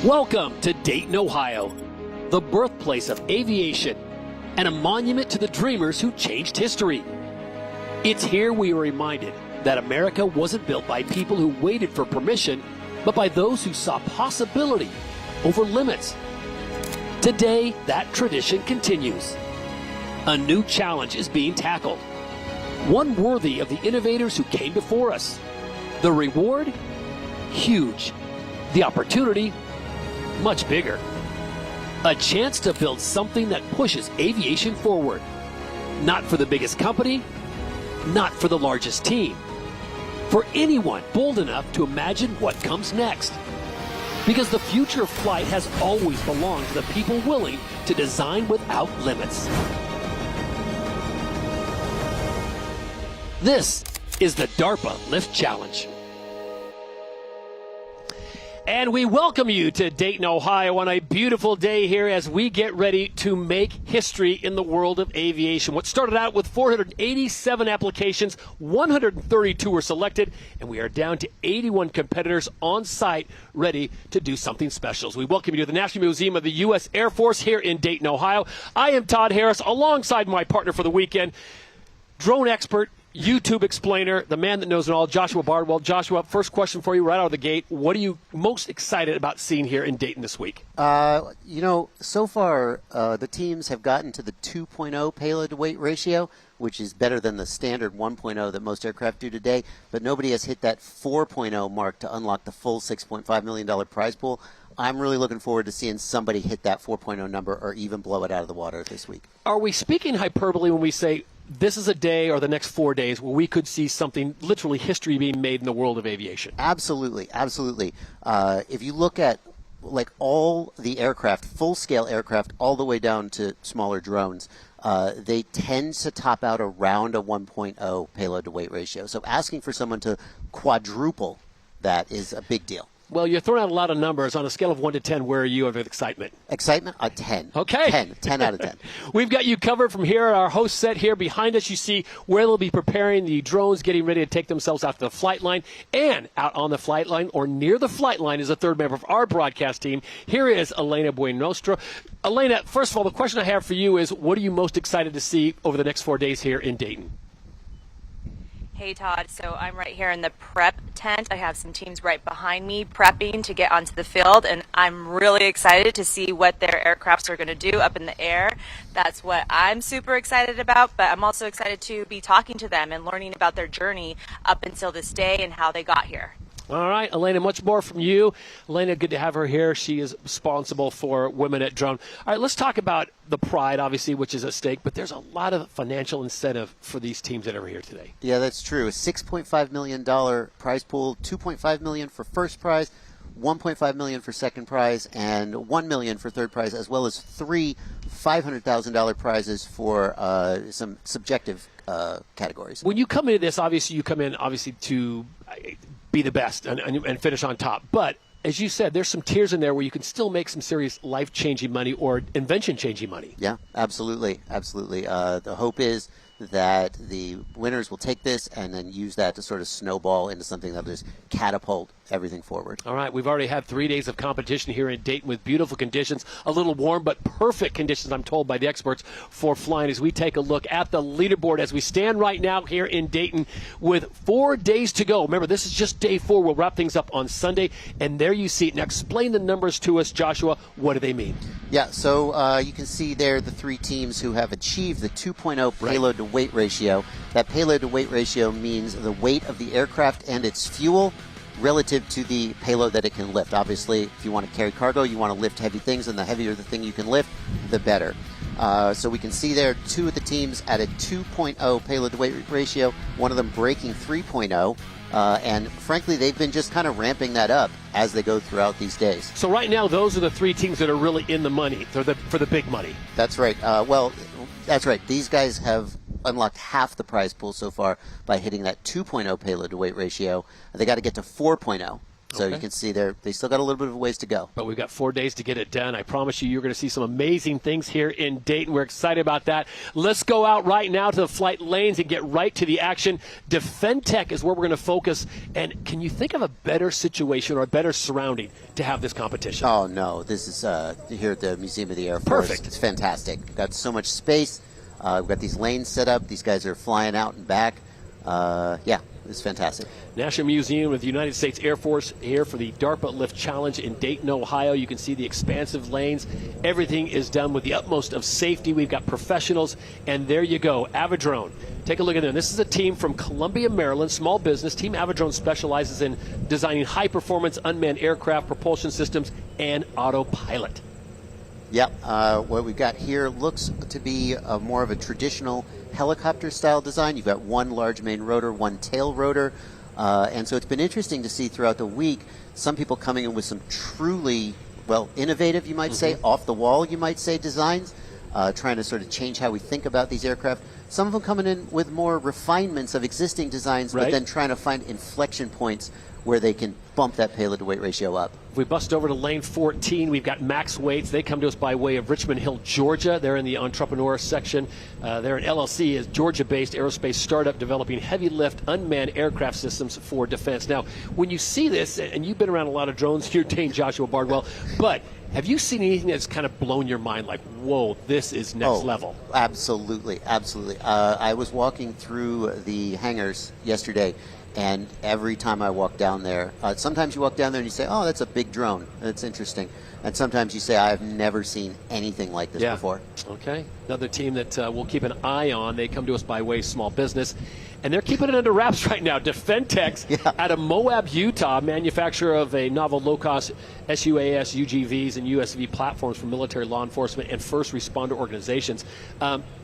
Welcome to Dayton, Ohio, the birthplace of aviation and a monument to the dreamers who changed history. It's here we are reminded that America wasn't built by people who waited for permission, but by those who saw possibility over limits. Today, that tradition continues. A new challenge is being tackled, one worthy of the innovators who came before us. The reward? Huge. The opportunity? Much bigger. A chance to build something that pushes aviation forward. Not for the biggest company, not for the largest team. For anyone bold enough to imagine what comes next. Because the future of flight has always belonged to the people willing to design without limits. This is the DARPA Lift Challenge. And we welcome you to Dayton, Ohio on a beautiful day here as we get ready to make history in the world of aviation. What started out with 487 applications, 132 were selected, and we are down to 81 competitors on site ready to do something special. So we welcome you to the National Museum of the U.S. Air Force here in Dayton, Ohio. I am Todd Harris, alongside my partner for the weekend, drone expert, YouTube explainer, the man that knows it all, Joshua Bardwell. Joshua, first question for you right out of the gate. What are you most excited about seeing here in Dayton this week? So far, the teams have gotten to the 2.0 payload to weight ratio, which is better than the standard 1.0 that most aircraft do today, but nobody has hit that 4.0 mark to unlock the full $6.5 million prize pool. I'm really looking forward to seeing somebody hit that 4.0 number or even blow it out of the water this week. Are we speaking hyperbole when we say this is a day or the next 4 days where we could see something, literally history being made in the world of aviation? Absolutely, absolutely. If you look at like all the aircraft, full-scale aircraft, all the way down to smaller drones, they tend to top out around a 1.0 payload to weight ratio. So asking for someone to quadruple that is a big deal. Well, you're throwing out a lot of numbers. On a scale of 1 to 10, where are you of excitement? Excitement? A 10. Okay. 10 out of 10. We've got you covered from here at our host set here. Behind us, you see where they'll be preparing the drones, getting ready to take themselves out to the flight line. And out on the flight line, or near the flight line, is a third member of our broadcast team. Here is Elena Buenostra. Elena, first of all, the question I have for you is, what are you most excited to see over the next 4 days here in Dayton? Hey, Todd. So I'm right here in the prep tent. I have some teams right behind me prepping to get onto the field, and I'm really excited to see what their aircrafts are going to do up in the air. That's what I'm super excited about, but I'm also excited to be talking to them and learning about their journey up until this day and how they got here. All right, Elena, much more from you. Elena, good to have her here. She is responsible for Women at Drone. All right, let's talk about the pride, obviously, which is at stake, but there's a lot of financial incentive for these teams that are here today. Yeah, that's true. A $6.5 million prize pool, $2.5 million for first prize, $1.5 million for second prize, and $1 million for third prize, as well as three $500,000 prizes for some subjective categories. When you come into this, obviously, you come in to be the best and finish on top. But as you said, there's some tiers in there where you can still make some serious life-changing money or invention-changing money. Yeah, absolutely, absolutely. The hope is that the winners will take this and then use that to sort of snowball into something that will just catapult everything forward. All right, we've already had 3 days of competition here in Dayton with beautiful conditions, a little warm but perfect conditions, I'm told by the experts, for flying as we take a look at the leaderboard as we stand right now here in Dayton with 4 days to go. Remember, this is just day 4. We'll wrap things up on Sunday, and there you see it. Now explain the numbers to us, Joshua. What do they mean? Yeah, so you can see there the 3 teams who have achieved the 2.0 payload to weight ratio. That payload to weight ratio means the weight of the aircraft and its fuel relative to the payload that it can lift. Obviously, if you want to carry cargo, you want to lift heavy things, and the heavier the thing you can lift, the better. So we can see there 2 of the teams at a 2.0 payload to weight ratio, one of them breaking 3.0. And frankly, they've been just kind of ramping that up as they go throughout these days. So right now, those are the 3 teams that are really in the money for the big money. That's right. That's right. These guys have unlocked half the prize pool so far by hitting that 2.0 payload to weight ratio. They got to get to 4.0. So you can see they still got a little bit of a ways to go. But we've got 4 days to get it done. I promise you're going to see some amazing things here in Dayton. We're excited about that. Let's go out right now to the flight lanes and get right to the action. DefenTech is where we're going to focus. And can you think of a better situation or a better surrounding to have this competition? Oh, no. This is here at the Museum of the Air Force. Perfect. It's fantastic. We've got so much space. We've got these lanes set up. These guys are flying out and back. Yeah, it's fantastic. National Museum of the United States Air Force here for the DARPA Lift Challenge in Dayton, Ohio. You can see the expansive lanes. Everything is done with the utmost of safety. We've got professionals, and there you go, Avidrone. Take a look at them. This is a team from Columbia, Maryland, small business. Team Avidrone specializes in designing high-performance unmanned aircraft, propulsion systems, and autopilot. Yep. What we've got here looks to be more of a traditional helicopter-style design. You've got one large main rotor, one tail rotor. And so it's been interesting to see throughout the week some people coming in with some truly, well, innovative, you might say, off-the-wall, you might say, designs, trying to sort of change how we think about these aircraft. Some of them coming in with more refinements of existing designs, but then trying to find inflection points where they can bump that payload-to-weight ratio up. If we bust over to lane 14, we've got Max Waits. They come to us by way of Richmond Hill, Georgia. They're in the entrepreneur section. They're an LLC, is Georgia-based aerospace startup developing heavy-lift unmanned aircraft systems for defense. Now, when you see this, and you've been around a lot of drones, you're Dane Joshua Bardwell, but have you seen anything that's kind of blown your mind, like, whoa, this is next level? Absolutely, absolutely. I was walking through the hangars yesterday, and every time I walk down there, sometimes you walk down there and you say, oh, that's a big drone. That's interesting. And sometimes you say, I've never seen anything like this before. Okay. Another team that we'll keep an eye on. They come to us by way of small business. And they're keeping it under wraps right now. DefenTech out of Moab, Utah, manufacturer of a novel low-cost SUAS, UGVs, and USV platforms for military law enforcement and first responder organizations.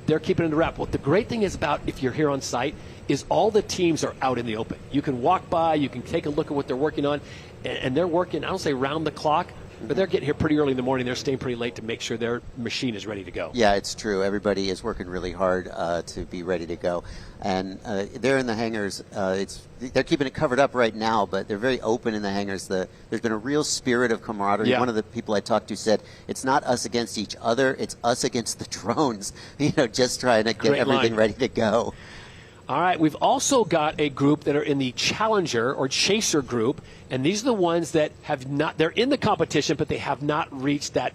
They're keeping it under wrap. What the great thing is about if you're here on site is all the teams are out in the open. You can walk by, you can take a look at what they're working on, and they're working, I don't say round the clock, but they're getting here pretty early in the morning. They're staying pretty late to make sure their machine is ready to go. Yeah, it's true. Everybody is working really hard to be ready to go. And they're in the hangars. They're keeping it covered up right now, but they're very open in the hangars. There's been a real spirit of camaraderie. Yeah. One of the people I talked to said, it's not us against each other, it's us against the drones, just trying to get everything ready to go. All right, we've also got a group that are in the Challenger or Chaser group, and these are the ones that have not, they're in the competition, but they have not reached that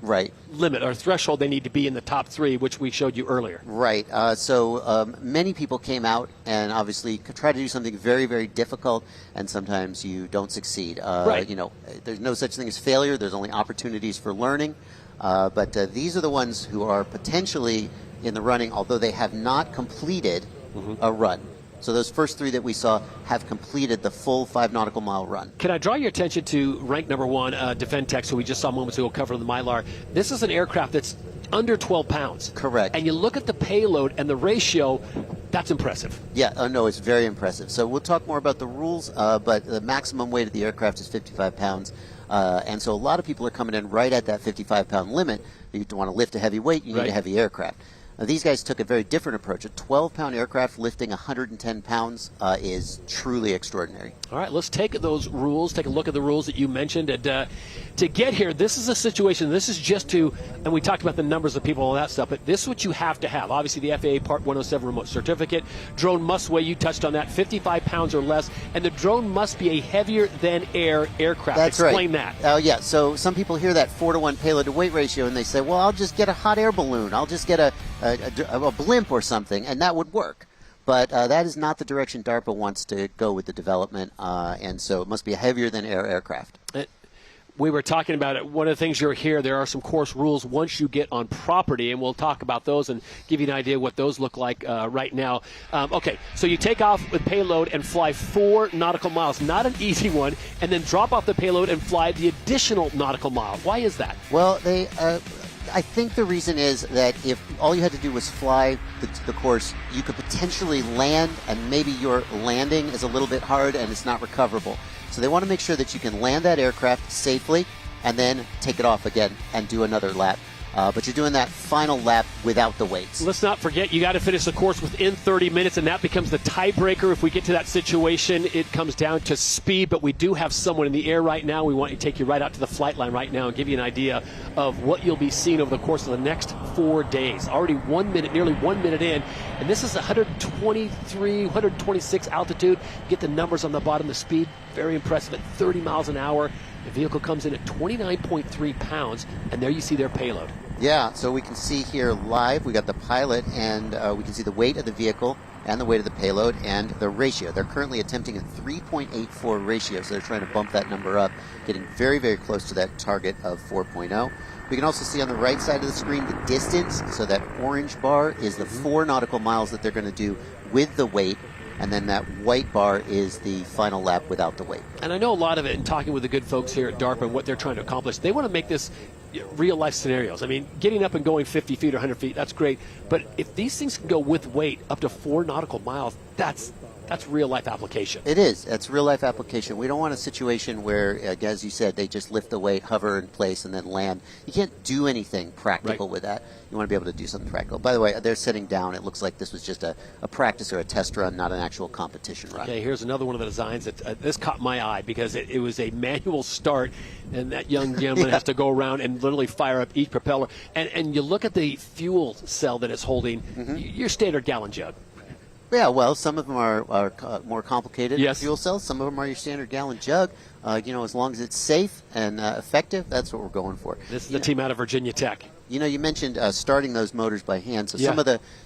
limit or threshold they need to be in the top three, which we showed you earlier. Right. So many people came out and obviously try to do something very, very difficult, and sometimes you don't succeed. There's no such thing as failure. There's only opportunities for learning. But these are the ones who are potentially in the running, although they have not completed a run. So those first three that we saw have completed the full 5 nautical mile run. Can I draw your attention to rank number 1, DefenTech, who we just saw moments ago cover the Mylar. This is an aircraft that's under 12 pounds. Correct. And you look at the payload and the ratio, that's impressive. Yeah, no, it's very impressive. So we'll talk more about the rules, but the maximum weight of the aircraft is 55 pounds. And so a lot of people are coming in right at that 55-pound limit. You want to lift a heavy weight, you need a heavy aircraft. These guys took a very different approach. A 12-pound aircraft lifting 110 pounds is truly extraordinary. All right, let's take those rules, take a look at the rules that you mentioned. And to get here, this is a situation, this is just to, and we talked about the numbers of people and all that stuff, but this is what you have to have. Obviously, the FAA Part 107 remote certificate. Drone must weigh, you touched on that, 55 pounds or less, and the drone must be a heavier-than-air aircraft. That's Explain right. that. Yeah, so some people hear that 4-to-1 payload-to-weight ratio, and they say, well, I'll just get a hot air balloon. I'll just get a blimp or something, and that would work. But that is not the direction DARPA wants to go with the development, and so it must be a heavier-than-air aircraft. We were talking about it. One of the things you're here, there are some course rules once you get on property, and we'll talk about those and give you an idea what those look like right now. Okay, so you take off with payload and fly 4 nautical miles, not an easy one, and then drop off the payload and fly the additional nautical mile. Why is that? Well, I think the reason is that if all you had to do was fly the course, you could potentially land, and maybe your landing is a little bit hard and it's not recoverable. So they want to make sure that you can land that aircraft safely and then take it off again and do another lap. but you're doing that final lap without the weights. Let's not forget, you got to finish the course within 30 minutes, and that becomes the tiebreaker. If we get to that situation, it comes down to speed, but we do have someone in the air right now. We want to take you right out to the flight line right now and give you an idea of what you'll be seeing over the course of the next 4 days. Already 1 minute, nearly 1 minute in, and this is 123, 126 altitude. Get the numbers on the bottom, the speed, very impressive at 30 miles an hour. The vehicle comes in at 29.3 pounds, and there you see their payload. Yeah, so we can see here live, we got the pilot, and we can see the weight of the vehicle and the weight of the payload and the ratio. They're currently attempting a 3.84 ratio, so they're trying to bump that number up, getting very, very close to that target of 4.0. We can also see on the right side of the screen the distance, so that orange bar is the 4 nautical miles that they're going to do with the weight, and then that white bar is the final lap without the weight. And I know a lot of it, in talking with the good folks here at DARPA and what they're trying to accomplish, they want to make this real life scenarios. I mean, getting up and going 50 feet or 100 feet, that's great. But if these things can go with weight up to 4 nautical miles, that's real life application. It is. That's real life application. We don't want a situation where, as you said, they just lift the weight, hover in place, and then land. You can't do anything practical with that. You want to be able to do something practical. By the way, they're sitting down. It looks like this was just a practice or a test run, not an actual competition run. Okay, here's another one of the designs that this caught my eye because it was a manual start, and that young gentleman has to go around and literally fire up each propeller. And you look at the fuel cell that it's holding, your standard gallon jug. Yeah, well, some of them are more complicated Yes. fuel cells. Some of them are your standard gallon jug. As long as it's safe and effective, that's what we're going for. This is the team out of Virginia Tech. You mentioned starting those motors by hand. So Yeah.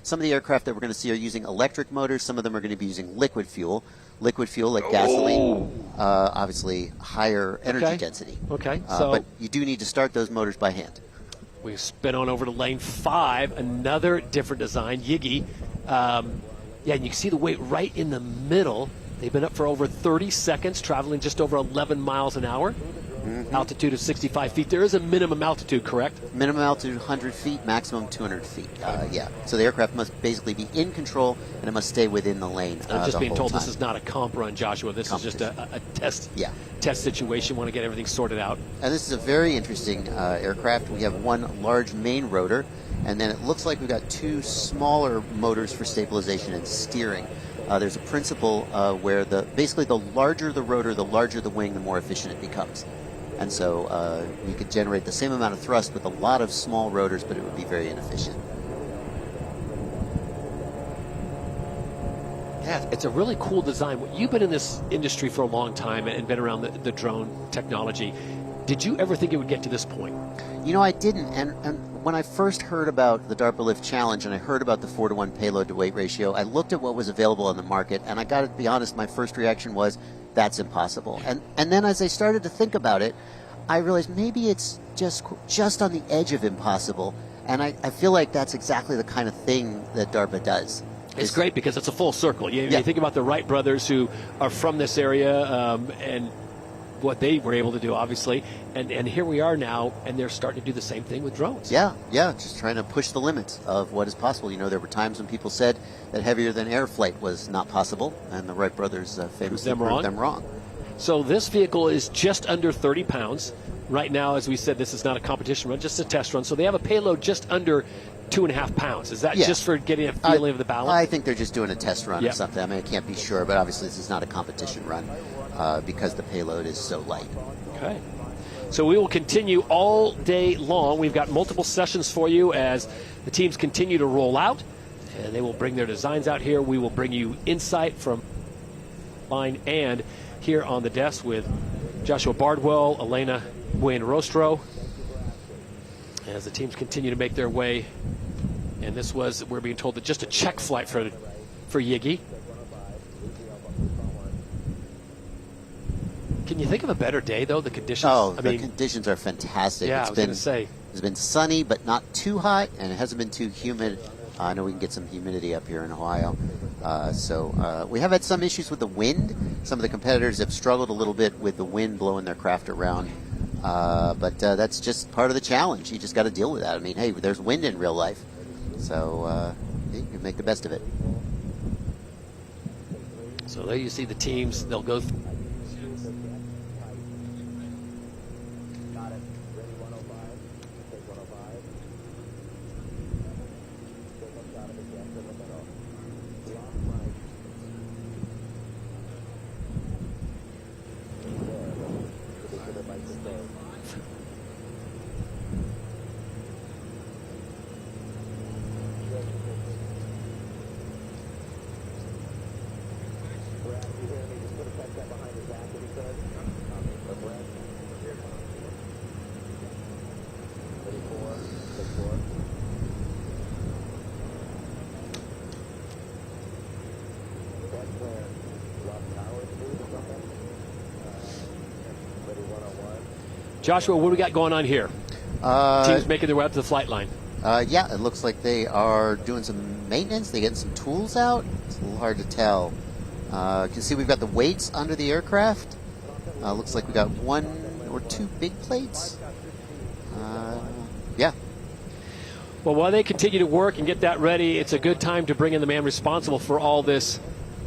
some of the aircraft that we're going to see are using electric motors. Some of them are going to be using liquid fuel. Liquid fuel like gasoline, obviously higher energy density. Okay, but you do need to start those motors by hand. we spin on over to lane 5, another different design, Yigi. Yeah, and you can see the weight right in the middle. They've been up for over 30 seconds, traveling just over 11 miles an hour. Altitude of 65 feet. There is a minimum altitude, correct? Minimum altitude 100 feet, maximum 200 feet. Yeah. So the aircraft must basically be in control, and it must stay within the lane. I'm just the being whole told time. this is not a comp run, Joshua. This is just a test. Yeah. Test situation. Want to get everything sorted out. And this is a very interesting aircraft. We have one large main rotor, and then it looks like we've got two smaller motors for stabilization and steering. There's a principle where basically the larger the rotor, the larger the wing, the more efficient it becomes. And so you could generate the same amount of thrust with a lot of small rotors, but it would be very inefficient. Yeah, it's a really cool design. You've been in this industry for a long time and been around the drone technology. Did you ever think it would get to this point? I didn't. And when I first heard about the DARPA Lift Challenge and I heard about the 4-to-1 payload to weight ratio, I looked at what was available on the market, and I got to be honest, my first reaction was, that's impossible. And then as I started to think about it, I realized maybe it's just on the edge of impossible. And I feel like that's exactly the kind of thing that DARPA does. It's great because it's a full circle. You think about the Wright brothers who are from this area and what they were able to do, obviously. And here we are now, and they're starting to do the same thing with drones. Yeah, just trying to push the limits of what is possible. There were times when people said that heavier than air flight was not possible, and the Wright brothers famously proved them wrong. So this vehicle is just under 30 pounds. Right now, as we said, this is not a competition run, just a test run. So they have a payload just under 2.5 pounds. Is that just for getting a feeling of the balance? I think they're just doing a test run or something. I mean, I can't be sure, but obviously this is not a competition run because the payload is so light. Okay. So we will continue all day long. We've got multiple sessions for you as the teams continue to roll out, and they will bring their designs out here. We will bring you insight from line and here on the desk with Joshua Bardwell, Elena Buenrostro, as the teams continue to make their way. And this was, we're being told, that just a check flight for Yigi. Can you think of a better day, though? The conditions. The conditions are fantastic. Yeah, I was going to say. It's been sunny, but not too hot, and it hasn't been too humid. I know we can get some humidity up here in Ohio. So we have had some issues with the wind. Some of the competitors have struggled a little bit with the wind blowing their craft around. But that's just part of the challenge. You just got to deal with that. I mean, hey, there's wind in real life. So you can make the best of it. So there you see the teams. They'll go Joshua, what do we got going on here? Teams making their way up to the flight line. Yeah, it looks like they are doing some maintenance. They're getting some tools out. It's a little hard to tell. You can see we've got the weights under the aircraft. Looks like we got 1 or 2 big plates. Yeah. Well, while they continue to work and get that ready, it's a good time to bring in the man responsible for all this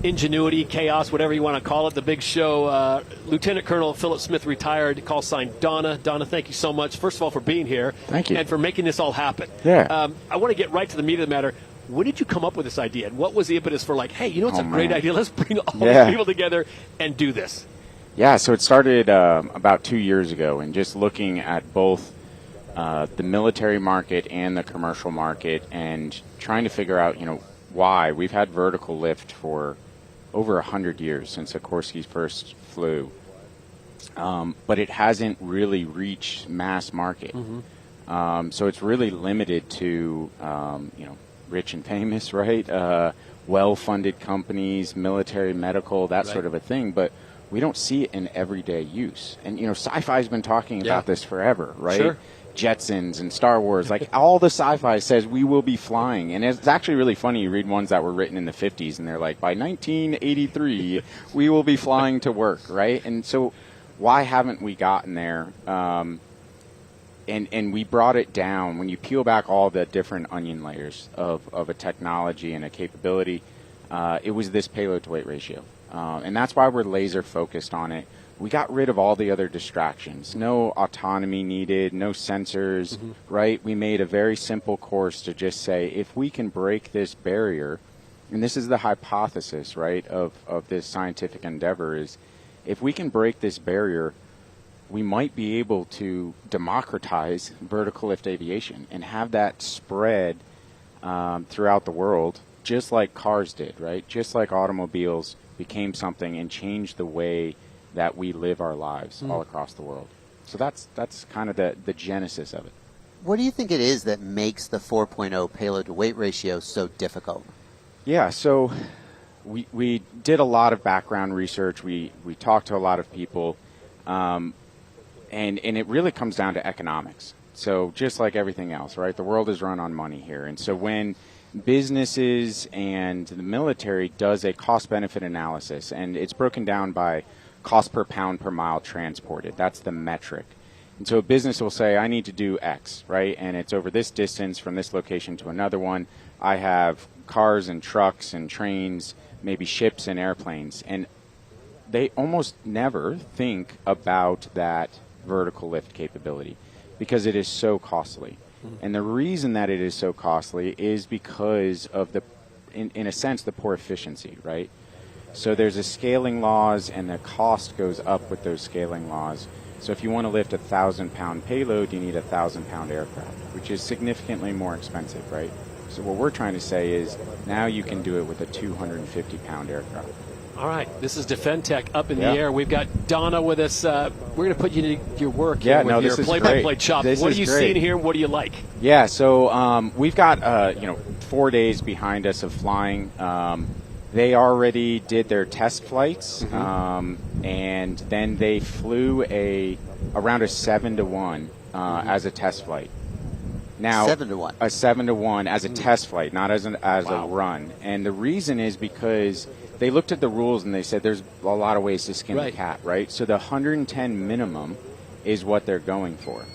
ingenuity, chaos, whatever you want to call it, the big show. Lieutenant Colonel Philip Smith, retired, call sign Donna. Donna, thank you so much, first of all, for being here. Thank you. And for making this all happen. Yeah. I want to get right to the meat of the matter. When did you come up with this idea? And what was the impetus for, like, hey, you know, it's a great idea. Let's bring all these people together and do this. Yeah, so it started about 2 years ago, and just looking at both the military market and the commercial market and trying to figure out, you know, why. We've had vertical lift for over 100 years since Sikorsky first flew, but it hasn't really reached mass market. So it's really limited to, you know, rich and famous, right? Well-funded companies, military, medical, that sort of a thing. But we don't see it in everyday use. And, you know, sci-fi's been talking about this forever, right? Sure. Jetsons and Star Wars, like all the sci-fi says we will be flying. And it's actually really funny. You read ones that were written in the 50s and they're like, by 1983, we will be flying to work, right? And so why haven't we gotten there? And we brought it down. When you peel back all the different onion layers of a technology and a capability, it was this payload to weight ratio. And that's why we're laser focused on it. We got rid of all the other distractions. No autonomy needed, no sensors, right? We made a very simple course to just say, if we can break this barrier, and this is the hypothesis, right, of this scientific endeavor, is if we can break this barrier, we might be able to democratize vertical lift aviation and have that spread throughout the world, just like cars did, right? Just like automobiles became something and changed the way that we live our lives all across the world. So that's kind of the genesis of it. What do you think it is that makes the 4.0 payload to weight ratio so difficult? Yeah, so we did a lot of background research. We talked to a lot of people, and it really comes down to economics. So just like everything else, right? The world is run on money here. And so when businesses and the military does a cost-benefit analysis, and it's broken down by cost per pound per mile transported. That's the metric. And so a business will say, I need to do X, right? And it's over this distance from this location to another one. I have cars and trucks and trains, maybe ships and airplanes. And they almost never think about that vertical lift capability because it is so costly. And the reason that it is so costly is because of in a sense, the poor efficiency, right? So there's a scaling laws, and the cost goes up with those scaling laws. So if you want to lift a 1,000-pound payload, you need a 1,000-pound aircraft, which is significantly more expensive, right? So what we're trying to say is now you can do it with a 250-pound aircraft. All right, this is DefenTech up in the air. We've got Donna with us. We're going to put you to your work here with your play-by-play chop. What are you seeing here, and what do you like? Yeah, so we've got 4 days behind us of flying. They already did their test flights, and then they flew around a 7-to-1 as a test flight. Now, 7-to-1. A 7-to-1 as a test flight, not as a run. And the reason is because they looked at the rules and they said there's a lot of ways to skin the cat, right? So the 110 minimum is what they're going for.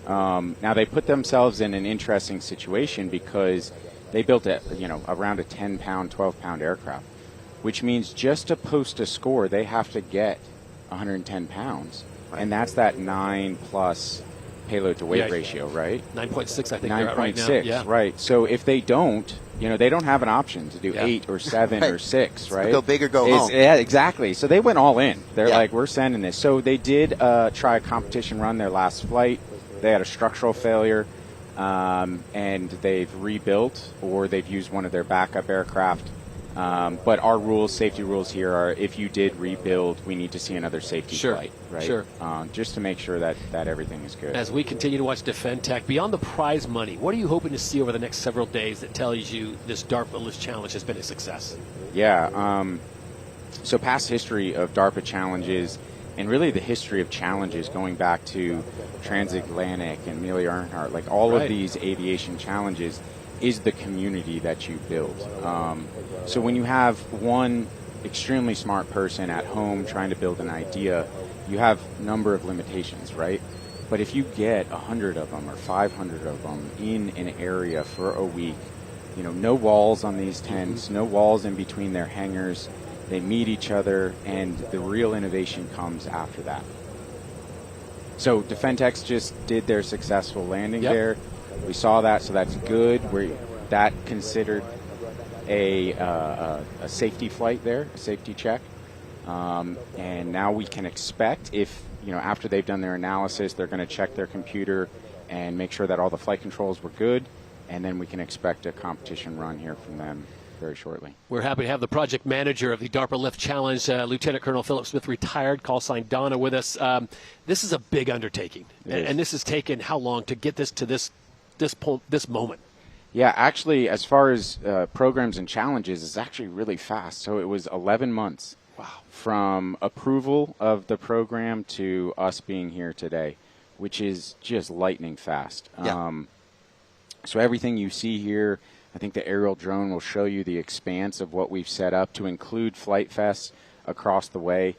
Now they put themselves in an interesting situation because they built around a 10-pound, 12-pound aircraft, which means just to post a score, they have to get 110 pounds, and that's that 9+ payload to weight ratio, right? 9.6, I think. 9.6, right now. Yeah. right. So if they don't, they don't have an option to do 8 or 7 Right. or 6, right? Go big or go home. Yeah, exactly. So they went all in. They're Yeah. like, we're sending this. So they did try a competition run their last flight. They had a structural failure, and they've rebuilt, or they've used one of their backup aircraft. But our safety rules here are, if you did rebuild, we need to see another safety flight, right? Sure. Just to make sure that everything is good. As we continue to watch Defend Tech, beyond the prize money, what are you hoping to see over the next several days that tells you this DARPA Lift Challenge has been a success? Yeah. So past history of DARPA challenges, and really the history of challenges going back to Transatlantic and Amelia Earhart, like all of these aviation challenges, is the community that you build. So when you have one extremely smart person at home trying to build an idea, you have a number of limitations, right? But if you get 100 of them or 500 of them in an area for a week, no walls on these tents, no walls in between their hangars, they meet each other, and the real innovation comes after that. So Defentex just did their successful landing there. We saw that, so that's good. That considered a safety flight there, a safety check. And now we can expect, if after they've done their analysis, they're going to check their computer and make sure that all the flight controls were good, and then we can expect a competition run here from them very shortly. We're happy to have the project manager of the DARPA Lift Challenge, Lieutenant Colonel Philip Smith, retired, call sign Donna, with us. This is a big undertaking, and this has taken how long to get this to this moment? Yeah, actually, as far as programs and challenges, it's actually really fast. So it was 11 months. Wow. From approval of the program to us being here today, which is just lightning fast. Yeah. So everything you see here, I think the aerial drone will show you the expanse of what we've set up to include Flight Fest across the way.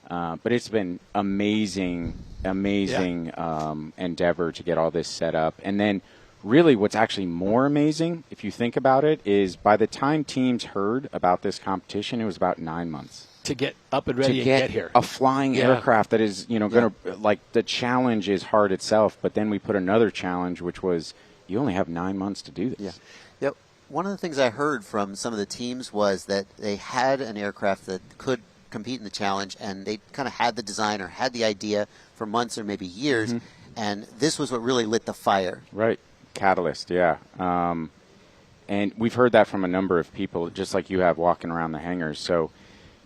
But it's been amazing endeavor to get all this set up. And then really what's actually more amazing, if you think about it, is by the time teams heard about this competition, it was about 9 months. To get up and ready and get here. A flying aircraft that is, going to, like, the challenge is hard itself, but then we put another challenge, which was you only have 9 months to do this. Yeah. Yep. One of the things I heard from some of the teams was that they had an aircraft that could compete in the challenge, and they kind of had the design or had the idea for months or maybe years, and this was what really lit the fire. Right. Catalyst, yeah. And we've heard that from a number of people, just like you have walking around the hangars. So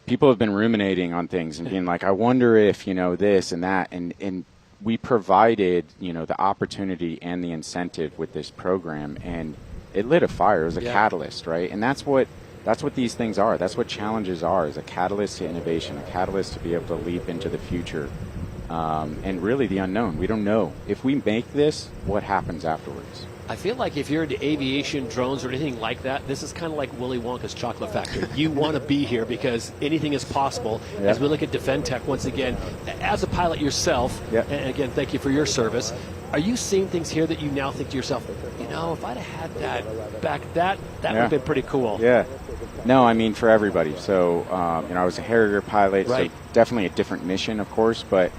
people have been ruminating on things and being like, I wonder if, this and that. And we provided, the opportunity and the incentive with this program, and it lit a fire. It was a catalyst, right? And that's what these things are. That's what challenges are, is a catalyst to innovation, a catalyst to be able to leap into the future. And really the unknown. We don't know. If we make this, what happens afterwards? I feel like if you're into aviation, drones, or anything like that, this is kind of like Willy Wonka's chocolate factory. You want to be here because anything is possible. Yeah. As we look at Defend Tech once again, as a pilot yourself, and again, thank you for your service, are you seeing things here that you now think to yourself, if I'd have had that back, that would have been pretty cool? Yeah. No, I mean, for everybody. So, I was a Harrier pilot, so definitely a different mission, of course, but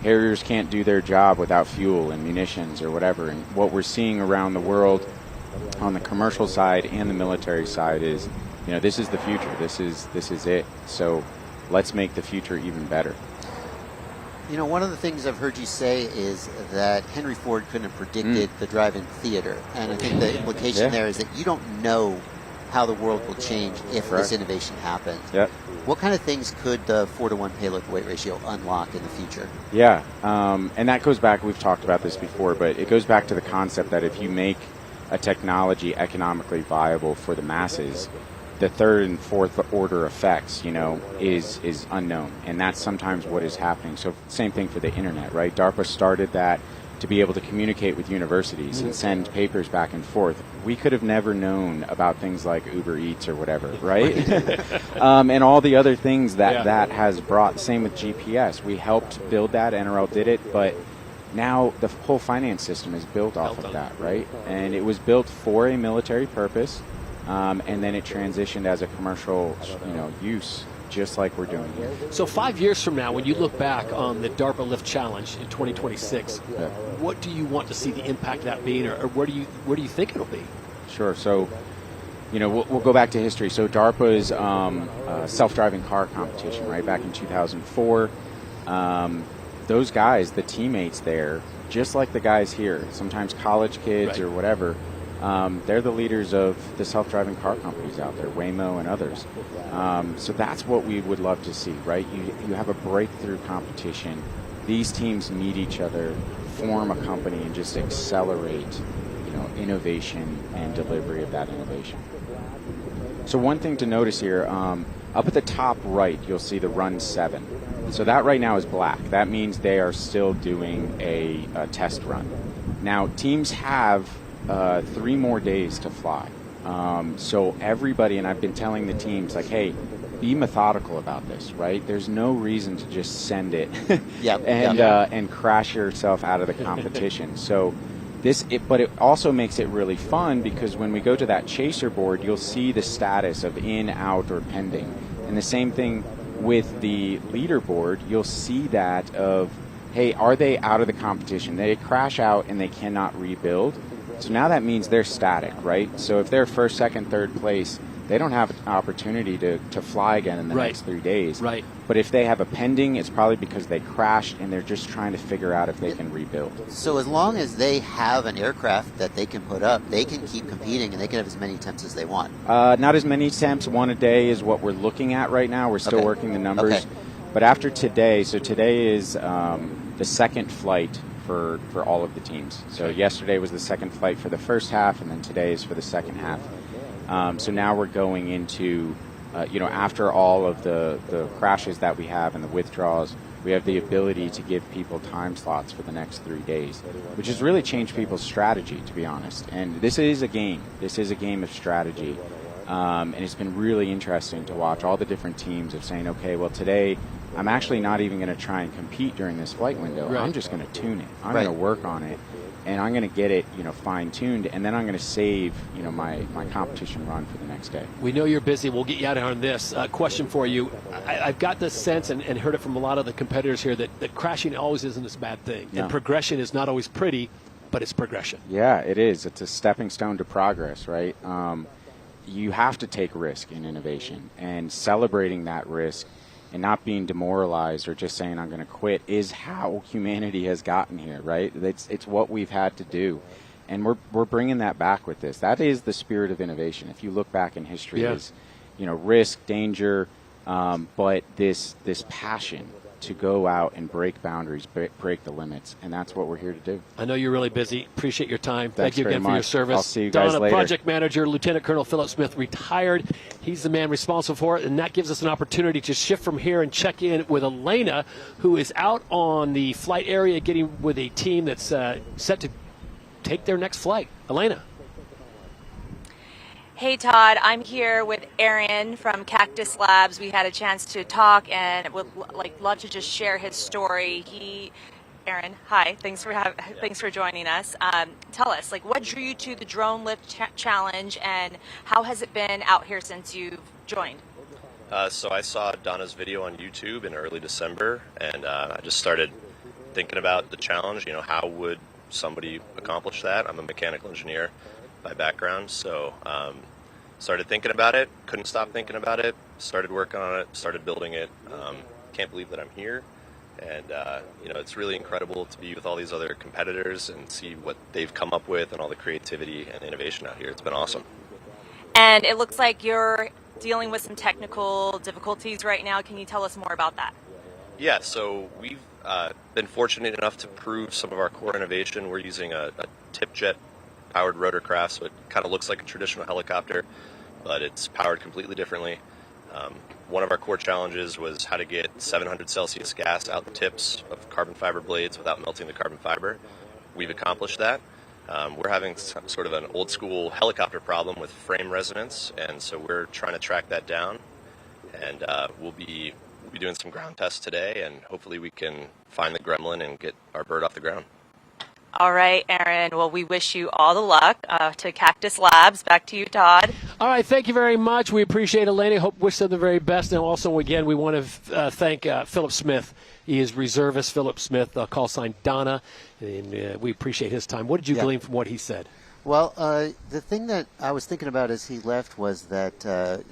Harriers can't do their job without fuel and munitions or whatever. And what we're seeing around the world on the commercial side and the military side is, this is the future. This is it. So let's make the future even better. One of the things I've heard you say is that Henry Ford couldn't have predicted the drive-in theater. And I think the implication there is that you don't know how the world will change if this innovation happens. Yep. What kind of things could the 4-to-1 payload to weight ratio unlock in the future? Yeah, and that goes back, we've talked about this before, but it goes back to the concept that if you make a technology economically viable for the masses, the third and fourth order effects, is unknown. And that's sometimes what is happening. So same thing for the internet, right? DARPA started that to be able to communicate with universities and send papers back and forth. We could have never known about things like Uber Eats or whatever, right? And all the other things that has brought. Same with GPS. We helped build that. NRL did it, but now the whole finance system is built off of that, right? And it was built for a military purpose, and then it transitioned as a commercial, use, just like we're doing here. So 5 years from now, when you look back on the DARPA Lift Challenge in 2026, what do you want to see the impact of that being, or where do you think it'll be? Sure. So we'll go back to history. So DARPA's self-driving car competition, right, back in 2004. Those guys, the teammates there, just like the guys here, sometimes college kids or whatever, they're the leaders of the self-driving car companies out there, Waymo and others. So that's what we would love to see, right? You have a breakthrough competition. These teams meet each other, form a company, and just accelerate, innovation and delivery of that innovation. So one thing to notice here, up at the top right, you'll see the Run 7. So that right now is black. That means they are still doing a test run. Now, teams have 3 more days to fly. So everybody, and I've been telling the teams, like, hey, be methodical about this, right? There's no reason to just send it and crash yourself out of the competition. So but it also makes it really fun because when we go to that chaser board, you'll see the status of in, out, or pending. And the same thing with the leaderboard, you'll see that of, hey, are they out of the competition? They crash out and they cannot rebuild. So now that means they're static, right? So if they're first, second, third place, they don't have an opportunity to fly again in the next 3 days. Right. But if they have a pending, it's probably because they crashed and they're just trying to figure out if they can rebuild. So as long as they have an aircraft that they can put up, they can keep competing and they can have as many attempts as they want. Not as many attempts. 1 a day is what we're looking at right now. We're still working the numbers. Okay. But after today, so today is the second flight for all of the teams. So yesterday was the second flight for the first half, and then today is for the second half. So now we're going into, after all of the crashes that we have and the withdrawals, we have the ability to give people time slots for the next 3 days, which has really changed people's strategy, to be honest. And this is a game. This is a game of strategy. And it's been really interesting to watch all the different teams of saying, okay, well, today I'm actually not even going to try and compete during this flight window. Right. I'm just going to tune it. I'm going to work on it. And I'm going to get it, fine-tuned, and then I'm going to save, my competition run for the next day. We know you're busy. We'll get you out on this. Question for you. I've got this sense and heard it from a lot of the competitors here that crashing always isn't this bad thing. No. And progression is not always pretty, but it's progression. Yeah, it is. It's a stepping stone to progress, right? You have to take risk in innovation, and celebrating that risk and not being demoralized or just saying I'm going to quit is how humanity has gotten here, right? It's what we've had to do, and we're bringing that back with this. That is the spirit of innovation. If you look back in history, is risk, danger, but this passion to go out and break boundaries, break the limits, and that's what we're here to do. I know you're really busy. Appreciate your time. Thanks Thank you again very for your much. service. I'll see you guys Donna, later. Project Manager, Lieutenant Colonel Philip Smith, retired. He's the man responsible for it, and that gives us an opportunity to shift from here and check in with Elena, who is out on the flight area getting with a team that's set to take their next flight. Elena. Hey, Todd, I'm here with Aaron from Cactus Labs. We had a chance to talk and would love to just share his story. Aaron, hi, thanks for joining us. Tell us, what drew you to the Drone Lift Challenge, and how has it been out here since you've joined? So I saw Donna's video on YouTube in early December, and I just started thinking about the challenge. How would somebody accomplish that? I'm a mechanical engineer by background, so started thinking about it, couldn't stop thinking about it, started working on it, started building it. Can't believe that I'm here, and it's really incredible to be with all these other competitors and see what they've come up with and all the creativity and innovation out here. It's been awesome. And it looks like you're dealing with some technical difficulties right now. Can you tell us more about that? Yeah, so we've been fortunate enough to prove some of our core innovation. We're using a tip jet powered rotorcraft, so it kind of looks like a traditional helicopter, but it's powered completely differently. One of our core challenges was how to get 700 Celsius gas out the tips of carbon fiber blades without melting the carbon fiber. We've accomplished that. We're having sort of an old school helicopter problem with frame resonance, and so we're trying to track that down, and we'll be doing some ground tests today, and hopefully we can find the gremlin and get our bird off the ground. All right, Aaron. Well, we wish you all the luck to Cactus Labs. Back to you, Todd. All right, thank you very much. We appreciate Elena. Wish them the very best. And also, again, we want to thank Philip Smith. He is reservist Philip Smith, call sign Donna, and we appreciate his time. What did you glean from what he said? Well, the thing that I was thinking about as he left was that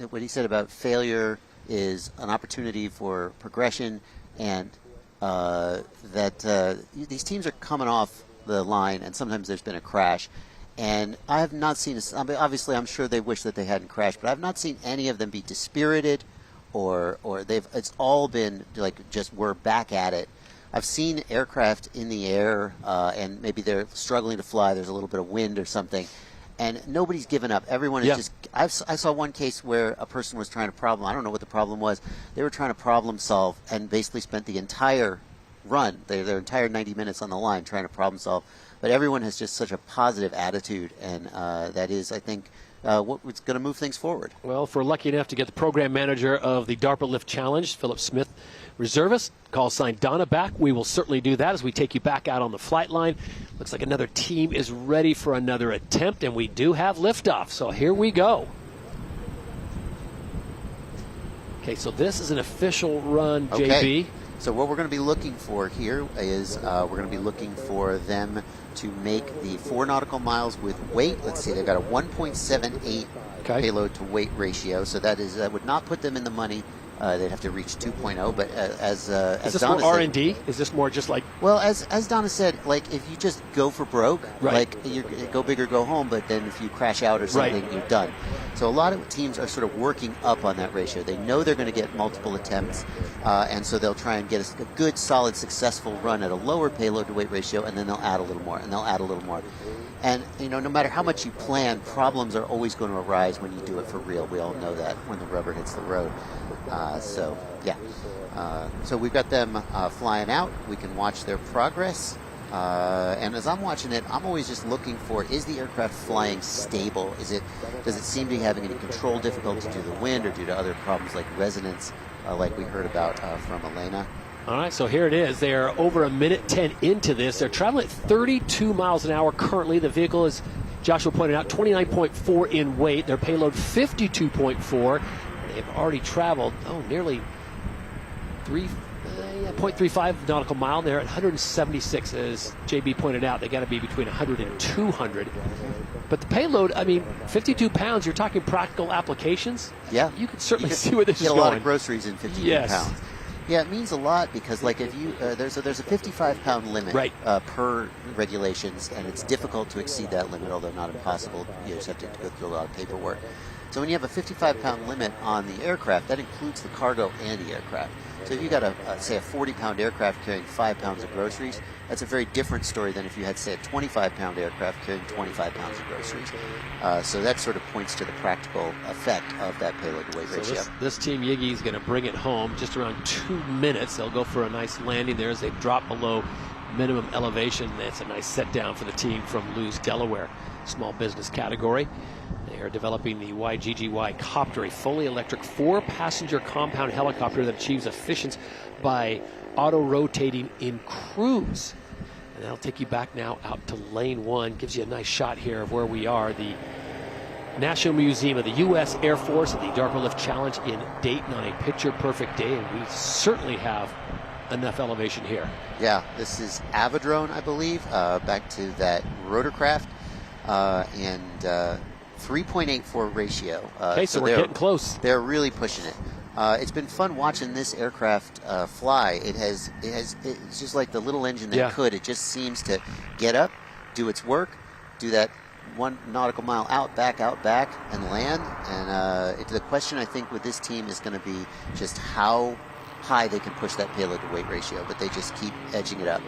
what he said about failure is an opportunity for progression, and that these teams are coming off the line, and sometimes there's been a crash. And I have not seen, obviously I'm sure they wish that they hadn't crashed, but I've not seen any of them be dispirited or it's all been like just we're back at it. I've seen aircraft in the air and maybe they're struggling to fly, there's a little bit of wind or something, and nobody's given up. Everyone is just, I saw one case where a person was trying to I don't know what the problem was, they were trying to problem solve and basically spent the entire run, their entire 90 minutes on the line trying to problem solve. But everyone has just such a positive attitude, and that is, I think, what's going to move things forward. Well, if we're lucky enough to get the program manager of the DARPA Lift Challenge, Philip Smith, reservist, call sign Donna, back, we will certainly do that as we take you back out on the flight line. Looks like another team is ready for another attempt, and we do have liftoff. So here we go. Okay, so this is an official run, JB. Okay. So what we're going to be looking for here is we're going to be looking for them to make the 4 nautical miles with weight. Let's see, they've got a 1.78 payload to weight ratio, so that would not put them in the money. They'd have to reach 2.0, but as is this Donna more said, R&D? Is this more just like? Well, as Donna said, like if you just go for broke, right. like you go big or go home, but then if you crash out or something, right. you're done. So a lot of teams are sort of working up on that ratio. They know they're going to get multiple attempts, and so they'll try and get a good, solid, successful run at a lower payload to weight ratio, and then they'll add a little more, and they'll add a little more. And, no matter how much you plan, problems are always going to arise when you do it for real. We all know that when the rubber hits the road. So we've got them flying out. We can watch their progress. And as I'm watching it, I'm always just looking for, is the aircraft flying stable? Does it seem to be having any control difficulties due to the wind or due to other problems like resonance, like we heard about from Elena? All right, so here it is. They are over a minute 10 into this. They're traveling at 32 miles an hour currently. The vehicle is, Joshua pointed out, 29.4 in weight. Their payload 52.4. They've already traveled, nearly 0.35 nautical mile. They're at 176, as JB pointed out. They got to be between 100 and 200. But the payload, 52 pounds, you're talking practical applications? Yeah. You can certainly see where this is going. going. Get a lot of groceries in 52 pounds. Yeah, it means a lot because, like, if you there's a 55-pound limit per regulations, and it's difficult to exceed that limit, although not impossible. You just have to go through a lot of paperwork. So when you have a 55-pound limit on the aircraft, that includes the cargo and the aircraft. So if you got say a 40-pound aircraft carrying 5 pounds of groceries, that's a very different story than if you had, say, a 25-pound aircraft carrying 25 pounds of groceries. So that sort of points to the practical effect of that payload to weight ratio. This team, Yigi, is going to bring it home just around 2 minutes. They'll go for a nice landing there as they drop below minimum elevation. That's a nice set down for the team from Lewes, Delaware, small business category. They are developing the YGGY Copter, a fully electric 4-passenger compound helicopter that achieves efficiency by auto-rotating in cruise. And that'll take you back now out to lane 1. Gives you a nice shot here of where we are, the National Museum of the U.S. Air Force and the DARPA Lift Challenge in Dayton on a picture-perfect day, and we certainly have enough elevation here. Yeah, this is Avidrone, I believe, back to that rotorcraft, and 3.84 ratio. Okay, so we're getting close. They're really pushing it. It's been fun watching this aircraft fly. It's just like the little engine that could. It just seems to get up, do its work, do that 1 nautical mile out, back, and land. And the question, I think, with this team is going to be just how high they can push that payload to weight ratio, but they just keep edging it up.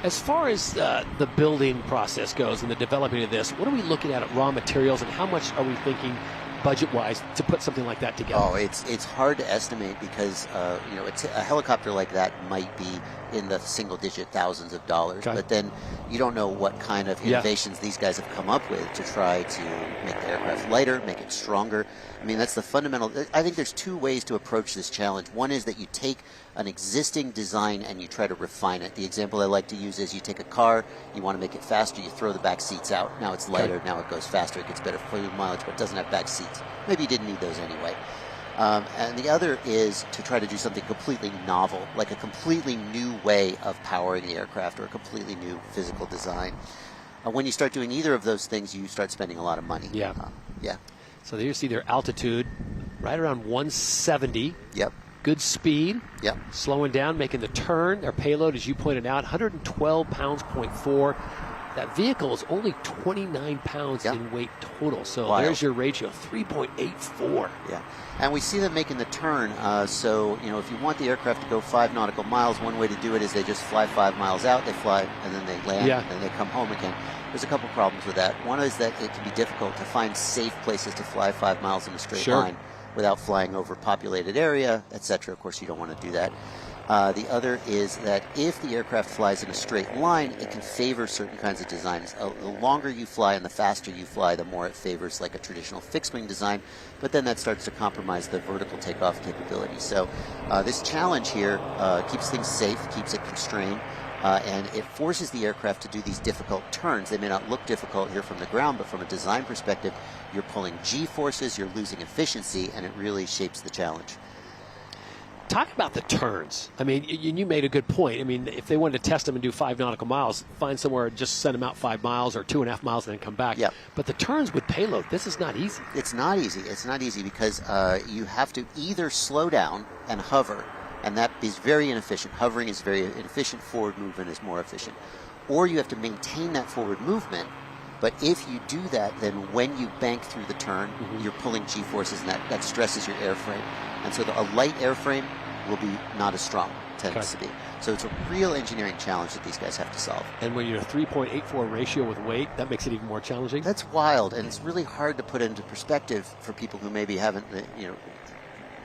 As far as the building process goes and the developing of this, what are we looking at raw materials, and how much are we thinking budget-wise to put something like that together? Oh, it's hard to estimate because a helicopter like that might be in the single-digit thousands of dollars, but then you don't know what kind of innovations these guys have come up with to try to make the aircraft lighter, make it stronger. I mean, that's the fundamental. I think there's 2 ways to approach this challenge. One is that you take an existing design and you try to refine it. The example I like to use is you take a car, you want to make it faster, you throw the back seats out. Now it's lighter, now it goes faster, it gets better fuel mileage, but it doesn't have back seats. Maybe you didn't need those anyway. And the other is to try to do something completely novel, like a completely new way of powering the aircraft or a completely new physical design. When you start doing either of those things, you start spending a lot of money. Yeah. Yeah. So there you see their altitude, right around 170. Yep. Good speed. Yep. Slowing down, making the turn. Their payload, as you pointed out, 112 pounds, 0.4. That vehicle is only 29 pounds Yep. in weight total. So Wild. there's your ratio, 3.84. Yeah, and we see them making the turn. So, if you want the aircraft to go 5 nautical miles, one way to do it is they just fly 5 miles out, they fly, and then they land, Yeah. and they come home again. There's a couple problems with that. One is that it can be difficult to find safe places to fly 5 miles in a straight Sure. line without flying over populated area, etc. Of course, you don't want to do that. The other is that if the aircraft flies in a straight line, it can favor certain kinds of designs. The longer you fly and the faster you fly, the more it favors like a traditional fixed-wing design, but then that starts to compromise the vertical takeoff capability. So this challenge here keeps things safe, keeps it constrained, and it forces the aircraft to do these difficult turns. They may not look difficult here from the ground, but from a design perspective, you're pulling G-forces, you're losing efficiency, and it really shapes the challenge. Talk about the turns. I mean, you made a good point. I mean, if they wanted to test them and do 5 nautical miles, find somewhere and just send them out 5 miles or 2.5 miles and then come back. Yep. But the turns with payload, this is not easy. It's not easy. It's not easy because you have to either slow down and hover, and that is very inefficient. Hovering is very inefficient. Forward movement is more efficient. Or you have to maintain that forward movement. But if you do that, then when you bank through the turn, you're pulling G-forces, and that stresses your airframe. And so a light airframe will be not as strong, tends to be. So it's a real engineering challenge that these guys have to solve. And when you're a 3.84 ratio with weight, that makes it even more challenging. That's wild, and it's really hard to put into perspective for people who maybe haven't,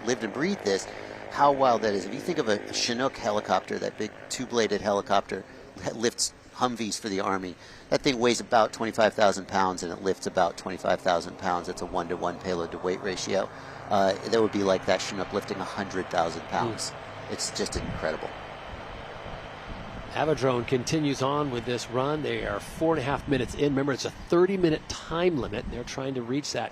lived and breathed this, how wild that is. If you think of a Chinook helicopter, that big two-bladed helicopter that lifts Humvees for the Army, that thing weighs about 25,000 pounds and it lifts about 25,000 pounds. It's a 1-to-1 payload to weight ratio. That would be like that Chinook lifting 100,000 pounds. It's just incredible. Aviadrone continues on with this run. They are 4.5 minutes in. Remember, it's a 30-minute time limit. They're trying to reach that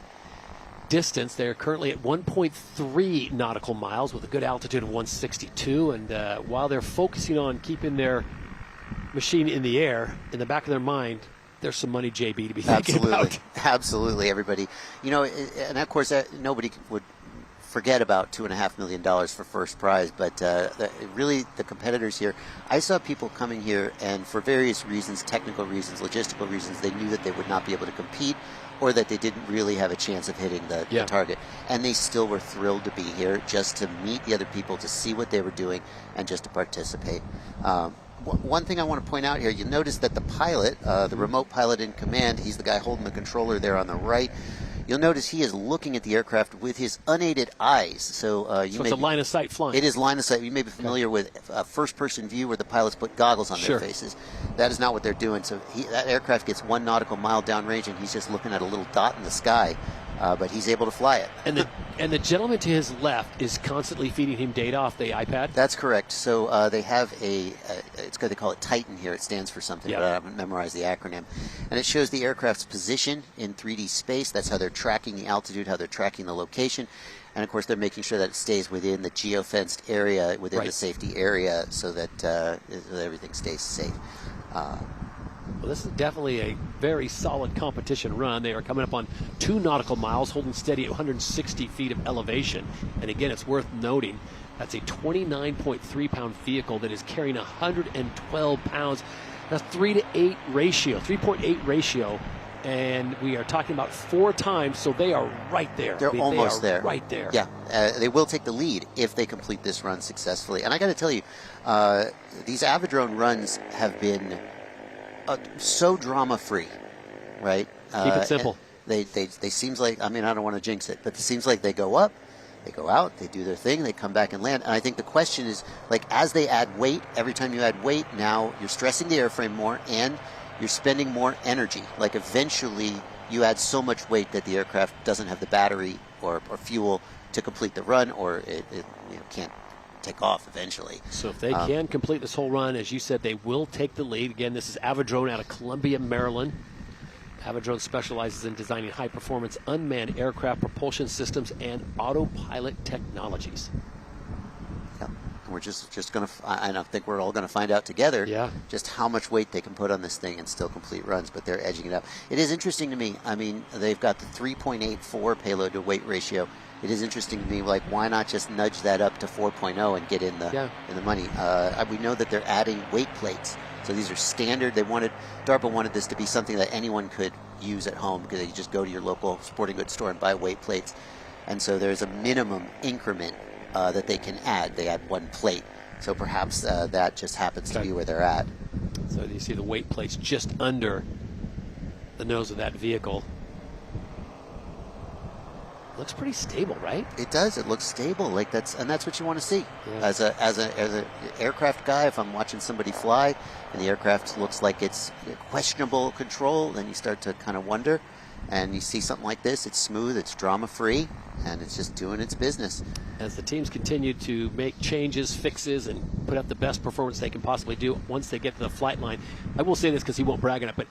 distance. They're currently at 1.3 nautical miles with a good altitude of 162. And while they're focusing on keeping their machine in the air, in the back of their mind, there's some money, JB, to be thinking about. Absolutely, everybody. And of course, nobody would forget about $2.5 million for first prize, but really the competitors here, I saw people coming here and for various reasons, technical reasons, logistical reasons, they knew that they would not be able to compete or that they didn't really have a chance of hitting the target. And they still were thrilled to be here just to meet the other people, to see what they were doing, and just to participate. One thing I want to point out here, you notice that the pilot, the remote pilot in command, he's the guy holding the controller there on the right. You'll notice he is looking at the aircraft with his unaided eyes. So it's a line of sight flying. It is line of sight. You may be familiar with a first-person view where the pilots put goggles on their faces. That is not what they're doing. So that aircraft gets 1 nautical mile downrange, and he's just looking at a little dot in the sky. But he's able to fly it. And the gentleman to his left is constantly feeding him data off the iPad? That's correct. So they have they call it Titan here. It stands for something, but I haven't memorized the acronym. And it shows the aircraft's position in 3D space. That's how they're tracking the altitude, how they're tracking the location. And, of course, they're making sure that it stays within the geofenced area, within the safety area, so that everything stays safe. Well, this is definitely a very solid competition run. They are coming up on 2 nautical miles, holding steady at 160 feet of elevation. And again, it's worth noting that's a 29.3 pound vehicle that is carrying 112 pounds. That's 3:8 ratio, 3.8 ratio. And we are talking about 4 times, so they are right there. They're almost there. Right there. Yeah, they will take the lead if they complete this run successfully. And I got to tell you, these Aviadrone runs have been so drama-free, right? Keep it simple. They seems like, I mean, I don't want to jinx it, but it seems like they go up, they go out, they do their thing, they come back and land. And I think the question is, like, as they add weight, every time you add weight, now you're stressing the airframe more and you're spending more energy. Like, eventually you add so much weight that the aircraft doesn't have the battery or fuel to complete the run, or it can't take off eventually. So if they can complete this whole run, as you said, they will take the lead. Again, this is Aviadrone out of Columbia, Maryland. Aviadrone specializes in designing high-performance unmanned aircraft propulsion systems and autopilot technologies. Yeah. We're just going to, I think we're all going to find out together just how much weight they can put on this thing and still complete runs, but they're edging it up. It is interesting to me. I mean, they've got the 3.84 payload to weight ratio. It is interesting to me, like, why not just nudge that up to 4.0 and get in the money? We know that they're adding weight plates. So these are standard. DARPA wanted this to be something that anyone could use at home, because you just go to your local sporting goods store and buy weight plates. And so there's a minimum increment that they can add. They add one plate. So perhaps that just happens to be where they're at. So you see the weight plates just under the nose of that vehicle. Looks pretty stable, right? It does. It looks stable. Like that's what you want to see. Yeah. As an aircraft guy, if I'm watching somebody fly and the aircraft looks like it's questionable control, then you start to kind of wonder. And you see something like this, it's smooth, it's drama-free, and it's just doing its business. As the teams continue to make changes, fixes, and put up the best performance they can possibly do once they get to the flight line. I will say this because he won't brag on it, but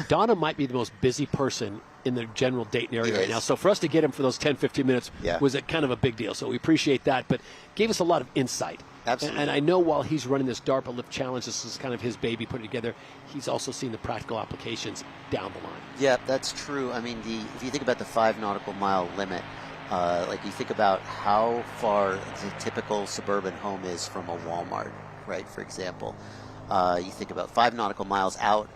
Donna might be the most busy person in the general Dayton area right now. So for us to get him for those 10, 15 minutes was kind of a big deal. So we appreciate that, but gave us a lot of insight. Absolutely. And I know while he's running this DARPA Lift Challenge, this is kind of his baby putting together, he's also seen the practical applications down the line. Yeah, that's true. I mean, if you think about the 5 nautical mile limit, like you think about how far the typical suburban home is from a Walmart, right, for example. You think about 5 nautical miles out,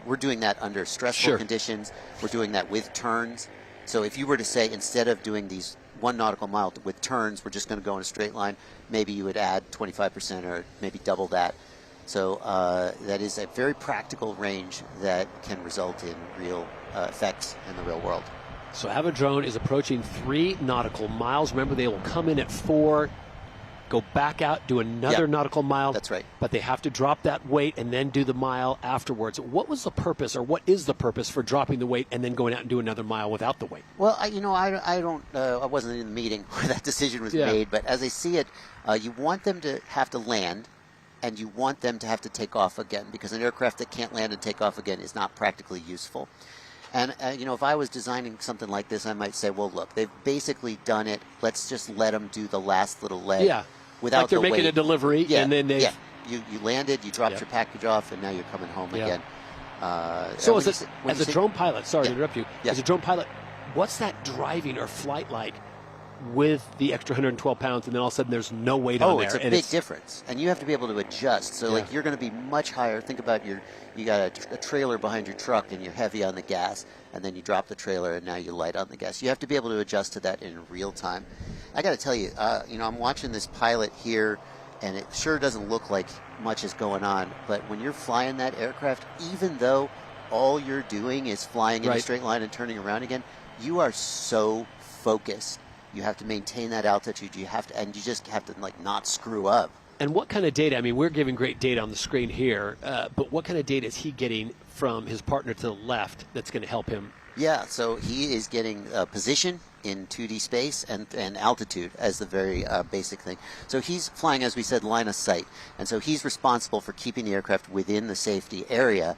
we're doing that under stressful conditions. We're doing that with turns. So if you were to say, instead of doing these 1 nautical mile with turns, we're just going to go in a straight line, maybe you would add 25% or maybe double that. So that is a very practical range that can result in real effects in the real world. So Avidrone is approaching 3 nautical miles. Remember, they will come in at 4, go back out, do another nautical mile. That's right. But they have to drop that weight and then do the mile afterwards. What was the purpose, or what is the purpose for dropping the weight and then going out and do another mile without the weight? Well, I wasn't in the meeting where that decision was made, but as I see it, you want them to have to land, and you want them to have to take off again, because an aircraft that can't land and take off again is not practically useful. And, if I was designing something like this, I might say, well, look, they've basically done it. Let's just let them do the last little leg. Yeah. Without like they're making a delivery, and then they you landed, you dropped your package off, and now you're coming home again. So as a drone pilot, sorry to interrupt you, as a drone pilot, what's that driving or flight like with the extra 112 pounds, and then all of a sudden there's no weight on there? Oh, it's a big difference, and you have to be able to adjust. So like you're going to be much higher. Think about you got a trailer behind your truck, and you're heavy on the gas, and then you drop the trailer, and now you're light on the gas. You have to be able to adjust to that in real time. I got to tell you, I'm watching this pilot here, and it sure doesn't look like much is going on. But when you're flying that aircraft, even though all you're doing is flying in a straight line and turning around again, you are so focused. You have to maintain that altitude. You just have to not screw up. And what kind of data? I mean, we're giving great data on the screen here, but what kind of data is he getting from his partner to the left that's going to help him? Yeah, so he is getting position in 2D space and altitude as the very basic thing. So he's flying, as we said, line of sight. And so he's responsible for keeping the aircraft within the safety area.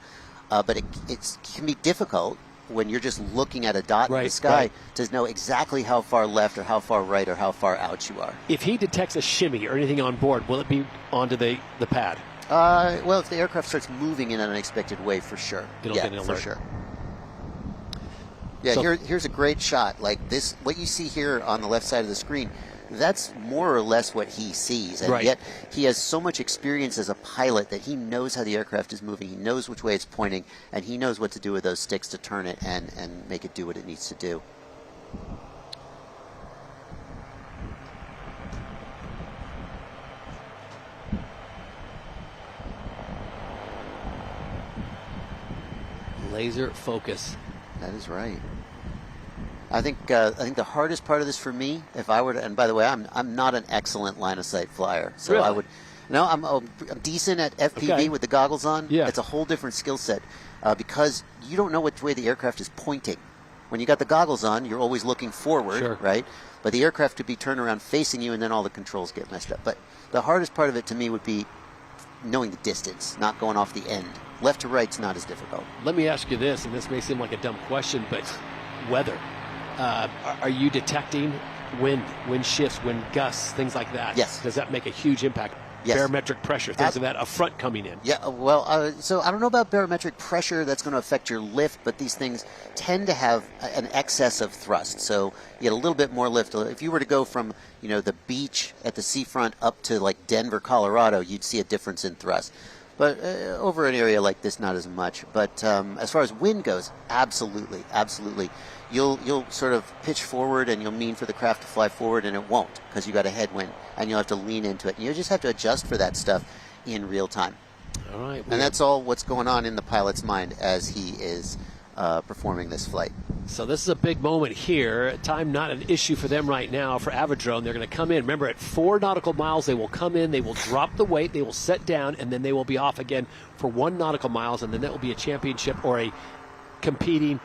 But it can be difficult when you're just looking at a dot in the sky to know exactly how far left or how far right or how far out you are. If he detects a shimmy or anything on board, will it be onto the pad? Well, if the aircraft starts moving in an unexpected way, for sure. It'll get an alert. For sure. Yeah, so, here's a great shot. Like this, what you see here on the left side of the screen, that's more or less what he sees. And yet he has so much experience as a pilot that he knows how the aircraft is moving. He knows which way it's pointing, and he knows what to do with those sticks to turn it and make it do what it needs to do. Laser focus. That is right. I think the hardest part of this for me, if I were to, and by the way, I'm not an excellent line of sight flyer, so really? I would, no, I'm decent at FPV with the goggles on. Yeah. It's a whole different skill set because you don't know which way the aircraft is pointing. When you got the goggles on, you're always looking forward, right? But the aircraft could be turned around facing you, and then all the controls get messed up. But the hardest part of it to me would be knowing the distance, not going off the end. Left to right's not as difficult. Let me ask you this, and this may seem like a dumb question, but weather. Are you detecting wind shifts, wind gusts, things like that. Yes. Does that make a huge impact? Yes. Barometric pressure, things of that, a front coming in. Yeah, well, so I don't know about barometric pressure that's going to affect your lift, but these things tend to have an excess of thrust. So you get a little bit more lift. If you were to go from, the beach at the seafront up to like Denver, Colorado, you'd see a difference in thrust. But over an area like this, not as much. But as far as wind goes, absolutely. You'll sort of pitch forward and you'll mean for the craft to fly forward, and it won't because you got a headwind and you'll have to lean into it. And you just have to adjust for that stuff in real time. All right. And that's all what's going on in the pilot's mind as he is performing this flight. So this is a big moment here. Time not an issue for them right now. For Aviadrone, they're going to come in. Remember, at 4 nautical miles, they will come in, they will drop the weight, they will set down, and then they will be off again for 1 nautical miles, and then that will be a championship or a competing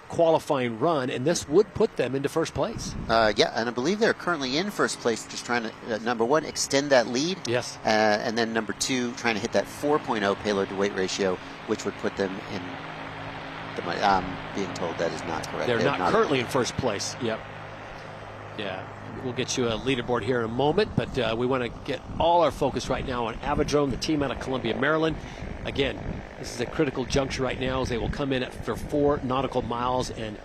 qualifying run, and this would put them into first place. Yeah, and I believe they're currently in first place, just trying to, number one, extend that lead. Yes. And then number two, trying to hit that 4.0 payload to weight ratio, which would put them in. I'm being told that is not correct. They're not currently in first place. Yep. Yeah. We'll get you a leaderboard here in a moment, but we want to get all our focus right now on Aviadrone, the team out of Columbia, Maryland. Again, this is a critical juncture right now as they will come in after 4 nautical miles and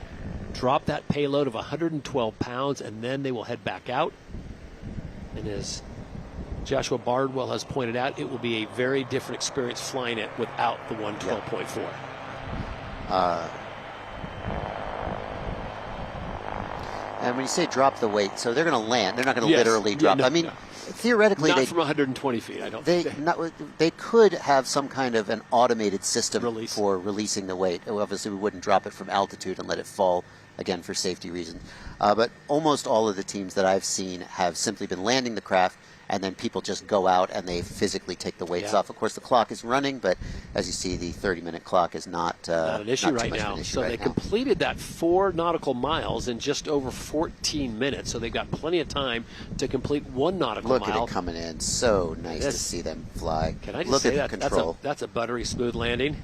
drop that payload of 112 pounds, and then they will head back out. And as Joshua Bardwell has pointed out, it will be a very different experience flying it without the 112.4. And when you say drop the weight, so they're going to land. They're not going to Yes. literally Yeah, drop. no, I mean, no. theoretically, Not from 120 feet, I don't think. they could have some kind of an automated system Release. for releasing the weight. Obviously, we wouldn't drop it from altitude and let it fall, again, for safety reasons. But almost all of the teams that I've seen have simply been landing the craft, and then people just go out and they physically take the weights off. Of course, the clock is running, but as you see, the 30-minute clock is not an issue right now. So they completed that 4 nautical miles in just over 14 minutes. So they've got plenty of time to complete 1 nautical mile. Look at it coming in. So nice to see them fly. Can I just Look say at that the control. that's a buttery smooth landing.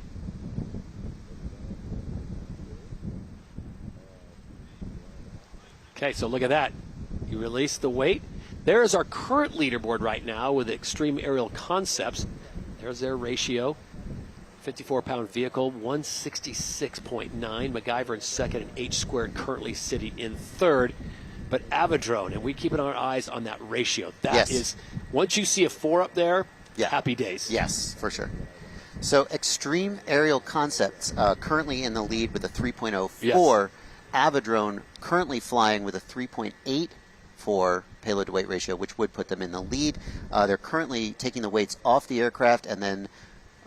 Okay, so look at that. You release the weight. There is our current leaderboard right now with Extreme Aerial Concepts. There's their ratio. 54-pound vehicle, 166.9. MacGyver in second, and H squared currently sitting in third. But Aviadrone, and we keep our eyes on that ratio. That is, once you see a 4 up there, happy days. Yes, for sure. So Extreme Aerial Concepts currently in the lead with a 3.04. Yes. Aviadrone currently flying with a 3.84 payload to weight ratio, which would put them in the lead. They're currently taking the weights off the aircraft, and then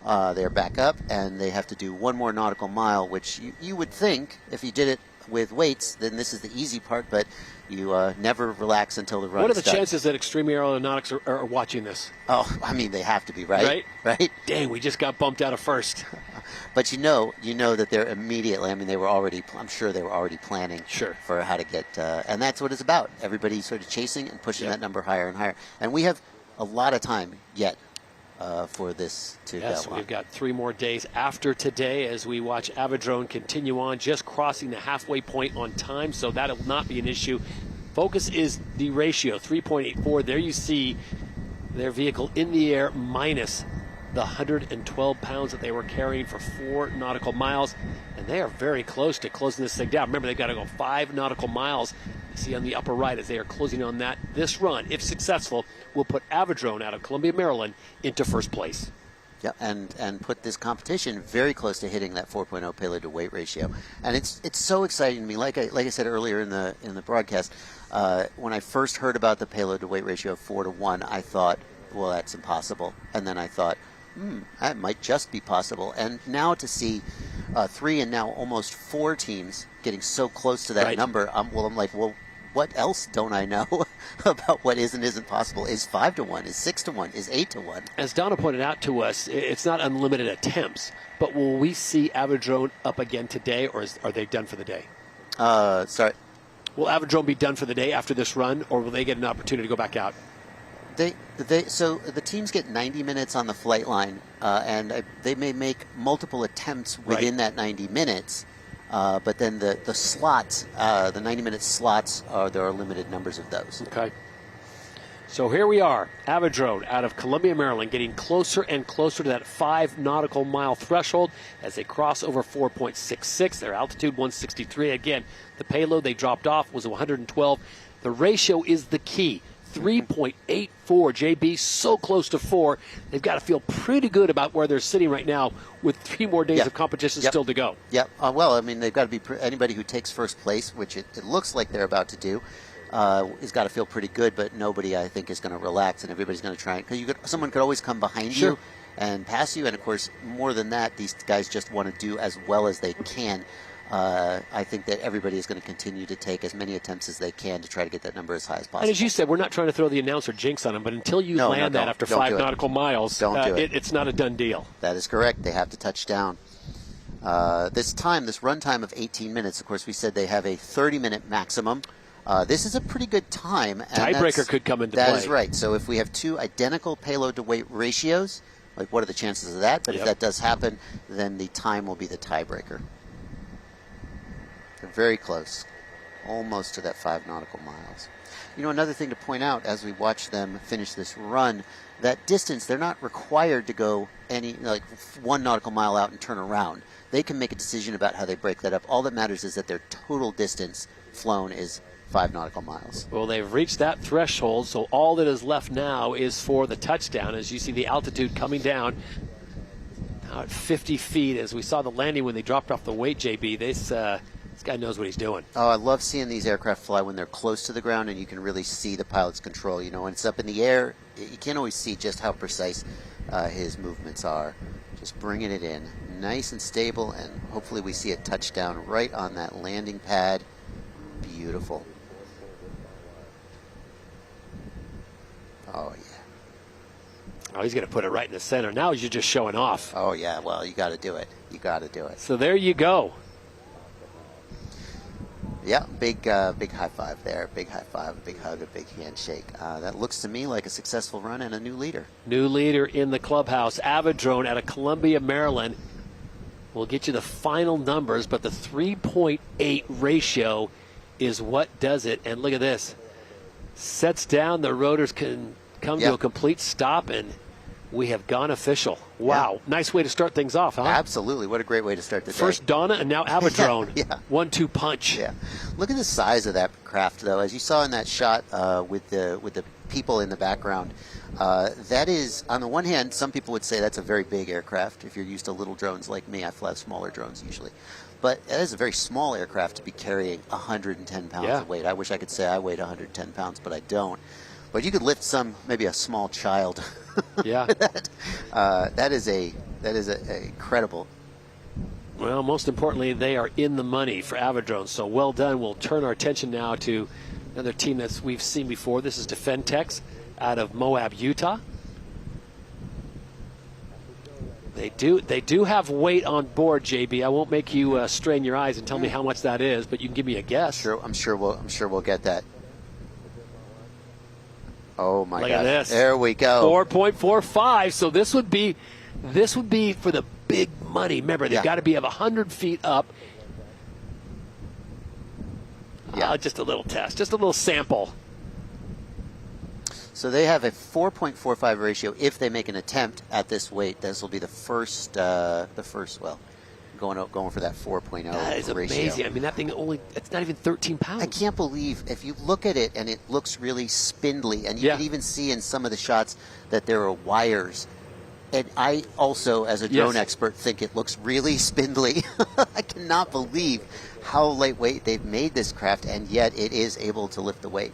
they're back up, and they have to do 1 more nautical mile, which you would think if you did it with weights, then this is the easy part, but you never relax until the run. What are the chances that Extreme Aeronautics are watching this? Oh, I mean, they have to be, right? Right? Dang, we just got bumped out of first. But you know that they're immediately, I mean, I'm sure they were already planning for how to get, and that's what it's about. Everybody's sort of chasing and pushing that number higher and higher. And we have a lot of time yet for this to go on. We've got 3 more days after today as we watch Aviadrone continue on, just crossing the halfway point on time, so that'll not be an issue. Focus is the ratio, 3.84. There you see their vehicle in the air minus the 112 pounds that they were carrying for 4 nautical miles, and they are very close to closing this thing down. Remember, they've got to go 5 nautical miles. You see on the upper right as they are closing on that. This run, if successful, will put Aviadrone out of Columbia, Maryland into first place. Yeah, and put this competition very close to hitting that 4.0 payload to weight ratio, and it's so exciting to me. Like I said earlier in the broadcast, when I first heard about the payload to weight ratio of 4-to-1, I thought, well, that's impossible, and then I thought, that might just be possible. And now to see 3 and now almost 4 teams getting so close to that number, I'm like, well, what else don't I know about what is and isn't possible? Is 5-to-1? Is 6-to-1? Is 8-to-1? As Donna pointed out to us, it's not unlimited attempts, but will we see Aviadrone up again today, or are they done for the day? Sorry. Will Aviadrone be done for the day after this run, or will they get an opportunity to go back out? So the teams get 90 minutes on the flight line, and they may make multiple attempts within that 90 minutes. But then the slots, the 90-minute slots, there are limited numbers of those. Okay. So here we are, Avidrone out of Columbia, Maryland, getting closer and closer to that 5 nautical mile threshold as they cross over 4.66. Their altitude 163. Again, the payload they dropped off was 112. The ratio is the key. 3.84. JB, so close to 4. They've got to feel pretty good about where they're sitting right now with 3 more days of competition still to go. Yep. Well, I mean, they've got to be anybody who takes first place, which it looks like they're about to do, has got to feel pretty good, but nobody, I think, is going to relax, and everybody's going to try. Because someone could always come behind you and pass you, and, of course, more than that, these guys just want to do as well as they can. I think that everybody is going to continue to take as many attempts as they can to try to get that number as high as possible. And as you said, we're not trying to throw the announcer jinx on them, but until you land that after 5 nautical miles, it's not a done deal. That is correct. They have to touch down. This run time of 18 minutes, of course, we said they have a 30-minute maximum. This is a pretty good time. Tiebreaker could come into play. That is right. So if we have 2 identical payload-to-weight ratios, like what are the chances of that? But if that does happen, then the time will be the tiebreaker. They're very close, almost to that 5 nautical miles. You know, another thing to point out as we watch them finish this run, that distance, they're not required to go 1 nautical mile out and turn around. They can make a decision about how they break that up. All that matters is that their total distance flown is 5 nautical miles. Well, they've reached that threshold, so all that is left now is for the touchdown. As you see the altitude coming down now at 50 feet, as we saw the landing when they dropped off the weight, JB, this guy knows what he's doing. Oh, I love seeing these aircraft fly when they're close to the ground and you can really see the pilot's control. You know, when it's up in the air, you can't always see just how precise his movements are. Just bringing it in nice and stable, and hopefully we see a touchdown right on that landing pad. Beautiful. Oh, yeah. Oh, he's going to put it right in the center. Now you're just showing off. Oh, yeah. Well, you got to do it. You got to do it. So there you go. Yeah, big high five there. Big high five, a big hug, a big handshake. That looks to me like a successful run and a new leader. New leader in the clubhouse. Avidrone out of Columbia, Maryland. We'll get you the final numbers, but the 3.8 ratio is what does it. And look at this. Sets down, the rotors can come to a complete stop, and we have gone official. Wow. Yeah. Nice way to start things off, huh? Absolutely. What a great way to start the day. First Donna and now Avidrone. 1-2 punch. Yeah. Look at the size of that craft, though. As you saw in that shot with the people in the background, that is, on the one hand, some people would say that's a very big aircraft. If you're used to little drones like me, I fly smaller drones usually. But it is a very small aircraft to be carrying 110 pounds of weight. I wish I could say I weighed 110 pounds, but I don't. But you could lift maybe a small child. Yeah. That is a credible. Well, most importantly, they are in the money for Avidrone. So well done. We'll turn our attention now to another team that we've seen before. This is Defentex out of Moab, Utah. They do have weight on board, JB. I won't make you strain your eyes and tell me how much that is, but you can give me a guess. Sure, I'm sure we'll get that. Oh my God! Look at this. There we go. 4.45. So this would be for the big money. Remember, they've got to be 100 feet up. Yeah. Just a little test, just a little sample. So they have a 4.45 ratio if they make an attempt at this weight. This will be the first. Going for that 4.0 That is ratio. Amazing. I mean, that thing it's not even 13 pounds. I can't believe, if you look at it and it looks really spindly, and you can even see in some of the shots that there are wires. And I also, as a drone expert, think it looks really spindly. I cannot believe how lightweight they've made this craft, and yet it is able to lift the weight.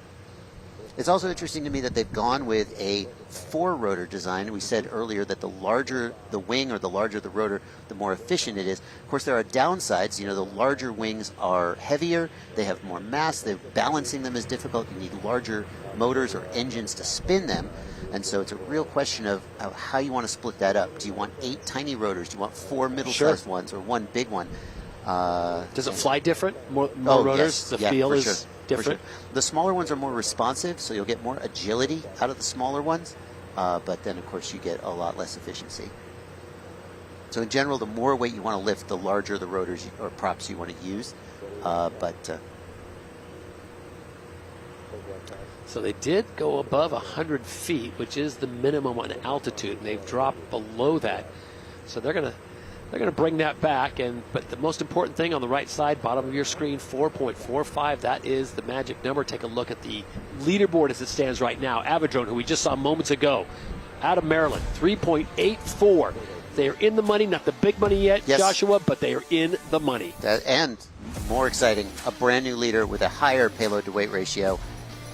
It's also interesting to me that they've gone with a 4-rotor design. We said earlier that the larger the wing or the larger the rotor, the more efficient it is. Of course, there are downsides. You know, the larger wings are heavier. They have more mass. Balancing them is difficult. You need larger motors or engines to spin them. And so it's a real question of how you want to split that up. Do you want 8 tiny rotors? Do you want 4 middle-sized ones or 1 big one? Does it fly different? More rotors? Yes. The feel is different? Sure. The smaller ones are more responsive, so you'll get more agility out of the smaller ones. But then, of course, you get a lot less efficiency. So in general, the more weight you want to lift, the larger the rotors or props you want to use. So they did go above 100 feet, which is the minimum on altitude, and they've dropped below that. So they're gonna bring that back. But the most important thing on the right side, bottom of your screen, 4.45. That is the magic number. Take a look at the leaderboard as it stands right now. Aviadrone, who we just saw moments ago, out of Maryland, 3.84. They are in the money, not the big money yet, yes, Joshua, but they are in the money. And more exciting, a brand new leader with a higher payload to weight ratio,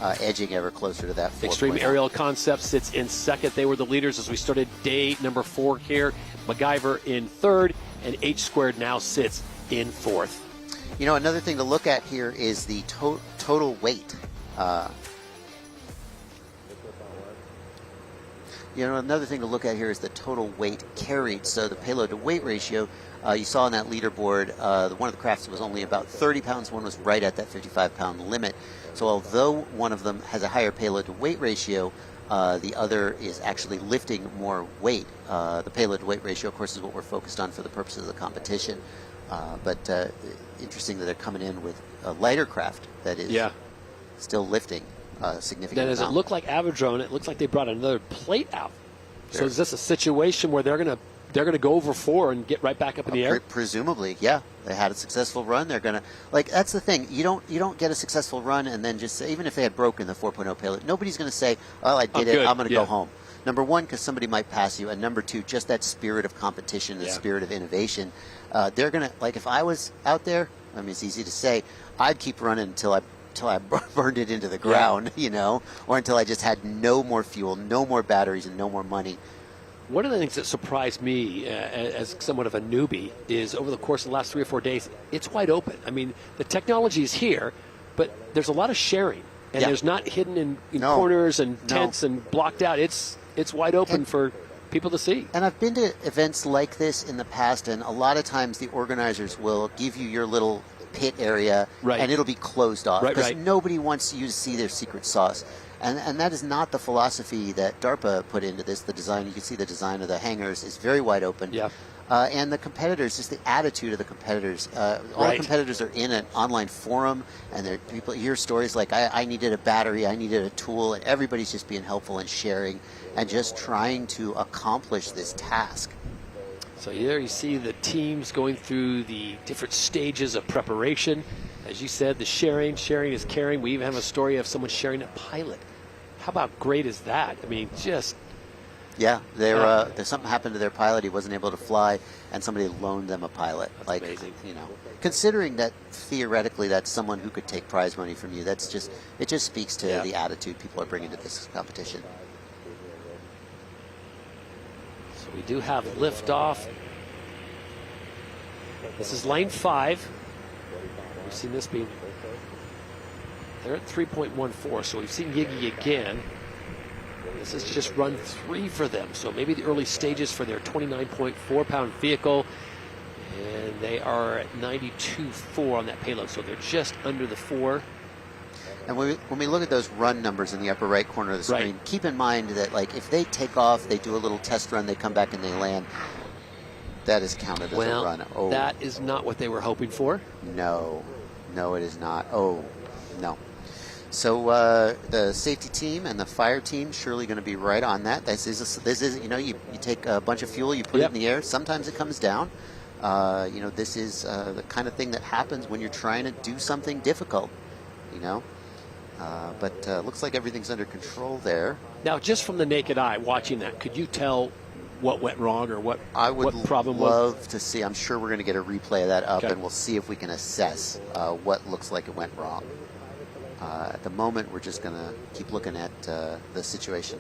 edging ever closer to that 4.0. Extreme Aerial Concept sits in second. They were the leaders as we started day number 4 here. MacGyver in third, and H Squared now sits in fourth. You know, another thing to look at here is the total weight. Another thing to look at here is the total weight carried. So the payload to weight ratio, you saw on that leaderboard, one of the crafts was only about 30 pounds. One was right at that 55-pound limit. So although one of them has a higher payload to weight ratio, the other is actually lifting more weight. The payload to weight ratio, of course, is what we're focused on for the purposes of the competition. But interesting that they're coming in with a lighter craft that is still lifting significant. Then, does it look like Aviadrone? It looks like they brought another plate out. Sure. So is this a situation where they're gonna go over 4 and get right back up in the air? Presumably, yeah. They had a successful run. They're gonna that's the thing. You don't get a successful run and then just say, even if they had broken the 4.0 payload, nobody's gonna say, "Oh, I did it. I'm gonna go home." Number one, because somebody might pass you, and number two, just that spirit of competition, the spirit of innovation. They're gonna if I was out there, I mean, it's easy to say, I'd keep running until I burned it into the ground, or until I just had no more fuel, no more batteries, and no more money. One of the things that surprised me as somewhat of a newbie is over the course of the last 3 or 4 days, it's wide open. I mean, the technology is here, but there's a lot of sharing, and there's not hidden in corners and tents and blocked out. It's wide open for people to see. And I've been to events like this in the past, and a lot of times the organizers will give you your little pit area, and it'll be closed off because nobody wants you to see their secret sauce. And that is not the philosophy that DARPA put into this. The design, you can see the design of the hangars is very wide open. Yeah. And the competitors, just the attitude of the competitors. All the competitors are in an online forum, and people hear stories like, I needed a battery, I needed a tool, and everybody's just being helpful and sharing and just trying to accomplish this task. So there you see the teams going through the different stages of preparation. As you said, the sharing is caring. We even have a story of someone sharing a pilot. How about great is that? I mean, just... Yeah, there's something happened to their pilot. He wasn't able to fly, and somebody loaned them a pilot. That's amazing. Considering that theoretically that's someone who could take prize money from you, it just speaks to the attitude people are bringing to this competition. So we do have liftoff. This is lane 5. We've seen this being... They're at 3.14, so we've seen Yiggy again. This is just run 3 for them, so maybe the early stages for their 29.4-pound vehicle, and they are at 92.4 on that payload, so they're just under the 4. And when we look at those run numbers in the upper right corner of the screen, keep in mind that if they take off, they do a little test run, they come back and they land, that is counted as a run. Oh, that is not what they were hoping for. No, it is not. Oh, no. So the safety team and the fire team surely going to be right on that. This is you take a bunch of fuel, you put it in the air. Sometimes it comes down. This is the kind of thing that happens when you're trying to do something difficult. But looks like everything's under control there. Now, just from the naked eye, watching that, could you tell what went wrong or what problem was? I would love to see. I'm sure we're going to get a replay of that up, and we'll see if we can assess what looks like it went wrong. At the moment, we're just going to keep looking at the situation.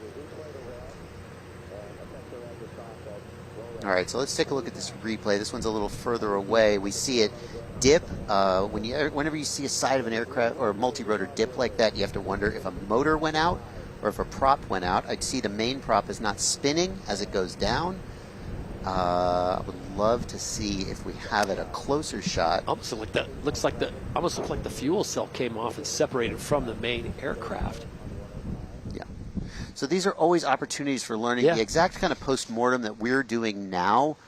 All right, so let's take a look at this replay. This one's a little further away. We see it dip. Whenever you see a side of an aircraft or a multi-rotor dip like that, you have to wonder if a motor went out or if a prop went out. I'd see the main prop is not spinning as it goes down. I would love to see if we have it a closer shot. Almost like looks like the fuel cell came off and separated from the main aircraft. Yeah. So these are always opportunities for learning. The exact kind of post-mortem that we're doing now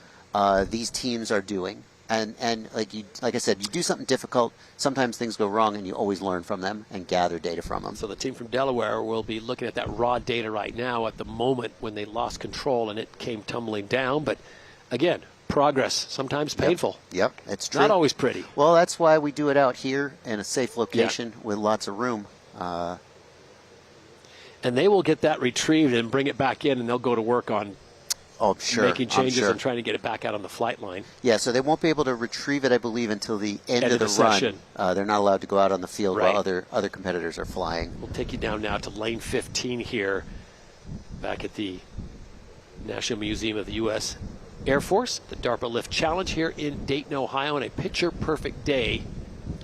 these teams are doing. And like I said, you do something difficult, sometimes things go wrong, and you always learn from them and gather data from them. So the team from Delaware will be looking at that raw data right now at the moment when they lost control and it came tumbling down. But again, progress, sometimes painful. Yep, it's true. Not always pretty. Well, that's why we do it out here in a safe location with lots of room. And they will get that retrieved and bring it back in, and they'll go to work on making changes and trying to get it back out on the flight line. Yeah, so they won't be able to retrieve it, I believe, until the end of the session. run. They're not allowed to go out on the field Right. while other competitors are flying. We'll take you down now to lane 15 here, back at the National Museum of the U.S. Air Force, the DARPA Lift Challenge here in Dayton, Ohio, on a picture-perfect day.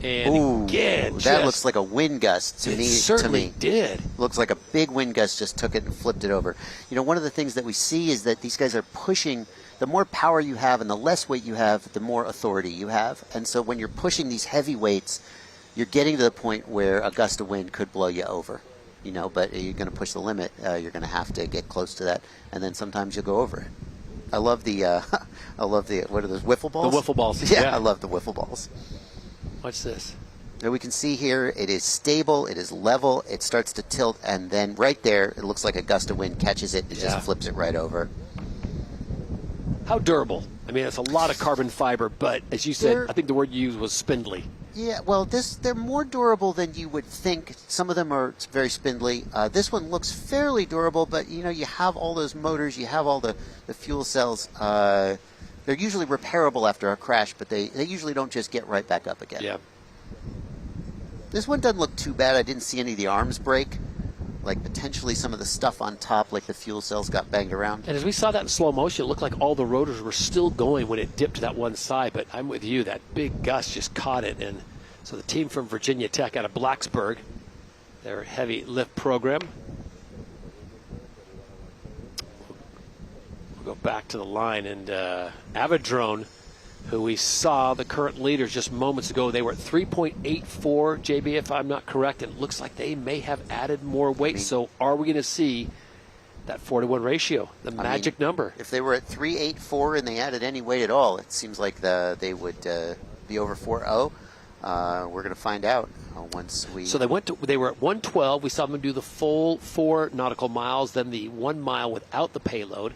And again, that looks like a wind gust to me. It certainly did. Looks like a big wind gust just took it and flipped it over. You know, one of the things that we see is that these guys are pushing. The more power you have and the less weight you have, the more authority you have. And so when you're pushing these heavy weights, you're getting to the point where a gust of wind could blow you over. You know, but you're going to push the limit. You're going to have to get close to that, and then sometimes you'll go over it. I love the what are those, wiffle balls? The wiffle balls. Yeah, I love the wiffle balls. Watch this. Now we can see here it is stable, it is level, it starts to tilt, and then right there it looks like a gust of wind catches it, it just flips it right over. How durable? I mean, it's a lot of carbon fiber, but as you said, I think the word you used was spindly. Yeah, well, they're more durable than you would think. Some of them are very spindly. This one looks fairly durable, but you know, you have all those motors, you have all the fuel cells. They're usually repairable after a crash, but they usually don't just get right back up again. Yeah. This one doesn't look too bad. I didn't see any of the arms break. Like potentially some of the stuff on top, like the fuel cells, got banged around. And as we saw that in slow motion, it looked like all the rotors were still going when it dipped to that one side. But I'm with you. That big gust just caught it. And so the team from Virginia Tech out of Blacksburg, their heavy lift program. We'll go back to the line. And Avidrone, who we saw, the current leaders just moments ago, they were at 3.84, JB, if I'm not correct. And it looks like they may have added more weight. So are we going to see that 4-to-1 ratio, the magic number? If they were at 3.84 and they added any weight at all, it seems like they would be over 4.0. We're going to find out once we... So they were at 112. We saw them do the full 4 nautical miles, then the 1 mile without the payload.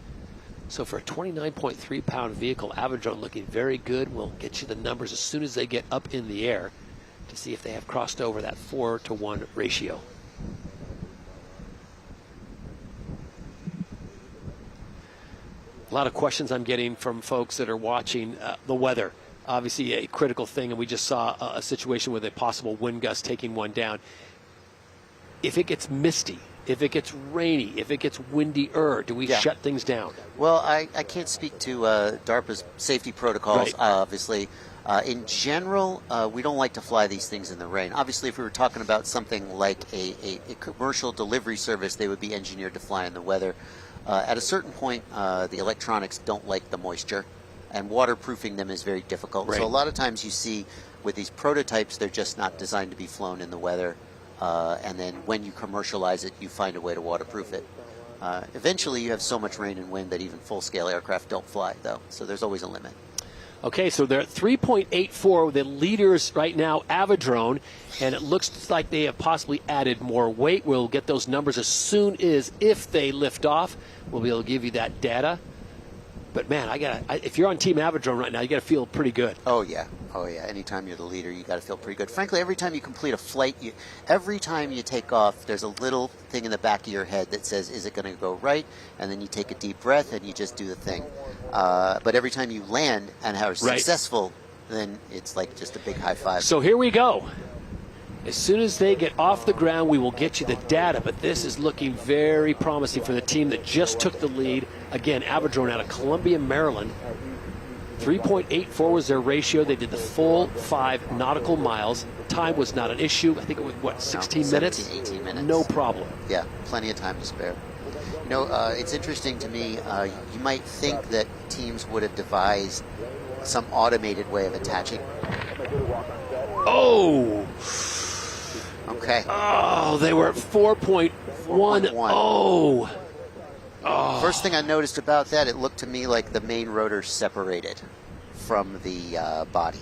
So for a 29.3-pound vehicle, Avidrone looking very good. We'll get you the numbers as soon as they get up in the air to see if they have crossed over that 4-to-1 ratio. A lot of questions I'm getting from folks that are watching the weather. Obviously a critical thing, and we just saw a situation with a possible wind gust taking one down. If it gets misty, if it gets rainy, if it gets windier, do we shut things down? Well, I can't speak to DARPA's safety protocols, obviously. In general, we don't like to fly these things in the rain. Obviously, if we were talking about something like a commercial delivery service, they would be engineered to fly in the weather. At a certain point, the electronics don't like the moisture, and waterproofing them is very difficult. Right. So a lot of times you see with these prototypes, they're just not designed to be flown in the weather. And then when you commercialize it, you find a way to waterproof it. Eventually, you have so much rain and wind that even full-scale aircraft don't fly, though. So there's always a limit. Okay, so they're at 3.84. The leaders right now, Avidrone, and it looks like they have possibly added more weight. We'll get those numbers as soon as, if they lift off, we'll be able to give you that data. But man, if you're on Team Avidrone right now, you got to feel pretty good. Oh yeah. Anytime you're the leader, you got to feel pretty good. Frankly, every time you complete a flight, every time you take off, there's a little thing in the back of your head that says, "Is it going to go right?" And then you take a deep breath and you just do the thing. But every time you land and are successful, then it's like just a big high five. So here we go. As soon as they get off the ground, we will get you the data, but this is looking very promising for the team that just took the lead. Again, Avidrone out of Columbia, Maryland. 3.84 was their ratio. They did the full 5 nautical miles. Time was not an issue. I think it was, 16 minutes? 18 minutes. No problem. Yeah, plenty of time to spare. You know, it's interesting to me. You might think that teams would have devised some automated way of attaching. Oh! Okay. Oh, they were at 4.10. First thing I noticed about that, it looked to me like the main rotor separated from the body.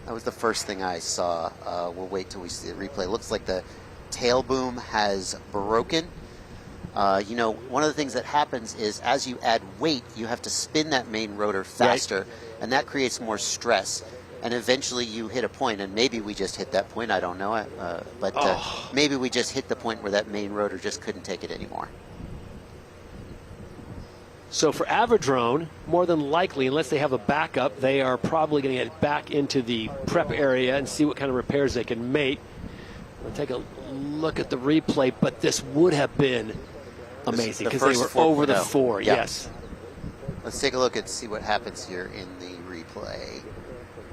That was the first thing I saw. We'll wait till we see the replay. It looks like the tail boom has broken. One of the things that happens is as you add weight, you have to spin that main rotor faster, and that creates more stress. And eventually you hit a point, and maybe we just hit that point, I don't know, but maybe we just hit the point where that main rotor just couldn't take it anymore. So for Aviadrone, more than likely, unless they have a backup, they are probably going to get back into the prep area and see what kind of repairs they can make. We'll take a look at the replay, but this would have been amazing because they were over the 4. Yep. Yes. Let's take a look and see what happens here in the replay.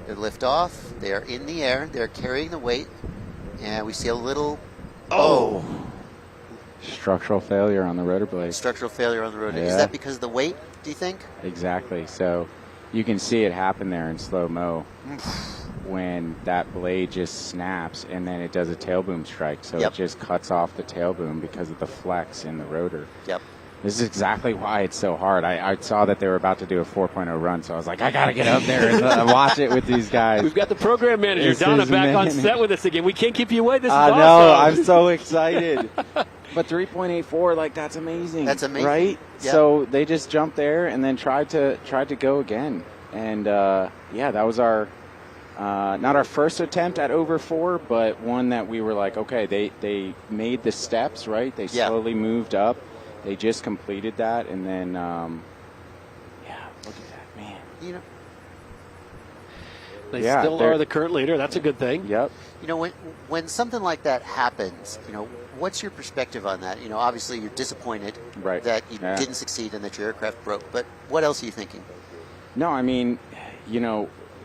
They lift off. They are in the air. They're carrying the weight. And we see a little... Structural failure on the rotor blade. Structural failure on the rotor. Yeah. Is that because of the weight, do you think? Exactly. So you can see it happen there in slow-mo when that blade just snaps and then it does a tail boom strike. So it just cuts off the tail boom because of the flex in the rotor. Yep. This is exactly why it's so hard. I saw that they were about to do a 4.0 run, so I was like, I got to get up there and watch it with these guys. We've got the program manager, Donna, back on set with us again. We can't keep you away. This is awesome. I know. I'm so excited. But 3.84, like, that's amazing. That's amazing. Right? Yep. So they just jumped there and then tried to go again. And, that was our not our first attempt at over 4, but one that we were like, okay, they made the steps, right? They slowly moved up. They just completed that, and then, look at that, man. They still are the current leader. That's a good thing. Yep. When something like that happens, what's your perspective on that? Obviously you're disappointed that you didn't succeed and that your aircraft broke, but what else are you thinking? No, I mean,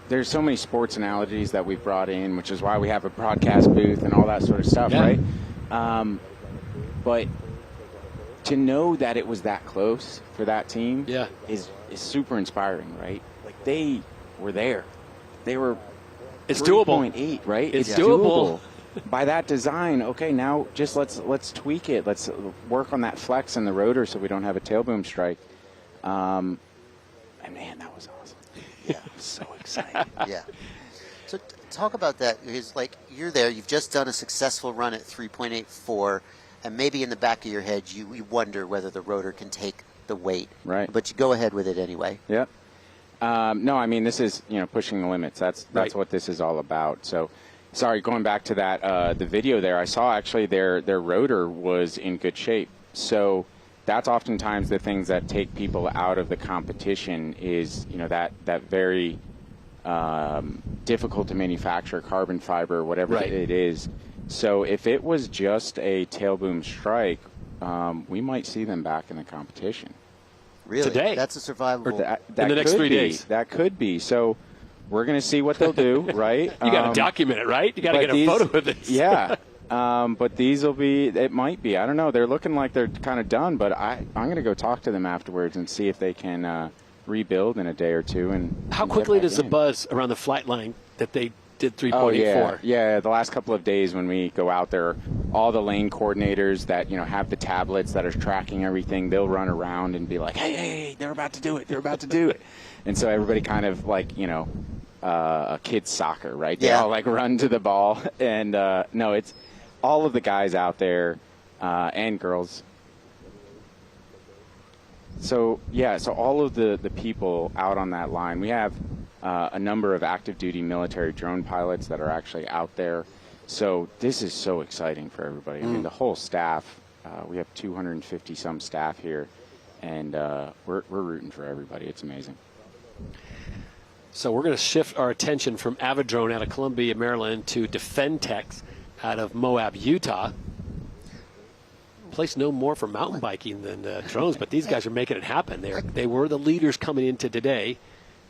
there's so many sports analogies that we've brought in, which is why we have a broadcast booth and all that sort of stuff, right? But to know that it was that close for that team is super inspiring, right? Like, they were there. They were It's doable. 3.8, right? It's doable. By that design, okay, now just let's tweak it. Let's work on that flex in the rotor so we don't have a tail boom strike. And man, that was awesome. Yeah, I'm so excited. Yeah. So talk about that. Because, you're there. You've just done a successful run at 3.84, and maybe in the back of your head you wonder whether the rotor can take the weight. Right. But you go ahead with it anyway. Yep. No, I mean, this is pushing the limits. That's what this is all about. So, sorry, going back to that the video there, I saw actually their rotor was in good shape. So that's oftentimes the things that take people out of the competition is that very difficult to manufacture carbon fiber, whatever it is. So if it was just a tail boom strike, we might see them back in the competition. Really? Today. That's a survivable. In the next 3 days. That could be. So we're going to see what they'll do, right? You got to document it, right? You got to get a photo of this. Yeah. But these will be, it might be. I don't know. They're looking like they're kind of done, but I'm going to go talk to them afterwards and see if they can rebuild in a day or two. And how quickly does the buzz around the flight line that they did 3.84? Oh, yeah. The last couple of days when we go out there, all the lane coordinators that have the tablets that are tracking everything, they'll run around and be like, hey, they're about to do it. They're about to do it. And so everybody kind of like, a kid's soccer, right? They all run to the ball. And no, it's all of the guys out there and girls. So all of the people out on that line, we have a number of active duty military drone pilots that are actually out there. So this is so exciting for everybody. I mean, the whole staff, we have 250 some staff here, and we're rooting for everybody. It's amazing. So we're going to shift our attention from Aviadrone out of Columbia, Maryland, to Defentex out of Moab, Utah. Place no more for mountain biking than drones, but these guys are making it happen. They were the leaders coming into today,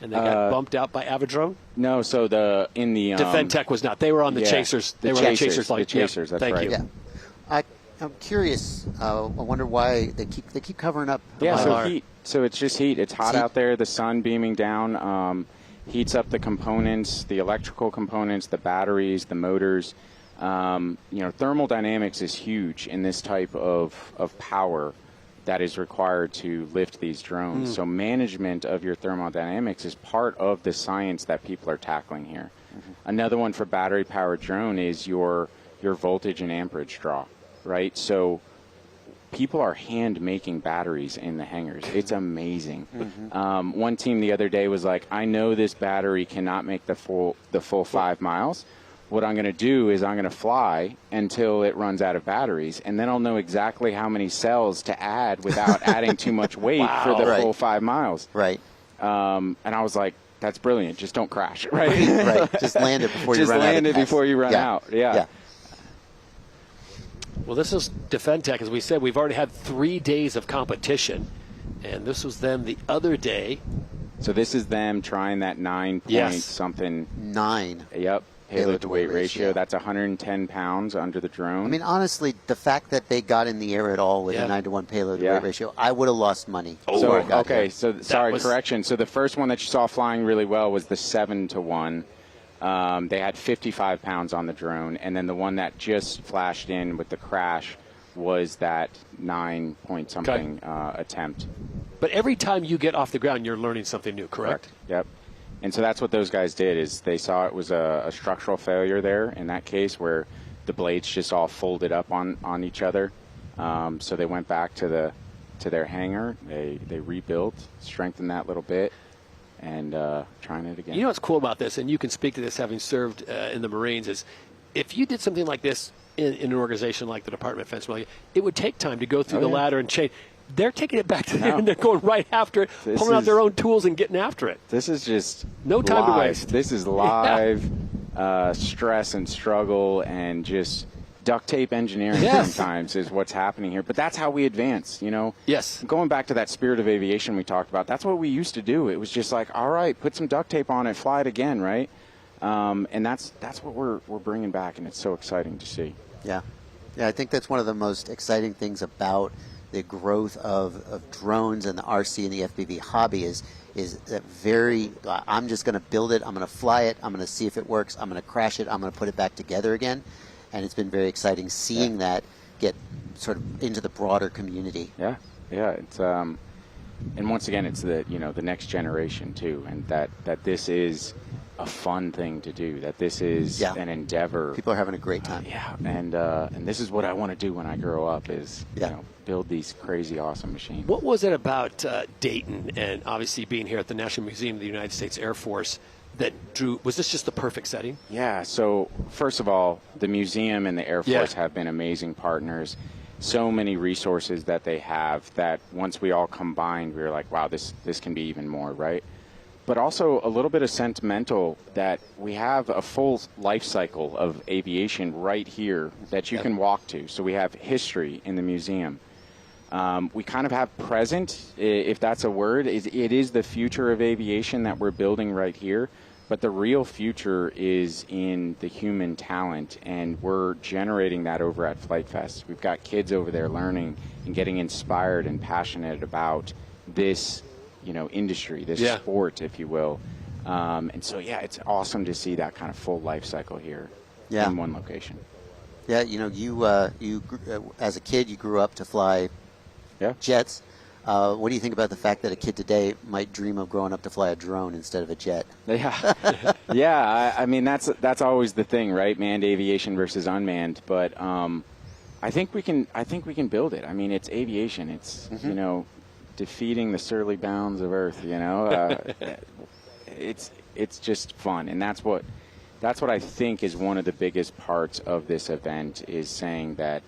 and they got bumped out by Aviadrone. No, so Defentech was not. They were on the Chasers. They were on the Chasers. The Chasers. That's Thank right. you. Yeah. I'm curious. I wonder why they keep covering up. Yeah, so heat. So it's just heat. It's hot out there. The sun beaming down heats up the components, the electrical components, the batteries, the motors. Thermal dynamics is huge in this type of power that is required to lift these drones. So management of your thermodynamics is part of the science that people are tackling here. Another one for battery-powered drone is your voltage and amperage draw, right? So people are hand making batteries in the hangars. It's amazing. One team the other day was like, I know this battery cannot make the full 5 miles. What I'm going to do is I'm going to fly until it runs out of batteries, and then I'll know exactly how many cells to add without adding too much weight for the full 5 miles. Right. And I was like, that's brilliant. Just don't crash, right? Right. Just land it before you run out. Just land it before you run out. Yeah. Well, this is Defendtech. As we said, we've already had 3 days of competition, and this was them the other day. So this is them trying that 9 point something. 9. Yep. Payload to weight ratio. That's 110 pounds under the drone. I mean, honestly, the fact that they got in the air at all with a 9-to-1 payload to weight ratio, I would have lost money. Correction. So the first one that you saw flying really well was the 7-to-1. They had 55 pounds on the drone, and then the one that just flashed in with the crash was that 9 point something attempt. But every time you get off the ground, you're learning something new, correct? Yep. And so that's what those guys did, is they saw it was a structural failure there in that case where the blades just all folded up on each other. So they went back to their hangar. They rebuilt, strengthened that little bit, and trying it again. You know what's cool about this, and you can speak to this having served in the Marines, is if you did something like this in an organization like the Department of Defense, it would take time to go through the ladder and change. They're taking it back to there, and they're going right after it, pulling out their own tools and getting after it. This is just no time to waste. This is live stress and struggle and just duct tape engineering sometimes is what's happening here. But that's how we advance, you know? Yes. Going back to that spirit of aviation we talked about, that's what we used to do. It was just like, all right, put some duct tape on it, fly it again, right? And that's what we're bringing back, and it's so exciting to see. Yeah. I think that's one of the most exciting things about the growth of drones and the RC and the FPV hobby is that I'm just going to build it, I'm going to fly it, I'm going to see if it works, I'm going to crash it, I'm going to put it back together again. And it's been very exciting seeing that get sort of into the broader community. Yeah. It's and once again, it's the next generation too, and that this is a fun thing to do. That this is an endeavor. People are having a great time. And this is what I want to do when I grow up. Is build these crazy, awesome machines. What was it about Dayton and obviously being here at the National Museum of the United States Air Force that drew? Was this just the perfect setting? Yeah. So first of all, the museum and the Air Force have been amazing partners. So many resources that they have that once we all combined, we were like, wow, this can be even more, right? But also a little bit of sentimental that we have a full life cycle of aviation right here that you can walk to. So we have history in the museum. We kind of have present, if that's a word. It is the future of aviation that we're building right here. But the real future is in the human talent, and we're generating that over at Flight Fest. We've got kids over there learning and getting inspired and passionate about this industry, this sport, if you will. And so, it's awesome to see that kind of full life cycle here in one location. Yeah, you as a kid, you grew up to fly jets. What do you think about the fact that a kid today might dream of growing up to fly a drone instead of a jet? I mean, that's always the thing, right? Manned aviation versus unmanned. But I think we can build it. I mean, it's aviation. It's defeating the surly bounds of Earth. It's just fun, and that's what I think is one of the biggest parts of this event, is saying that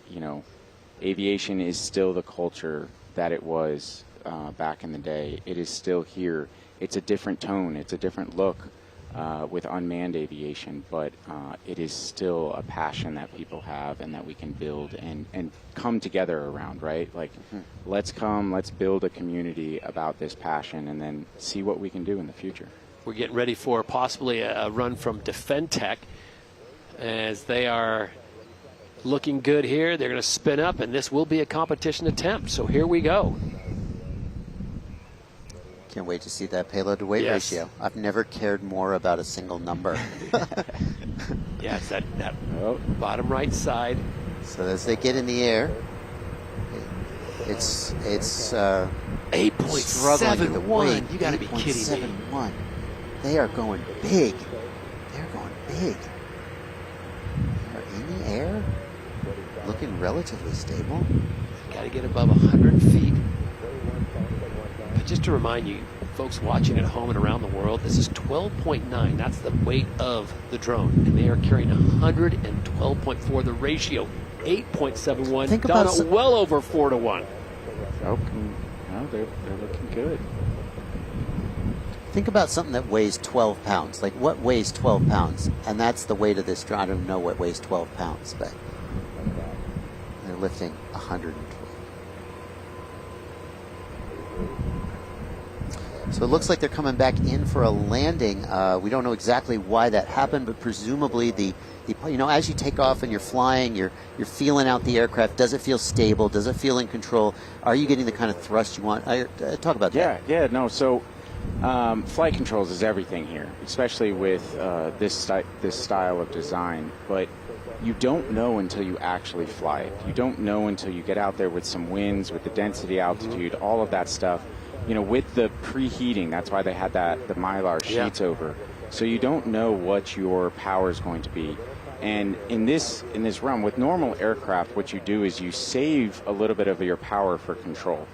aviation is still the culture that it was back in the day. It is still here. It's a different tone. It's a different look with unmanned aviation, but it is still a passion that people have and that we can build and come together around, right? Like, let's build a community about this passion and then see what we can do in the future. We're getting ready for possibly a run from Defendtech as they are looking good here. They're going to spin up, and this will be a competition attempt. So here we go. Can't wait to see that payload to weight ratio. I've never cared more about a single number. It's that bottom right side. So as they get in the air, It's 8.71. struggling with the weight. You got to be kidding me. 8.71. They are going big. They're going big. They're in the air, looking relatively stable. Got to get above 100 feet. But just to remind you, folks watching at home and around the world, this is 12.9. That's the weight of the drone. And they are carrying 112.4. The ratio, 8.71. Think about Donna, well over 4 to 1. Oh, no, they're looking good. Think about something that weighs 12 pounds. Like, what weighs 12 pounds? And that's the weight of this drone. I don't know what weighs 12 pounds, but they're lifting 112. So it looks like they're coming back in for a landing. We don't know exactly why that happened, but presumably as you take off and you're flying, you're feeling out the aircraft. Does it feel stable? Does it feel in control? Are you getting the kind of thrust you want? Talk about that. Yeah, no. So flight controls is everything here, especially with this style of design. But you don't know until you actually fly it. You don't know until you get out there with some winds, with the density, altitude, all of that stuff. With the preheating, that's why they had the Mylar sheets over. So you don't know what your power is going to be. And in this realm, with normal aircraft, what you do is you save a little bit of your power for control.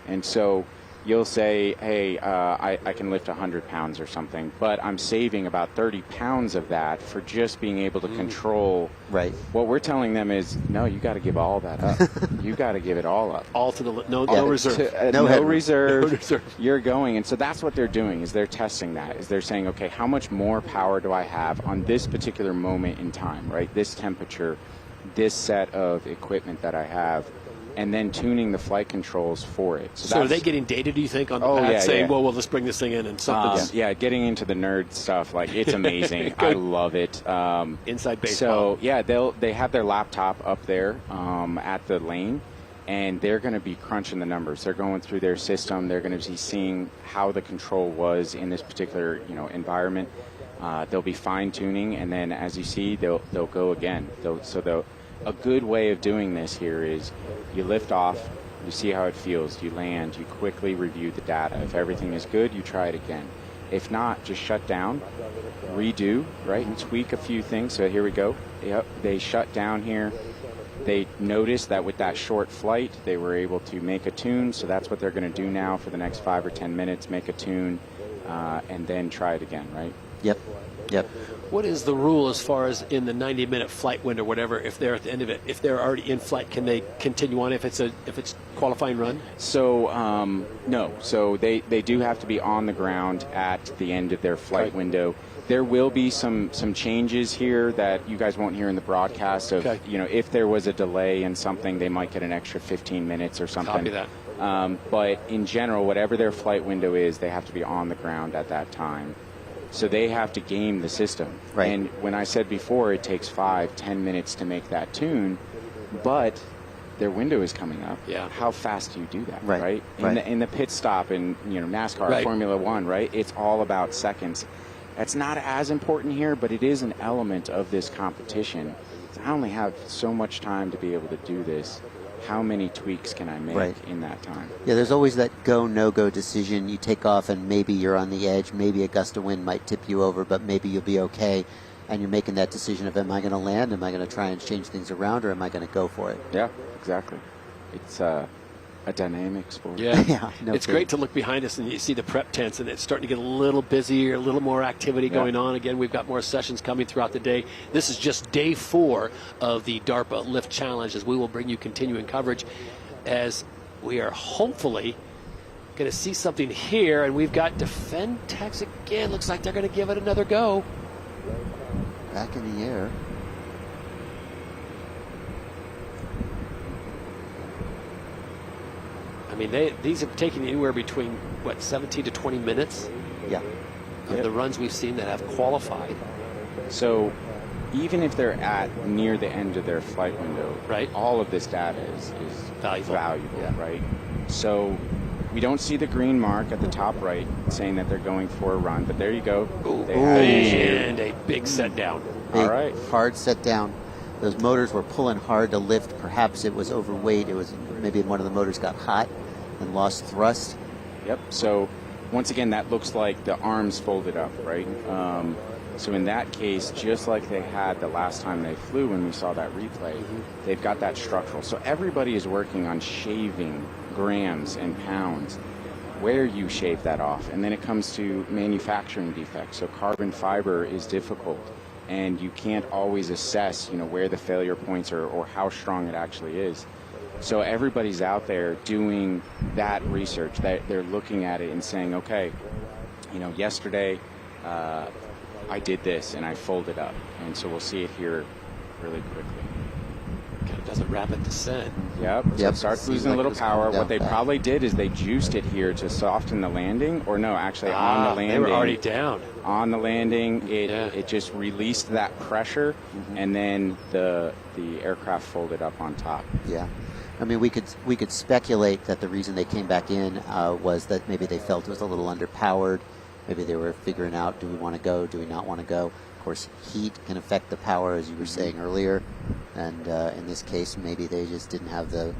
And so you'll say, hey, I can lift 100 pounds or something, but I'm saving about 30 pounds of that for just being able to control. Right. What we're telling them is, no, you got to give all that up. You got to give it all up. All to the no reserve. No reserve. No reserve. You're going. And so that's what they're doing, is they're testing that. Is they're saying, okay, how much more power do I have on this particular moment in time, right? This temperature, this set of equipment that I have, and then tuning the flight controls for it. So are they getting data, do you think, on the pad saying, well, let's bring this thing in and something? Yeah, getting into the nerd stuff, like, it's amazing. I love it. Inside baseball. So, yeah, they have their laptop up there at the lane, and they're going to be crunching the numbers. They're going through their system. They're going to be seeing how the control was in this particular environment. They'll be fine-tuning, and then, as you see, they'll go again. A good way of doing this here is you lift off, you see how it feels, you land, you quickly review the data. If everything is good, you try it again. If not, just shut down, redo, right, and tweak a few things. So here we go. Yep, they shut down here. They noticed that with that short flight, they were able to make a tune, so that's what they're going to do now for the next 5 or 10 minutes, make a tune, and then try it again, right? Yep. What is the rule as far as in the 90-minute flight window, whatever, if they're at the end of it, if they're already in flight, can they continue on if it's qualifying run? So, no. So they do have to be on the ground at the end of their flight window. There will be some changes here that you guys won't hear in the broadcast of, if there was a delay in something, they might get an extra 15 minutes or something. Copy that. But in general, whatever their flight window is, they have to be on the ground at that time. So they have to game the system. Right. And when I said before, it takes 5-10 minutes to make that tune, but their window is coming up. Yeah. How fast do you do that? Right. In the pit stop in NASCAR, Formula One, right? It's all about seconds. That's not as important here, but it is an element of this competition. I only have so much time to be able to do this. How many tweaks can I make in that time? Yeah, there's always that go, no-go decision. You take off and maybe you're on the edge. Maybe a gust of wind might tip you over, but maybe you'll be okay. And you're making that decision of, am I going to land? Am I going to try and change things around, or am I going to go for it? Yeah, exactly. It's a dynamic sport. Yeah, it's great to look behind us and you see the prep tents, and it's starting to get a little busier, a little more activity going on. Again, we've got more sessions coming throughout the day. This is just day 4 of the DARPA Lift Challenge, as we will bring you continuing coverage as we are hopefully going to see something here. And we've got Defend Tex again. Looks like they're going to give it another go. Back in the air. I mean, these have taken anywhere between, 17 to 20 minutes? Yeah. Of the runs we've seen that have qualified. So even if they're at near the end of their flight window, all of this data is valuable, right? So we don't see the green mark at the top right saying that they're going for a run, but there you go. And a big set down. Big, all right. Hard set down. those motors were pulling hard to lift. Perhaps it was overweight. It was maybe one of the motors got hot and lost thrust. Yep. So once again, that looks like the arms folded up, right? So in that case, just like they had the last time they flew when we saw that replay, they've got that structural. So everybody is working on shaving grams and pounds where you shave that off. And then it comes to manufacturing defects. So carbon fiber is difficult, and you can't always assess, where the failure points are or how strong it actually is. So everybody's out there doing that research. They're looking at it and saying, okay, yesterday I did this and I folded up. And so we'll see it here really quickly. Kind of does a rapid descent. Yep. So it starts losing a little power. What they probably did is they juiced it here to soften the landing. Or no, actually on the landing. They were already down. On the landing, it just released that pressure, and then the aircraft folded up on top. Yeah. I mean, we could speculate that the reason they came back in was that maybe they felt it was a little underpowered. Maybe they were figuring out, do we want to go, do we not want to go? Of course, heat can affect the power, as you were saying earlier. And in this case, maybe they just didn't have the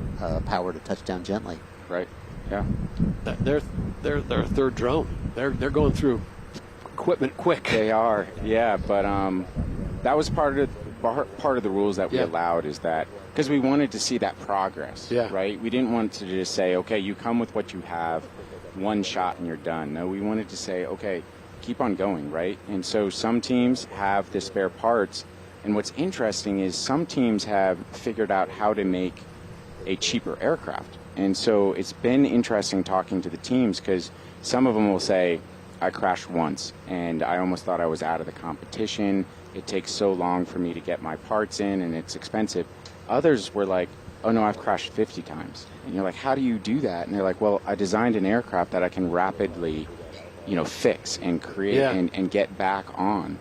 power to touch down gently. Right. Yeah. They're a third drone. They're going through equipment quick. They are. Yeah, but that was part of the rules that we allowed, is that because we wanted to see that progress. Yeah. Right. We didn't want to just say, okay, you come with what you have, one shot and you're done. No, we wanted to say, okay, keep on going, right? And so some teams have the spare parts, and what's interesting is some teams have figured out how to make a cheaper aircraft. And so it's been interesting talking to the teams, because some of them will say, I crashed once and I almost thought I was out of the competition. It takes so long for me to get my parts in and it's expensive. Others were like, oh no, I've crashed 50 times. And you're like, how do you do that? And they're like, well, I designed an aircraft that I can rapidly, fix and create and get back on.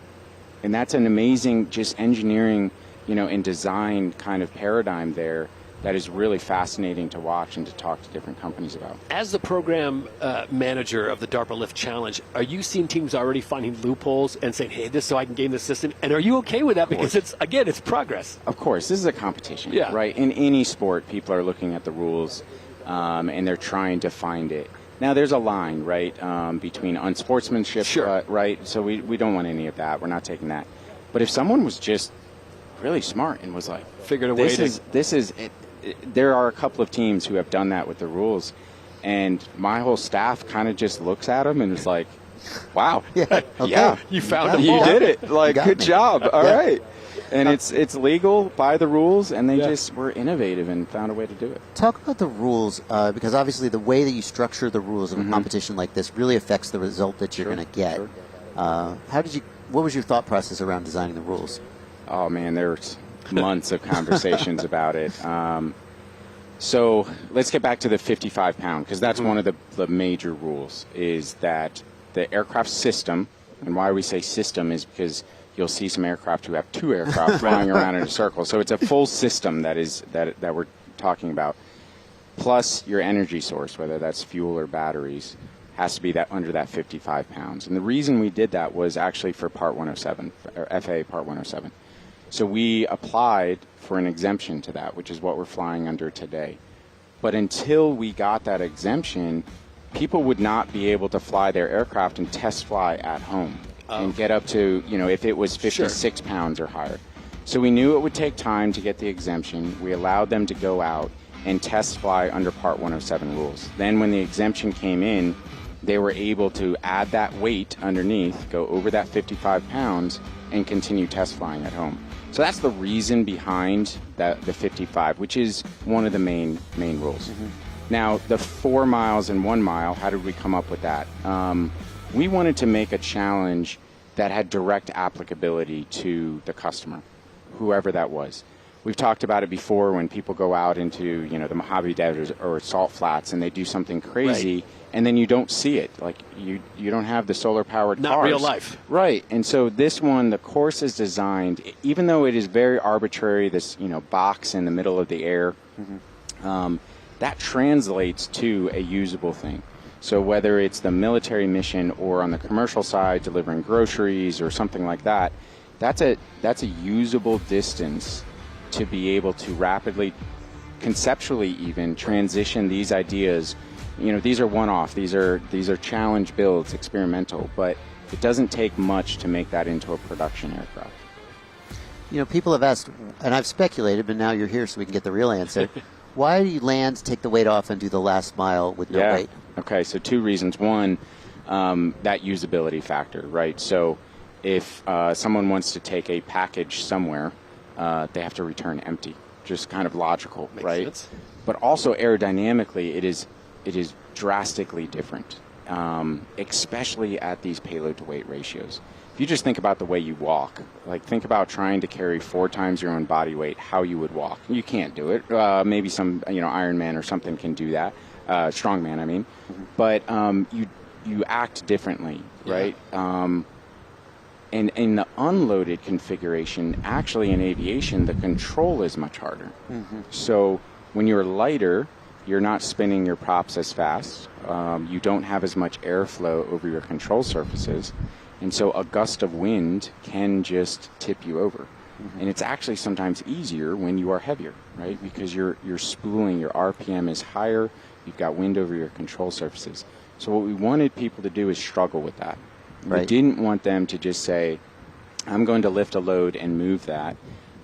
And that's an amazing just engineering, and design kind of paradigm there that is really fascinating to watch and to talk to different companies about. As the program manager of the DARPA Lift Challenge, are you seeing teams already finding loopholes and saying, hey, this so I can gain the system? And are you okay with that? Because it's progress. Of course, this is a competition, Yeah. right? In any sport, people are looking at the rules and they're trying to find it. Now, there's a line, right, between unsportsmanship, Sure. right? So we don't want any of that. We're not taking that. But if someone was just really smart and was like, Figured a way there are a couple of teams who have done that with the rules, and my whole staff kind of just looks at them and is like, wow, Okay. You found them. you did it. Like, good job. All Yeah. right. And it's legal by the rules, and they just were innovative and found a way to do it. Talk about the rules, because obviously the way that you structure the rules of a competition like this really affects the result that you're going to get. Sure. What was your thought process around designing the rules? Oh, man, there's months of conversations about it. So let's get back to the 55-pound, because that's one of the major rules, is that the aircraft system, and why we say system is because you'll see some aircraft who have two aircraft flying around in a circle. So it's a full system that we're talking about, plus your energy source, whether that's fuel or batteries, has to be that under that 55 pounds. And the reason we did that was actually for Part 107, or FAA Part 107. So we applied for an exemption to that, which is what we're flying under today. But until we got that exemption, people would not be able to fly their aircraft and test fly at home and get up to, if it was 56 pounds or higher. So we knew it would take time to get the exemption. We allowed them to go out and test fly under Part 107 rules. Then when the exemption came in, they were able to add that weight underneath, go over that 55 pounds, and continue test flying at home. So that's the reason behind the 55, which is one of the main rules. Now, the 4 miles and 1 mile, how did we come up with that? We wanted to make a challenge that had direct applicability to the customer, whoever that was. We've talked about it before when people go out into, the Mojave Desert or salt flats and they do something crazy, and then you don't see it. Like, you don't have the solar-powered cars. Not real life. Right. And so this one, the course is designed, even though it is very arbitrary, this, box in the middle of the air, that translates to a usable thing. So whether it's the military mission or on the commercial side, delivering groceries or something like that, that's a usable distance to be able to rapidly, conceptually even, transition these ideas. These are one-off, these are challenge builds, experimental, but it doesn't take much to make that into a production aircraft. People have asked, and I've speculated, but now you're here so we can get the real answer. Why do you land, take the weight off, and do the last mile with no weight? Okay, so 2 reasons. One, that usability factor, right? So if someone wants to take a package somewhere, they have to return empty. Just kind of logical, Makes right? sense. But also aerodynamically, it is drastically different, especially at these payload to weight ratios. If you just think about the way you walk, like think about trying to carry 4 times your own body weight, how you would walk. You can't do it. Maybe some, Iron Man or something can do that. Strongman, I mean. But you act differently, right? And in the unloaded configuration, actually in aviation, the control is much harder. So when you're lighter, you're not spinning your props as fast. You don't have as much airflow over your control surfaces. And so a gust of wind can just tip you over. And it's actually sometimes easier when you are heavier, right? Because you're spooling, your RPM is higher, you've got wind over your control surfaces. So what we wanted people to do is struggle with that. Right. We didn't want them to just say, I'm going to lift a load and move that,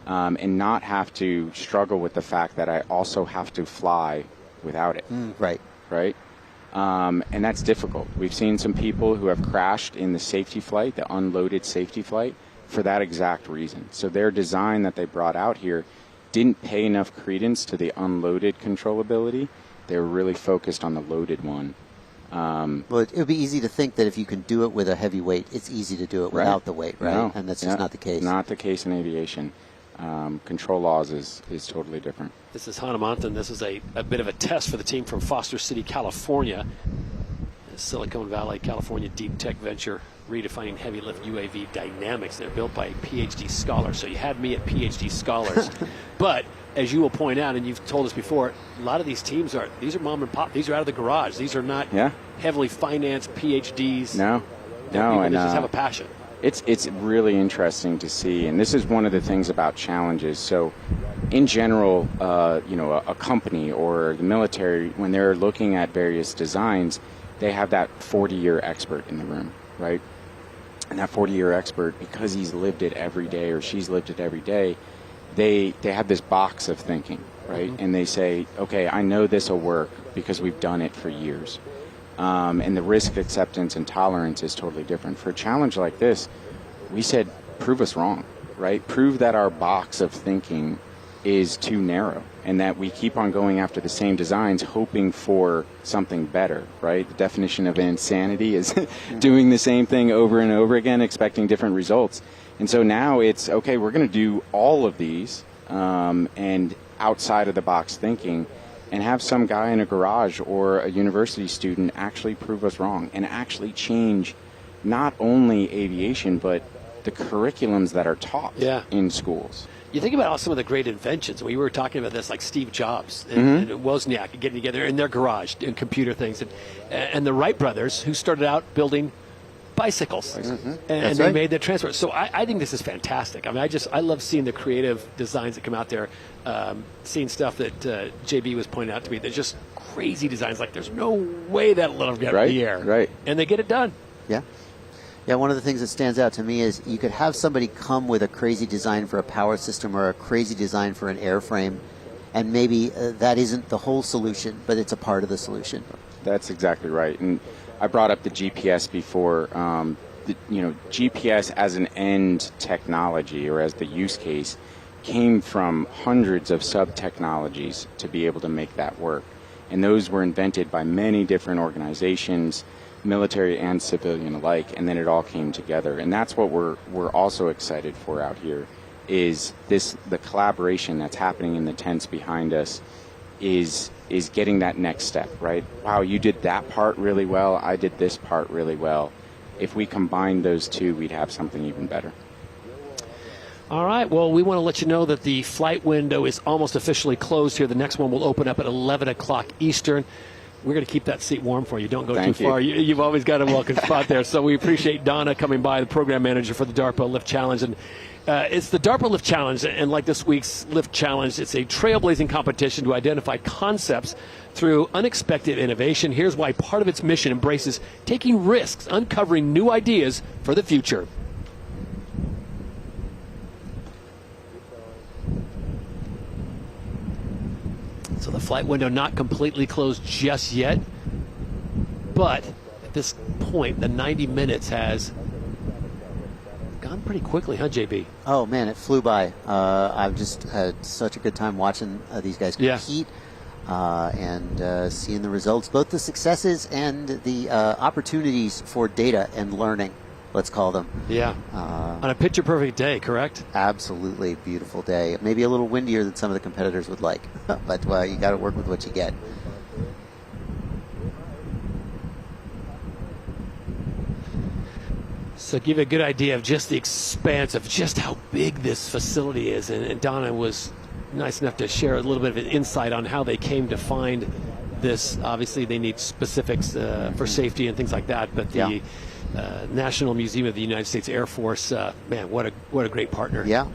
and not have to struggle with the fact that I also have to fly without it. Right. Right? And that's difficult. We've seen some people who have crashed in the safety flight, the unloaded safety flight, for that exact reason. So their design that they brought out here didn't pay enough credence to the unloaded controllability. They were really focused on the loaded one. Well, it would be easy to think that if you can do it with a heavy weight, it's easy to do it without the weight, right? No. And that's just not the case. Not the case in aviation. Control laws is totally different. This is Hanumantan. This is a bit of a test for the team from Foster City, California. Silicon Valley, California deep tech venture redefining heavy lift UAV dynamics. They're built by a PhD scholar. So you had me at PhD scholars. But as you will point out, and you've told us before, a lot of these teams these are mom and pop. These are out of the garage. These are not heavily financed PhDs. No. People And that just have a passion. It's really interesting to see, and this is one of the things about challenges. So in general, a company or the military, when they're looking at various designs, they have that 40-year expert in the room, right? And that 40-year expert, because he's lived it every day or she's lived it every day, they have this box of thinking, right? And they say, okay, I know this will work because we've done it for years. And the risk acceptance and tolerance is totally different. For a challenge like this, we said, prove us wrong, right? Prove that our box of thinking is too narrow and that we keep on going after the same designs hoping for something better, right? The definition of insanity is doing the same thing over and over again, expecting different results. And so now it's, okay, we're going to do all of these and outside of the box thinking, and have some guy in a garage or a university student actually prove us wrong and actually change not only aviation, but the curriculums that are taught in schools. You think about some of the great inventions. We were talking about this, like Steve Jobs and Wozniak getting together in their garage doing computer things. And the Wright brothers, who started out building bicycles, and they made the transfer. So I think this is fantastic. I mean, I love seeing the creative designs that come out there, seeing stuff that JB was pointing out to me. There's just crazy designs, like there's no way that'll let them get in the air. Right. And they get it done. Yeah. Yeah, one of the things that stands out to me is you could have somebody come with a crazy design for a power system or a crazy design for an airframe, and maybe that isn't the whole solution, but it's a part of the solution. That's exactly right. And I brought up the GPS before. GPS as an end technology or as the use case came from hundreds of sub-technologies to be able to make that work. And those were invented by many different organizations, military and civilian alike, and then it all came together. And that's what we're also excited for out here, is the collaboration that's happening in the tents behind us is getting that next step, right? Wow, you did that part really well, I did this part really well. If we combined those two, we'd have something even better. All right, well, we want to let you know that the flight window is almost officially closed here. The next one will open up at 11 o'clock Eastern. We're going to keep that seat warm for you. Don't go too far. You've always got a welcome spot there. So we appreciate Donna coming by, the program manager for the DARPA Lift Challenge. And It's the DARPA Lift Challenge, and like this week's Lift Challenge, it's a trailblazing competition to identify concepts through unexpected innovation. Here's why part of its mission embraces taking risks, uncovering new ideas for the future. So the flight window not completely closed just yet, but at this point, the 90 minutes has gone pretty quickly, huh, JB? Oh man, it flew by. I've just had such a good time watching these guys compete and seeing the results, both the successes and the opportunities for data and learning, let's call them. Yeah. On a picture-perfect day, correct? Absolutely beautiful day. Maybe a little windier than some of the competitors would like, but you got to work with what you get. So give you a good idea of just the expanse of just how big this facility is. And Donna was nice enough to share a little bit of an insight on how they came to find this. Obviously, they need specifics for safety and things like that. But the National Museum of the United States Air Force, man, what a great partner. Yeah,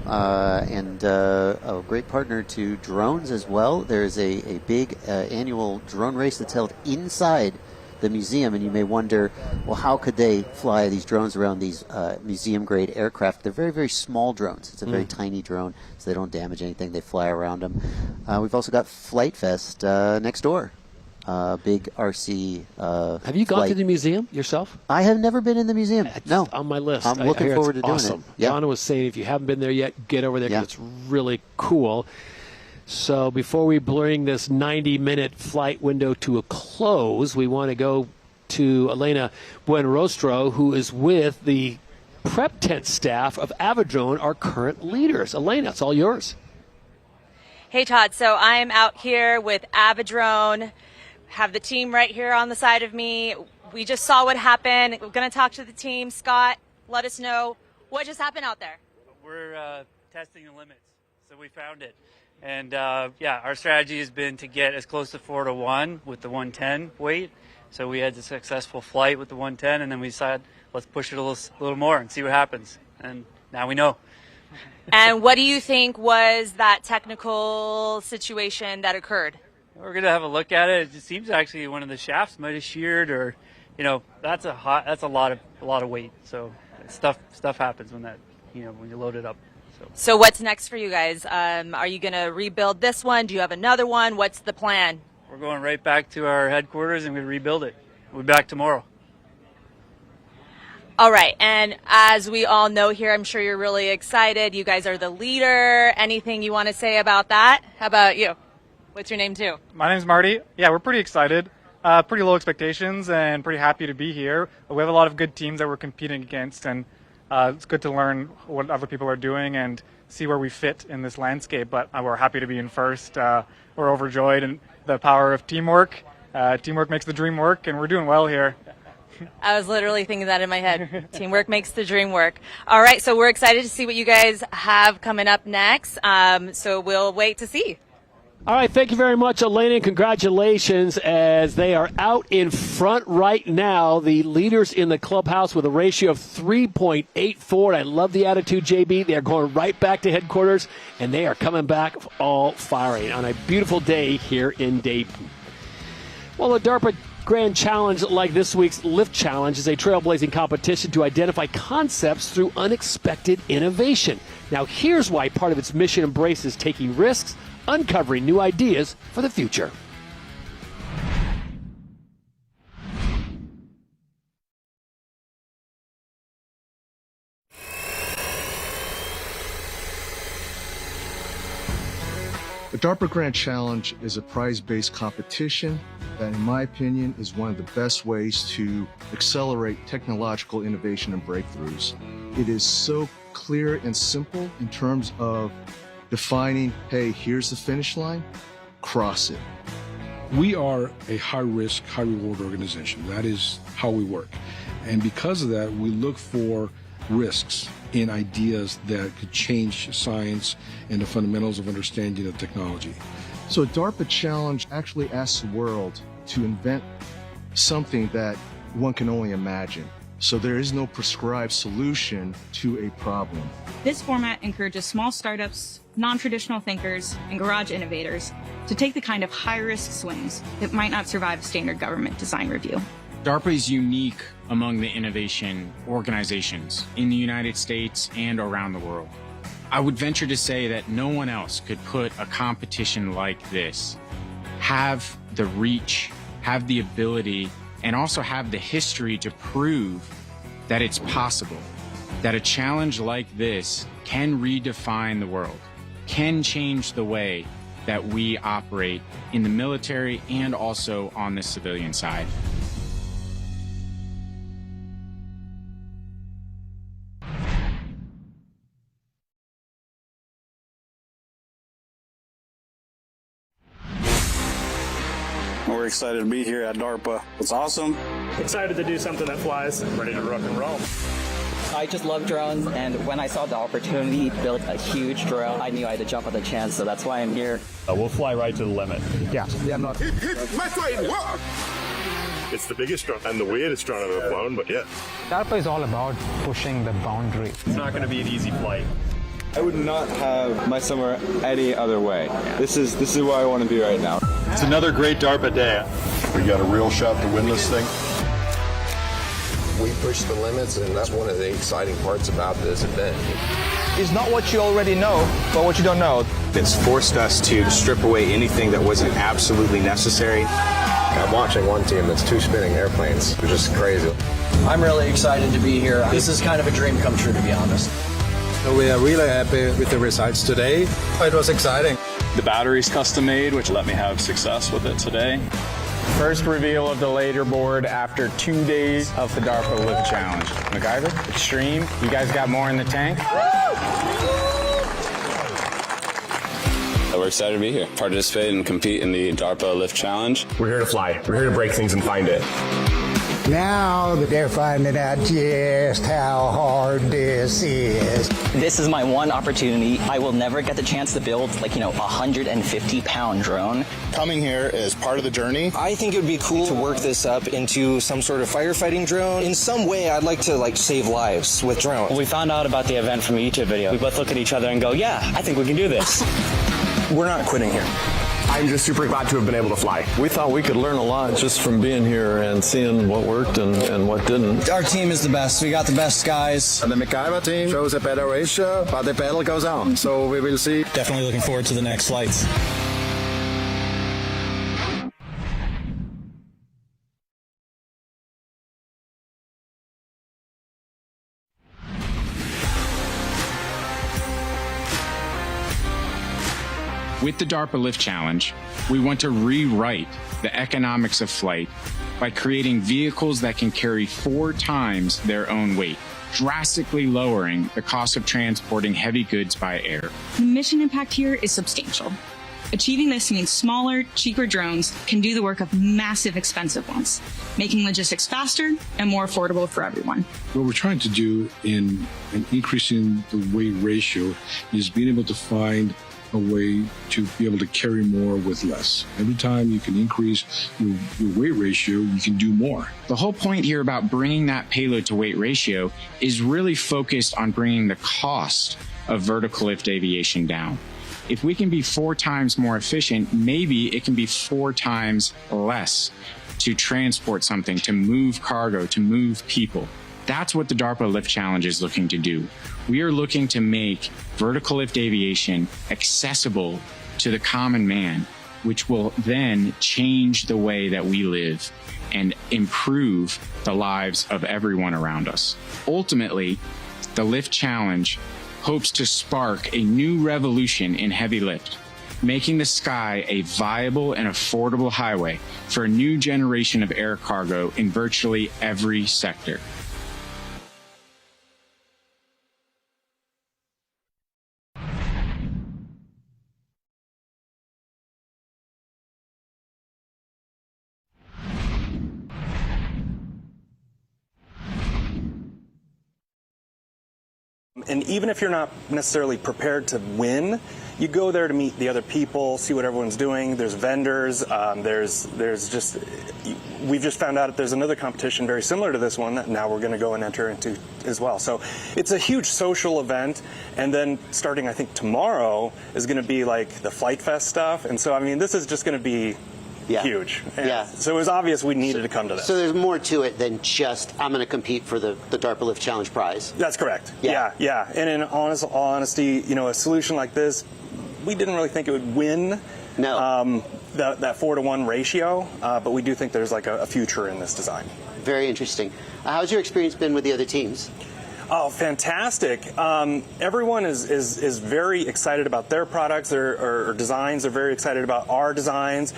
and a great partner to drones as well. There's a big annual drone race that's held inside the museum, and you may wonder, well, how could they fly these drones around these museum-grade aircraft? They're very, very small drones. It's a very tiny drone, so they don't damage anything. They fly around them. We've also got Flight Fest next door. Big RC Have you gone flight. to the museum yourself? I have never been in the museum. It's No. on my list. I'm I looking hear forward to it's doing awesome. it. Yeah. Donna was saying if you haven't been there yet, get over there Yeah. because it's really cool. So before we bring this 90-minute flight window to a close, we want to go to Elena Buenrostro, who is with the prep tent staff of Aviadrone, our current leaders. Elena, it's all yours. Hey, Todd. So I'm out here with Aviadrone. Have the team right here on the side of me. We just saw what happened. We're going to talk to the team. Scott, let us know what just happened out there. We're testing the limits, so we found it. And our strategy has been to get as close to 4 to 1 with the 110 weight. So we had a successful flight with the 110, and then we decided let's push it a little more and see what happens. And now we know. And what do you think was that technical situation that occurred? We're gonna have a look at it. It seems actually one of the shafts might have sheared, or that's a lot of weight. So stuff happens when when you load it up. So what's next for you guys? Are you going to rebuild this one? Do you have another one? What's the plan? We're going right back to our headquarters and we rebuild it. We'll be back tomorrow. All right. And as we all know here, I'm sure you're really excited. You guys are the leader. Anything you want to say about that? How about you? What's your name too? My name's Marty. Yeah, we're pretty excited. Pretty low expectations and pretty happy to be here. We have a lot of good teams that we're competing against, and it's good to learn what other people are doing and see where we fit in this landscape. But we're happy to be in first. We're overjoyed, and the power of teamwork. Teamwork makes the dream work, and we're doing well here. I was literally thinking that in my head. Teamwork makes the dream work. All right, so we're excited to see what you guys have coming up next. So we'll wait to see. All right, thank you very much, Elena, and congratulations as they are out in front right now. The leaders in the clubhouse with a ratio of 3.84. I love the attitude, JB. They are going right back to headquarters, and they are coming back all firing on a beautiful day here in Dayton. Well, the DARPA Grand Challenge, like this week's Lift Challenge, is a trailblazing competition to identify concepts through unexpected innovation. Now, here's why part of its mission embraces taking risks, uncovering new ideas for the future. The DARPA Grand Challenge is a prize-based competition that, in my opinion, is one of the best ways to accelerate technological innovation and breakthroughs. It is so clear and simple in terms of defining, hey, here's the finish line, cross it. We are a high-risk, high-reward organization. That is how we work. And because of that, we look for risks in ideas that could change science and the fundamentals of understanding of technology. So a DARPA challenge actually asks the world to invent something that one can only imagine. So there is no prescribed solution to a problem. This format encourages small startups, non-traditional thinkers, and garage innovators to take the kind of high-risk swings that might not survive standard government design review. DARPA is unique among the innovation organizations in the United States and around the world. I would venture to say that no one else could put a competition like this, have the reach, have the ability, and also have the history to prove that it's possible, that a challenge like this can redefine the world, can change the way that we operate in the military and also on the civilian side. We're excited to be here at DARPA. It's awesome. Excited to do something that flies. Ready to rock and roll. I just love drones, and when I saw the opportunity to build a huge drone, I knew I had to jump at the chance, so that's why I'm here. We'll fly right to the limit. Yeah, I'm not. It's the biggest drone and the weirdest drone I've ever flown, but yeah. DARPA is all about pushing the boundary. It's not going to be an easy flight. I would not have my summer any other way. This is what I want to be right now. It's another great DARPA day. We got a real shot to win this thing. We push the limits, and that's one of the exciting parts about this event. It's not what you already know, but what you don't know. It's forced us to strip away anything that wasn't absolutely necessary. I'm watching one team that's two spinning airplanes, which is crazy. I'm really excited to be here. This is kind of a dream come true, to be honest. We are really happy with the results today. It was exciting. The battery's custom made, which let me have success with it today. First reveal of the leaderboard after 2 days of the DARPA Lift Challenge. MacGyver, Extreme, you guys got more in the tank? We're excited to be here, participate and compete in the DARPA Lift Challenge. We're here to fly. We're here to break things and find it. Now that they're finding out just how hard this is. This is my one opportunity. I will never get the chance to build, a 150-pound drone. Coming here is part of the journey. I think it would be cool to work this up into some sort of firefighting drone. In some way, I'd like to save lives with drones. When we found out about the event from a YouTube video, we both look at each other and go, yeah, I think we can do this. We're not quitting here. I'm just super glad to have been able to fly. We thought we could learn a lot just from being here and seeing what worked and what didn't. Our team is the best. We got the best guys. And the MacGyver team shows a better ratio, but the battle goes on. So we will see. Definitely looking forward to the next flights. With the DARPA Lift Challenge, we want to rewrite the economics of flight by creating vehicles that can carry 4 times their own weight, drastically lowering the cost of transporting heavy goods by air. The mission impact here is substantial. Achieving this means smaller, cheaper drones can do the work of massive, expensive ones, making logistics faster and more affordable for everyone. What we're trying to do in increasing the weight ratio is being able to find a way to be able to carry more with less. Every time you can increase your weight ratio, you can do more. The whole point here about bringing that payload to weight ratio is really focused on bringing the cost of vertical lift aviation down. If we can be 4 times more efficient, maybe it can be 4 times less to transport something, to move cargo, to move people. That's what the DARPA Lift Challenge is looking to do. We are looking to make vertical lift aviation accessible to the common man, which will then change the way that we live and improve the lives of everyone around us. Ultimately, the Lift Challenge hopes to spark a new revolution in heavy lift, making the sky a viable and affordable highway for a new generation of air cargo in virtually every sector. And even if you're not necessarily prepared to win, you go there to meet the other people, see what everyone's doing. There's vendors. We've just found out that there's another competition very similar to this one that now we're going to go and enter into as well. So it's a huge social event. And then starting, I think, tomorrow is going to be like the Flight Fest stuff. And so, I mean, this is just going to be huge. And so it was obvious we needed to come to this. So there's more to it than just, I'm going to compete for the DARPA Lift Challenge prize. That's correct. Yeah. And in all honesty, you know, a solution like this, we didn't really think it would win that 4-to-1 ratio, but we do think there's like a future in this design. Very interesting. How's your experience been with the other teams? Oh, fantastic. Everyone is very excited about their products or designs. They're very excited about our designs.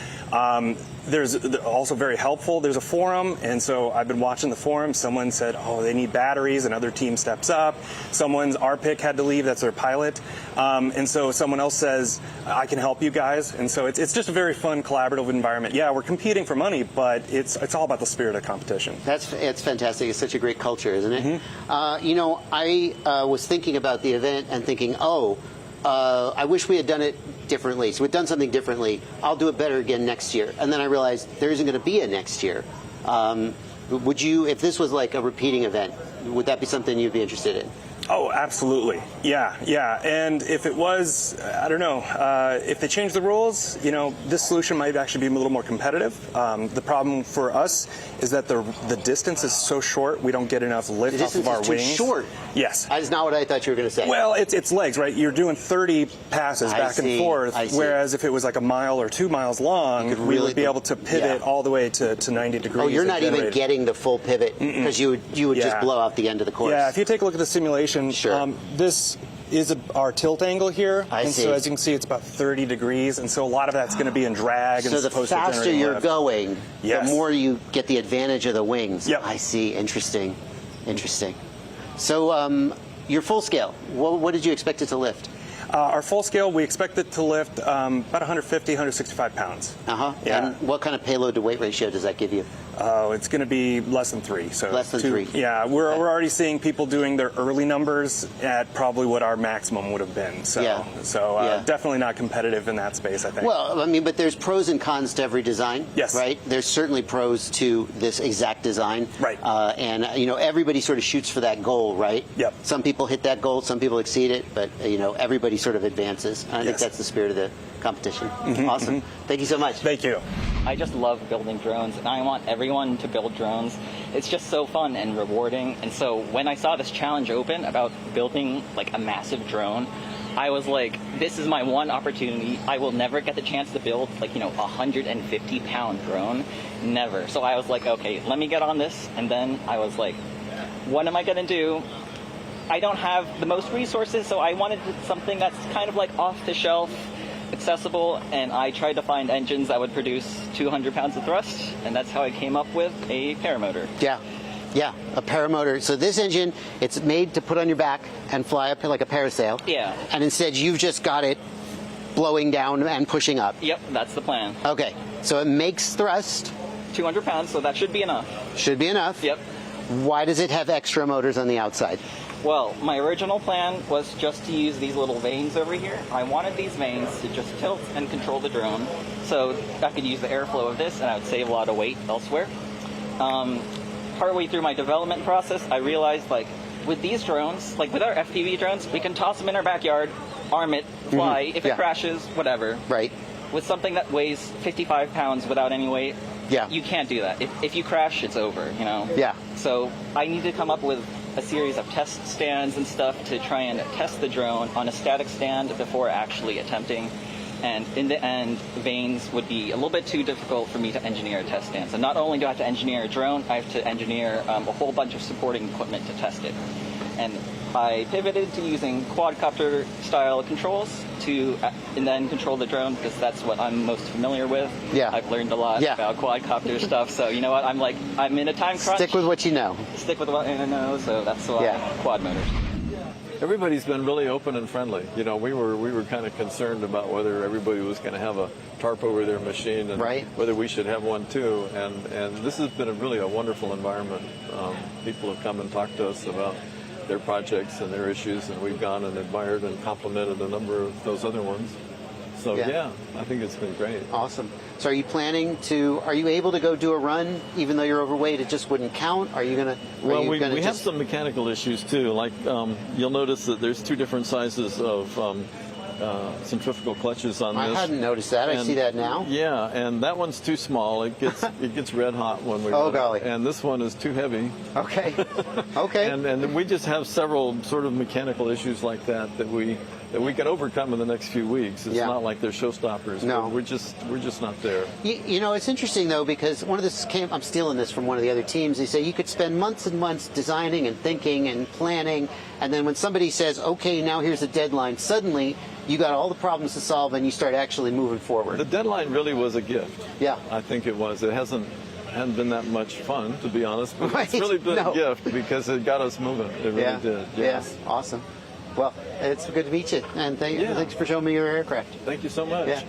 They're also very helpful. There's a forum, and so I've been watching the forum. Someone said, oh, they need batteries. Another team steps up. Our pick had to leave. That's their pilot. And so someone else says, I can help you guys. And so it's just a very fun, collaborative environment. Yeah, we're competing for money, but it's all about the spirit of competition. It's fantastic. It's such a great culture, isn't it? You know, I was thinking about the event and thinking, I wish we had done it differently. So we'd done something differently. I'll do it better again next year. And then I realized there isn't going to be a next year. Would you, if this was like a repeating event, would that be something you'd be interested in? Oh, absolutely. Yeah. And if it was, I don't know, if they changed the rules, you know, this solution might actually be a little more competitive. The problem for us is that the distance is so short, we don't get enough lift off of our wings. The distance is too short. Yes. That's not what I thought you were going to say. Well, it's legs, right? You're doing 30 passes back and forth, whereas if it was like a mile or 2 miles long, we would be able to pivot all the way to 90 degrees. Oh, you're not even getting the full pivot because you would just blow out the end of the course. Yeah, if you take a look at the simulation, this is our tilt angle here, so as you can see, it's about 30 degrees, and so a lot of that's going to be in drag. So the faster you're going, the more you get the advantage of the wings. Yep. I see. Interesting. So your full scale, what did you expect it to lift? Our full scale, we expect it to lift about 150, 165 pounds. Yeah. And what kind of payload to weight ratio does that give you? Oh, it's going to be less than 3. So less than 3. Yeah, we're already seeing people doing their early numbers at probably what our maximum would have been. So definitely not competitive in that space, I think. Well, I mean, but there's pros and cons to every design. Yes. Right. There's certainly pros to this exact design. Right. And you know, everybody sort of shoots for that goal, right? Yep. Some people hit that goal, some people exceed it, but you know, everybody sort of advances. And I think that's the spirit of the competition. Awesome. Thank you so much. Thank you. I just love building drones, and I want everyone to build drones. It's just so fun and rewarding. And so when I saw this challenge open about building like a massive drone, I was like, this is my one opportunity. I will never get the chance to build like, you know, 150-pound drone. Never. So I was like, okay, let me get on this. And then I was like, what am I going to do? I don't have the most resources, so I wanted something that's kind of like off the shelf, accessible, and I tried to find engines that would produce 200 pounds of thrust, and that's how I came up with a paramotor. Yeah, a paramotor. So this engine, it's made to put on your back and fly up like a parasail. Yeah. And instead you've just got it blowing down and pushing up. Yep, that's the plan. Okay, so it makes thrust. 200 pounds, so that should be enough. Should be enough. Yep. Why does it have extra motors on the outside? Well, my original plan was just to use these little vanes over here. I wanted these vanes to just tilt and control the drone, so I could use the airflow of this and I would save a lot of weight elsewhere. Partway through my development process, I realized, like, with these drones, like with our FPV drones, we can toss them in our backyard, arm it, fly. If it crashes, whatever. Right. With something that weighs 55 pounds without any weight, you can't do that. If you crash, it's over, you know? Yeah. So I need to come up with a series of test stands and stuff to try and test the drone on a static stand before actually attempting. And in the end, vanes would be a little bit too difficult for me to engineer a test stand. So not only do I have to engineer a drone, I have to engineer a whole bunch of supporting equipment to test it. And I pivoted to using quadcopter style controls and then control the drone, because that's what I'm most familiar with. Yeah. I've learned a lot about quadcopter stuff, so you know what, I'm in a time crunch. Stick with what you know. Stick with what I know, so that's why quad motors. Everybody's been really open and friendly. You know, we were kind of concerned about whether everybody was going to have a tarp over their machine and whether we should have one too. And this has been really a wonderful environment. People have come and talked to us about their projects and their issues, and we've gone and admired and complimented a number of those other ones. So yeah, I think it's been great. Awesome. So are you able to go do a run even though you're overweight? It just wouldn't count? Are you going to? Well, we have some mechanical issues too. Like you'll notice that there's 2 different sizes of centrifugal clutches on this. I hadn't noticed that. I see that now. Yeah, and that one's too small. It gets red hot when we run it. Golly. And this one is too heavy. Okay. Okay. and we just have several sort of mechanical issues like that we can overcome in the next few weeks. It's not like they're showstoppers. No. We're just not there. You know, it's interesting though, because I'm stealing this from one of the other teams. They say you could spend months and months designing and thinking and planning, and then when somebody says, okay, now here's a deadline, suddenly you got all the problems to solve and you start actually moving forward. The deadline really was a gift. Yeah. I think it was. It hadn't been that much fun, to be honest, but Right. it's really been No. a gift because it got us moving. It really did. Yes. Awesome. Well, it's good to meet you, and thanks for showing me your aircraft. Thank you so much. Yeah.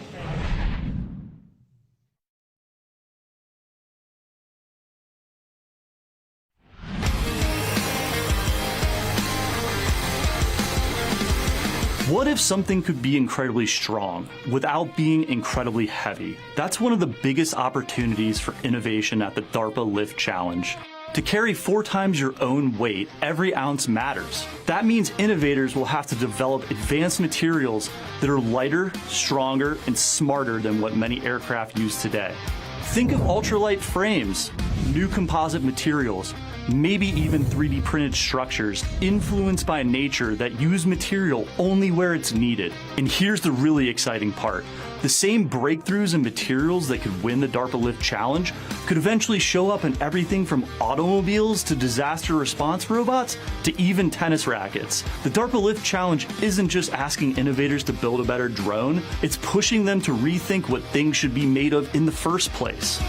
What if something could be incredibly strong without being incredibly heavy? That's one of the biggest opportunities for innovation at the DARPA Lift Challenge. To carry 4 times your own weight, every ounce matters. That means innovators will have to develop advanced materials that are lighter, stronger, and smarter than what many aircraft use today. Think of ultralight frames, new composite materials, maybe even 3D printed structures influenced by nature that use material only where it's needed. And here's the really exciting part. The same breakthroughs and materials that could win the DARPA Lift Challenge could eventually show up in everything from automobiles to disaster response robots to even tennis rackets. The DARPA Lift Challenge isn't just asking innovators to build a better drone, it's pushing them to rethink what things should be made of in the first place.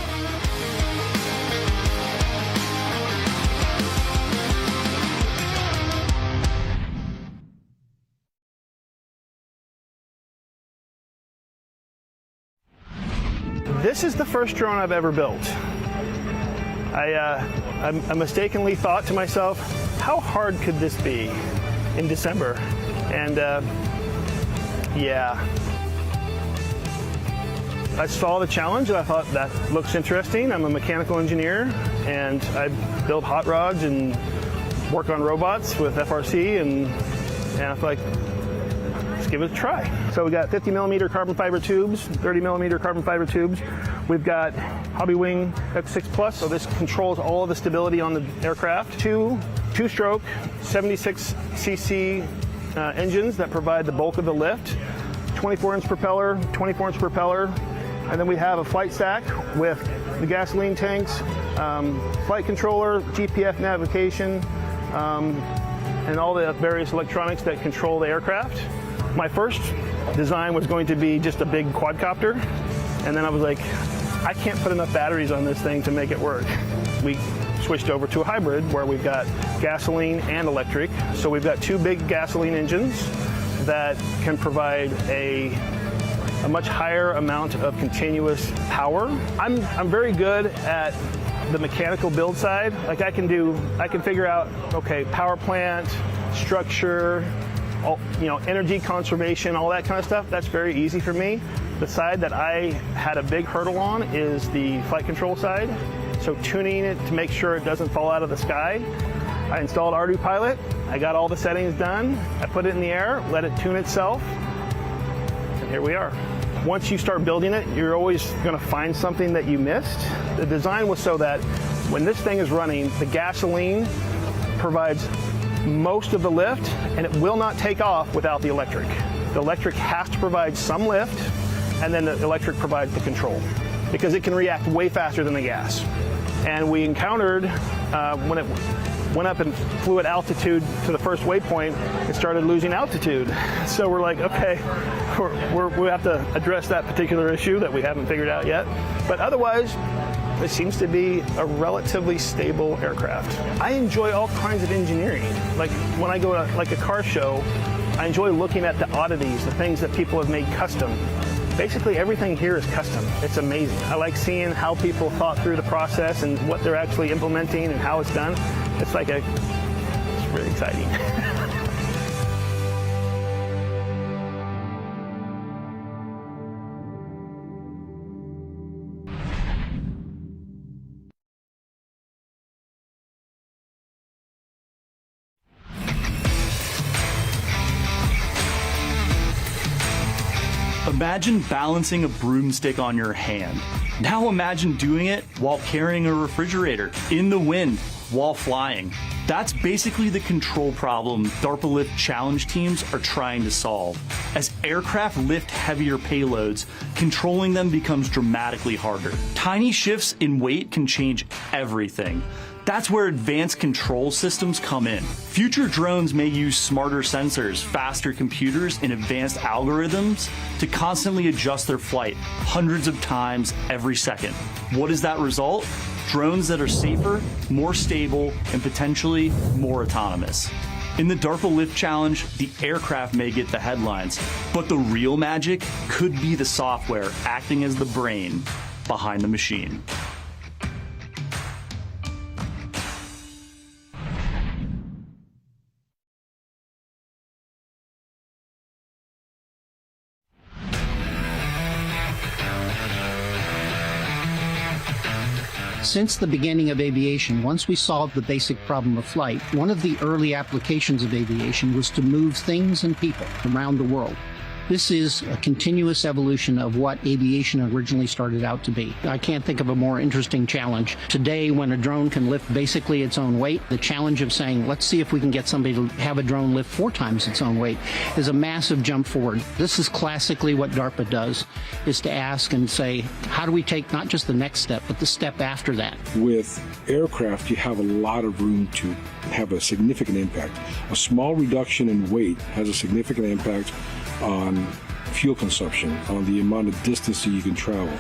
This is the first drone I've ever built. I mistakenly thought to myself, how hard could this be in December? And yeah. I saw the challenge and I thought that looks interesting. I'm a mechanical engineer and I build hot rods and work on robots with FRC and I feel like, let's give it a try. So we got 50 millimeter carbon fiber tubes, 30 millimeter carbon fiber tubes. We've got Hobby Wing X6 Plus, so this controls all of the stability on the aircraft. Two-stroke 76cc engines that provide the bulk of the lift. 24-inch propeller, 24-inch propeller. And then we have a flight stack with the gasoline tanks, flight controller, GPS navigation, and all the various electronics that control the aircraft. My first design was going to be just a big quadcopter, and then I was like, I can't put enough batteries on this thing to make it work. We switched over to a hybrid where we've got gasoline and electric. So we've got 2 big gasoline engines that can provide a much higher amount of continuous power. I'm very good at the mechanical build side. Like I can figure out, okay, power plant, structure, energy conservation, all that kind of stuff. That's very easy for me. The side that I had a big hurdle on is the flight control side. So tuning it to make sure it doesn't fall out of the sky. I installed Ardu Pilot. I got all the settings done. I put it in the air, let it tune itself, and here we are. Once you start building it, you're always going to find something that you missed. The design was so that when this thing is running, the gasoline provides most of the lift, and it will not take off without the electric. The electric has to provide some lift, and then the electric provides the control, because it can react way faster than the gas. And we encountered, when it went up and flew at altitude to the first waypoint, it started losing altitude. So we're like, okay, we have to address that particular issue that we haven't figured out yet. But otherwise, it seems to be a relatively stable aircraft. I enjoy all kinds of engineering. Like when I go to like a car show, I enjoy looking at the oddities, the things that people have made custom. Basically everything here is custom. It's amazing. I like seeing how people thought through the process and what they're actually implementing and how it's done. It's really exciting. Imagine balancing a broomstick on your hand. Now imagine doing it while carrying a refrigerator, in the wind, while flying. That's basically the control problem DARPA Lift challenge teams are trying to solve. As aircraft lift heavier payloads, controlling them becomes dramatically harder. Tiny shifts in weight can change everything. That's where advanced control systems come in. Future drones may use smarter sensors, faster computers, and advanced algorithms to constantly adjust their flight hundreds of times every second. What is that result? Drones that are safer, more stable, and potentially more autonomous. In the DARPA Lift Challenge, the aircraft may get the headlines, but the real magic could be the software acting as the brain behind the machine. Since the beginning of aviation, once we solved the basic problem of flight, one of the early applications of aviation was to move things and people around the world. This is a continuous evolution of what aviation originally started out to be. I can't think of a more interesting challenge. Today, when a drone can lift basically its own weight, the challenge of saying, let's see if we can get somebody to have a drone lift 4 times its own weight is a massive jump forward. This is classically what DARPA does, is to ask and say, how do we take not just the next step, but the step after that? With aircraft, you have a lot of room to have a significant impact. A small reduction in weight has a significant impact on fuel consumption, on the amount of distance that you can travel,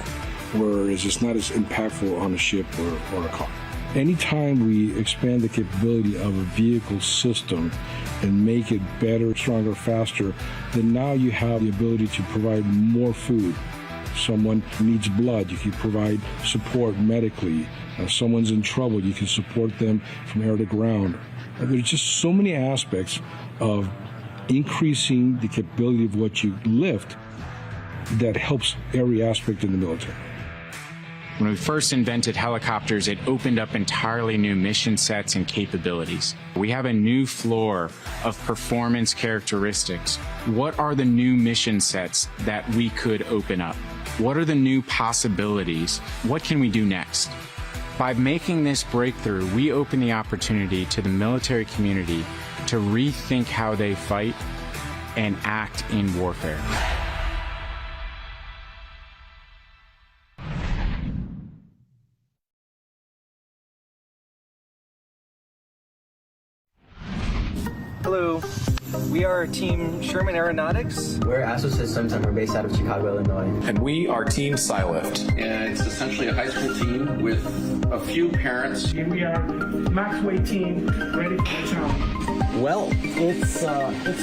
whereas it's not as impactful on a ship or a car. Anytime we expand the capability of a vehicle system and make it better, stronger, faster, then now you have the ability to provide more food. Someone needs blood, you can provide support medically. Someone's in trouble, you can support them from air to ground. There's just so many aspects of increasing the capability of what you lift that helps every aspect in the military. When we first invented helicopters, it opened up entirely new mission sets and capabilities. We have a new floor of performance characteristics. What are the new mission sets that we could open up? What are the new possibilities? What can we do next? By making this breakthrough, we open the opportunity to the military community to rethink how they fight and act in warfare. Hello, we are Team Sherman Aeronautics. We're Astro Systems and we're based out of Chicago, Illinois. And we are Team SciLift. And it's essentially a high school team with a few parents. And we are Maxway team, ready for the challenge. Well, it's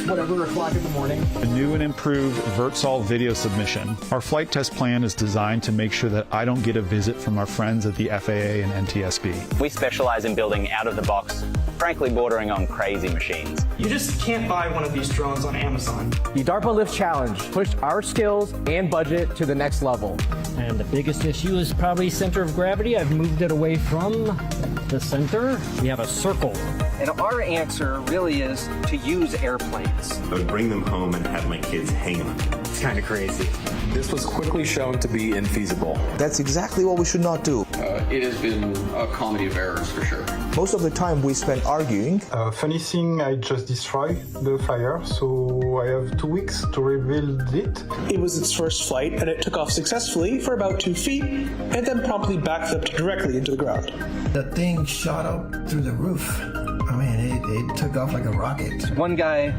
whatever o'clock in the morning. A new and improved VertSol video submission. Our flight test plan is designed to make sure that I don't get a visit from our friends at the FAA and NTSB. We specialize in building out-of-the-box, frankly bordering on crazy machines. You just can't buy one of these drones on Amazon. The DARPA Lift Challenge pushed our skills and budget to the next level. And the biggest issue is probably center of gravity. I've moved it away from the center. We have a circle. And our answer really is to use airplanes. I would bring them home and have my kids hang on them. It's kind of crazy. This was quickly shown to be infeasible. That's exactly what we should not do. It has been a comedy of errors for sure. Most of the time we spend arguing. Funny thing, I just destroyed the flyer, so I have 2 weeks to rebuild it. It was its first flight, and it took off successfully for about 2 feet, and then promptly backflipped directly into the ground. The thing shot up through the roof. I mean, it took off like a rocket. One guy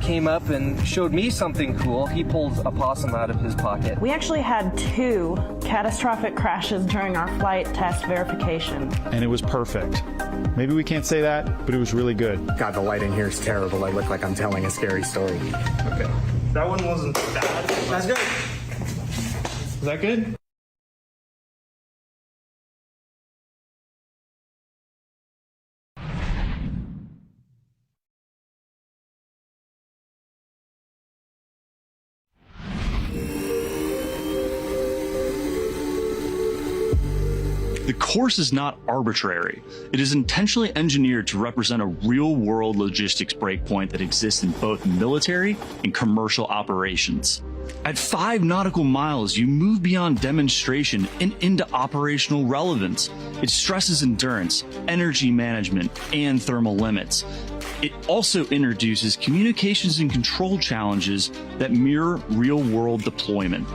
came up and showed me something cool. He pulled a possum out of his pocket. We actually had 2 catastrophic crashes during our flight test verification. And it was perfect. Maybe we can't say that, but it was really good. God, the lighting here is terrible. I look like I'm telling a scary story. Okay. That one wasn't bad. That's good. Is that good? The course is not arbitrary. It is intentionally engineered to represent a real-world logistics breakpoint that exists in both military and commercial operations. At 5 nautical miles, you move beyond demonstration and into operational relevance. It stresses endurance, energy management, and thermal limits. It also introduces communications and control challenges that mirror real-world deployment.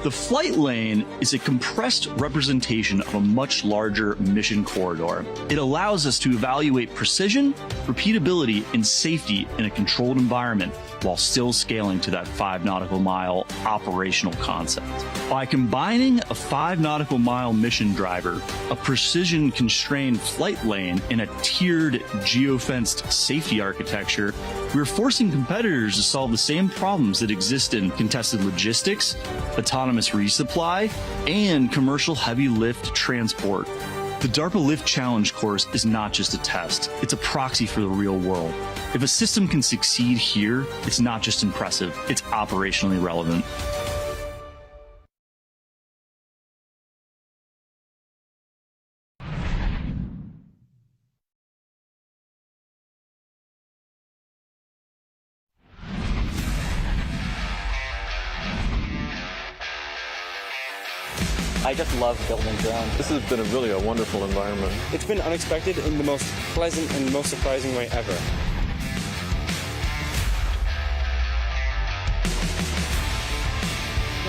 The flight lane is a compressed representation of a much larger mission corridor. It allows us to evaluate precision, repeatability, and safety in a controlled environment while still scaling to that 5 nautical mile operational concept. By combining a 5 nautical mile mission driver, a precision constrained flight lane, and a tiered geofenced safety architecture, we're forcing competitors to solve the same problems that exist in contested logistics, autonomous resupply, and commercial heavy lift transport. The DARPA Lift Challenge course is not just a test, it's a proxy for the real world. If a system can succeed here, it's not just impressive, it's operationally relevant. I just love building drones. This has been really a wonderful environment. It's been unexpected in the most pleasant and most surprising way ever.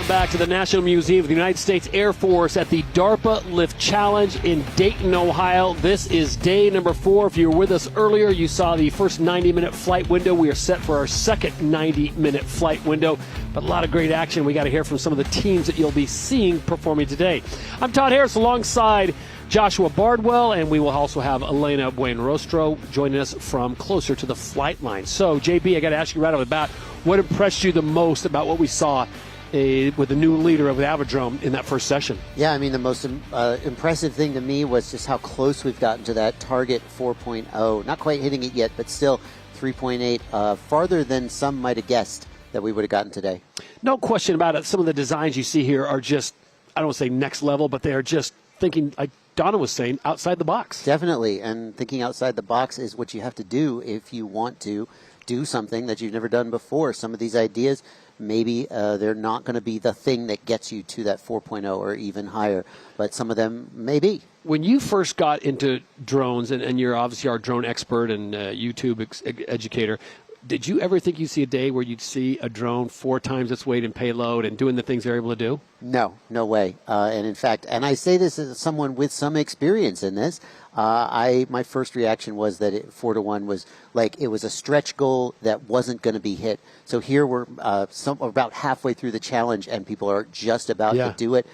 Back to the National Museum of the United States Air Force at the DARPA Lift Challenge in Dayton, Ohio. This is day number 4. If you were with us earlier, you saw the first 90-minute flight window. We are set for our second 90-minute flight window. But a lot of great action. We got to hear from some of the teams that you'll be seeing performing today. I'm Todd Harris alongside Joshua Bardwell, and we will also have Elena Buenrostro joining us from closer to the flight line. So, JB, I got to ask you right off the bat, what impressed you the most about what we saw with the new leader of the Aviodrome in that first session? Yeah, I mean, the most impressive thing to me was just how close we've gotten to that target 4.0. Not quite hitting it yet, but still 3.8, farther than some might have guessed that we would have gotten today. No question about it. Some of the designs you see here are just, I don't want to say next level, but they are just thinking, like Donna was saying, outside the box. Definitely, and thinking outside the box is what you have to do if you want to do something that you've never done before. Some of these ideas, maybe they're not going to be the thing that gets you to that 4.0 or even higher, but some of them may be. When you first got into drones, and you're obviously our drone expert and YouTube educator, did you ever think you'd see a day where you'd see a drone 4 times its weight in payload and doing the things they're able to do? No way. And in fact, and I say this as someone with some experience in this, my first reaction was that 4 to 1 was like it was a stretch goal that wasn't going to be hit. So here we're about halfway through the challenge, and people are just about to do it.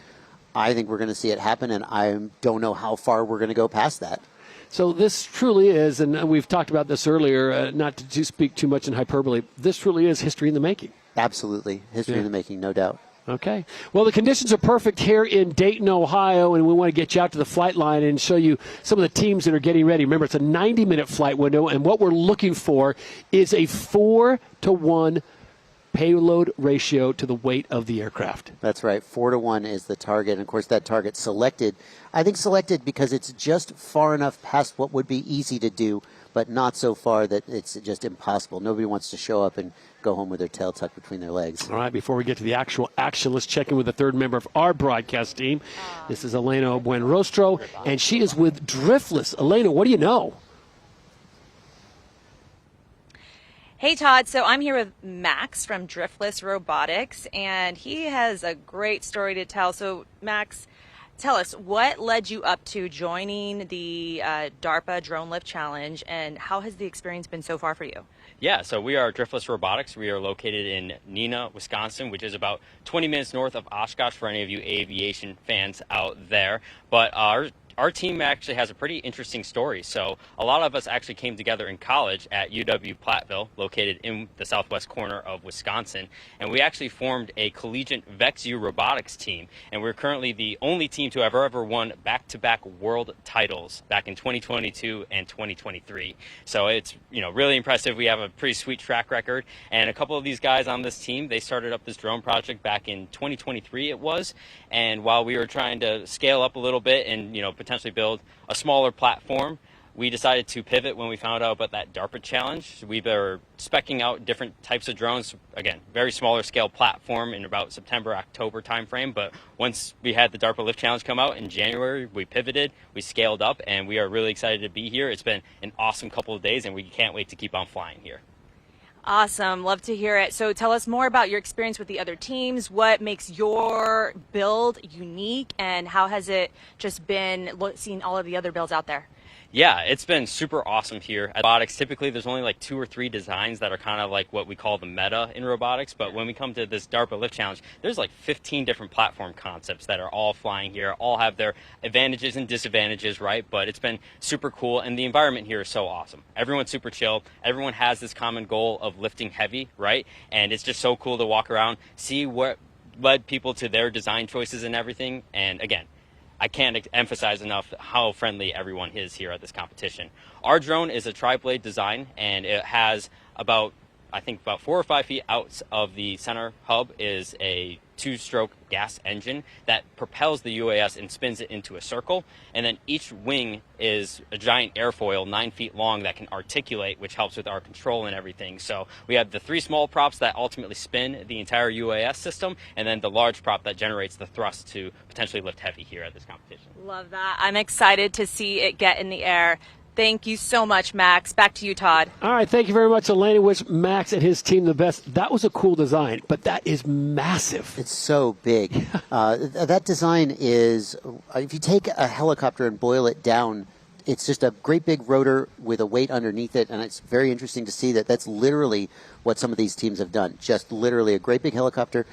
I think we're going to see it happen, and I don't know how far we're going to go past that. So this truly is, and we've talked about this earlier, not to speak too much in hyperbole, this truly is history in the making. Absolutely. History in the making, no doubt. Okay. Well, the conditions are perfect here in Dayton, Ohio, and we want to get you out to the flight line and show you some of the teams that are getting ready. Remember, it's a 90-minute flight window, and what we're looking for is a 4 to 1 payload ratio to the weight of the aircraft. That's right. 4 to 1 is the target. And of course, that target selected, I think selected because it's just far enough past what would be easy to do, but not so far that it's just impossible. Nobody wants to show up and go home with their tail tucked between their legs. All right, before we get to the actual action, let's check in with the third member of our broadcast team. This is Elena Buenrostro, and she is with Driftless. Elena, what do you know? Hey, Todd. So I'm here with Max from Driftless Robotics, and he has a great story to tell. So, Max, tell us, what led you up to joining the DARPA Drone Lift Challenge, and how has the experience been so far for you? Yeah, so we are Driftless Robotics. We are located in Neenah, Wisconsin, which is about 20 minutes north of Oshkosh for any of you aviation fans out there. But our our team actually has a pretty interesting story. So a lot of us actually came together in college at UW-Platteville, located in the southwest corner of Wisconsin, and we actually formed a collegiate VexU robotics team, and we're currently the only team to have ever won back-to-back world titles back in 2022 and 2023. So it's, you know, really impressive. We have a pretty sweet track record, and a couple of these guys on this team, they started up this drone project back in 2023 it was, and while we were trying to scale up a little bit and, you know, potentially build a smaller platform, we decided to pivot when we found out about that DARPA challenge. We were speccing out different types of drones, again, very smaller scale platform in about September, October timeframe. But once we had the DARPA Lift challenge come out in January, we pivoted, we scaled up, and we are really excited to be here. It's been an awesome couple of days, and we can't wait to keep on flying here. Awesome. Love to hear it. So tell us more about your experience with the other teams. What makes your build unique, and how has it just been seeing all of the other builds out there? Yeah, it's been super awesome here at robotics. Typically, there's only like 2 or 3 designs that are kind of like what we call the meta in robotics. But when we come to this DARPA Lift Challenge, there's like 15 different platform concepts that are all flying here, all have their advantages and disadvantages, right? But it's been super cool, and the environment here is so awesome. Everyone's super chill. Everyone has this common goal of lifting heavy, right? And it's just so cool to walk around, see what led people to their design choices and everything. And again, I can't emphasize enough how friendly everyone is here at this competition. Our drone is a tri-blade design, and it has about 4 or 5 feet out of the center hub is a 2-stroke gas engine that propels the UAS and spins it into a circle. And then each wing is a giant airfoil 9 feet long that can articulate, which helps with our control and everything. So we have the 3 small props that ultimately spin the entire UAS system, and then the large prop that generates the thrust to potentially lift heavy here at this competition. Love that. I'm excited to see it get in the air. Thank you so much, Max. Back to you, Todd. All right, thank you very much, Elaine. Wish Max and his team the best. That was a cool design, but that is massive. It's so big. That design is, if you take a helicopter and boil it down, it's just a great big rotor with a weight underneath it, and it's very interesting to see that that's literally what some of these teams have done. Just literally a great big helicopter,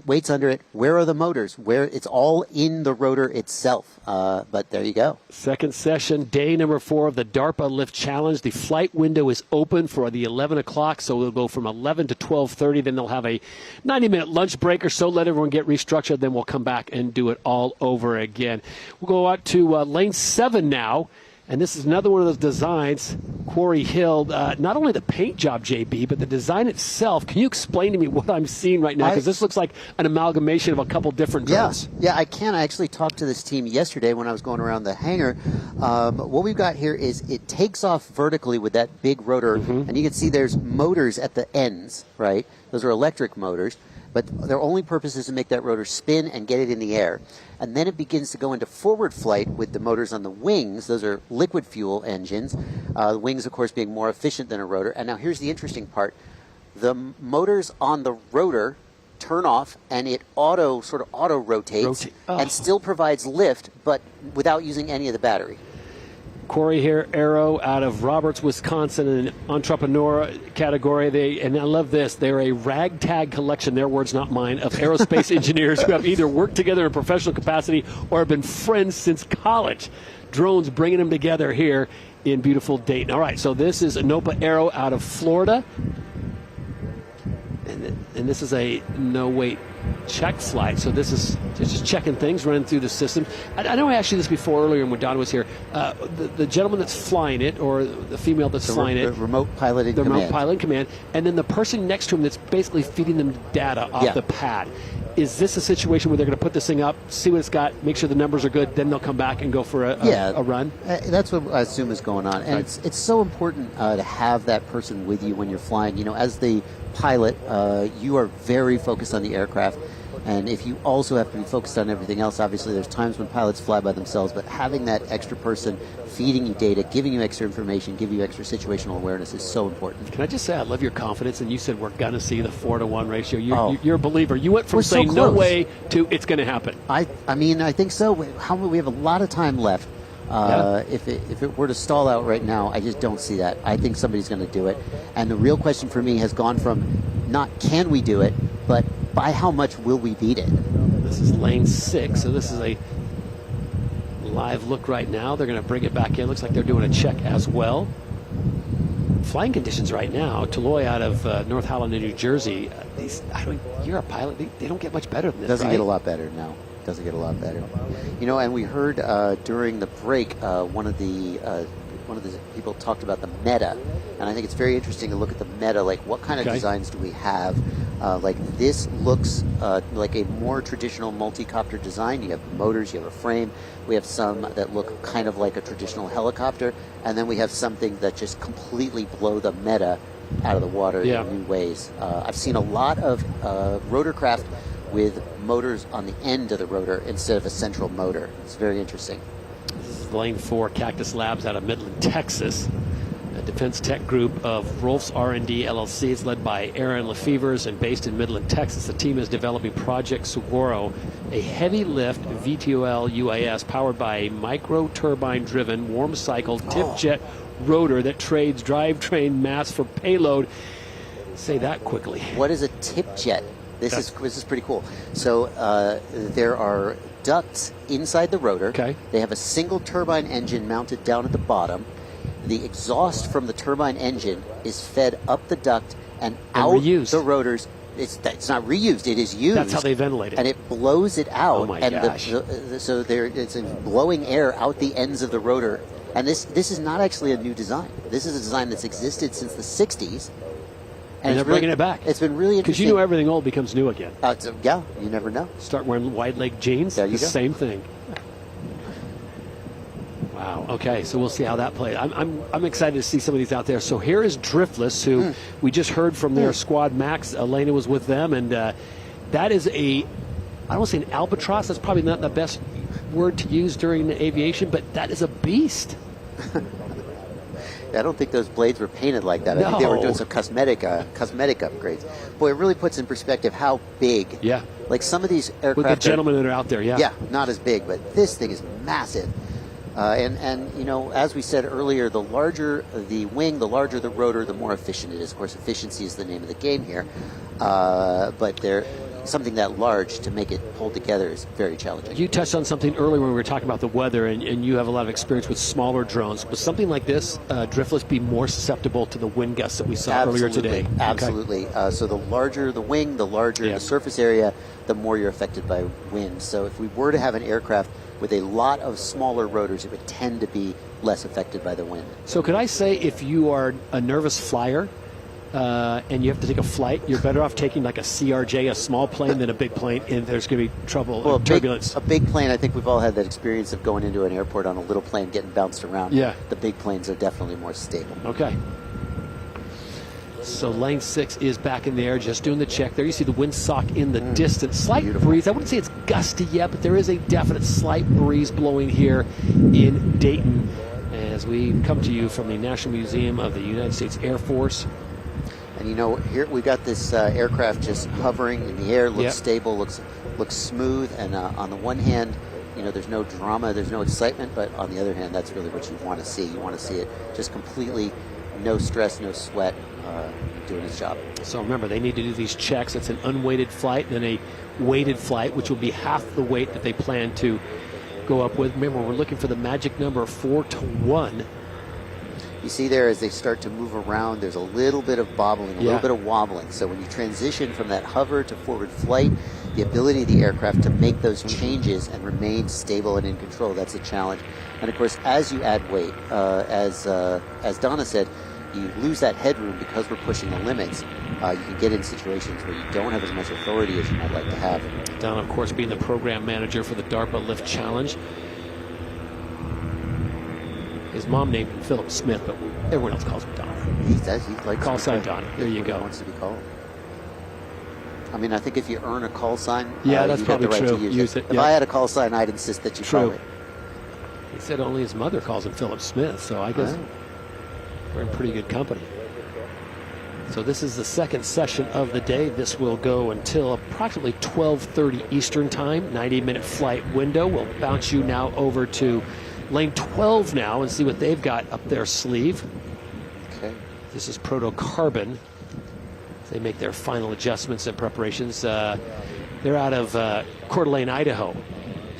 weights under it. Where are the motors? Where it's all in the rotor itself. But there you go. Second session, day number 4 of the DARPA Lift Challenge. The flight window is open for the 11 o'clock, so we'll go from 11 to 12:30. Then they'll have a 90-minute lunch break or so, let everyone get restructured. Then we'll come back and do it all over again. We'll go out to lane 7 now. And this is another one of those designs, Quarry Hill, not only the paint job, JB, but the design itself. Can you explain to me what I'm seeing right now? Because this looks like an amalgamation of a couple different drones. Yeah, I can. I actually talked to this team yesterday when I was going around the hangar. What we've got here is it takes off vertically with that big rotor, and you can see there's motors at the ends, right? Those are electric motors. But their only purpose is to make that rotor spin and get it in the air. And then it begins to go into forward flight with the motors on the wings. Those are liquid fuel engines. The wings, of course, being more efficient than a rotor. And now here's the interesting part. The motors on the rotor turn off, and it auto rotates and still provides lift, but without using any of the battery. Corey here, Arrow, out of Roberts, Wisconsin, an entrepreneur category. And I love this. They're a ragtag collection, their words, not mine, of aerospace engineers who have either worked together in professional capacity or have been friends since college. Drones bringing them together here in beautiful Dayton. All right, so this is Nopa Arrow out of Florida. And this is a no-wait check flight. So this is just checking things, running through the system. I know I asked you this before earlier when Don was here. The gentleman that's flying it, or the female that's flying it. The remote pilot in command. The remote pilot in command. And then the person next to him that's basically feeding them data off the pad. Is this a situation where they're going to put this thing up, see what it's got, make sure the numbers are good, then they'll come back and go for a run? That's what I assume is going on. And it's so important to have that person with you when you're flying. You know, as the pilot, you are very focused on the aircraft. And if you also have to be focused on everything else, obviously there's times when pilots fly by themselves, but having that extra person feeding you data, giving you extra information, giving you extra situational awareness is so important. Can I just say I love your confidence, and you said we're going to see the 4-to-1 ratio. You're a believer. You went from saying no way to it's going to happen. I mean, I think so. We have a lot of time left. If it were to stall out right now, I just don't see that. I think somebody's going to do it. And the real question for me has gone from not can we do it, but by how much will we beat it? This is lane 6, so this is a live look right now. They're going to bring it back in. Looks like they're doing a check as well. Flying conditions right now, Toloy out of North Holland in New Jersey. You're a pilot. They don't get much better than this. Doesn't right? get a lot better. No, doesn't get a lot better. You know, and we heard during the break one of the people talked about the meta, and I think it's very interesting to look at the meta. Like, what kind of designs do we have? Like, this looks like a more traditional multi-copter design. You have motors, you have a frame. We have some that look kind of like a traditional helicopter, and then we have something that just completely blow the meta out of the water in new ways. I've seen a lot of rotorcraft with motors on the end of the rotor instead of a central motor. It's very interesting. This is Lane 4 Cactus Labs out of Midland, Texas. A defense tech group of Rolf's R&D LLC. It's led by Aaron Lefevers and based in Midland, Texas. The team is developing Project Saguaro, a heavy lift VTOL UAS powered by a micro turbine driven warm cycle tip jet rotor that trades drivetrain mass for payload. Say that quickly. What is a tip jet? This is pretty cool. So there are ducts inside the rotor. Okay. They have a single turbine engine mounted down at the bottom. The exhaust from the turbine engine is fed up the duct and out reused. the rotors. It's not reused. It is used. That's how they ventilate it. And it blows it out. Oh my gosh. So it's blowing air out the ends of the rotor. And this is not actually a new design. This is a design that's existed since the 60s. And they're bringing it back. It's been really interesting. Because you know everything old becomes new again. Yeah, you never know. Start wearing wide leg jeans. There you go. Same thing. Wow. Okay, so we'll see how that plays. I'm excited to see some of these out there. So here is Driftless, who we just heard from their squad. Max, Elena was with them, and that is I don't want to say an albatross. That's probably not the best word to use during the aviation, but that is a beast. I don't think those blades were painted like that. I think they were doing some cosmetic upgrades. Boy, it really puts in perspective how big. Yeah. Like some of these aircraft. With the gentlemen that are out there, yeah. Yeah, not as big, but this thing is massive. And you know, as we said earlier, the larger the wing, the larger the rotor, the more efficient it is. Of course, efficiency is the name of the game here. But something that large to make it hold together is very challenging. You touched on something earlier when we were talking about the weather, and you have a lot of experience with smaller drones. Would something like this, Driftless, be more susceptible to the wind gusts that we saw earlier today? Absolutely. So the larger the wing, the larger the surface area, the more you're affected by wind. So if we were to have an aircraft with a lot of smaller rotors, it would tend to be less affected by the wind. So could I say, if you are a nervous flyer and you have to take a flight, you're better off taking like a CRJ, a small plane, than a big plane, and there's going to be trouble, turbulence. A big plane, I think we've all had that experience of going into an airport on a little plane getting bounced around. Yeah. The big planes are definitely more stable. Okay. So lane 6 is back in the air, just doing the check. There you see the windsock in the distance. Slight breeze. I wouldn't say it's gusty yet, but there is a definite slight breeze blowing here in Dayton as we come to you from the National Museum of the United States Air Force. And you know, here we've got this aircraft just hovering in the air, looks stable, looks smooth, and on the one hand, you know, there's no drama, there's no excitement, but on the other hand, that's really what you want to see. You want to see it just completely, no stress, no sweat, doing its job. So remember, they need to do these checks. It's an unweighted flight, then a weighted flight, which will be half the weight that they plan to go up with. Remember, we're looking for the magic number 4-1. You see there, as they start to move around, there's a little bit of bobbling, a little bit of wobbling. So when you transition from that hover to forward flight, the ability of the aircraft to make those changes and remain stable and in control, that's a challenge. And of course, as you add weight, as Donna said, you lose that headroom because we're pushing the limits. You can get in situations where you don't have as much authority as you might like to have. Donna, of course, being the program manager for the DARPA Lift Challenge. His mom named him Philip Smith, but everyone else calls him Don. He does. He likes call sign Don. There you go. Wants to be called. I mean, I think if you earn a call sign, that's you probably get the right true. to use it. If I had a call sign, I'd insist that you call it. He said only his mother calls him Philip Smith, so I guess we're in pretty good company. So this is the second session of the day. This will go until approximately 12:30 Eastern Time, 90-minute flight window. We'll bounce you now over to lane 12 now and see what they've got up their sleeve. Okay. This is Protocarbon. They make their final adjustments and preparations. They're out of Coeur d'Alene, Idaho.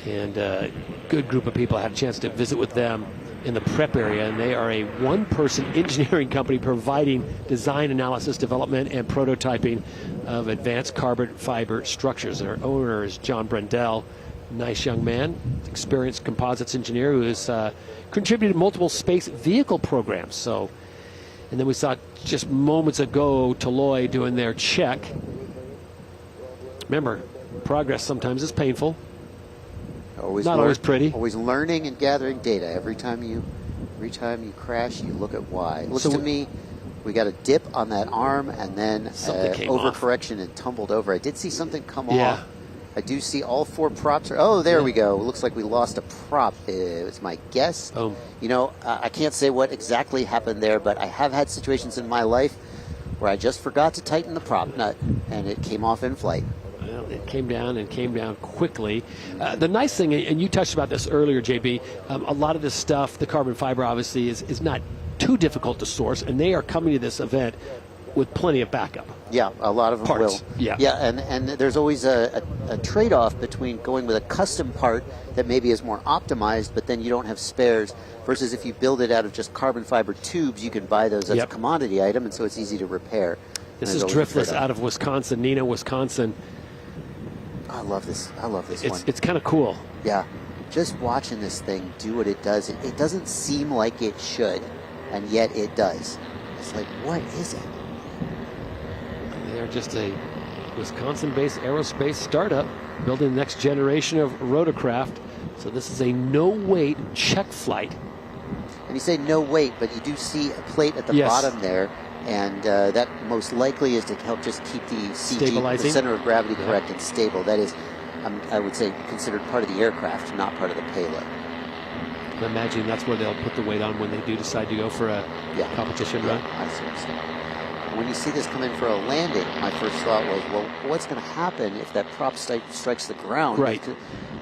and good group of people. I had a chance to visit with them in the prep area, and they are a one-person engineering company providing design, analysis, development, and prototyping of advanced carbon fiber structures. Their owner is John Brendel, nice young man, experienced composites engineer who has contributed to multiple space vehicle programs. So, and then we saw just moments ago Toloy doing their check. Remember, progress sometimes is painful. Not always pretty. Always learning and gathering data. Every time you crash, you look at why. It looks to me, we got a dip on that arm, and then overcorrection and tumbled over. I did see something come off. I do see all 4 props. There we go. It looks like we lost a prop. It's my guess. You know, I can't say what exactly happened there, but I have had situations in my life where I just forgot to tighten the prop nut, and it came off in flight. Well, it came down and came down quickly. The nice thing, and you touched about this earlier, JB, a lot of this stuff, the carbon fiber obviously is not too difficult to source, and they are coming to this event with plenty of backup. Yeah, a lot of them parts. will. Yeah, and there's always a trade-off between going with a custom part that maybe is more optimized, but then you don't have spares, versus if you build it out of just carbon fiber tubes, you can buy those as a commodity item, and so it's easy to repair. This is Driftless out of Wisconsin, Neenah, Wisconsin. I love this one. It's kind of cool. Yeah, just watching this thing do what it does. It doesn't seem like it should, and yet it does. It's like, what is it? They're just a Wisconsin-based aerospace startup building the next generation of rotorcraft. So this is a no-weight check flight. And you say no weight, but you do see a plate at the bottom there, and that most likely is to help just keep the CG, the center of gravity, correct and stable. That is, I would say, considered part of the aircraft, not part of the payload. I imagine that's where they'll put the weight on when they do decide to go for a competition run. I see what you're saying. When you see this come in for a landing, my first thought was, well, what's going to happen if that prop strikes the ground? Right.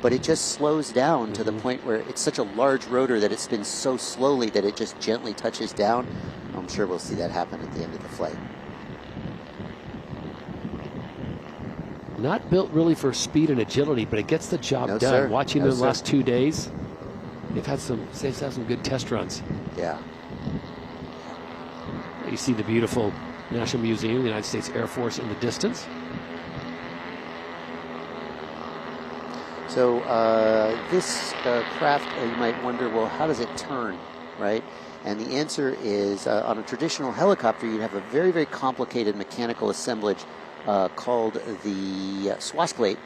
But it just slows down to the point where it's such a large rotor that it spins so slowly that it just gently touches down. I'm sure we'll see that happen at the end of the flight. Not built really for speed and agility, but it gets the job done. Sir. Watching them the last 2 days, they've had some good test runs. Yeah. You see the beautiful National Museum of the United States Air Force in the distance. So this craft, you might wonder, well, how does it turn, right? And the answer is, on a traditional helicopter, you'd have a very, very complicated mechanical assemblage called the swash plate,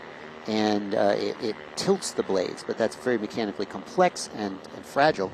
and it tilts the blades, but that's very mechanically complex and fragile.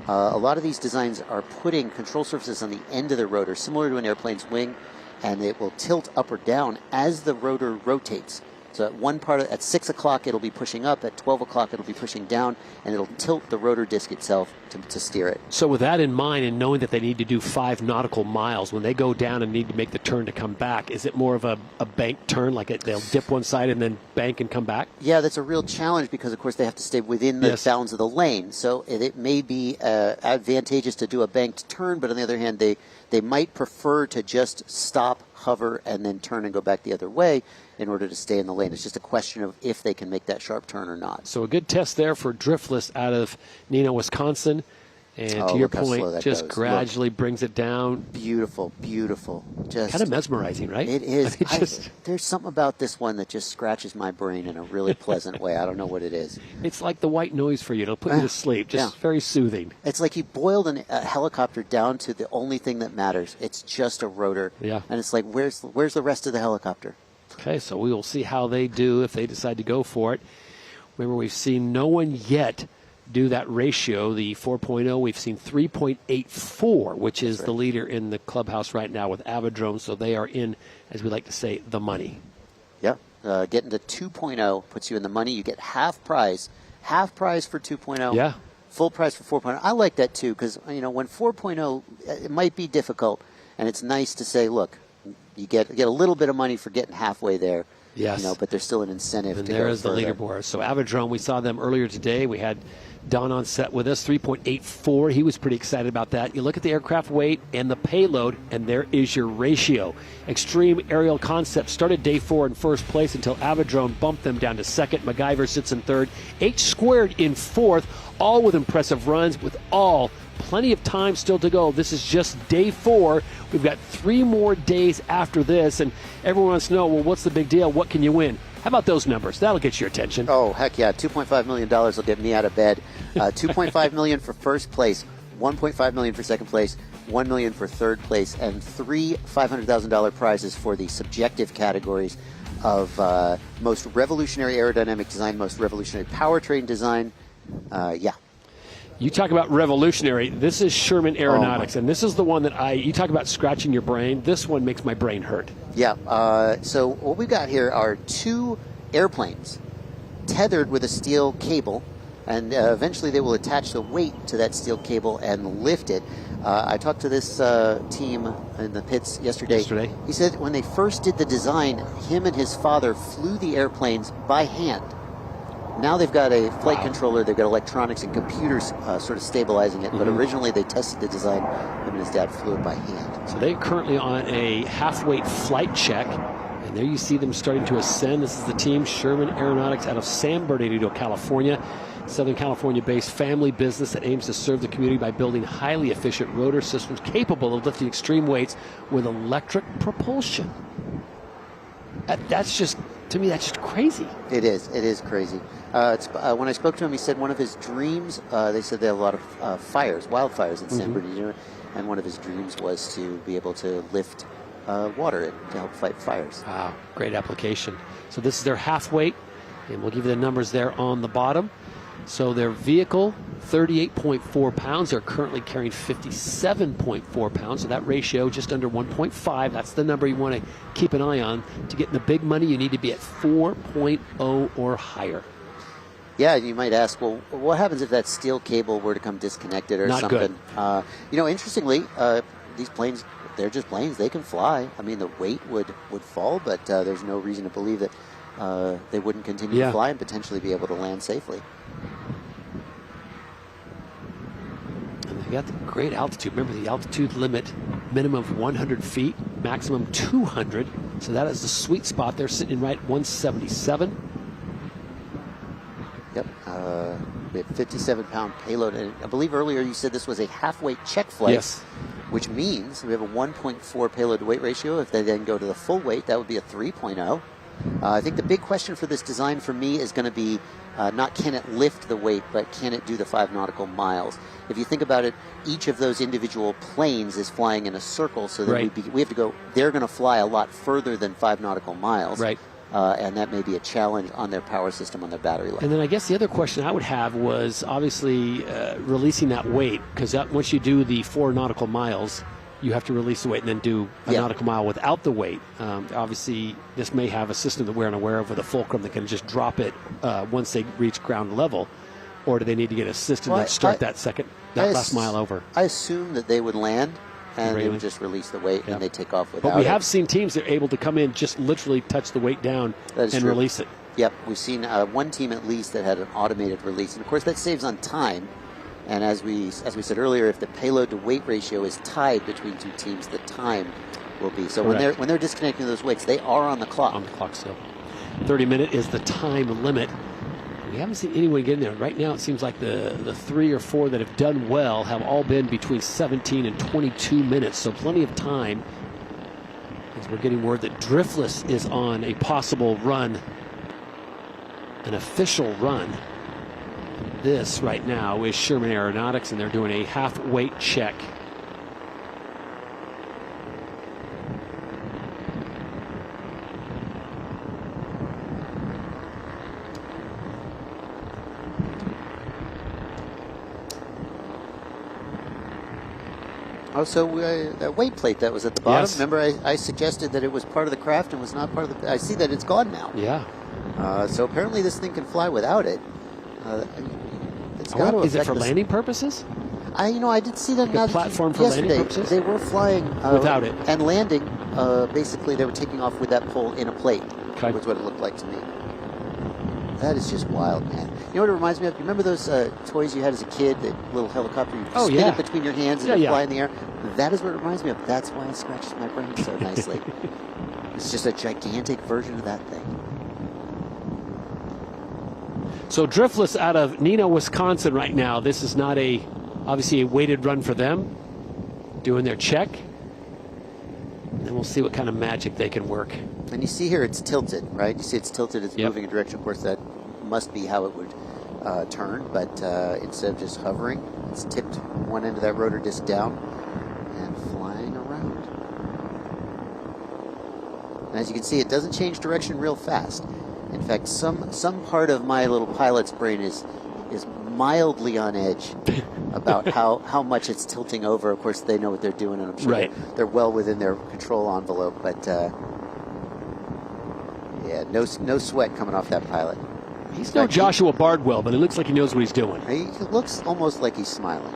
A lot of these designs are putting control surfaces on the end of the rotor, similar to an airplane's wing, and it will tilt up or down as the rotor rotates. So at 6 o'clock it'll be pushing up, at 12 o'clock it'll be pushing down, and it'll tilt the rotor disc itself to steer it. So with that in mind, and knowing that they need to do 5 nautical miles, when they go down and need to make the turn to come back, is it more of a bank turn, like they'll dip one side and then bank and come back? Yeah, that's a real challenge because, of course, they have to stay within the bounds of the lane. So it may be advantageous to do a banked turn, but on the other hand, they might prefer to just stop, hover, and then turn and go back the other way in order to stay in the lane. It's just a question of if they can make that sharp turn or not. So a good test there for Driftless out of Neenah, Wisconsin. And to your point, just gradually brings it down. Beautiful, beautiful. Just kind of mesmerizing, right? It is. There's something about this one that just scratches my brain in a really pleasant way. I don't know what it is. It's like the white noise for you. It'll put you to sleep. Just very soothing. It's like you boiled a helicopter down to the only thing that matters. It's just a rotor. Yeah. And it's like, where's the rest of the helicopter? Okay, so we will see how they do if they decide to go for it. Remember, we've seen no one yet do that ratio, the 4.0. We've seen 3.84, which is the leader in the clubhouse right now with Avidrome. So they are in, as we like to say, the money. Yep. Getting to 2.0 puts you in the money. You get half price for 2.0. Yeah. Full price for 4.0. I like that too because, when 4.0, it might be difficult, and it's nice to say, look, you get a little bit of money for getting halfway there. Yes. But there's still an incentive and to there go is the further. leaderboard. So Aviadrome, we saw them earlier today. We had Don on set with us, 3.84. He was pretty excited about that. You look at the aircraft weight and the payload, and there is your ratio. Extreme Aerial Concepts started day 4 in first place until Aviadrome bumped them down to second. MacGyver sits in third. H Squared in fourth, all with impressive runs, with all plenty of time still to go. This is just day 4. We've got 3 more days after this, and everyone wants to know, well, what's the big deal? What can you win? How about those numbers? That'll get your attention. Oh, heck yeah. $2.5 million will get me out of bed. $2.5 million for first place, $1.5 million for second place, $1 million for third place, and 3 $500,000 prizes for the subjective categories of most revolutionary aerodynamic design, most revolutionary powertrain design. Yeah. You talk about revolutionary. This is Sherman Aeronautics, and this is the one that you talk about scratching your brain. This one makes my brain hurt. Yeah. So what we've got here are 2 airplanes tethered with a steel cable, and eventually they will attach the weight to that steel cable and lift it. I talked to this team in the pits yesterday. He said when they first did the design, him and his father flew the airplanes by hand. Now they've got a flight controller, they've got electronics and computers sort of stabilizing it, but originally they tested the design, him and his dad flew it by hand. So they're currently on a half-weight flight check, and there you see them starting to ascend. This is the team, Sherman Aeronautics, out of San Bernardino, California. Southern California-based family business that aims to serve the community by building highly efficient rotor systems capable of lifting extreme weights with electric propulsion. That's just, to me, that's just crazy. It is crazy. When I spoke to him, he said one of his dreams, they said they have a lot of wildfires in San Bernardino, and one of his dreams was to be able to lift water to help fight fires. Wow, great application. So this is their half weight, and we'll give you the numbers there on the bottom. So their vehicle, 38.4 pounds. They're currently carrying 57.4 pounds. So that ratio, just under 1.5. That's the number you want to keep an eye on. To get in the big money, you need to be at 4.0 or higher. Yeah, you might ask, well, what happens if that steel cable were to come disconnected or something? Not good. Interestingly, these planes, they're just planes. They can fly. I mean, the weight would fall, but there's no reason to believe that they wouldn't continue to fly and potentially be able to land safely. And they got the great altitude. Remember, the altitude limit, minimum of 100 feet, maximum 200. So that is the sweet spot. They're sitting right at 177. Yep. We have 57-pound payload. And I believe earlier you said this was a half-weight check flight. Yes. Which means we have a 1.4 payload to weight ratio. If they then go to the full weight, that would be a 3.0. I think the big question for this design for me is going to be not can it lift the weight, but can it do the 5 nautical miles? If you think about it, each of those individual planes is flying in a circle, so that we have to go, they're going to fly a lot further than 5 nautical miles. Right. And that may be a challenge on their power system, on their battery life. And then I guess the other question I would have was obviously releasing that weight, because once you do the 4 nautical miles, you have to release the weight and then do a nautical mile without the weight. Obviously, this may have a system that we're unaware of with a fulcrum that can just drop it once they reach ground level, or do they need to get a system that start that last mile over? I assume that they would land and they would just release the weight and they take off without it. But we have seen teams that are able to come in, just literally touch the weight down and release it. Yep, we've seen one team at least that had an automated release, and of course that saves on time. And as we said earlier, if the payload to weight ratio is tied between 2 teams, the time will be. So when they're disconnecting those weights, they are on the clock. On the clock still. 30-minute is the time limit. We haven't seen anyone get in there. Right now it seems like the 3 or 4 that have done well have all been between 17 and 22 minutes. So plenty of time. As we're getting word that Driftless is on a possible run, an official run. This right now is Sherman Aeronautics, and they're doing a half-weight check. Oh, so that weight plate that was at the bottom, Yes. remember I suggested that it was part of the craft and was not part of the... I see that it's gone now. Yeah. So apparently this thing can fly without it. It's got to Is it affect for landing purposes? I did see them Like a platform for landing yesterday. purposes? They were flying Without it. and landing. Basically, they were taking off with that pole in a plate. Okay. Was what it looked like to me. That is just wild, man. You know what it reminds me of? You remember those toys you had as a kid, that little helicopter? You spin it between your hands and fly in the air? That is what it reminds me of. That's why it scratches my brain so nicely. It's just a gigantic version of that thing. So Driftless out of Neenah, Wisconsin right now. This is not obviously a weighted run for them. Doing their check. And we'll see what kind of magic they can work. And you see here it's tilted, right? You see it's tilted, it's moving in a direction. Of course, that must be how it would turn, but instead of just hovering, it's tipped one end of that rotor disc down and flying around. And as you can see, it doesn't change direction real fast. In fact, some part of my little pilot's brain is mildly on edge about how much it's tilting over. Of course, they know what they're doing, and I'm sure they're well within their control envelope. But yeah, no sweat coming off that pilot. He's no Joshua Bardwell, but it looks like he knows what he's doing. He looks almost like he's smiling.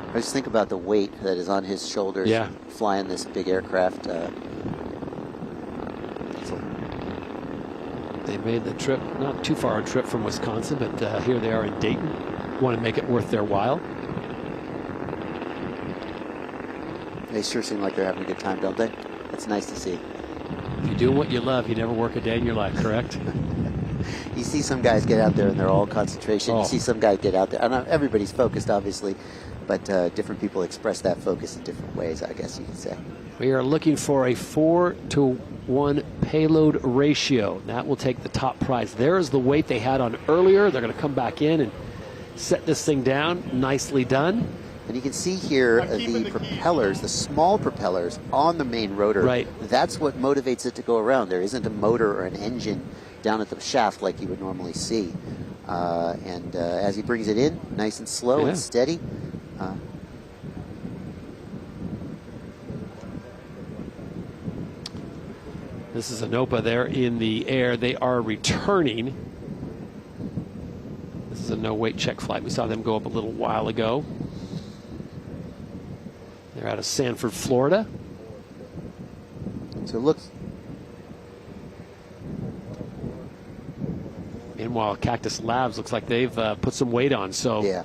I just think about the weight that is on his shoulders flying this big aircraft. They made the trip, not too far a trip from Wisconsin, but here they are in Dayton. Want to make it worth their while. They sure seem like they're having a good time, don't they? It's nice to see. If you're doing what you love, you never work a day in your life, correct? You see some guys get out there and they're all concentration. You see some guy get out there. And everybody's focused, obviously, but different people express that focus in different ways, I guess you could say. We are looking for a 4-to-1 payload ratio. That will take the top prize. There is the weight they had on earlier. They're going to come back in and set this thing down. Nicely done. And you can see here the propellers, the small propellers on the main rotor. Right. That's what motivates it to go around. There isn't a motor or an engine down at the shaft like you would normally see. And as he brings it in, nice and slow and steady. This is a NOPA there in the air. They are returning. This is a no-weight check flight. We saw them go up a little while ago. They're out of Sanford, Florida. So it looks. Meanwhile, Cactus Labs looks like they've put some weight on. So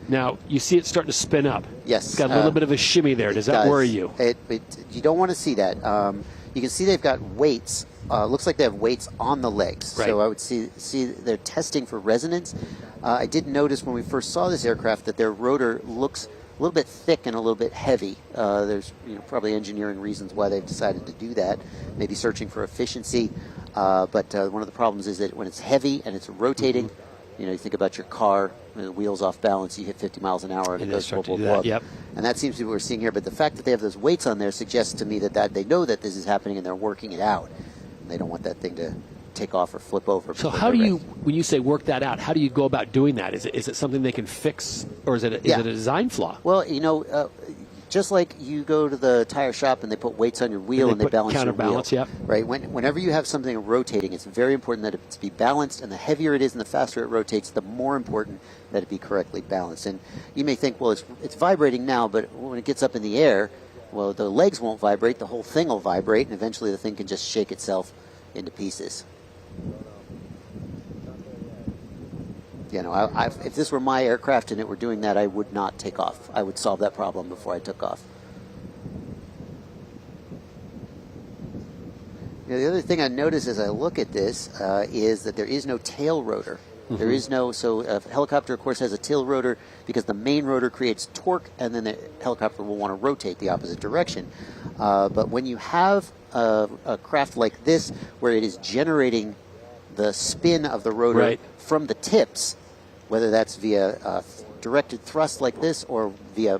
now you see it starting to spin up. Yes. It's got a little bit of a shimmy there. Does that worry you? You don't want to see that. You can see they've got weights. Looks like they have weights on the legs. Right. So I would see they're testing for resonance. I did notice when we first saw this aircraft that their rotor looks a little bit thick and a little bit heavy. There's probably engineering reasons why they've decided to do that. Maybe searching for efficiency. But one of the problems is that when it's heavy and it's rotating, you think about your car, the wheels off balance, you hit 50 miles an hour and it goes whoop, whoop, whoop. Yep. And that seems to be what we're seeing here. But the fact that they have those weights on there suggests to me that they know that this is happening and they're working it out. And they don't want that thing to take off or flip over. So how do you, when you say work that out, how do you go about doing that? Is it something they can fix, or is it a design flaw? Well, just like you go to the tire shop and they put weights on your wheel and they balance your wheel. Yep. Right. Whenever you have something rotating, it's very important that it be balanced, and the heavier it is and the faster it rotates, the more important that it be correctly balanced. And you may think, well, it's vibrating now, but when it gets up in the air, well, the legs won't vibrate, the whole thing will vibrate, and eventually the thing can just shake itself into pieces. If this were my aircraft and it were doing that, I would not take off. I would solve that problem before I took off. The other thing I notice as I look at this is that there is no tail rotor. There is no, so a helicopter, of course, has a tail rotor because the main rotor creates torque, and then the helicopter will want to rotate the opposite direction. But when you have a craft like this, where it is generating the spin of the rotor from the tips, whether that's via directed thrust like this or via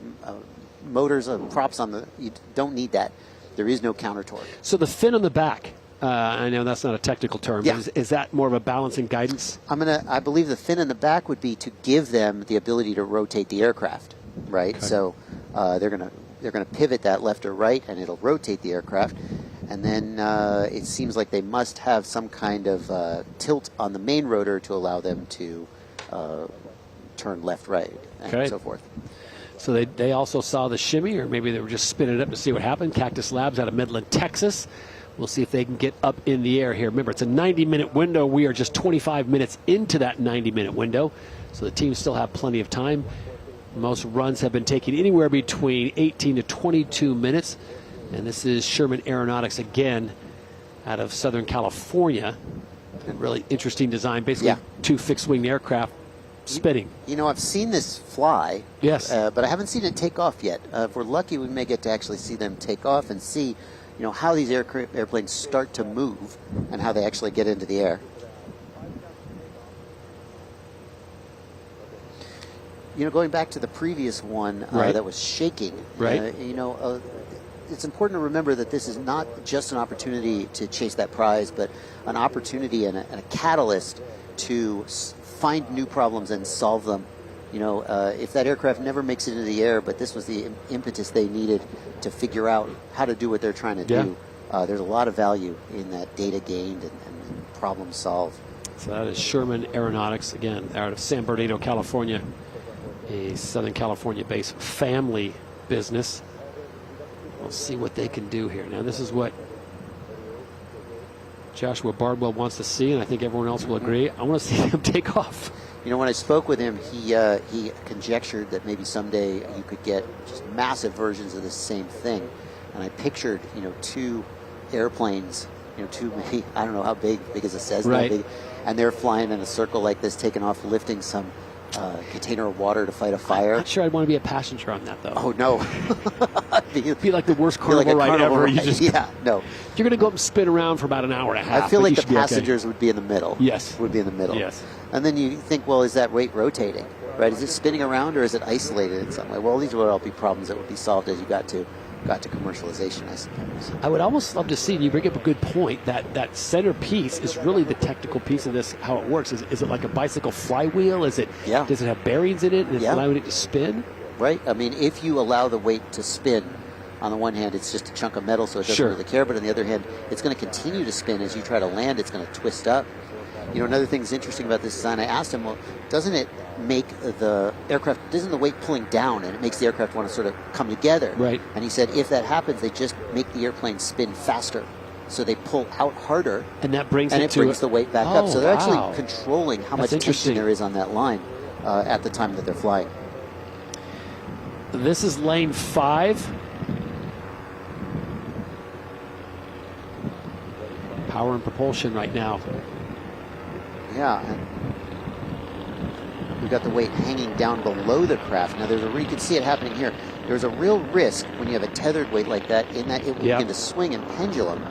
motors and props you don't need that. There is no counter torque. So the fin on the back, I know that's not a technical term, but is that more of a balancing guidance? I believe the fin in the back would be to give them the ability to rotate the aircraft, right? Okay. So they're gonna pivot that left or right, and it'll rotate the aircraft. And then it seems like they must have some kind of tilt on the main rotor to allow them to turn left, right, and so forth. So they also saw the shimmy, or maybe they were just spinning it up to see what happened. Cactus Labs out of Midland, Texas. We'll see if they can get up in the air here. Remember, it's a 90-minute window. We are just 25 minutes into that 90-minute window, so the teams still have plenty of time. Most runs have been taking anywhere between 18 to 22 minutes. And this is Sherman Aeronautics again out of Southern California. A really interesting design, basically two fixed-wing aircraft spinning. You know, I've seen this fly, yes, but I haven't seen it take off yet. If we're lucky, we may get to actually see them take off and see, you know, how these airplanes start to move and how they actually get into the air. You know, going back to the previous one that was shaking, you know, it's important to remember that this is not just an opportunity to chase that prize, but an opportunity and a catalyst to find new problems and solve them. You know, if that aircraft never makes it into the air, but this was the impetus they needed to figure out how to do what they're trying to do, there's a lot of value in that data gained and problem solved. So that is Sherman Aeronautics, again, out of San Bernardino, California, a Southern California-based family business. We'll see what they can do here. Now, this is what Joshua Bardwell wants to see, and I think everyone else will agree. I want to see him take off. You know, when I spoke with him, he conjectured that maybe someday you could get just massive versions of the same thing. And I pictured, you know, two airplanes, you know, two maybe, I don't know how big is a Cessna, big, and they're flying in a circle like this, taking off, lifting some container of water to fight a fire. I'm not sure I'd want to be a passenger on that, though. Oh, no. It'd be like the worst carnival ride ever. You just, no. You're going to go up and spin around for about an hour and a half. I feel like the passengers would be in the middle. Yes. Would be in the middle. Yes. And then you think, well, is that weight rotating? Right? Is it spinning around or is it isolated in some way? Well, these would all be problems that would be solved as you got to commercialization, I suppose. I would almost love to see, and you bring up a good point, that center piece is really the technical piece of this, how it works. Is it like a bicycle flywheel? Does it have bearings in it and it's allowing it to spin? Right. I mean, if you allow the weight to spin, on the one hand, it's just a chunk of metal, so it doesn't really care, but on the other hand, it's going to continue to spin as you try to land. It's going to twist up. You know, another thing that's interesting about this design, I asked him, well, doesn't it make the aircraft, isn't the weight pulling down and it makes the aircraft want to sort of come together? Right. And he said if that happens, they just make the airplane spin faster. So they pull out harder. And that brings it brings the weight back up. So they're actually controlling how much tension there is on that line at the time that they're flying. This is lane 5. Power and propulsion right now. Yeah, and we've got the weight hanging down below the craft. Now, you can see it happening here. There's a real risk when you have a tethered weight like that in that it will begin to swing and pendulum.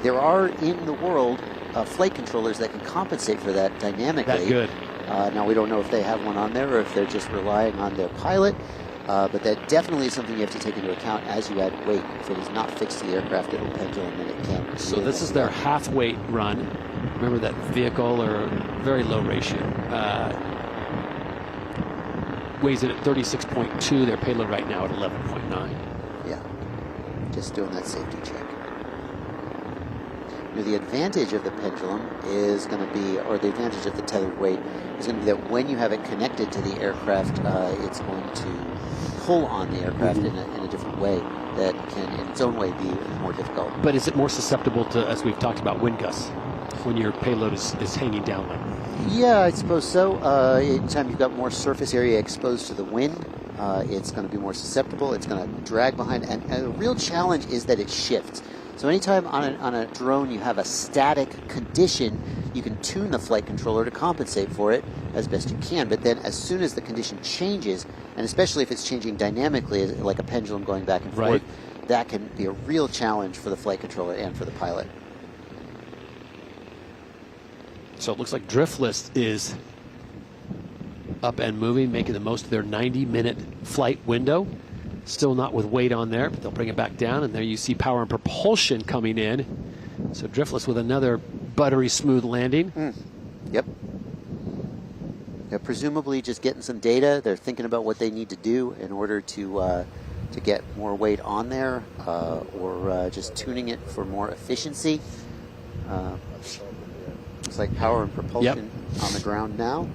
There are in the world flight controllers that can compensate for that dynamically. That good. Now, we don't know if they have one on there or if they're just relying on their pilot. But that definitely is something you have to take into account as you add weight. If it is not fixed to the aircraft, it'll pendulum and it can't. So this is their half weight run. Remember that vehicle, or very low ratio, weighs in at 36.2. Their payload right now at 11.9. Yeah, just doing that safety check. You know, the advantage of the pendulum is going to be, or the advantage of the tethered weight is going to be that when you have it connected to the aircraft, it's going to pull on the aircraft in a different way that can, in its own way, be more difficult. But is it more susceptible to, as we've talked about, wind gusts when your payload is hanging down like that? Yeah, I suppose so. Anytime you've got more surface area exposed to the wind, it's going to be more susceptible. It's going to drag behind. And the real challenge is that it shifts. So anytime on a drone you have a static condition, you can tune the flight controller to compensate for it as best you can. But then as soon as the condition changes, and especially if it's changing dynamically, like a pendulum going back and forth, that can be a real challenge for the flight controller and for the pilot. So it looks like Driftless is up and moving, making the most of their 90-minute flight window. Still not with weight on there, but they'll bring it back down. And there you see power and propulsion coming in. So Driftless with another buttery smooth landing. Yep. They're presumably just getting some data. They're thinking about what they need to do in order to get more weight on there, or just tuning it for more efficiency. Looks like power and propulsion on the ground now.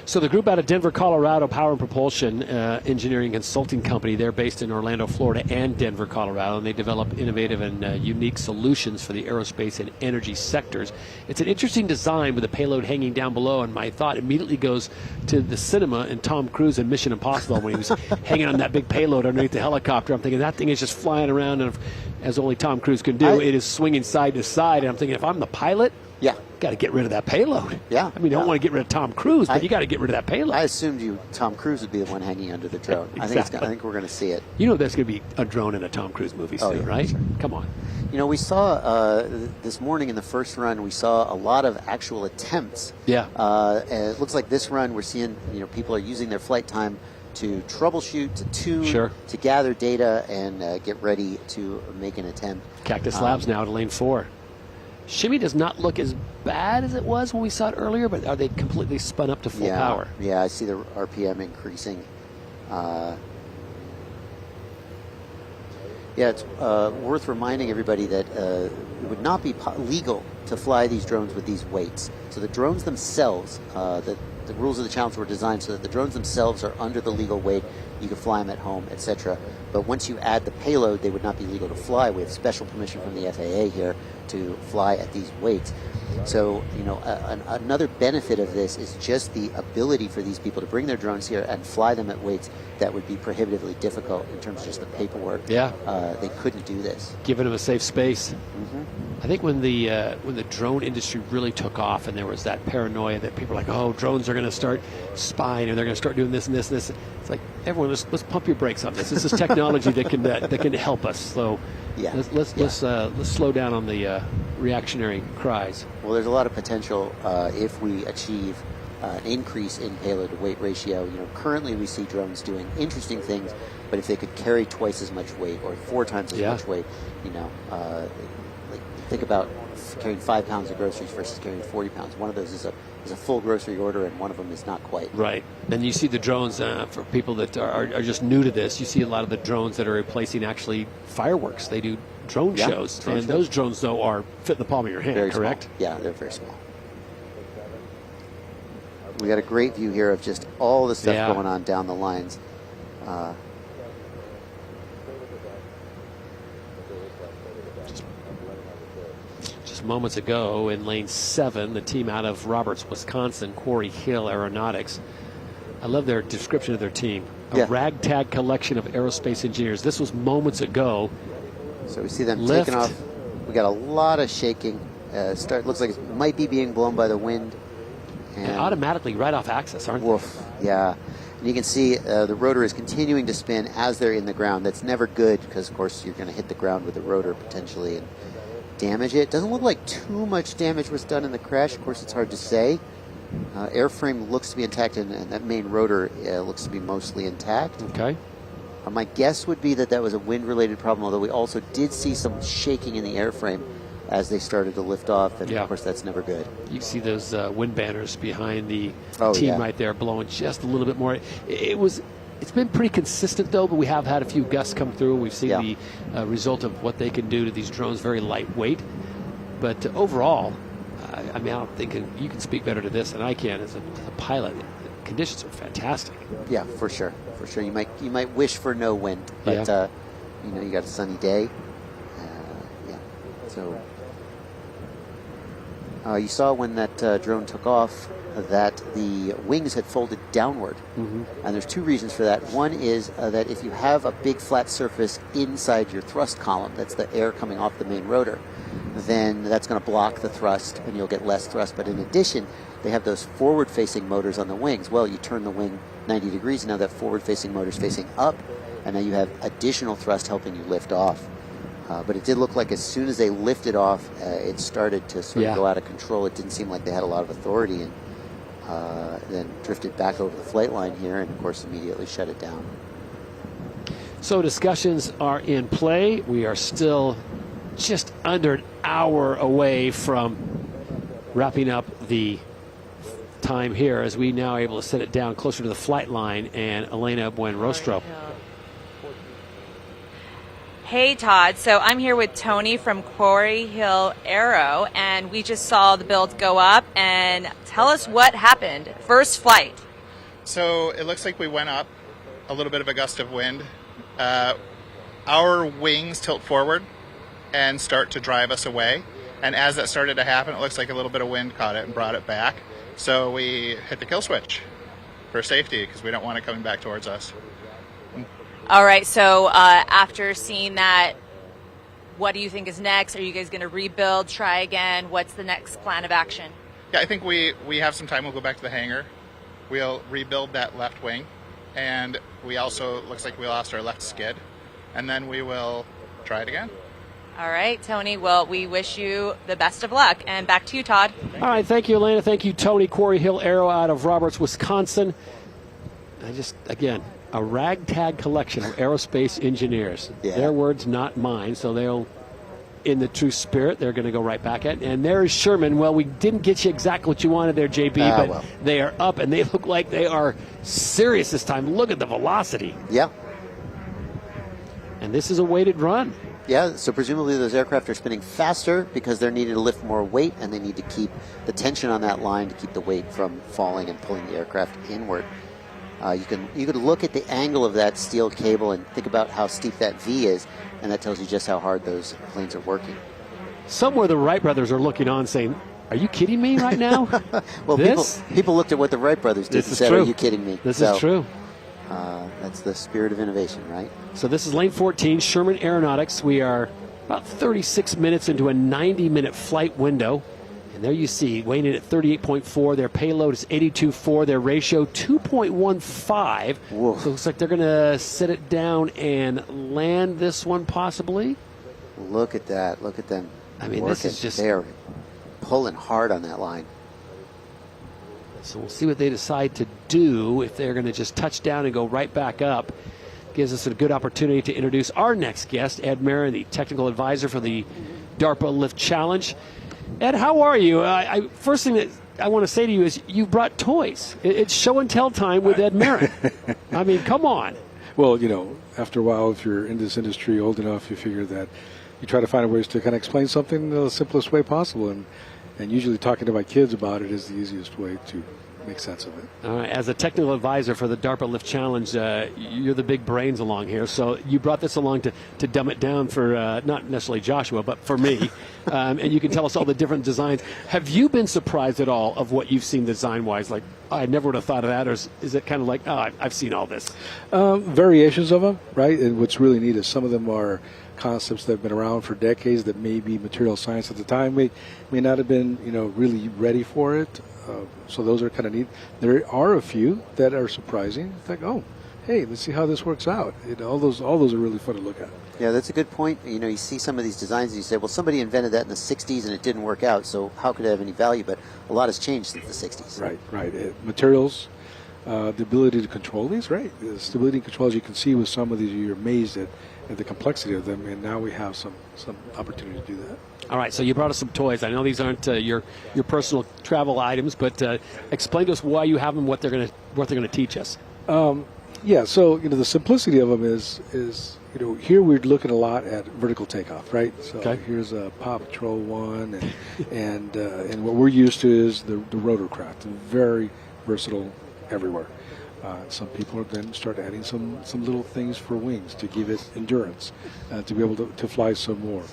So the group out of Denver, Colorado, Power and Propulsion Engineering Consulting Company, they're based in Orlando, Florida, and Denver, Colorado, and they develop innovative and unique solutions for the aerospace and energy sectors. It's an interesting design with a payload hanging down below, and my thought immediately goes to the cinema and Tom Cruise in Mission Impossible when he was hanging on that big payload underneath the helicopter. I'm thinking that thing is just flying around, and as only Tom Cruise can do, it is swinging side to side, and I'm thinking if I'm the pilot, got to get rid of that payload. Yeah. I mean, you don't want to get rid of Tom Cruise, but you got to get rid of that payload. I assumed Tom Cruise would be the one hanging under the drone. Exactly. I think we're going to see it. You know there's going to be a drone in a Tom Cruise movie soon, right? Sure. Come on. You know, we saw this morning in the first run, we saw a lot of actual attempts. Yeah. It looks like this run we're seeing, people are using their flight time to troubleshoot, to tune, to gather data, and get ready to make an attempt. Cactus Labs now to lane 4. Shimmy does not look as bad as it was when we saw it earlier, but are they completely spun up to full power? Yeah, I see the RPM increasing. It's worth reminding everybody that it would not be legal to fly these drones with these weights. So the drones themselves, the rules of the challenge were designed so that the drones themselves are under the legal weight. You can fly them at home, etc. But once you add the payload, they would not be legal to fly. We have special permission from the FAA here to fly at these weights. So, another benefit of this is just the ability for these people to bring their drones here and fly them at weights that would be prohibitively difficult in terms of just the paperwork. Yeah. They couldn't do this. Giving them a safe space. Mm-hmm. I think when the drone industry really took off and there was that paranoia that people were like, oh, drones are going to start spying or they're going to start doing this and this and this. It's like, everyone, let's pump your brakes on this. This is technology that can help us. So let's slow down on the reactionary cries. Well, there's a lot of potential if we achieve an increase in payload to weight ratio. Currently we see drones doing interesting things, but if they could carry twice as much weight or 4 times as much weight, think about carrying 5 pounds of groceries versus carrying 40 pounds. One of those is a full grocery order, and one of them is not quite. Right. And you see the drones, for people that are just new to this, you see a lot of the drones that are replacing actually fireworks. They do drone shows. And those drones, though, are fit in the palm of your hand, very correct? Small. Yeah, they're very small. We got a great view here of just all the stuff going on down the lines. Moments ago in lane 7, the team out of Roberts, Wisconsin, Quarry Hill Aeronautics. I love their description of their team. A ragtag collection of aerospace engineers. This was moments ago. So we see them taking off. We got a lot of shaking. Looks like it might be being blown by the wind. And automatically right off axis, aren't they? Yeah. And you can see the rotor is continuing to spin as they're in the ground. That's never good because, of course, you're going to hit the ground with the rotor potentially and damage it. Doesn't look like too much damage was done in the crash. Of course, it's hard to say. Airframe looks to be intact, and that main rotor looks to be mostly intact. Okay. My guess would be that was a wind-related problem, although we also did see some shaking in the airframe as they started to lift off, and of course that's never good. You see those wind banners behind the team right there blowing just a little bit more. It's been pretty consistent, though, but we have had a few gusts come through. We've seen the result of what they can do to these drones, very lightweight. But overall, I don't think you can speak better to this than I can as a pilot. The conditions are fantastic. Yeah, for sure. For sure. You might wish for no wind, but you got a sunny day. So you saw when that drone took off that the wings had folded downward. Mm-hmm. And there's 2 reasons for that. One is that if you have a big flat surface inside your thrust column, that's the air coming off the main rotor, then that's going to block the thrust and you'll get less thrust. But in addition, they have those forward-facing motors on the wings. Well, you turn the wing 90 degrees, and now that forward-facing motor is facing up, and now you have additional thrust helping you lift off. But it did look like as soon as they lifted off, it started to sort of go out of control. It didn't seem like they had a lot of authority, and then drifted back over the flight line here, and of course immediately shut it down. So discussions are in play. We are still just under an hour away from wrapping up the time here, as we now are able to set it down closer to the flight line and Elena Buenrostro. Hey, Todd. So I'm here with Tony from Quarry Hill Aero, and we just saw the build go up. And tell us what happened. First flight. So it looks like we went up a little bit of a gust of wind. Our wings tilt forward and start to drive us away. And as that started to happen, it looks like a little bit of wind caught it and brought it back. So we hit the kill switch for safety because we don't want it coming back towards us. All right, so after seeing that, what do you think is next? Are you guys going to rebuild, try again? What's the next plan of action? Yeah, I think we have some time. We'll go back to the hangar. We'll rebuild that left wing. And we also, looks like we lost our left skid. And then we will try it again. All right, Tony. Well, we wish you the best of luck. And back to you, Todd. All right, thank you, Elena. Thank you, Tony. Quarry Hill Aero out of Roberts, Wisconsin. Again, a ragtag collection of aerospace engineers. Yeah. Their words, not mine. So they'll, in the true spirit, they're going to go right back at it. And there's Sherman. Well, we didn't get you exactly what you wanted there, JB, but they are up, and they look like they are serious this time. Look at the velocity. Yeah. And this is a weighted run. Yeah, so presumably those aircraft are spinning faster because they're needing to lift more weight, and they need to keep the tension on that line to keep the weight from falling and pulling the aircraft inward. You could look at the angle of that steel cable and think about how steep that V is, and that tells you just how hard those planes are working. Somewhere the Wright brothers are looking on saying, are you kidding me right now? Well, people looked at what the Wright brothers did and said, are you kidding me? This is true. That's the spirit of innovation, right? So this is lane 14, Sherman Aeronautics. We are about 36 minutes into a 90-minute flight window. And there you see, weighing in at 38.4. Their payload is 82.4. Their ratio, 2.15. So it looks like they're going to set it down and land this one possibly. Look at that. Look at them. I mean, working. this is just... They're pulling hard on that line. So we'll see what they decide to do, if they're going to just touch down and go right back up. Gives us a good opportunity to introduce our next guest, Ed Marin, the technical advisor for the DARPA Lift Challenge. Ed, how are you? First thing that I want to say to you is you brought toys. It's show and tell time with Ed Marin. I mean, come on. Well, after a while, if you're in this industry old enough, you figure that you try to find ways to kind of explain something the simplest way possible. And usually talking to my kids about it is the easiest way to make sense of it. All right, as a technical advisor for the DARPA Lift Challenge, you're the big brains along here. So you brought this along to dumb it down for not necessarily Joshua, but for me. And you can tell us all the different designs. Have you been surprised at all of what you've seen design-wise? Like, I never would have thought of that, or is it kind of like, I've seen all this? Variations of them, right? And what's really neat is some of them are concepts that have been around for decades that maybe material science at the time may not have been, really ready for it. So those are kind of neat. There are a few that are surprising. It's like, oh, hey, let's see how this works out. All those are really fun to look at. Yeah, that's a good point. You see some of these designs and you say, well, somebody invented that in the 60s and it didn't work out, so how could it have any value? But a lot has changed since the 60s. Right. Materials, the ability to control these, right? The stability and control, as you can see with some of these, you're amazed at the complexity of them, and now we have some opportunity to do that. All right, so you brought us some toys. I know these aren't your personal travel items, but explain to us why you have them, what they're going to teach us. Yeah, so the simplicity of them is here we're looking a lot at vertical takeoff, right? So here's a Paw Patrol one, and what we're used to is the rotorcraft, very versatile everywhere. Some people then start adding some little things for wings to give it endurance, to be able to fly some more.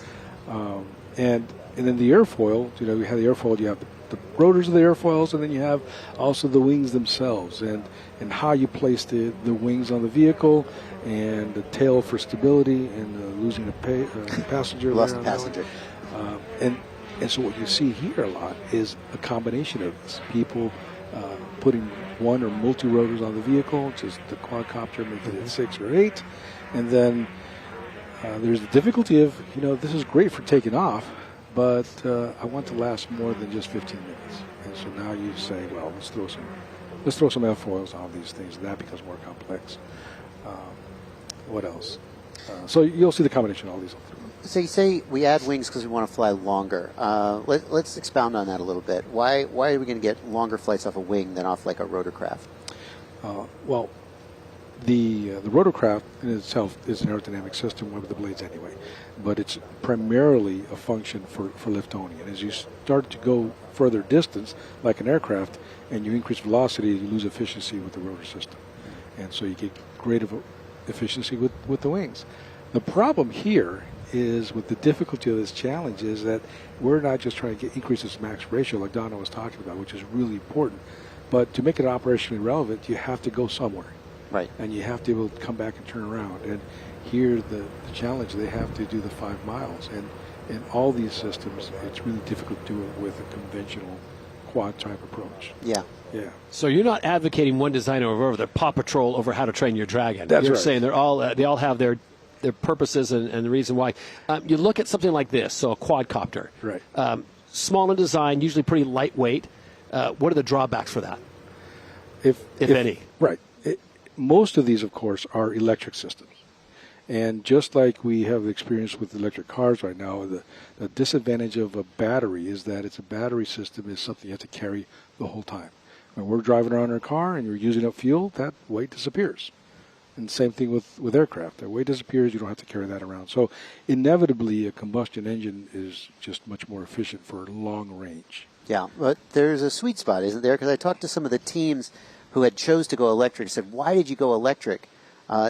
And then the airfoil, you have the airfoil, you have the rotors of the airfoils, and then you have also the wings themselves, and how you place the wings on the vehicle, and the tail for stability, and losing a passenger. Lost a passenger. And so what you see here a lot is a combination of this. People putting one or multi-rotors on the vehicle, which is the quadcopter, making it 6 or 8. And then there's the difficulty of, this is great for taking off, but I want to last more than just 15 minutes. And so now you say, well, let's throw some airfoils on these things, and that becomes more complex. What else? So you'll see the combination of all these. So you say we add wings because we want to fly longer. Let's expound on that a little bit. Why are we going to get longer flights off a wing than off like a rotorcraft? Well, The rotorcraft in itself is an aerodynamic system with the blades anyway, but it's primarily a function for lift only. And as you start to go further distance, like an aircraft, and you increase velocity, you lose efficiency with the rotor system. And so you get greater efficiency with the wings. The problem here is with the difficulty of this challenge is that we're not just trying to increase this max ratio like Donna was talking about, which is really important, but to make it operationally relevant, you have to go somewhere. Right. And you have to be able to come back and turn around. And here the challenge, they have to do the 5 miles. And in all these systems, it's really difficult to do it with a conventional quad type approach. Yeah. Yeah. So you're not advocating one design over the Paw Patrol over how to train your Dragon. That's you're right. saying they all have their purposes and the reason why. You look at something like this, so a quadcopter. Right. Small in design, usually pretty lightweight. What are the drawbacks for that, if any? Right. Most of these, of course, are electric systems. And just like we have the experience with electric cars right now, the disadvantage of a battery is that it's a battery system is something you have to carry the whole time. When we're driving around in a car and you're using up fuel, that weight disappears. And same thing with aircraft. That weight disappears, you don't have to carry that around. So inevitably, a combustion engine is just much more efficient for long range. Yeah, but there's a sweet spot, isn't there? Because I talked to some of the teams who had chose to go electric and said, why did you go electric?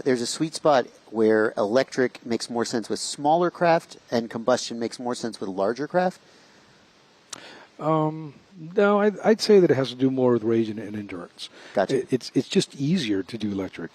There's a sweet spot where electric makes more sense with smaller craft and combustion makes more sense with larger craft? No, I'd say that it has to do more with range and endurance. Gotcha. It's just easier to do electric.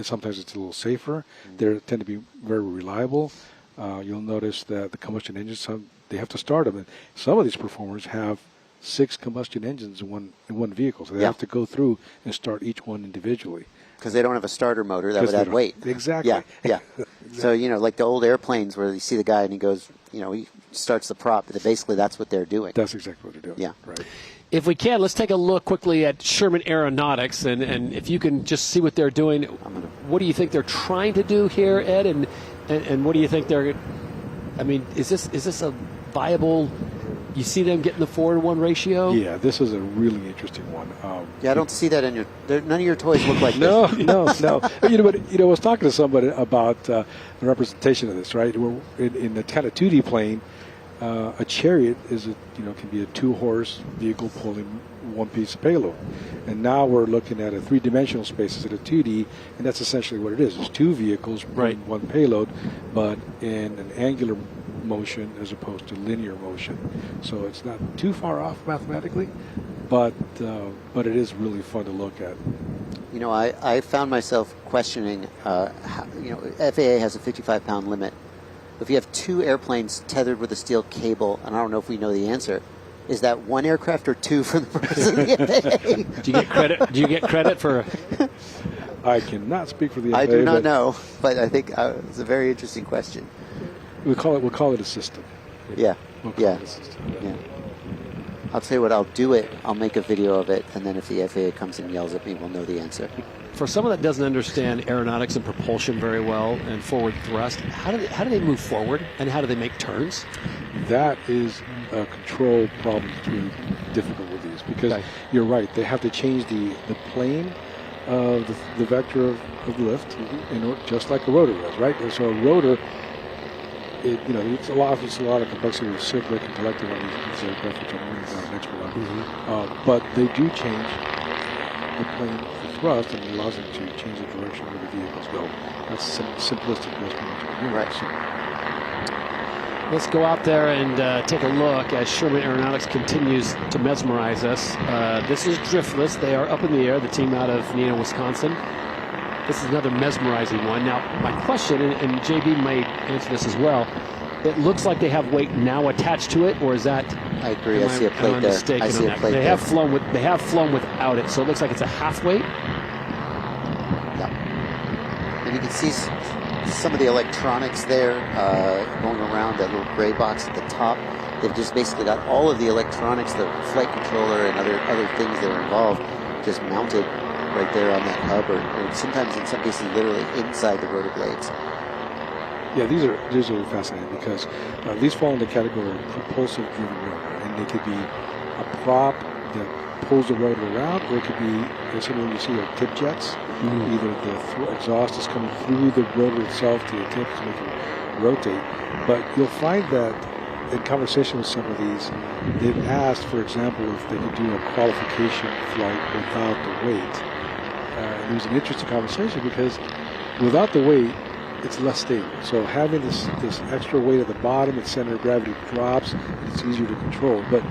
Sometimes it's a little safer. They tend to be very reliable. You'll notice that the combustion engines, they have to start them. And some of these performers have 6 combustion engines in one vehicle, so they have to go through and start each one individually. Because they don't have a starter motor that would add weight. Exactly. Yeah, yeah. Exactly. So, like the old airplanes where you see the guy and he goes, he starts the prop. Basically, that's what they're doing. That's exactly what they're doing. Yeah. Right. If we can, let's take a look quickly at Sherman Aeronautics, and if you can just see what they're doing. What do you think they're trying to do here, Ed? And what do you think they're? I mean, is this a viable? You see them getting the 4-to-1 ratio? Yeah, this is a really interesting one. I don't see that in your. None of your toys look like no, this. No. I was talking to somebody about the representation of this. Right, in the kind of 2D plane, a chariot can be a 2-horse vehicle pulling one piece of payload, and now we're looking at a 3-dimensional space instead of 2D, and that's essentially what it is. It's 2 vehicles pulling one payload, but in an angular motion as opposed to linear motion. So it's not too far off mathematically, but it is really fun to look at. I found myself questioning, FAA has a 55-pound limit. If you have 2 airplanes tethered with a steel cable, and I don't know if we know the answer, is that 1 aircraft or 2 for the purpose of the FAA? Do you get credit for? I cannot speak for the FAA. I do not know, but I think it's a very interesting question. We'll call it a system. Yeah. We'll call it a system. Yeah. I'll tell you what, I'll make a video of it, and then if the FAA comes and yells at me, we'll know the answer. For someone that doesn't understand aeronautics and propulsion very well and forward thrust, how do they move forward and how do they make turns? That is a control problem that's really difficult with these because you're right, they have to change the plane of the vector of lift, just like a rotor does, right? And so a rotor, it's a lot of complexity with cyclic and collective on these aircraft, which I'm really not an expert on. But they do change the plane of thrust, and it allows them to change the direction where the vehicles go. That's simplistic. Right. So, let's go out there and take a look as Sherman Aeronautics continues to mesmerize us. This is Driftless. They are up in the air, the team out of Neenah, Wisconsin. This is another mesmerizing one. Now, my question, and JB might answer this as well, it looks like they have weight now attached to it, or is that? I agree. I see a plate there. I see a plate there. They have flown without it, so it looks like it's a half weight. Yeah. And you can see some of the electronics there going around that little gray box at the top. They've just basically got all of the electronics, the flight controller and other things that are involved, just mounted right there on that hub, or sometimes in some cases literally inside the rotor blades. Yeah, these are fascinating because these fall in the category of propulsive driven rotor, and they could be a prop that pulls the rotor around, or it could be something you see like tip jets. Either the exhaust is coming through the rotor itself to the tip to make it rotate. But you'll find that in conversation with some of these, they've asked, for example, if they could do a qualification flight without the weight. It was an interesting conversation because without the weight, it's less stable. So having this extra weight at the bottom, its center of gravity drops, it's easier to control. But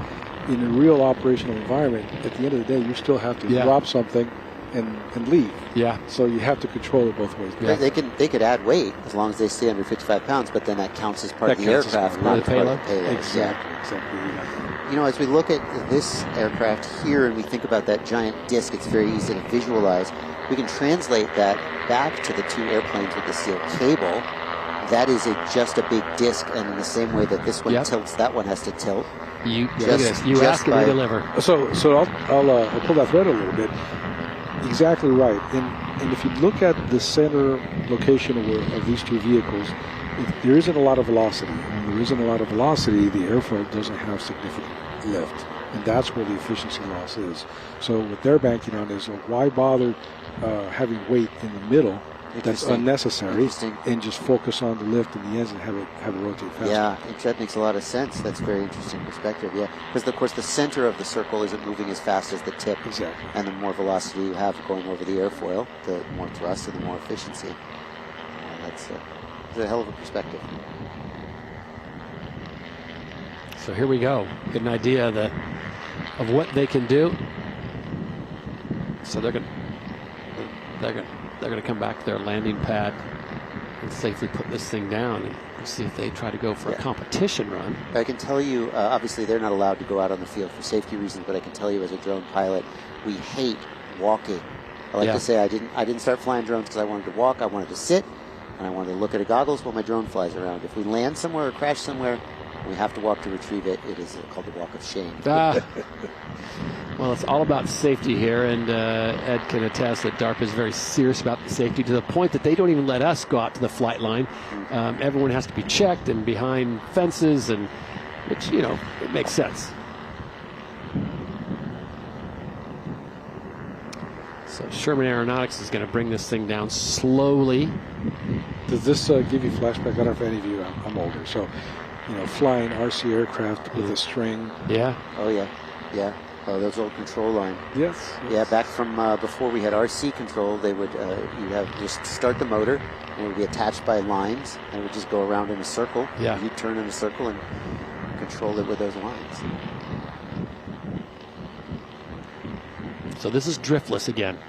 in a real operational environment, at the end of the day, you still have to drop something and leave. Yeah. So you have to control it both ways. Yeah. They could add weight as long as they stay under 55 pounds, but then that counts as part of the aircraft, not part of the payload. Exactly. You know, as we look at this aircraft here and we think about that giant disc, it's very easy to visualize. We can translate that back to the two airplanes with the steel cable. That is just a big disc, and in the same way that this one tilts, that one has to tilt. You ask and we deliver. So I'll pull that thread a little bit. Exactly right. And if you look at the center location of these two vehicles, there isn't a lot of velocity. When there isn't a lot of velocity, the airfoil doesn't have significant lift. And that's where the efficiency loss is. So what they're banking on is, why bother having weight in the middle that's unnecessary, and just focus on the lift in the ends and have it rotate faster. Yeah, that makes a lot of sense. That's a very interesting perspective, yeah. Because, of course, the center of the circle isn't moving as fast as the tip. Exactly. And the more velocity you have going over the airfoil, the more thrust and the more efficiency. That's a hell of a perspective. So here we go. Get an idea of what they can do. So they're going to come back to their landing pad and safely put this thing down and see if they try to go for a competition run. I can tell you, obviously they're not allowed to go out on the field for safety reasons, but I can tell you as a drone pilot, we hate walking. I like to say I didn't start flying drones because I wanted to walk. I wanted to sit, and I wanted to look at a goggles while my drone flies around. If we land somewhere or crash somewhere, we have to walk to retrieve it. It is called the walk of shame. Well, it's all about safety here, and Ed can attest that DARPA is very serious about the safety to the point that they don't even let us go out to the flight line. Everyone has to be checked and behind fences, and which, it makes sense. So Sherman Aeronautics is going to bring this thing down slowly. Does this give you flashback? I don't know if any of you, I'm older, so flying RC aircraft with a string. Yeah. Oh, yeah. Yeah. Oh, those old control line. Yes. Yeah, back from before we had RC control, they would you have just start the motor, and it would be attached by lines, and it would just go around in a circle. Yeah. You turn in a circle and control it with those lines. So this is driftless again.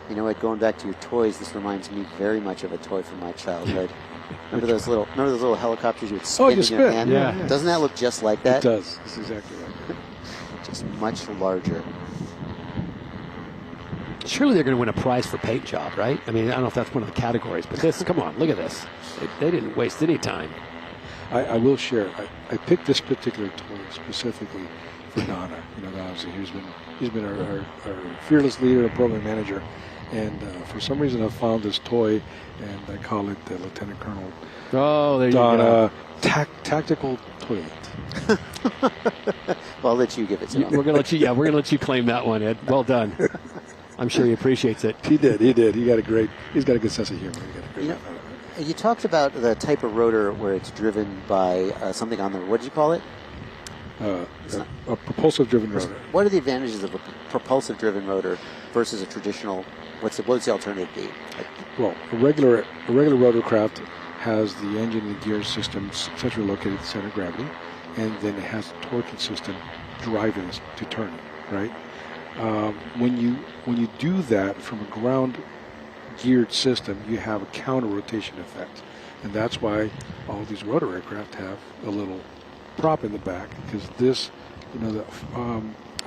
You know what? Going back to your toys, this reminds me very much of a toy from my childhood. Remember those little helicopters you would spin in your hand? Yeah. Doesn't that look just like that? It does. That's exactly right. Just much larger. Surely they're going to win a prize for paint job, right? I mean, I don't know if that's one of the categories, but come on, look at this. They didn't waste any time. I will share. I picked this particular toy specifically for Donna. Obviously he's been our fearless leader and program manager, and for some reason I found this toy, and I call it the Lieutenant Colonel Donna Tactical Toilet. Well, I'll let you give it to him. We're going to let you claim that one, Ed. Well done. I'm sure he appreciates it. He did. He's got a good sense of humor. You talked about the type of rotor where it's driven by something on the, what did you call it? A propulsive-driven rotor. What are the advantages of a propulsive-driven rotor versus a traditional? What's the alternative be? Well, a regular rotorcraft has the engine and gear system centrally located at the center of gravity, and then it has a torque system driving it to turn it. Right. When you do that from a ground geared system, you have a counter rotation effect, and that's why all these rotor aircraft have a little prop in the back, because this, the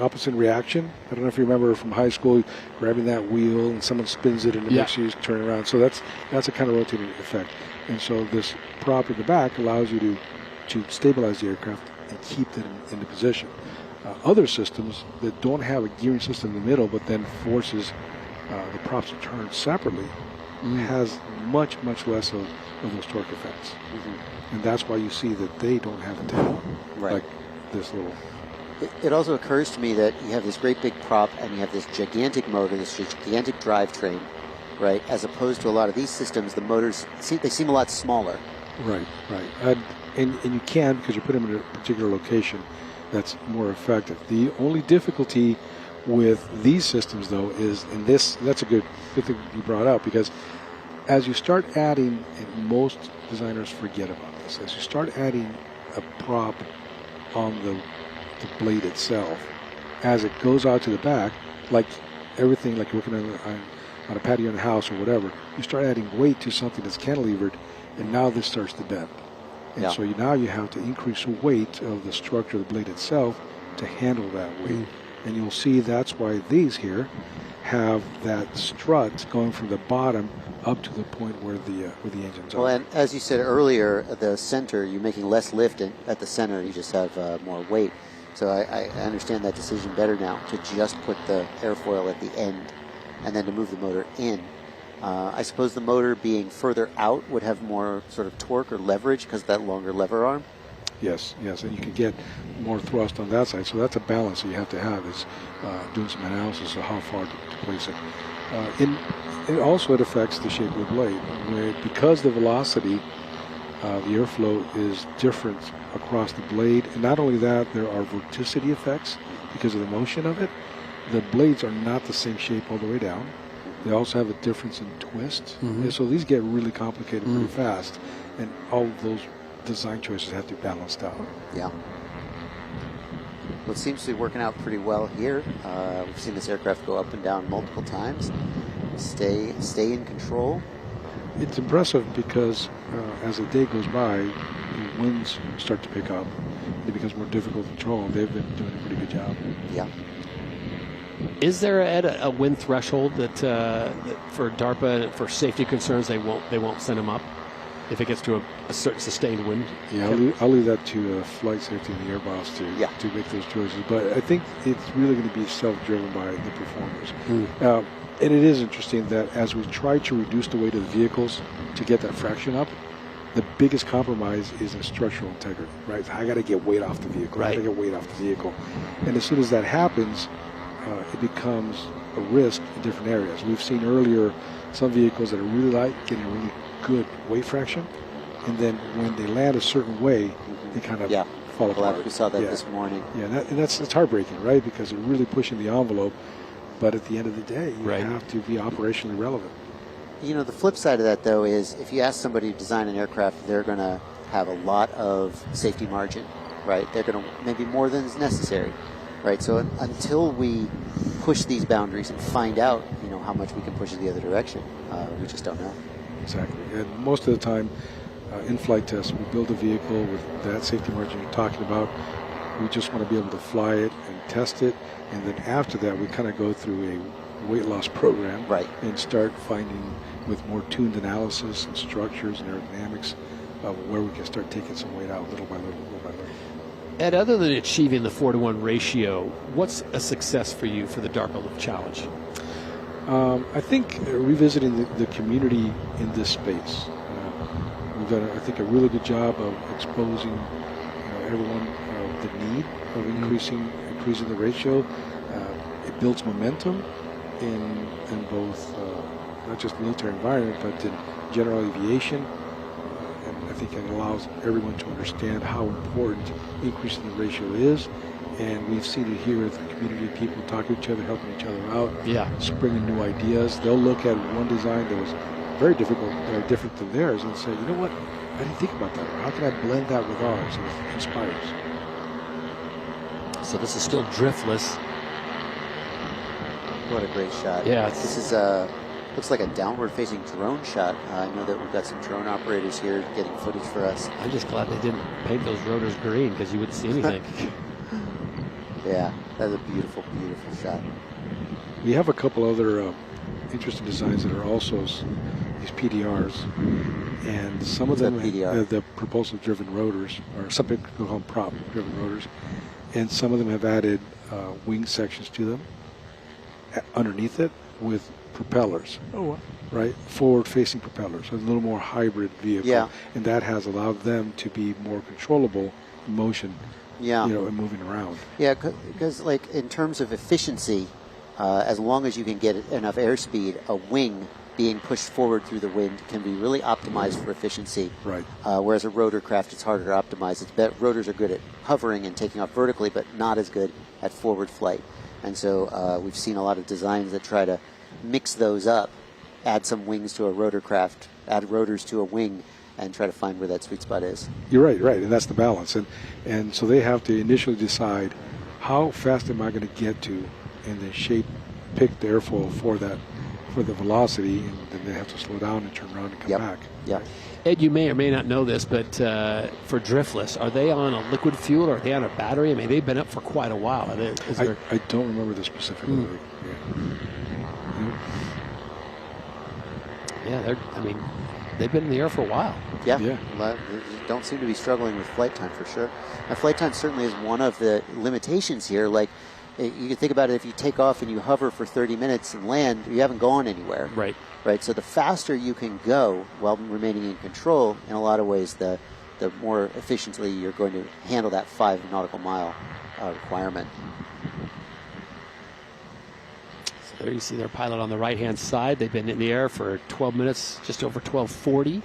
opposite reaction. I don't know if you remember from high school, grabbing that wheel and someone spins it and it makes you turn around. So that's a kind of rotating effect. And so this prop in the back allows you to stabilize the aircraft and keep it in the position. Other systems that don't have a gearing system in the middle, but then forces the props to turn separately, has much less of those torque effects. And that's why you see that they don't have a tail, like this little It also occurs to me that you have this great big prop and you have this gigantic motor, this gigantic drivetrain, right? As opposed to a lot of these systems, the motors, they seem a lot smaller. Right. And you can, because you put them in a particular location, that's more effective. The only difficulty with these systems, though, is, and that's a good thing you brought up, because as you start adding, and most designers forget about this, as you start adding a prop on the blade itself, as it goes out to the back, like everything, like you're working on a patio in a house or whatever, you start adding weight to something that's cantilevered, and now this starts to bend. And so now you have to increase the weight of the structure of the blade itself to handle that weight. And you'll see that's why these here have that strut going from the bottom up to the point where the engines are. Well, and as you said earlier, at the center, you're making less lift, and at the center, you just have more weight. So I understand that decision better now, to just put the airfoil at the end and then to move the motor in. I suppose the motor being further out would have more sort of torque or leverage because of that longer lever arm? Yes, and you can get more thrust on that side. So that's a balance that you have to have, is doing some analysis of how far to place it. It affects the shape of the blade. Because the velocity, the airflow is different across the blade. And not only that, there are vorticity effects because of the motion of it. The blades are not the same shape all the way down. They also have a difference in twist. And so these get really complicated pretty fast. And all of those design choices have to be balanced out. Yeah. Well, it seems to be working out pretty well here. We've seen this aircraft go up and down multiple times. Stay in control. It's impressive because as the day goes by, the winds start to pick up. It becomes more difficult to control. They've been doing a pretty good job. Yeah. Is there a wind threshold that for DARPA, for safety concerns, they won't send them up if it gets to a certain sustained wind? Yeah, I'll leave that to flight safety and the air boss to make those choices. But I think it's really going to be self-driven by the performers. And it is interesting that as we try to reduce the weight of the vehicles to get that fraction up, the biggest compromise is in structural integrity, right? I got to get weight off the vehicle. I got to get weight off the vehicle. And as soon as that happens, it becomes a risk in different areas. We've seen earlier some vehicles that are really light getting really good weight fraction, and then when they land a certain way, they kind of fall apart. We saw that this morning. Yeah, and that's heartbreaking, right? Because they're really pushing the envelope, but at the end of the day, you have to be operationally relevant. You know, the flip side of that, though, is if you ask somebody to design an aircraft, they're going to have a lot of safety margin, right? They're going to maybe more than is necessary. Right, so until we push these boundaries and find out, how much we can push in the other direction, we just don't know. Exactly, and most of the time, in flight tests, we build a vehicle with that safety margin you're talking about. We just want to be able to fly it and test it, and then after that, we kind of go through a weight loss program, and start finding with more tuned analysis and structures and aerodynamics where we can start taking some weight out little by little, little by little. Ed, other than achieving the 4-to-1 ratio, what's a success for you for the DARPA Lift Challenge? I think revisiting the community in this space. We've done, I think, a really good job of exposing everyone the need of increasing the ratio. It builds momentum in both not just military environment, but in general aviation. I think it allows everyone to understand how important increasing the ratio is, and we've seen it here with the community, people talking to each other, helping each other out, springing new ideas. They'll look at one design that was very difficult, different than theirs, and say, you know what, I didn't think about that. How can I blend that with ours? And it inspires. So this is still driftless. What a great shot. Yeah. This is looks like a downward-facing drone shot. I know that we've got some drone operators here getting footage for us. I'm just glad they didn't paint those rotors green because you wouldn't see anything. Yeah, that's a beautiful, beautiful shot. We have a couple other interesting designs that are also these PDRs, and some of them have the propulsive-driven rotors, or some people call them prop-driven rotors, and some of them have added wing sections to them underneath it with propellers, right? Forward-facing propellers, so a little more hybrid vehicle, and that has allowed them to be more controllable in motion Yeah. And moving around. Yeah, because like in terms of efficiency, as long as you can get enough airspeed, a wing being pushed forward through the wind can be really optimized for efficiency. Right. Whereas a rotor craft, it's harder to optimize. Rotors are good at hovering and taking off vertically, but not as good at forward flight. And so we've seen a lot of designs that try to mix those up, add some wings to a rotor craft, add rotors to a wing, and try to find where that sweet spot is. You're right, and that's the balance. And so they have to initially decide how fast am I going to get to, and then pick the airfoil for the velocity, and then they have to slow down and turn around and come back. Yeah. Ed, you may or may not know this, but for Driftless, are they on a liquid fuel or are they on a battery? I mean, they've been up for quite a while. I don't remember the specific. Yeah, they've been in the air for a while. Yeah. They don't seem to be struggling with flight time for sure. Now, flight time certainly is one of the limitations here. Like, you can think about it, if you take off and you hover for 30 minutes and land, you haven't gone anywhere. Right. So the faster you can go while remaining in control, in a lot of ways, the more efficiently you're going to handle that 5 nautical mile requirement. So there you see their pilot on the right-hand side. They've been in the air for 12 minutes, just over 12:40.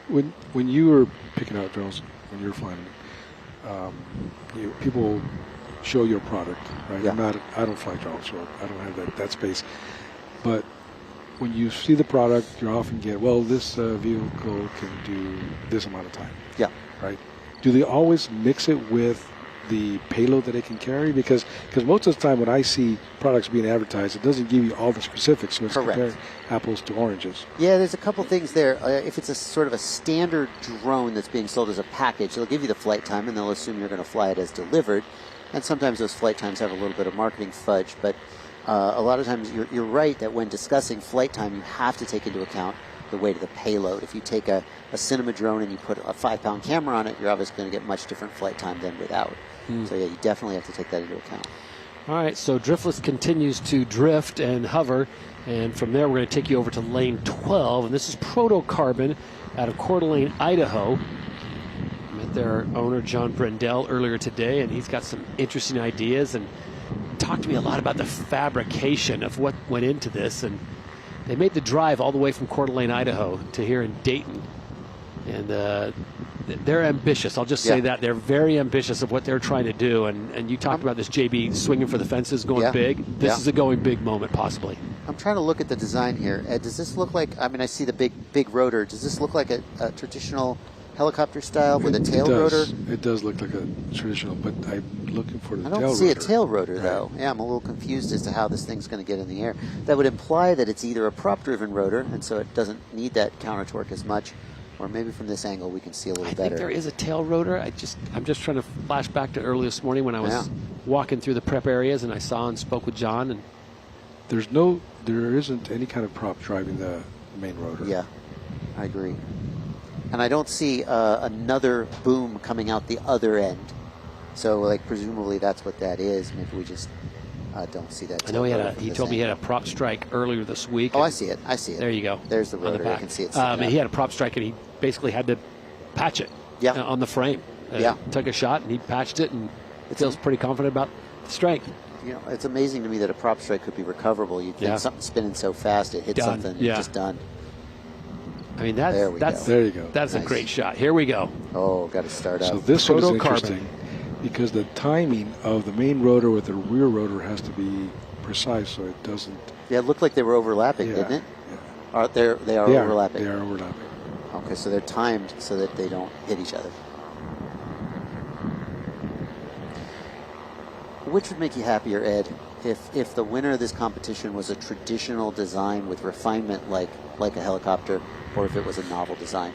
When you were picking out drones, when you were flying, people show your product, right? Yeah. I don't fly drones, so I don't have that space. But when you see the product, you often get, well, this vehicle can do this amount of time. Yeah. Right? Do they always mix it with the payload that it can carry? Because most of the time when I see products being advertised, it doesn't give you all the specifics, so it's comparing apples to oranges. Yeah, there's a couple things there. If it's a sort of a standard drone that's being sold as a package, they'll give you the flight time and they'll assume you're going to fly it as delivered. And sometimes those flight times have a little bit of marketing fudge, but a lot of times you're right that when discussing flight time, you have to take into account the weight of the payload. If you take a cinema drone and you put a 5-pound camera on it, you're obviously going to get much different flight time than without. So yeah, you definitely have to take that into account. All right, so Driftless continues to drift and hover, and from there we're going to take you over to lane 12, and this is Protocarbon out of Coeur d'Alene, Idaho. Met their owner, John Brendel, earlier today, and he's got some interesting ideas and talked to me a lot about the fabrication of what went into this. And they made the drive all the way from Coeur d'Alene, Idaho to here in Dayton. And they're ambitious. I'll just say that. They're very ambitious of what they're trying to do. And you talked about this JB swinging for the fences, going big. This is a going big moment, possibly. I'm trying to look at the design here. Ed, does this look like, I see the big rotor. Does this look like a traditional helicopter style with a tail rotor? It does look like a traditional, but I'm looking for the tail rotor. I don't see a tail rotor, though. Yeah, I'm a little confused as to how this thing's going to get in the air. That would imply that it's either a prop-driven rotor, and so it doesn't need that counter torque as much, or maybe from this angle we can see a little better. I think there is a tail rotor. I'm just trying to flash back to early this morning when I was walking through the prep areas and I saw and spoke with John. And there isn't any kind of prop driving the main rotor. Yeah, I agree. And I don't see another boom coming out the other end. So, presumably that's what that is. Maybe we just don't see that. I know he told me he had a prop strike earlier this week. Oh, I see it. There you go. There's the rotor. I can see it. He had a prop strike and he basically had to patch it on the frame. Took a shot and he patched it and feels pretty confident about the strength. It's amazing to me that a prop strike could be recoverable. You'd think something spinning so fast it hits something, it's just done. I mean, there you go. That's nice. A great shot. Here we go. Oh, got to start up. So this one is interesting because the timing of the main rotor with the rear rotor has to be precise so it doesn't... Yeah, it looked like they were overlapping, didn't it? Yeah. They are overlapping? They are overlapping. Okay, so they're timed so that they don't hit each other. Which would make you happier, Ed, if the winner of this competition was a traditional design with refinement like a helicopter, or if it was a novel design?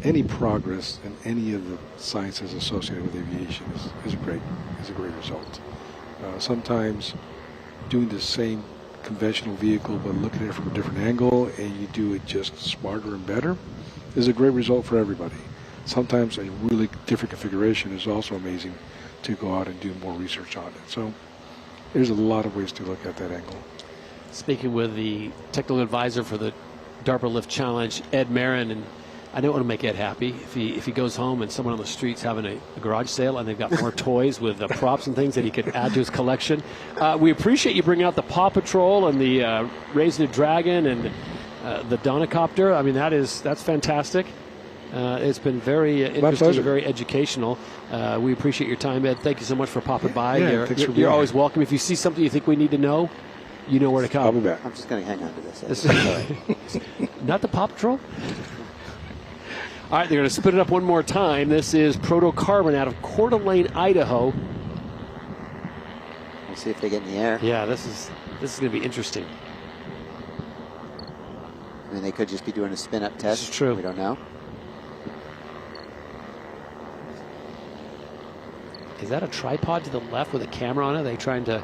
Any progress in any of the sciences associated with aviation is a great result. Sometimes doing the same conventional vehicle but looking at it from a different angle and you do it just smarter and better is a great result for everybody. Sometimes a really different configuration is also amazing to go out and do more research on it. So there's a lot of ways to look at that angle. Speaking with the technical advisor for the DARPA Lift Challenge, Ed Marin, and I don't want to make Ed happy if he goes home and someone on the street's having a garage sale and they've got more toys with props and things that he could add to his collection. We appreciate you bringing out the Paw Patrol and the Raising the Dragon and the Donacopter. I mean, that's fantastic. It's been very interesting, very educational. We appreciate your time, Ed. Thank you so much for popping by. Yeah, you're always welcome. If you see something you think we need to know, you know where to come. I'll be back. I'm just going to hang on to this. Not the Paw Patrol? All right, they're going to spin it up one more time. This is Protocarbon out of Coeur d'Alene, Idaho. We'll see if they get in the air. Yeah, this is going to be interesting. I mean, they could just be doing a spin-up test. It's true. We don't know. Is that a tripod to the left with a camera on it? Are they trying to...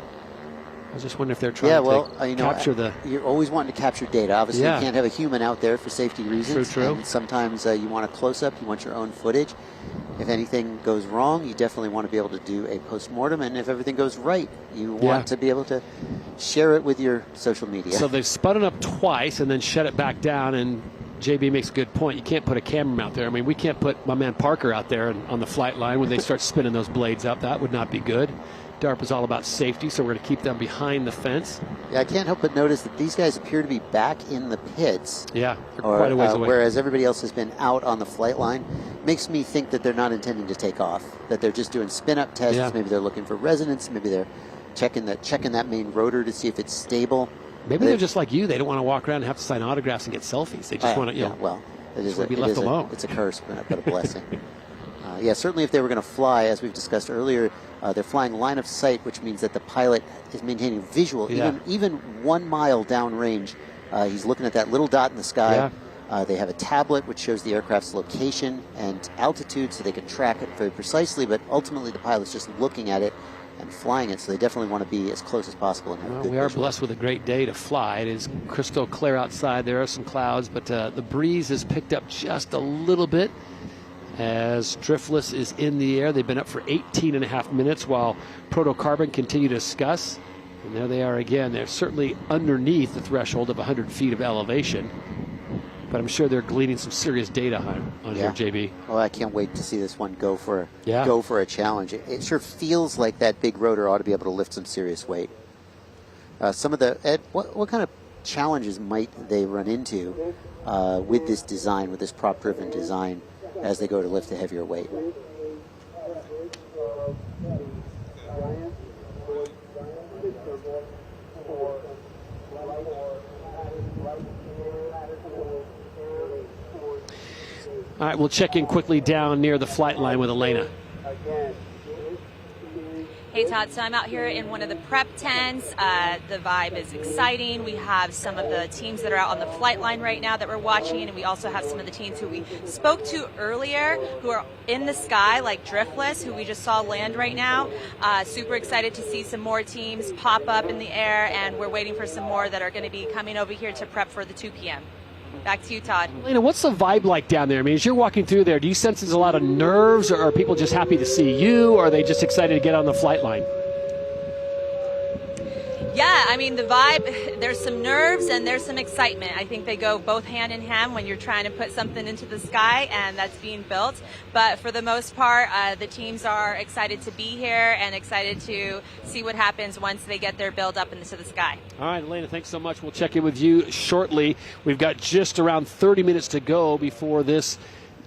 I was just wondering if they're trying to capture the... You're always wanting to capture data. Obviously, Yeah. you can't have a human out there for safety reasons. True. And sometimes you want a close-up. You want your own footage. If anything goes wrong, you definitely want to be able to do a post-mortem. And if everything goes right, you want to be able to share it with your social media. So they've spun it up twice and then shut it back down, and JB makes a good point. You can't put a camera out there. I mean, we can't put my man Parker out there on the flight line when they start spinning those blades up. That would not be good. DARPA is all about safety, so we're going to keep them behind the fence. Yeah, I can't help but notice that these guys appear to be back in the pits. Yeah, they're quite a ways away. Whereas everybody else has been out on the flight line. Makes me think that they're not intending to take off, that they're just doing spin-up tests. Yeah. Maybe they're looking for resonance. Maybe they're checking that main rotor to see if it's stable. Maybe they're just like you. They don't want to walk around and have to sign autographs and get selfies. They just want to, well, be left alone. It's a curse, but a blessing. Yeah, certainly if they were going to fly, as we've discussed earlier, they're flying line of sight, which means that the pilot is maintaining visual, even 1 mile downrange. He's looking at that little dot in the sky. Yeah. They have a tablet which shows the aircraft's location and altitude, so they can track it very precisely, but ultimately the pilot's just looking at it and flying it, so they definitely want to be as close as possible. And have we are blessed with a great day to fly. It is crystal clear outside. There are some clouds, but the breeze has picked up just a little bit as Driftless is in the air. They've been up for 18.5 minutes while Protocarbon continue to discuss. And there they are again. They're certainly underneath the threshold of 100 feet of elevation. But I'm sure they're gleaning some serious data on here, JB. Well, I can't wait to see this one go for a challenge. It sure feels like that big rotor ought to be able to lift some serious weight. Ed, what kind of challenges might they run into with this design, with this prop-driven design, as they go to lift a heavier weight? All right, we'll check in quickly down near the flight line with Elena. Hey Todd, so I'm out here in one of the prep tents. The vibe is exciting. We have some of the teams that are out on the flight line right now that we're watching, and we also have some of the teams who we spoke to earlier who are in the sky, like Driftless, who we just saw land right now. Super excited to see some more teams pop up in the air, and we're waiting for some more that are going to be coming over here to prep for the 2 p.m. Back to you, Todd. Elena, what's the vibe like down there? I mean, as you're walking through there, do you sense there's a lot of nerves, or are people just happy to see you, or are they just excited to get on the flight line? Yeah, I mean, the vibe, there's some nerves and there's some excitement. I think they go both hand in hand when you're trying to put something into the sky and that's being built. But for the most part, the teams are excited to be here and excited to see what happens once they get their build up into the sky. All right, Elena, thanks so much. We'll check in with you shortly. We've got just around 30 minutes to go before this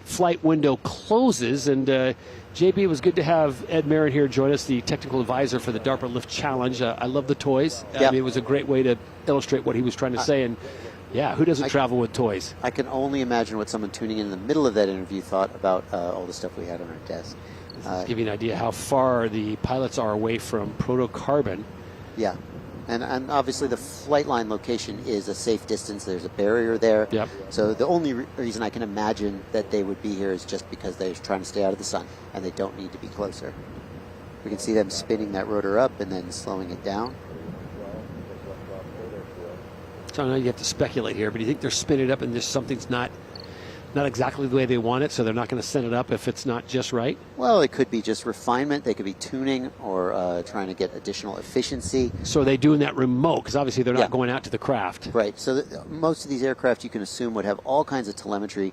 flight window closes. And JB, it was good to have Ed Merritt here join us, the technical advisor for the DARPA Lift Challenge. I love the toys. Yep. I mean, it was a great way to illustrate what he was trying to say. And yeah, who doesn't travel with toys? I can only imagine what someone tuning in the middle of that interview thought about all the stuff we had on our desk. Give you an idea how far the pilots are away from Protocarbon. Yeah. And obviously the flight line location is a safe distance. There's a barrier there. Yep. So the only reason I can imagine that they would be here is just because they're trying to stay out of the sun and they don't need to be closer. We can see them spinning that rotor up and then slowing it down. So I know you have to speculate here, but do you think they're spinning it up and just something's not exactly the way they want it, so they're not going to send it up if it's not just right? Well, it could be just refinement. They could be tuning or trying to get additional efficiency. So are they doing that remote? Because obviously they're not going out to the craft. Right. So most of these aircraft, you can assume, would have all kinds of telemetry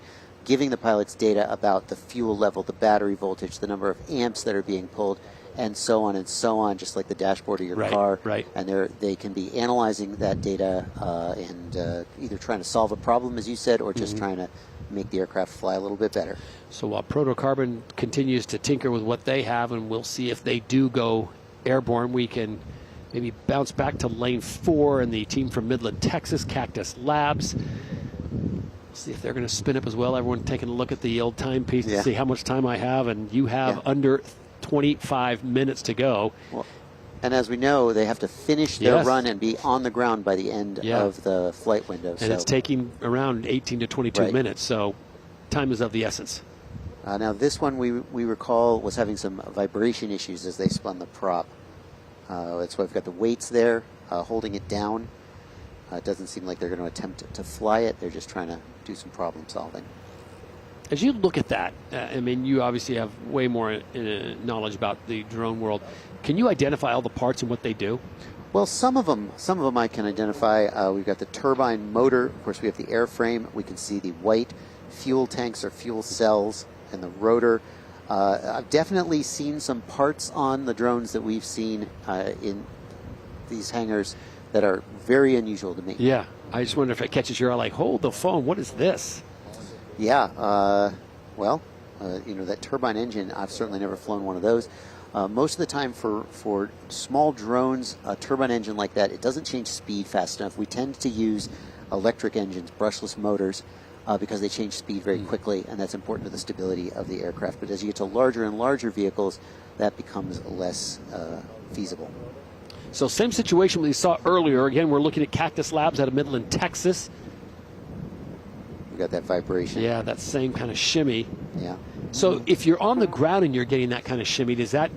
giving the pilots data about the fuel level, the battery voltage, the number of amps that are being pulled, and so on, just like the dashboard of your car. Right. And they can be analyzing that data and either trying to solve a problem, as you said, or just trying to make the aircraft fly a little bit better. So while Protocarbon continues to tinker with what they have, and we'll see if they do go airborne, we can maybe bounce back to lane 4 and the team from Midland, Texas, Cactus Labs. See if they're going to spin up as well. Everyone taking a look at the old timepiece to see how much time I have, and you have under 25 minutes to go. Well, and as we know, they have to finish their run and be on the ground by the end of the flight window. And it's taking around 18 to 22 minutes, so time is of the essence. Now this one we recall was having some vibration issues as they spun the prop. That's why we've got the weights there holding it down. It doesn't seem like they're going to attempt to fly it. They're just trying to do some problem solving. As you look at that, I mean, you obviously have way more knowledge about the drone world. Can you identify all the parts and what they do? Well, some of them I can identify. We've got the turbine motor. Of course, we have the airframe. We can see the white fuel tanks or fuel cells and the rotor. I've definitely seen some parts on the drones that we've seen in these hangars that are very unusual to me. Yeah, I just wonder if it catches your eye, like, hold the phone, what is this? Yeah, well, that turbine engine, I've certainly never flown one of those. Most of the time for small drones, a turbine engine like that, it doesn't change speed fast enough. We tend to use electric engines, brushless motors, because they change speed very quickly, and that's important to the stability of the aircraft. But as you get to larger and larger vehicles, that becomes less feasible. So same situation we saw earlier. Again, we're looking at Cactus Labs out of Midland, Texas. We got that vibration. Yeah, that same kind of shimmy. Yeah. So if you're on the ground and you're getting that kind of shimmy, does that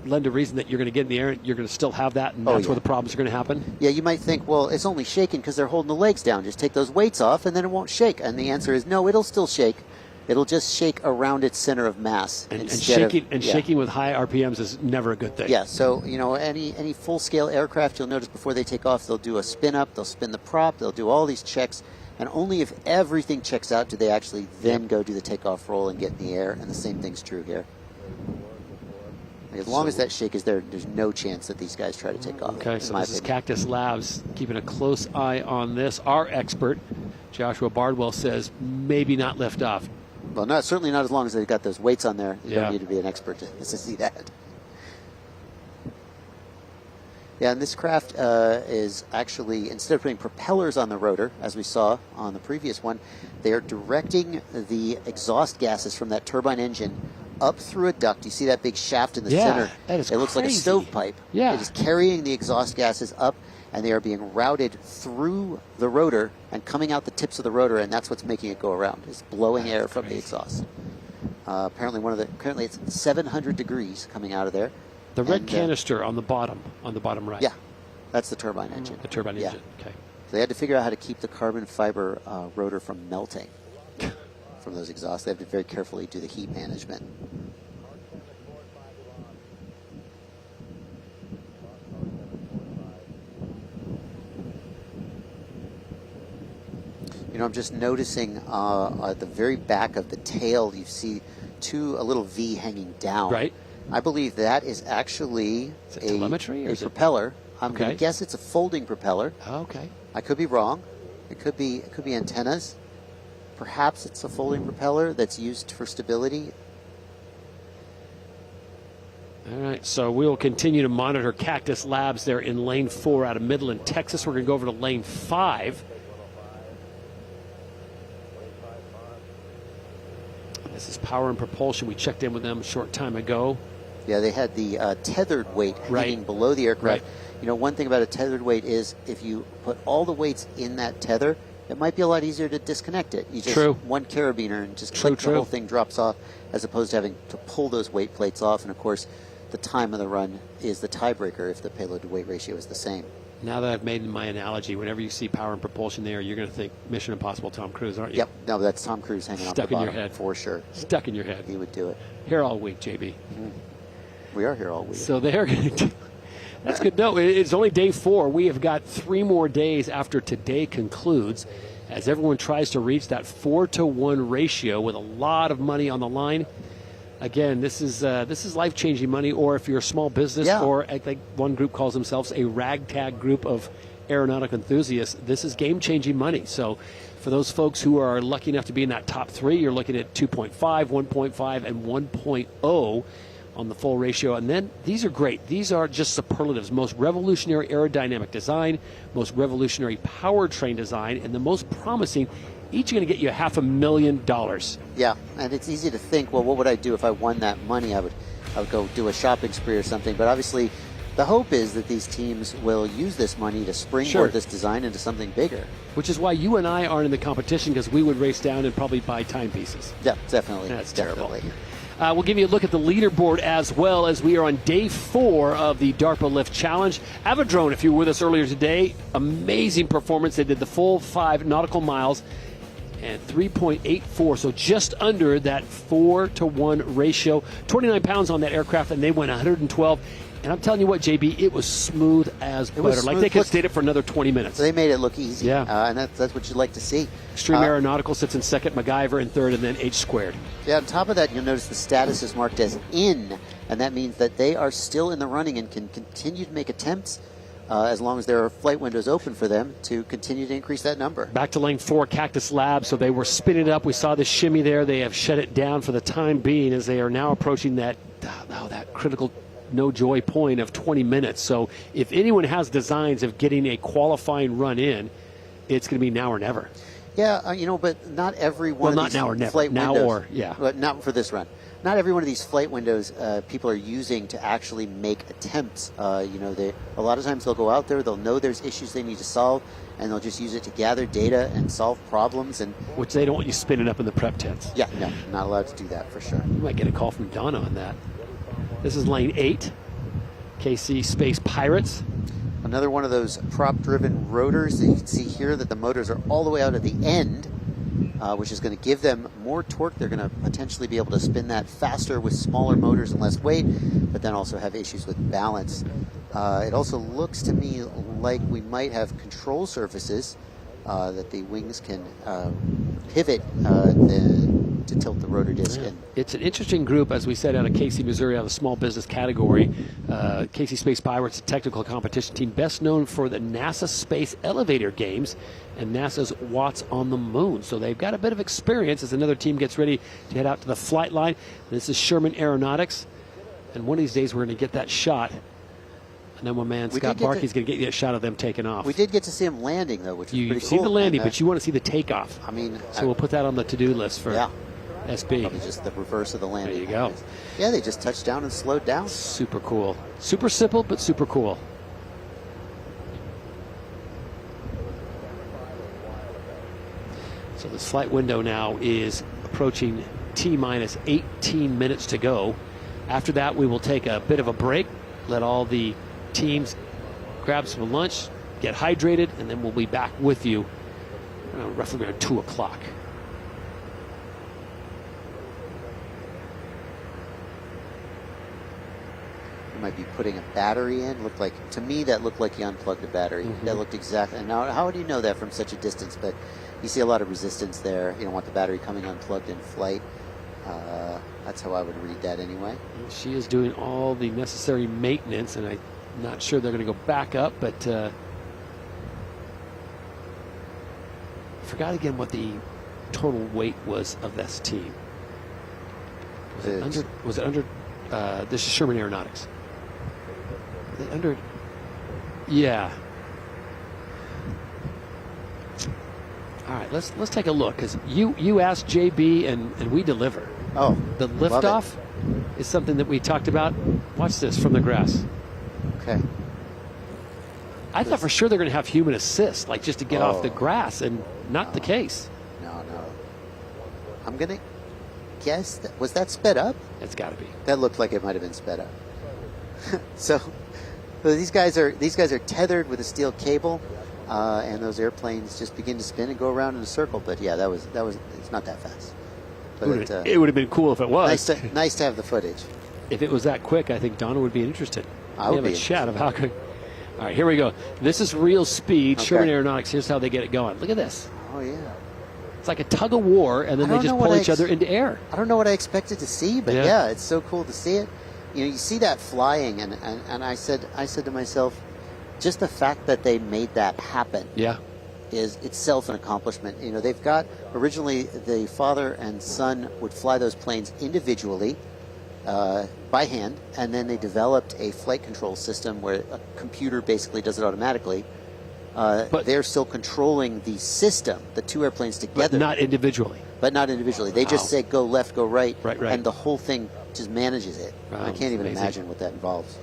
lend a reason that you're going to get in the air and you're going to still have that, and that's where the problems are going to happen? Yeah, you might think, well, it's only shaking because they're holding the legs down. Just take those weights off and then it won't shake. And the answer is no, it'll still shake. It'll just shake around its center of mass. And shaking with high RPMs is never a good thing. Yeah, so, any full-scale aircraft, you'll notice before they take off, they'll do a spin-up, they'll spin the prop, they'll do all these checks, and only if everything checks out do they actually then go do the takeoff roll and get in the air, and the same thing's true here. As long as that shake is there, there's no chance that these guys try to take off. Okay, so this is Cactus Labs keeping a close eye on this. Our expert, Joshua Bardwell, says maybe not lift off. Well, certainly not as long as they've got those weights on there. You don't need to be an expert to see that. Yeah, and this craft is actually, instead of putting propellers on the rotor, as we saw on the previous one, they are directing the exhaust gases from that turbine engine up through a duct. You see that big shaft in the center? That is It looks like a stovepipe. Yeah. It is carrying the exhaust gases up, and they are being routed through the rotor and coming out the tips of the rotor, and that's what's making it go around. It's blowing air from the exhaust. Apparently it's 700 degrees coming out of there. The red canister on the bottom right. Yeah, that's the turbine engine. The turbine engine, okay. So they had to figure out how to keep the carbon fiber rotor from melting from those exhausts. They have to very carefully do the heat management. I'm just noticing at the very back of the tail, you see a little V hanging down. Right. I believe that is actually a telemetry or a propeller. I'm Okay. going to guess it's a folding propeller. Okay. I could be wrong. It could be antennas. Perhaps it's a folding propeller that's used for stability. All right, so we'll continue to monitor Cactus Labs there in lane 4 out of Midland, Texas. We're going to go over to lane 5. This is power and propulsion. We checked in with them a short time ago. Yeah, they had the tethered weight hanging below the aircraft. Right. One thing about a tethered weight is if you put all the weights in that tether, it might be a lot easier to disconnect it. You just one carabiner and just click, the whole thing drops off, as opposed to having to pull those weight plates off. And of course, the time of the run is the tiebreaker if the payload to weight ratio is the same. Now that I've made my analogy, whenever you see power and propulsion there, you're going to think Mission Impossible Tom Cruise, aren't you? Yep. No, that's Tom Cruise hanging Stuck off the in bottom your head. for sure. Stuck in your head. He would do it. Here all week, JB. We are here all week. So they're going to That's good. No, it's only day 4. We have got 3 more days after today concludes, as everyone tries to reach that 4-to-1 ratio with a lot of money on the line. Again, this is life-changing money, or if you're a small business, or I think one group calls themselves a ragtag group of aeronautical enthusiasts, this is game-changing money. So for those folks who are lucky enough to be in that top 3, you're looking at 2.5, 1.5, and 1.0 on the full ratio. And then these are great. These are just superlatives. Most revolutionary aerodynamic design, most revolutionary powertrain design, and the most promising. Each are going to get you $500,000. Yeah, and it's easy to think, well, what would I do if I won that money? I would go do a shopping spree or something. But obviously, the hope is that these teams will use this money to springboard this design into something bigger. Which is why you and I aren't in the competition, because we would race down and probably buy timepieces. Yeah, definitely. That's definitely. terrible. We'll give you a look at the leaderboard as well, as we are on day 4 of the DARPA Lift Challenge. Avidrone, if you were with us earlier today, amazing performance. They did the full 5 nautical miles and 3.84, so just under that 4-to-1 ratio. 29 pounds on that aircraft, and they went 112. And I'm telling you what, JB, it was smooth as butter. Like they could have stayed it for another 20 minutes. They made it look easy. Yeah. And that's what you'd like to see. Extreme Aeronautical sits in second, MacGyver in third, and then H squared. Yeah, on top of that, you'll notice the status is marked as in, and that means that they are still in the running and can continue to make attempts as long as there are flight windows open for them to continue to increase that number. Back to lane 4, Cactus Lab. So they were spinning it up. We saw the shimmy there. They have shut it down for the time being, as they are now approaching that critical no joy point of 20 minutes. So if anyone has designs of getting a qualifying run in, it's going to be now or never. Yeah, but not every one of these now or never. flight now windows. Or, yeah. But not for this run. Not every one of these flight windows people are using to actually make attempts. A lot of times they'll go out there, they'll know there's issues they need to solve, and they'll just use it to gather data and solve problems. And which they don't want you spinning up in the prep tents. Yeah, no, not allowed to do that for sure. You might get a call from Donna on that. This is lane 8, KC Space Pirates. Another one of those prop-driven rotors. You can see here that the motors are all the way out at the end, which is going to give them more torque. They're going to potentially be able to spin that faster with smaller motors and less weight, but then also have issues with balance. It also looks to me like we might have control surfaces that the wings can pivot to tilt the rotor disc. Yeah. It's an interesting group, as we said, out of Casey, Missouri, out of the small business category. Casey Space Pirates, a technical competition team best known for the NASA Space Elevator Games and NASA's Watts on the Moon. So they've got a bit of experience as another team gets ready to head out to the flight line. This is Sherman Aeronautics, and one of these days we're going to get that shot. And then my man Scott Barkey's going to get you a shot of them taking off. We did get to see them landing, though, which was pretty cool. You've seen the landing, but you want to see the takeoff. So we'll put that on the to-do list for SB. Probably just the reverse of the landing. There you go. Yeah, they just touched down and slowed down. Super cool. Super simple, but super cool. So this flight window now is approaching T-minus 18 minutes to go. After that, we will take a bit of a break, let all the teams grab some lunch, get hydrated, and then we'll be back with you roughly around 2 o'clock. You might be putting a battery in. To me, that looked like you unplugged a battery. That looked exactly. Now, how do you know that from such a distance? But you see a lot of resistance there. You don't want the battery coming unplugged in flight. That's how I would read that anyway. She is doing all the necessary maintenance, and I'm not sure they're going to go back up, but I forgot again what the total weight was of this team. Was it under this is Sherman Aeronautics. Are they under? Yeah. All right, let's take a look, because you asked JB and we deliver. Oh, the liftoff is something that we talked about. Watch this from the grass. Okay. I thought for sure they're going to have human assist, like just to get off the grass, and not the case. No. I'm going to guess was that sped up? It's got to be. That looked like it might have been sped up. So these guys are tethered with a steel cable, and those airplanes just begin to spin and go around in a circle. But yeah, that was it's not that fast. But it would have been cool if it was. Nice to have the footage. If it was that quick, I think Donna would be interested. We have a chat of how could. All right, here we go. This is real speed. Okay. Sherman Aeronautics. Here's how they get it going. Look at this. Oh, yeah. It's like a tug of war, and then they just pull each other into air. I don't know what I expected to see, but yeah, it's so cool to see it. You know, you see that flying, and I said to myself, just the fact that they made that happen is itself an accomplishment. You know, they've got, originally the father and son would fly those planes individually by hand, and then they developed a flight control system where a computer basically does it automatically. But they're still controlling the system, the two airplanes together. But not individually. They just say go left, go right, right, and the whole thing just manages it. Wow, I can't even amazing. imagine what that involves.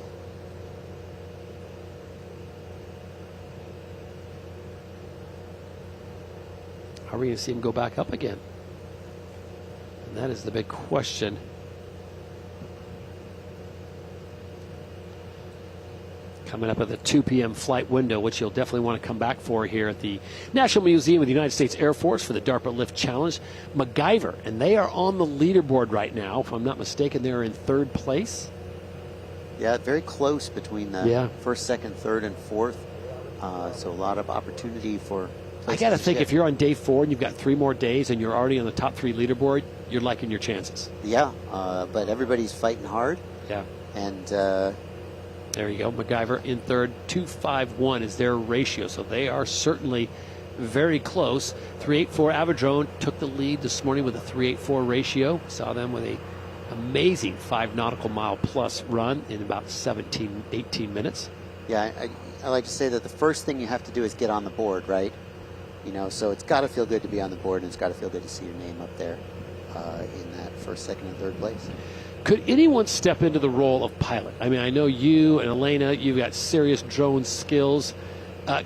How are we going to see him go back up again? And that is the big question. Coming up at the 2 p.m. flight window, which you'll definitely want to come back for here at the National Museum of the United States Air Force for the DARPA Lift Challenge. MacGyver, and they are on the leaderboard right now. If I'm not mistaken, they're in third place. Yeah, very close between the first, second, third, and fourth. So a lot of opportunity for. I got to think if you're on day 4 and you've got 3 more days and you're already on the top 3 leaderboard, you're liking your chances. Yeah, but everybody's fighting hard. Yeah. And there you go. MacGyver in third. 251 is their ratio, so they are certainly very close. 384 Aviadrone took the lead this morning with a 384 ratio. Saw them with a amazing 5 nautical mile plus run in about 17, 18 minutes. Yeah, I like to say that the first thing you have to do is get on the board, right? You know, so it's got to feel good to be on the board, and it's got to feel good to see your name up there in that first, second, and third place. Could anyone step into the role of pilot? I mean, I know you and Elena, you've got serious drone skills.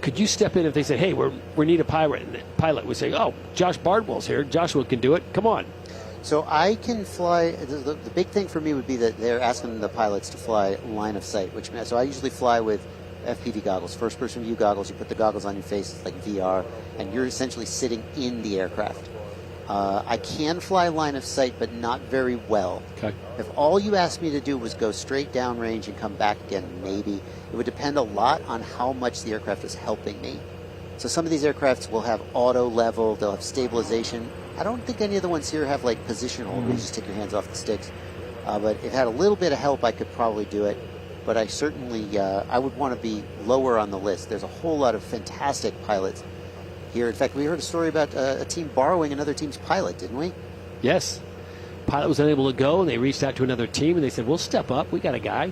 Could you step in if they say, hey, we need a pilot? We say, oh, Josh Bardwell's here. Joshua can do it. Come on. So I can fly. The big thing for me would be that they're asking the pilots to fly line of sight, so I usually fly with FPV goggles, first-person view goggles. You put the goggles on your face, it's like VR, and you're essentially sitting in the aircraft. I can fly line of sight, but not very well. Okay. If all you asked me to do was go straight downrange and come back again, maybe. It would depend a lot on how much the aircraft is helping me. So some of these aircrafts will have auto level, they'll have stabilization. I don't think any of the ones here have like position hold, where you just take your hands off the sticks. But if it had a little bit of help, I could probably do it. But I certainly, I would want to be lower on the list. There's a whole lot of fantastic pilots here. In fact, we heard a story about a team borrowing another team's pilot, didn't we? Yes. Pilot was unable to go, and they reached out to another team, and they said, we'll step up. We got a guy.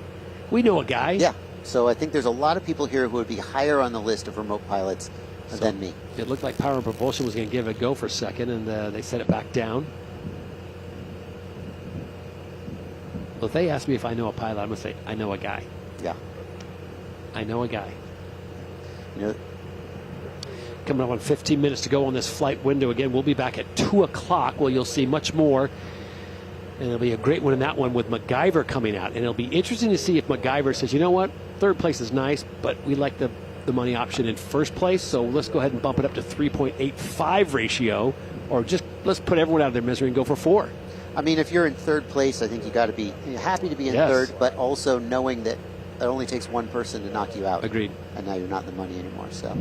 We know a guy. Yeah. So I think there's a lot of people here who would be higher on the list of remote pilots than me. It looked like Power and Propulsion was going to give it a go for a second, and they set it back down. Well, if they ask me if I know a pilot, I'm going to say, I know a guy. Yeah. I know a guy. You know, coming up on 15 minutes to go on this flight window. Again, we'll be back at 2 o'clock where you'll see much more. And it'll be a great one in that one with MacGyver coming out. And it'll be interesting to see if MacGyver says, you know what, third place is nice, but we like the money option in first place, so let's go ahead and bump it up to 3.85 ratio, or just let's put everyone out of their misery and go for 4. I mean, if you're in third place, I think you got to be happy to be in third, but also knowing that it only takes one person to knock you out. Agreed. And now you're not in the money anymore. So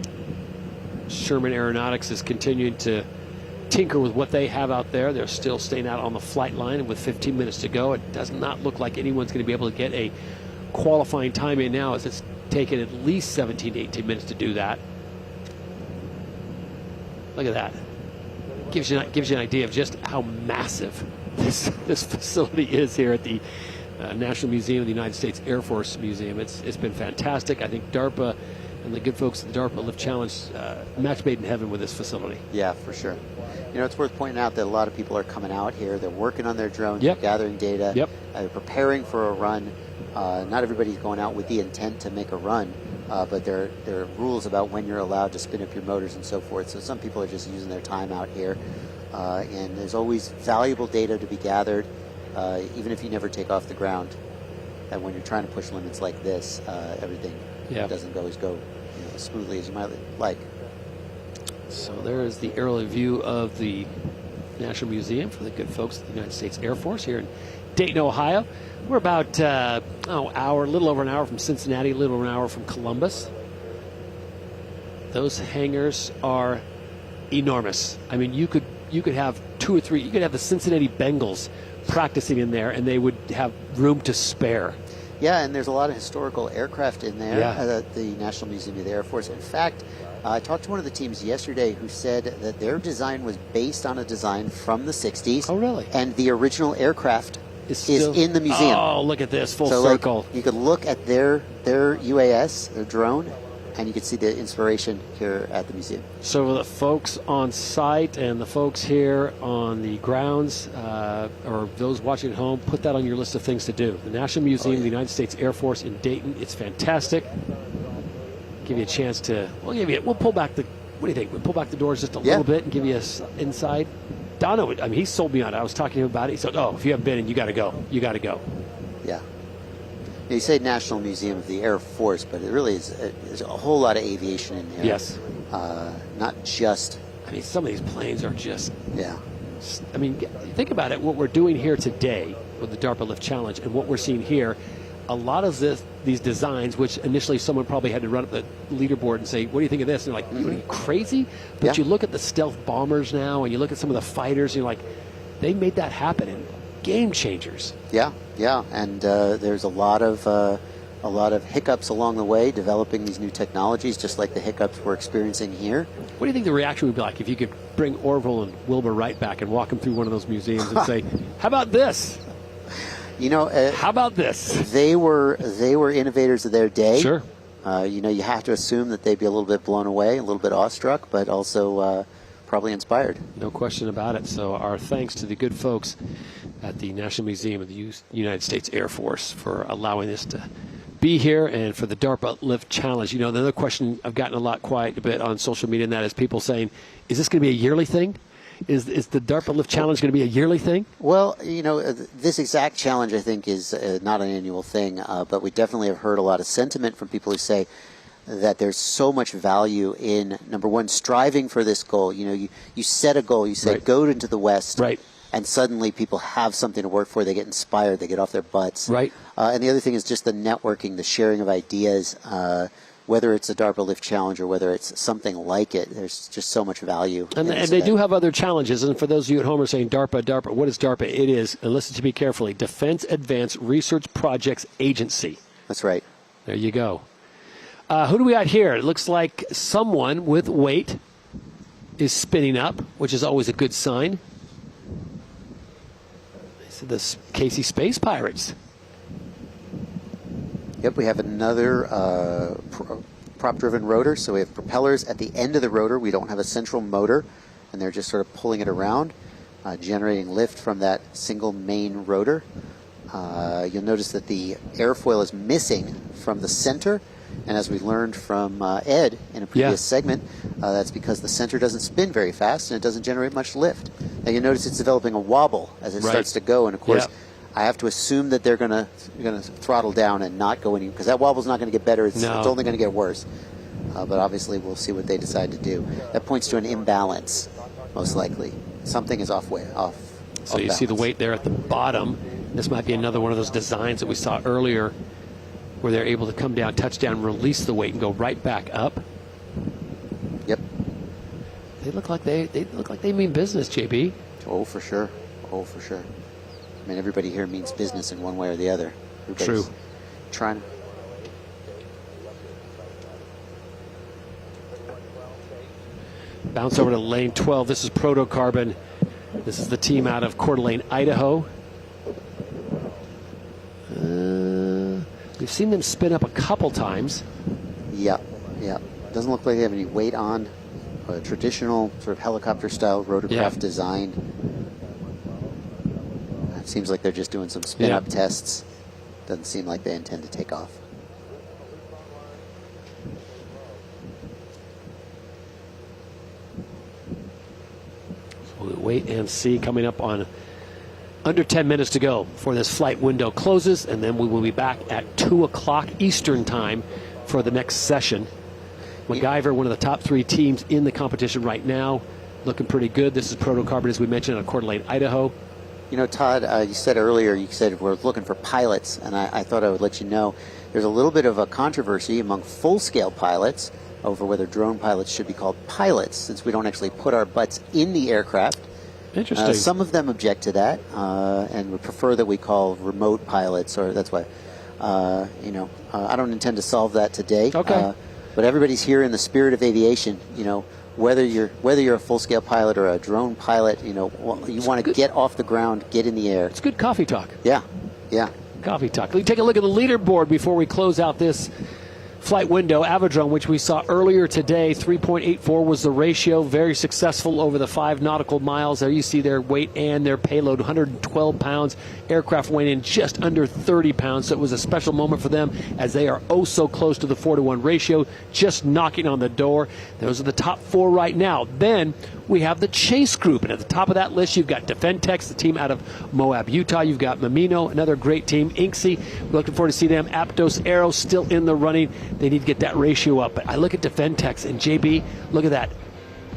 Sherman Aeronautics is continuing to tinker with what they have out there. They're still staying out on the flight line, and with 15 minutes to go, it does not look like anyone's going to be able to get a qualifying time in now, as it's taken at least 17 to 18 minutes to do that. Look at that. Gives you an idea of just how massive this facility is here at the National Museum of the United States Air Force Museum. It's been fantastic. I think DARPA and the good folks at the DARPA Lift Challenge, match made in heaven with this facility. Yeah, for sure. You know, it's worth pointing out that a lot of people are coming out here. They're working on their drones, gathering data, they're preparing for a run. Not everybody's going out with the intent to make a run, but there are rules about when you're allowed to spin up your motors and so forth. So some people are just using their time out here. And there's always valuable data to be gathered, even if you never take off the ground. And when you're trying to push limits like this, everything doesn't always go as smoothly as you might like. So there is the aerial view of the National Museum for the good folks of the United States Air Force here in Dayton, Ohio. We're about a little over an hour from Cincinnati, a little over an hour from Columbus. Those hangars are enormous. I mean, you could have 2 or 3. You could have the Cincinnati Bengals practicing in there, and they would have room to spare. Yeah, and there's a lot of historical aircraft in there at the National Museum of the Air Force. In fact, I talked to one of the teams yesterday who said that their design was based on a design from the 60s. Oh, really? And the original aircraft is in the museum. Oh, look at this, full so, circle. You could look at their UAS, their drone, and you can see the inspiration here at the museum. So the folks on site and the folks here on the grounds, or those watching at home, put that on your list of things to do. The National Museum of the United States Air Force in Dayton, it's fantastic. Give you a chance to, we'll pull back the, what do you think? We'll pull back the doors just a little bit and give you inside. Dono, I mean, he sold me on it. I was talking to him about it. He said, if you haven't been in, you got to go. You got to go. Yeah. You say National Museum of the Air Force, but it really is there's a whole lot of aviation in there. Yes. Not just... I mean, some of these planes are just... Yeah. I mean, think about it. What we're doing here today with the DARPA Lift Challenge and what we're seeing here, a lot of these designs, which initially someone probably had to run up the leaderboard and say, what do you think of this? And they're like, are you crazy? But you look at the stealth bombers now, and you look at some of the fighters, and you're like, they made that happen, and game changers. Yeah, and there's a lot of hiccups along the way developing these new technologies, just like the hiccups we're experiencing here. What do you think the reaction would be like if you could bring Orville and Wilbur Wright back and walk them through one of those museums and say, how about this? How about this? They were innovators of their day. Sure. You have to assume that they'd be a little bit blown away, a little bit awestruck, but also probably inspired. No question about it. So our thanks to the good folks at the National Museum of the United States Air Force for allowing us to be here, and for the DARPA Lift Challenge. The other question I've gotten quite a bit on social media, and that is people saying, is this going to be a yearly thing? Is the DARPA Lift Challenge going to be a yearly thing? Well, this exact challenge, I think, is not an annual thing, but we definitely have heard a lot of sentiment from people who say that there's so much value in, number one, striving for this goal. You set a goal, you say, go into the West, and suddenly people have something to work for. They get inspired, they get off their butts. Right. And the other thing is just the networking, the sharing of ideas. Whether it's a DARPA Lift Challenge or whether it's something like it, there's just so much value. And they do have other challenges. And for those of you at home who are saying DARPA, what is DARPA? It is, and listen to me carefully, Defense Advanced Research Projects Agency. That's right. There you go. Who do we got here? It looks like someone with weight is spinning up, which is always a good sign. This is the Casey Space Pirates. Yep, we have another prop-driven rotor, so we have propellers at the end of the rotor. We don't have a central motor, and they're just sort of pulling it around, generating lift from that single main rotor. You'll notice that the airfoil is missing from the center, and as we learned from Ed in a previous segment, that's because the center doesn't spin very fast and it doesn't generate much lift. Now you'll notice it's developing a wobble as it starts to go, and of course, I have to assume that they're going to throttle down and not go any, because that wobble's not going to get better. It's only going to get worse. But obviously, we'll see what they decide to do. That points to an imbalance, most likely. Something is off. So you see the weight there at the bottom. This might be another one of those designs that we saw earlier, where they're able to come down, touch down, release the weight, and go right back up. Yep. They look like they mean business, JB. Oh, for sure. I mean, everybody here means business in one way or the other. True. Trying. Bounce over to lane 12. This is Protocarbon. This is the team out of Coeur d'Alene, Idaho. We've seen them spin up a couple times. Yeah. Doesn't look like they have any weight on. A traditional sort of helicopter-style rotorcraft design. It seems like they're just doing some spin-up tests. Doesn't seem like they intend to take off. So we'll wait and see. Coming up on under 10 minutes to go before this flight window closes, and then we will be back at 2 o'clock Eastern time for the next session. MacGyver, one of the top 3 teams in the competition right now, looking pretty good. This is Protocarbon, as we mentioned, out of Coeur d'Alene, Idaho. You know, Todd, you said earlier, you said we're looking for pilots, and I thought I would let you know there's a little bit of a controversy among full-scale pilots over whether drone pilots should be called pilots, since we don't actually put our butts in the aircraft. Interesting. Some of them object to that and would prefer that we call remote pilots, or that's why, I don't intend to solve that today. Okay. But everybody's here in the spirit of aviation, whether you're a full-scale pilot or a drone pilot, you want to get off the ground, get in the air. It's good coffee talk. Yeah. Coffee talk. Let me take a look at the leaderboard before we close out this flight window. Aviadrome, which we saw earlier today, 3.84 was the ratio. Very successful over the 5 nautical miles. There you see their weight and their payload, 112 pounds. Aircraft weighing in just under 30 pounds. So it was a special moment for them as they are oh so close to the 4-to-1 ratio, just knocking on the door. Those are the top 4 right now. Then we have the chase group, and at the top of that list you've got Defentex, the team out of Moab, Utah. You've got Mamino, another great team. Inksy, we're looking forward to see them. Aptos Aero still in the running. They need to get that ratio up. But I look at Defentex, and JB, look at that.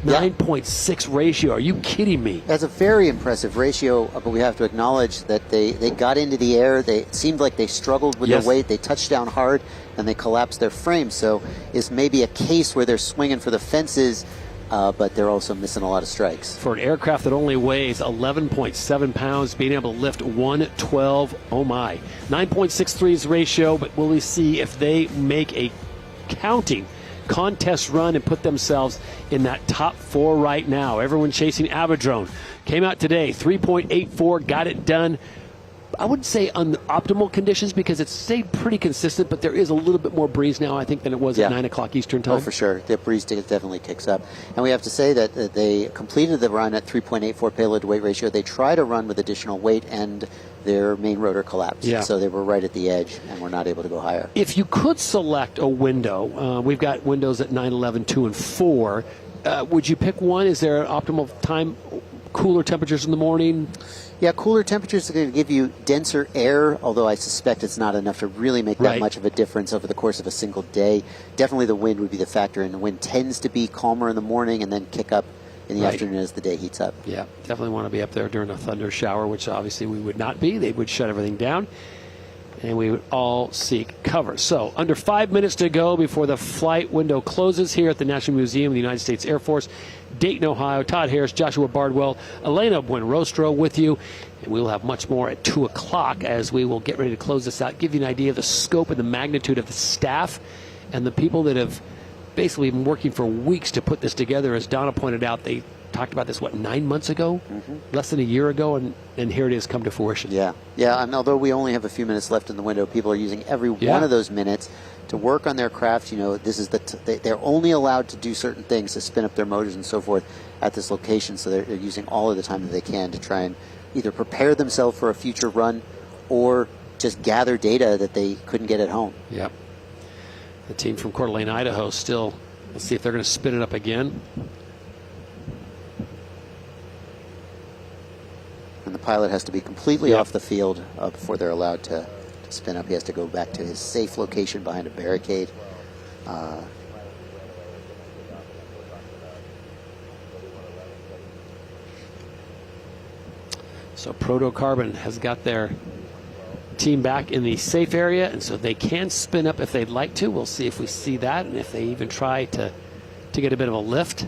9.6 ratio. Are you kidding me? That's a very impressive ratio, but we have to acknowledge that they got into the air. It seemed like they struggled with their weight. They touched down hard, and they collapsed their frame. So it's maybe a case where they're swinging for the fences, but they're also missing a lot of strikes. For an aircraft that only weighs 11.7 pounds, being able to lift 112, oh my. 9.63's ratio, but will we see if they make a counting contest run and put themselves in that top 4 right now. Everyone chasing Aviadrone. Came out today, 3.84, got it done. I wouldn't say on optimal conditions because it's stayed pretty consistent, but there is a little bit more breeze now, I think, than it was at 9 o'clock Eastern time. Oh, for sure. The breeze definitely kicks up. And we have to say that they completed the run at 3.84 payload to weight ratio. They tried to run with additional weight, and their main rotor collapsed. Yeah. So they were right at the edge and were not able to go higher. If you could select a window, we've got windows at 9, 11, 2, and 4. Would you pick one? Is there an optimal time? Cooler temperatures in the morning? Yeah, cooler temperatures are going to give you denser air, although I suspect it's not enough to really make that much of a difference over the course of a single day. Definitely the wind would be the factor, and the wind tends to be calmer in the morning and then kick up in the afternoon as the day heats up. Yeah, definitely want to be up there during a thunder shower, which obviously we would not be. They would shut everything down, and we would all seek cover. So under 5 minutes to go before the flight window closes here at the National Museum of the United States Air Force, Dayton, Ohio. Todd Harris, Joshua Bardwell, Elena Buenrostro with you. And we will have much more at 2 o'clock as we will get ready to close this out, give you an idea of the scope and the magnitude of the staff and the people that have basically been working for weeks to put this together. As Donna pointed out, they talked about this, 9 months ago? Less than a year ago, and here it is come to fruition. Yeah, and although we only have a few minutes left in the window, people are using every one of those minutes to work on their craft. This is they're only allowed to do certain things, to spin up their motors and so forth at this location, so they're using all of the time that they can to try and either prepare themselves for a future run or just gather data that they couldn't get at home. Yep. The team from Coeur d'Alene, Idaho still, let's see if they're going to spin it up again. And the pilot has to be completely off the field before they're allowed to spin up. He has to go back to his safe location behind a barricade. So Protocarbon has got their team back in the safe area, and so they can spin up if they'd like to. We'll see if we see that, and if they even try to get a bit of a lift.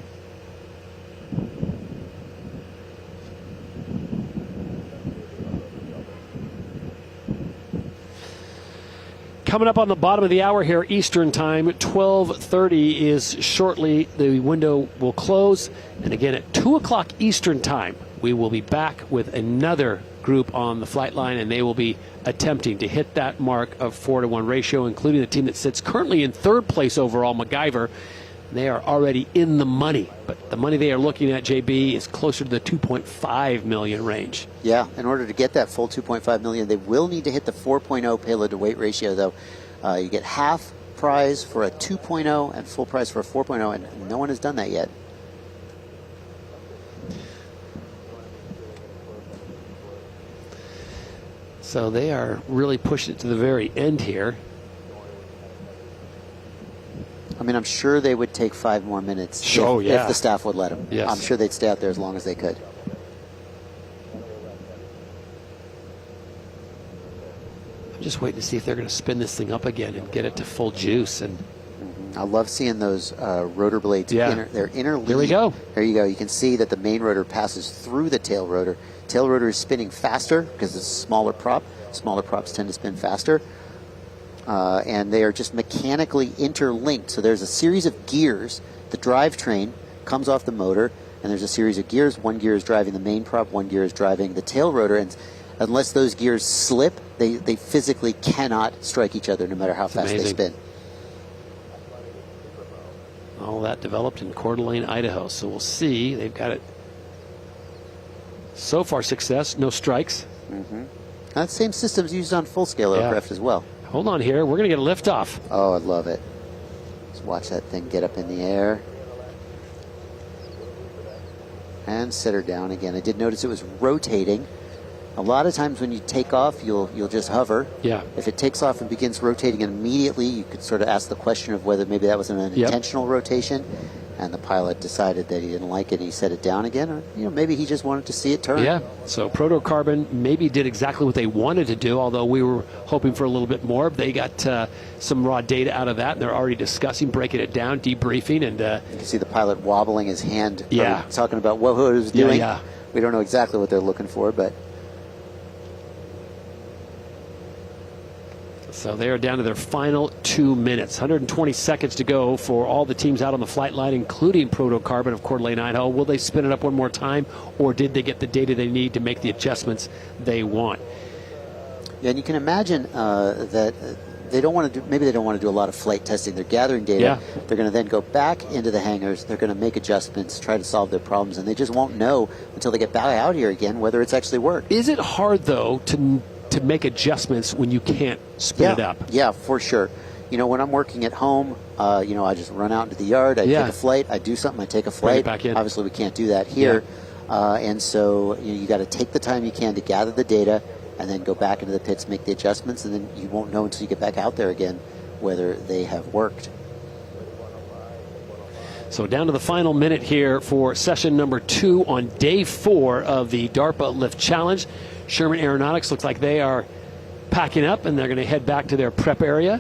Coming up on the bottom of the hour here, Eastern Time, 12:30 is shortly. The window will close. And again, at 2 o'clock Eastern Time, we will be back with another group on the flight line, and they will be attempting to hit that mark of 4-to-1 ratio, including the team that sits currently in 3rd place overall, MacGyver. They are already in the money, but the money they are looking at, JB, is closer to the 2.5 million range. Yeah, in order to get that full 2.5 million, they will need to hit the 4.0 payload to weight ratio, though. You get half prize for a 2.0 and full prize for a 4.0, and no one has done that yet. So they are really pushing it to the very end here. I mean, I'm sure they would take 5 more minutes if the staff would let them. Yes. I'm sure they'd stay out there as long as they could. just waiting to see if they're going to spin this thing up again and get it to full juice. And I love seeing those rotor blades. Yeah. They're interleaved. There we go. There you go. You can see that the main rotor passes through the tail rotor. Tail rotor is spinning faster because it's a smaller prop. Smaller props tend to spin faster. And they are just mechanically interlinked. So there's a series of gears. The drivetrain comes off the motor, and there's a series of gears. One gear is driving the main prop, one gear is driving the tail rotor. And unless those gears slip, they physically cannot strike each other no matter how fast they spin. All that developed in Coeur d'Alene, Idaho. So we'll see. They've got it. So far, success. No strikes. That same system's used on full-scale aircraft as well. Hold on here. We're going to get a liftoff. Oh, I love it. Let's watch that thing get up in the air. And set her down again. I did notice it was rotating. A lot of times when you take off, you'll just hover. Yeah. If it takes off and begins rotating immediately, you could sort of ask the question of whether maybe that was an intentional rotation, and the pilot decided that he didn't like it and he set it down again, or maybe he just wanted to see it turn. Yeah. So Protocarbon maybe did exactly what they wanted to do, although we were hoping for a little bit more. They got some raw data out of that, and they're already discussing, breaking it down, debriefing, and you can see the pilot wobbling his hand, yeah, talking about what it was doing. Yeah. We don't know exactly what they're looking for, but. So they are down to their final 2 minutes. 120 seconds to go for all the teams out on the flight line, including Protocarbon of Coeur d'Alene, Idaho. Will they spin it up one more time, or did they get the data they need to make the adjustments they want? Yeah, and you can imagine that they don't want to do. Maybe they don't want to do a lot of flight testing. They're gathering data. Yeah. They're going to then go back into the hangars. They're going to make adjustments, try to solve their problems, and they just won't know until they get back out here again whether it's actually worked. Is it hard though to make adjustments when you can't spin it up? Yeah, for sure. When I'm working at home, I just run out into the yard, I take a flight, I do something, I take a flight. Bring it back in. Obviously, we can't do that here. And so you got to take the time you can to gather the data and then go back into the pits, make the adjustments, and then you won't know until you get back out there again whether they have worked. So down to the final minute here for session number 2 on day 4 of the DARPA Lift Challenge. Sherman Aeronautics looks like they are packing up, and they're going to head back to their prep area.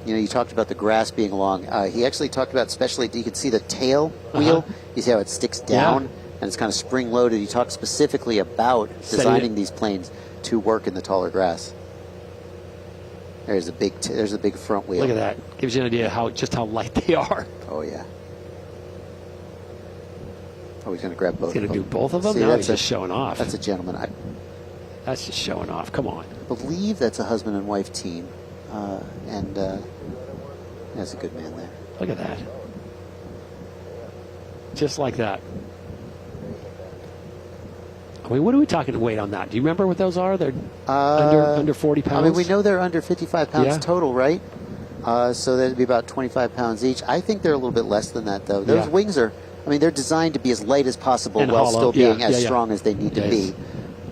You talked about the grass being long. He actually talked about, especially, you can see the tail wheel. You see how it sticks down, and it's kind of spring-loaded. He talked specifically about designing these planes to work in the taller grass. There's a big front wheel. Look at that. Gives you an idea just how light they are. Oh, yeah. Oh, he's going to grab both of them. He's going to do both of them? See, No, he's just showing off. That's a gentleman. That's just showing off. Come on. I believe that's a husband and wife team. And that's a good man there. Look at that. Just like that. I mean, what are we talking weight on that? Do you remember what those are? They're under 40 pounds? I mean, we know they're under 55 pounds total, right? So that'd be about 25 pounds each. I think they're a little bit less than that, though. Those wings are, they're designed to be as light as possible and while hollow. still being as strong as they need to be.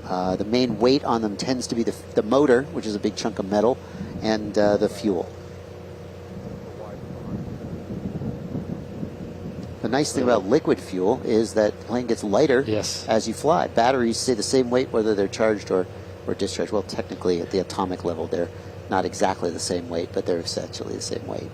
The main weight on them tends to be the motor, which is a big chunk of metal, and the fuel. The nice thing about liquid fuel is that the plane gets lighter as you fly. Batteries stay the same weight whether they're charged or discharged. Well, technically at the atomic level they're not exactly the same weight, but they're essentially the same weight.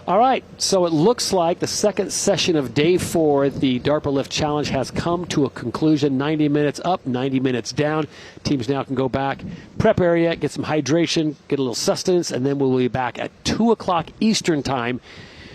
All right, so it looks like the second session of day 4 at the DARPA Lift Challenge has come to a conclusion. 90 minutes up, 90 minutes down. Teams now can go back, prep area, get some hydration, get a little sustenance, and then we'll be back at 2 o'clock Eastern time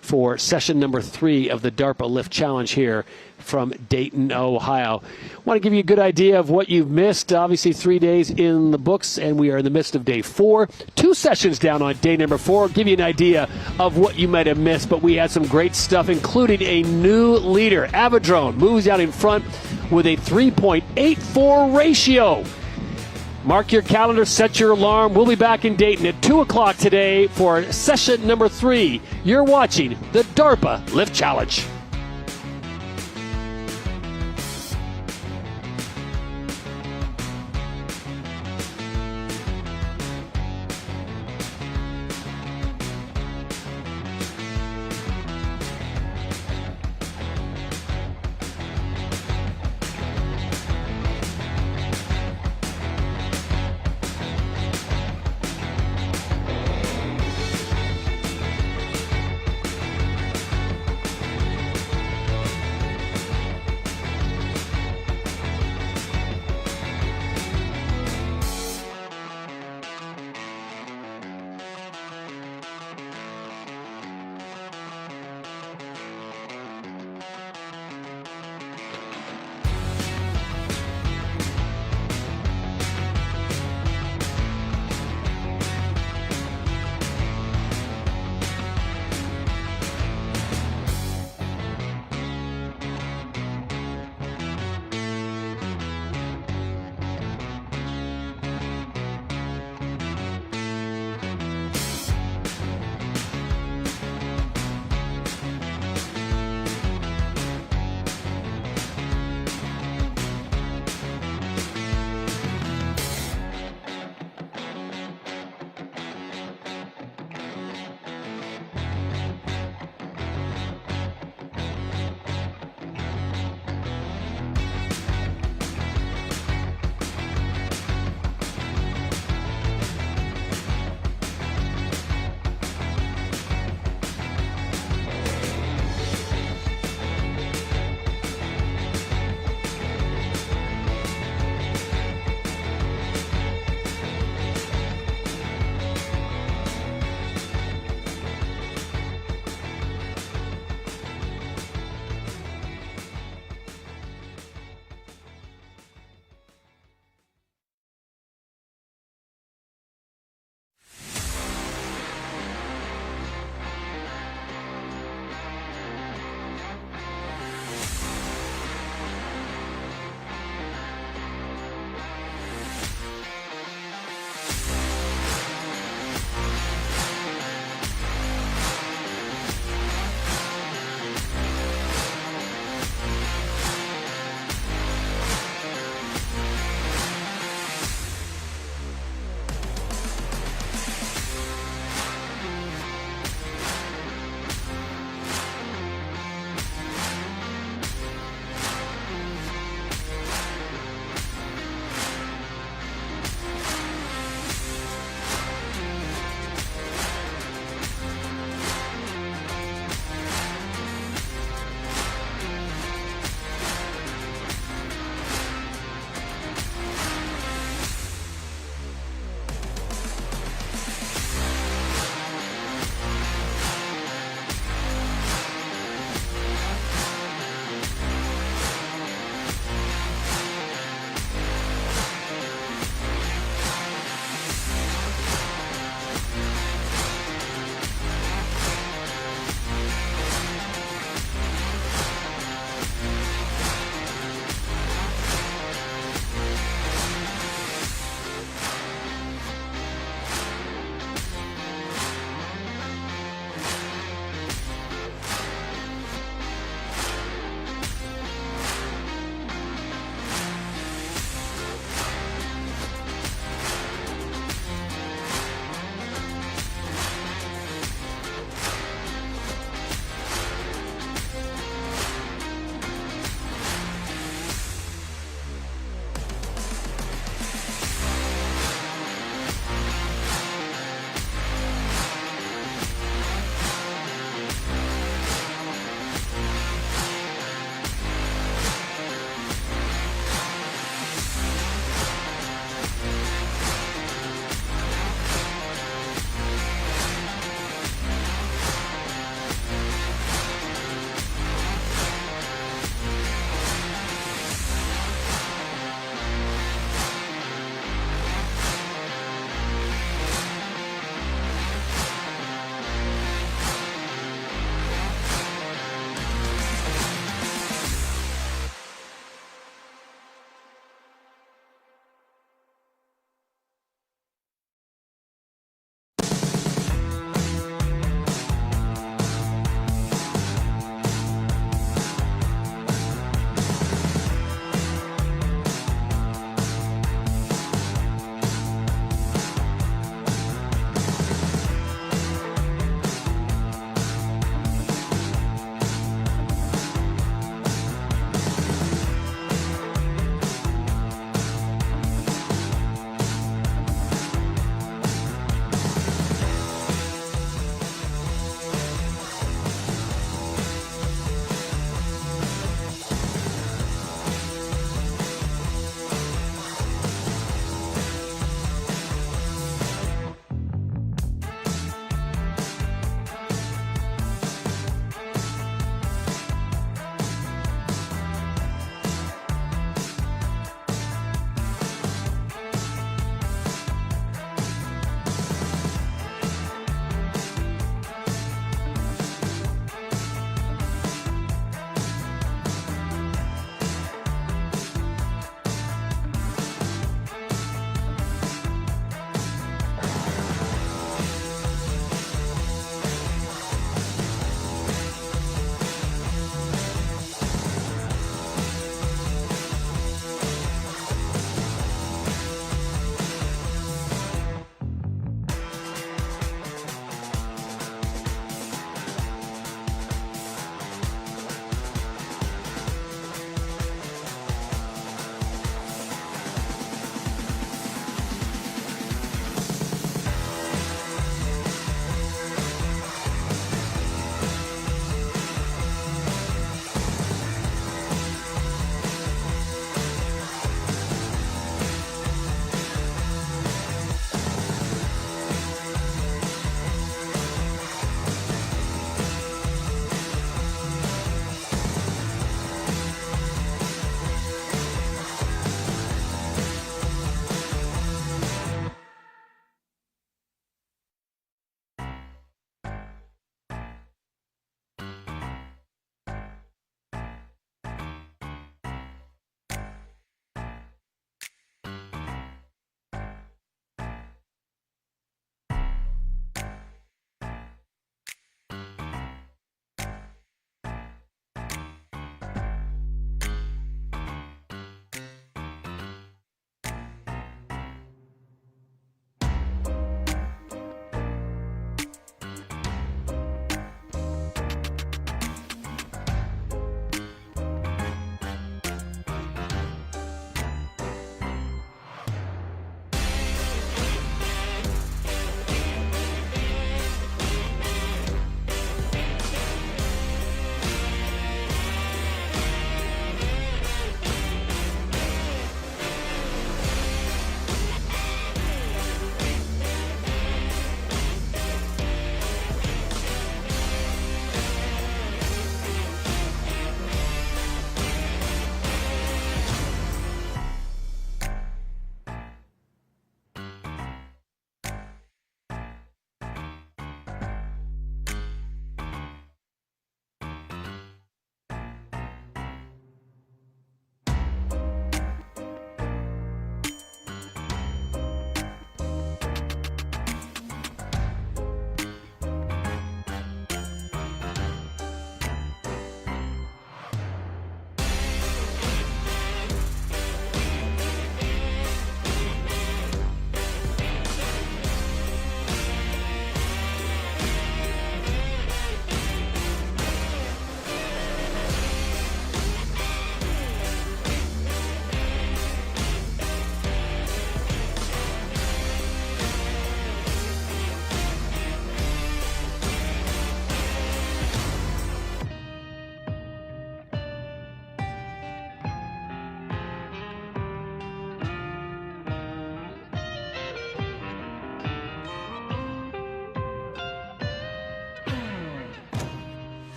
for session number 3 of the DARPA Lift Challenge here from Dayton, Ohio. I want to give you a good idea of what you've missed. Obviously, 3 days in the books, and we are in the midst of day 4. 2 sessions down on day number 4. Give you an idea of what you might have missed, but we had some great stuff, including a new leader. Aviadrone moves out in front with a 3.84 ratio. Mark your calendar, set your alarm. We'll be back in Dayton at 2 o'clock today for session number 3. You're watching the DARPA Lift Challenge.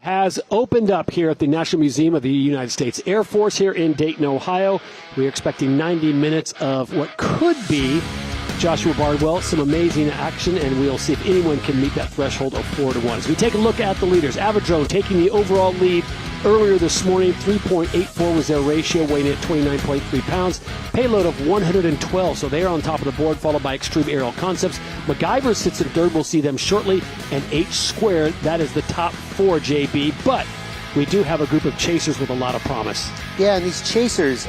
has opened up here at the National Museum of the United States Air Force here in Dayton, Ohio. We're expecting 90 minutes of what could be, Joshua Bardwell, some amazing action, and we'll see if anyone can meet that threshold of 4-1. As we take a look at the leaders, Avadrone taking the overall lead earlier this morning. 3.84 was their ratio, weighing at 29.3 pounds. Payload of 112, so they are on top of the board, followed by Extreme Aerial Concepts. MacGyver sits in third. We'll see them shortly. And H Squared, that is the top four, JB. But we do have a group of chasers with a lot of promise. Yeah, and these chasers,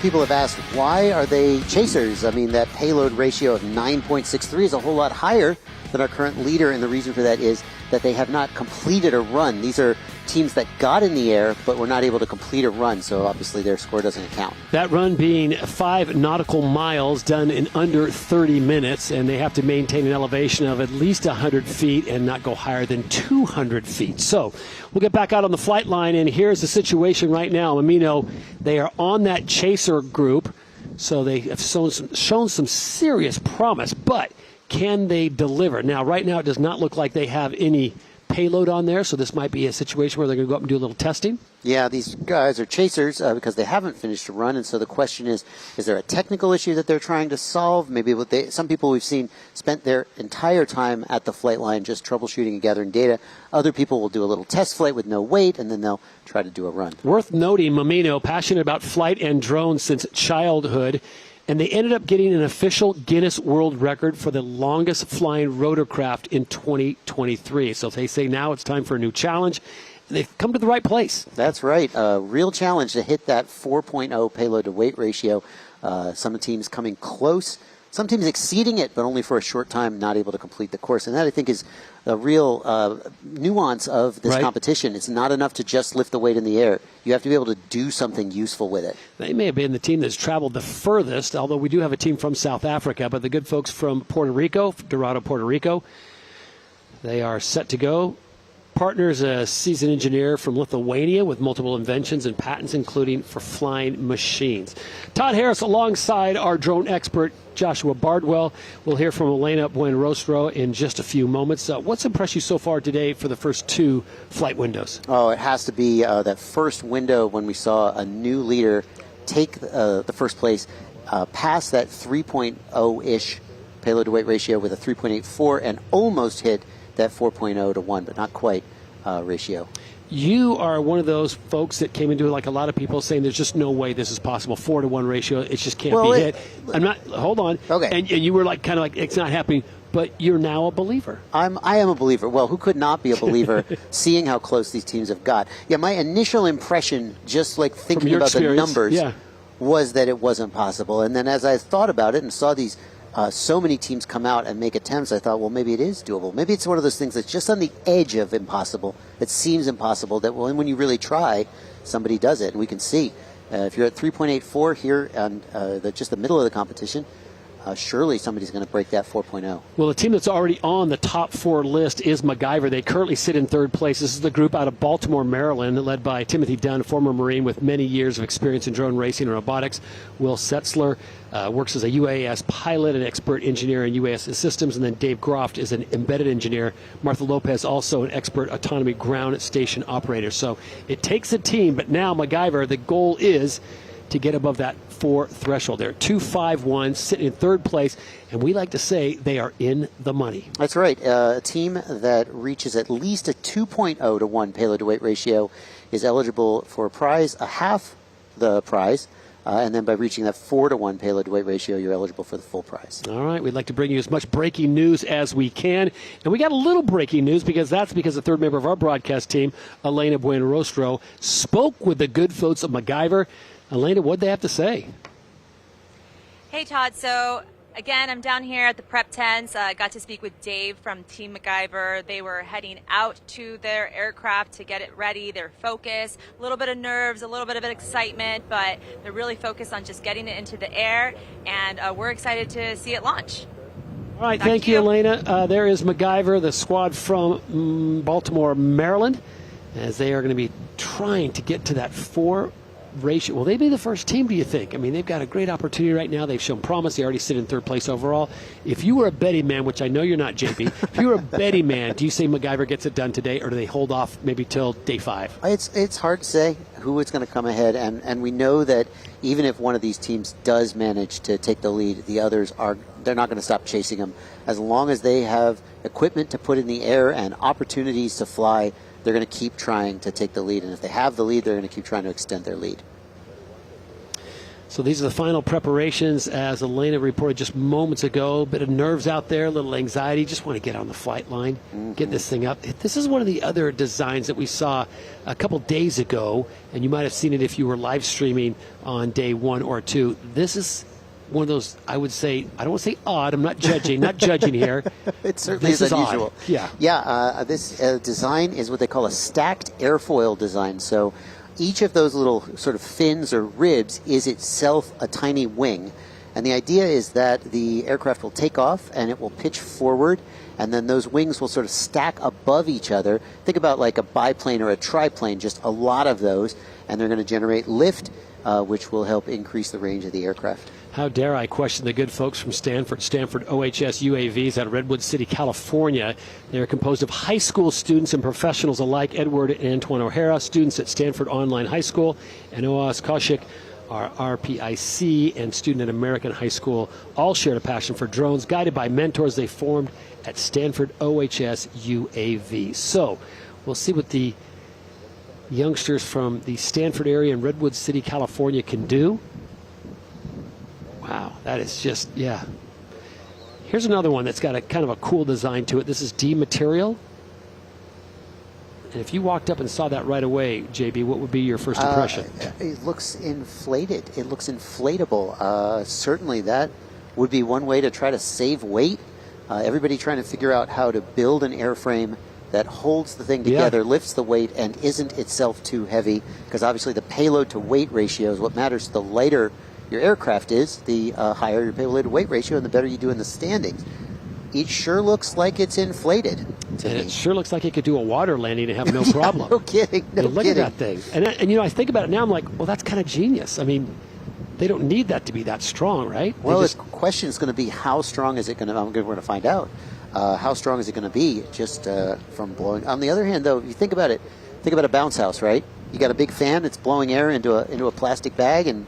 people have asked, why are they chasers? I mean, that payload ratio of 9.63 is a whole lot higher than our current leader, and the reason for that is that they have not completed a run. These are teams that got in the air but were not able to complete a run, so obviously their score doesn't count. That run being 5 nautical miles done in under 30 minutes, and they have to maintain an elevation of at least 100 feet and not go higher than 200 feet. So we'll get back out on the flight line, and here's the situation right now. Amino, they are on that chaser group, so they have shown some serious promise, but can they deliver? Now, right now, it does not look like they have any payload on there, so this might be a situation where they're going to go up and do a little testing. Yeah, these guys are chasers because they haven't finished a run, and so the question is there a technical issue that they're trying to solve? Maybe some people we've seen spent their entire time at the flight line just troubleshooting and gathering data. Other people will do a little test flight with no weight, and then they'll try to do a run. Worth noting, Mamino, passionate about flight and drones since childhood, and they ended up getting an official Guinness World Record for the longest flying rotorcraft in 2023. So they say now it's time for a new challenge. They've come to the right place. That's right. A real challenge to hit that 4.0 payload to weight ratio. Some teams coming close. Some teams exceeding it, but only for a short time, not able to complete the course. And that, I think, is the real nuance of this competition. It's not enough to just lift the weight in the air. You have to be able to do something useful with it. They may have been the team that's traveled the furthest, although we do have a team from South Africa, but the good folks from Puerto Rico, Dorado, Puerto Rico, they are set to go. Partners, a seasoned engineer from Lithuania with multiple inventions and patents, including for flying machines. Todd Harris alongside our drone expert, Joshua Bardwell. We'll hear from Elena Buenrostro in just a few moments. What's impressed you so far today for the first two flight windows? Oh, it has to be that first window when we saw a new leader take the first place, pass that 3.0-ish payload to weight ratio with a 3.84 and almost hit that 4.0 to 1, but not quite ratio. You are one of those folks that came into it like a lot of people saying there's just no way this is possible. 4 to 1 ratio, it just can't be hit. I'm not, hold on. Okay. And you were like kind of like it's not happening, but you're now a believer. I am a believer. Well, who could not be a believer seeing how close these teams have got? Yeah, my initial impression, just like thinking about the numbers, was that it wasn't possible. And then as I thought about it and saw these so many teams come out and make attempts, I thought, well, maybe it is doable. Maybe it's one of those things that's just on the edge of impossible. It seems impossible that, well, when you really try, somebody does it. And we can see if you're at 3.84 here on just the middle of the competition, surely somebody's going to break that 4.0. Well, the team that's already on the top 4 list is MacGyver. They currently sit in third place. This is the group out of Baltimore, Maryland, led by Timothy Dunn, former Marine with many years of experience in drone racing and robotics. Will Setzler works as a UAS pilot and expert engineer in UAS systems. And then Dave Groft is an embedded engineer. Martha Lopez, also an expert autonomy ground station operator. So it takes a team, but now MacGyver, the goal is to get above that 4 threshold. They're 2-5-1, sitting in third place, and we like to say they are in the money. That's right. A team that reaches at least a 2.0 to 1 payload to weight ratio is eligible for a prize, a half the prize, and then by reaching that 4 to 1 payload to weight ratio, you're eligible for the full prize. All right, we'd like to bring you as much breaking news as we can, and we got a little breaking news because the third member of our broadcast team, Elena Buenrostro, spoke with the good folks of MacGyver. Elena, what'd they have to say? Hey, Todd. So, again, I'm down here at the prep tents. I got to speak with Dave from Team MacGyver. They were heading out to their aircraft to get it ready. They're focused, a little bit of nerves, a little bit of excitement, but they're really focused on just getting it into the air, and we're excited to see it launch. All right, thank you, Elena. There is MacGyver, the squad from Baltimore, Maryland, as they are going to be trying to get to that 4 ratio. Will they be the first team, do you think? I mean, they've got a great opportunity right now. They've shown promise. They already sit in third place overall. If you were a betting man, which I know you're not, JP, if you were a betting man, do you say MacGyver gets it done today, or do they hold off maybe till day 5? It's hard to say who is going to come ahead, and we know that even if one of these teams does manage to take the lead, the others they're not going to stop chasing them. As long as they have equipment to put in the air and opportunities to fly, they're going to keep trying to take the lead. And if they have the lead, they're going to keep trying to extend their lead. So these are the final preparations, as Elena reported just moments ago. A bit of nerves out there, a little anxiety. Just want to get on the flight line, get this thing up. This is one of the other designs that we saw a couple days ago, and you might have seen it if you were live streaming on day 1 or 2. This is one of those, I would say, I don't want to say odd. I'm not judging here. It certainly is unusual. Odd. Yeah. This design is what they call a stacked airfoil design. So each of those little sort of fins or ribs is itself a tiny wing. And the idea is that the aircraft will take off and it will pitch forward, and then those wings will sort of stack above each other. Think about like a biplane or a triplane, just a lot of those, and they're going to generate lift, which will help increase the range of the aircraft. How dare I question the good folks from Stanford OHS UAVs out of Redwood City, California. They're composed of high school students and professionals alike. Edward and Antoine O'Hara, students at Stanford Online High School, and Oaz Kaushik, our RPIC and student at American High School, all shared a passion for drones. Guided by mentors they formed at Stanford OHS UAV. So we'll see what the youngsters from the Stanford area in Redwood City, California can do. Wow, that is just, yeah. Here's another one that's got a kind of a cool design to it. This is D material. And if you walked up and saw that right away, JB, what would be your first impression? It looks inflated. It looks inflatable. Certainly that would be one way to try to save weight. Everybody trying to figure out how to build an airframe that holds the thing together, lifts the weight, and isn't itself too heavy. Because obviously the payload to weight ratio is what matters. The lighter your aircraft is, the higher your payload to weight ratio, and the better you do in the standings. It sure looks like it's inflated. And it sure looks like it could do a water landing and have no problem. No kidding. No look kidding. at that thing. And you know, I think about it now, I'm like, well, that's kind of genius. I mean, they don't need that to be that strong, right? Well, the question is going to be, how strong is it going to, we're going to find out. How strong is it going to be just from blowing? On the other hand, though, if you think about it, think about a bounce house, right? You got a big fan that's blowing air into a plastic bag, and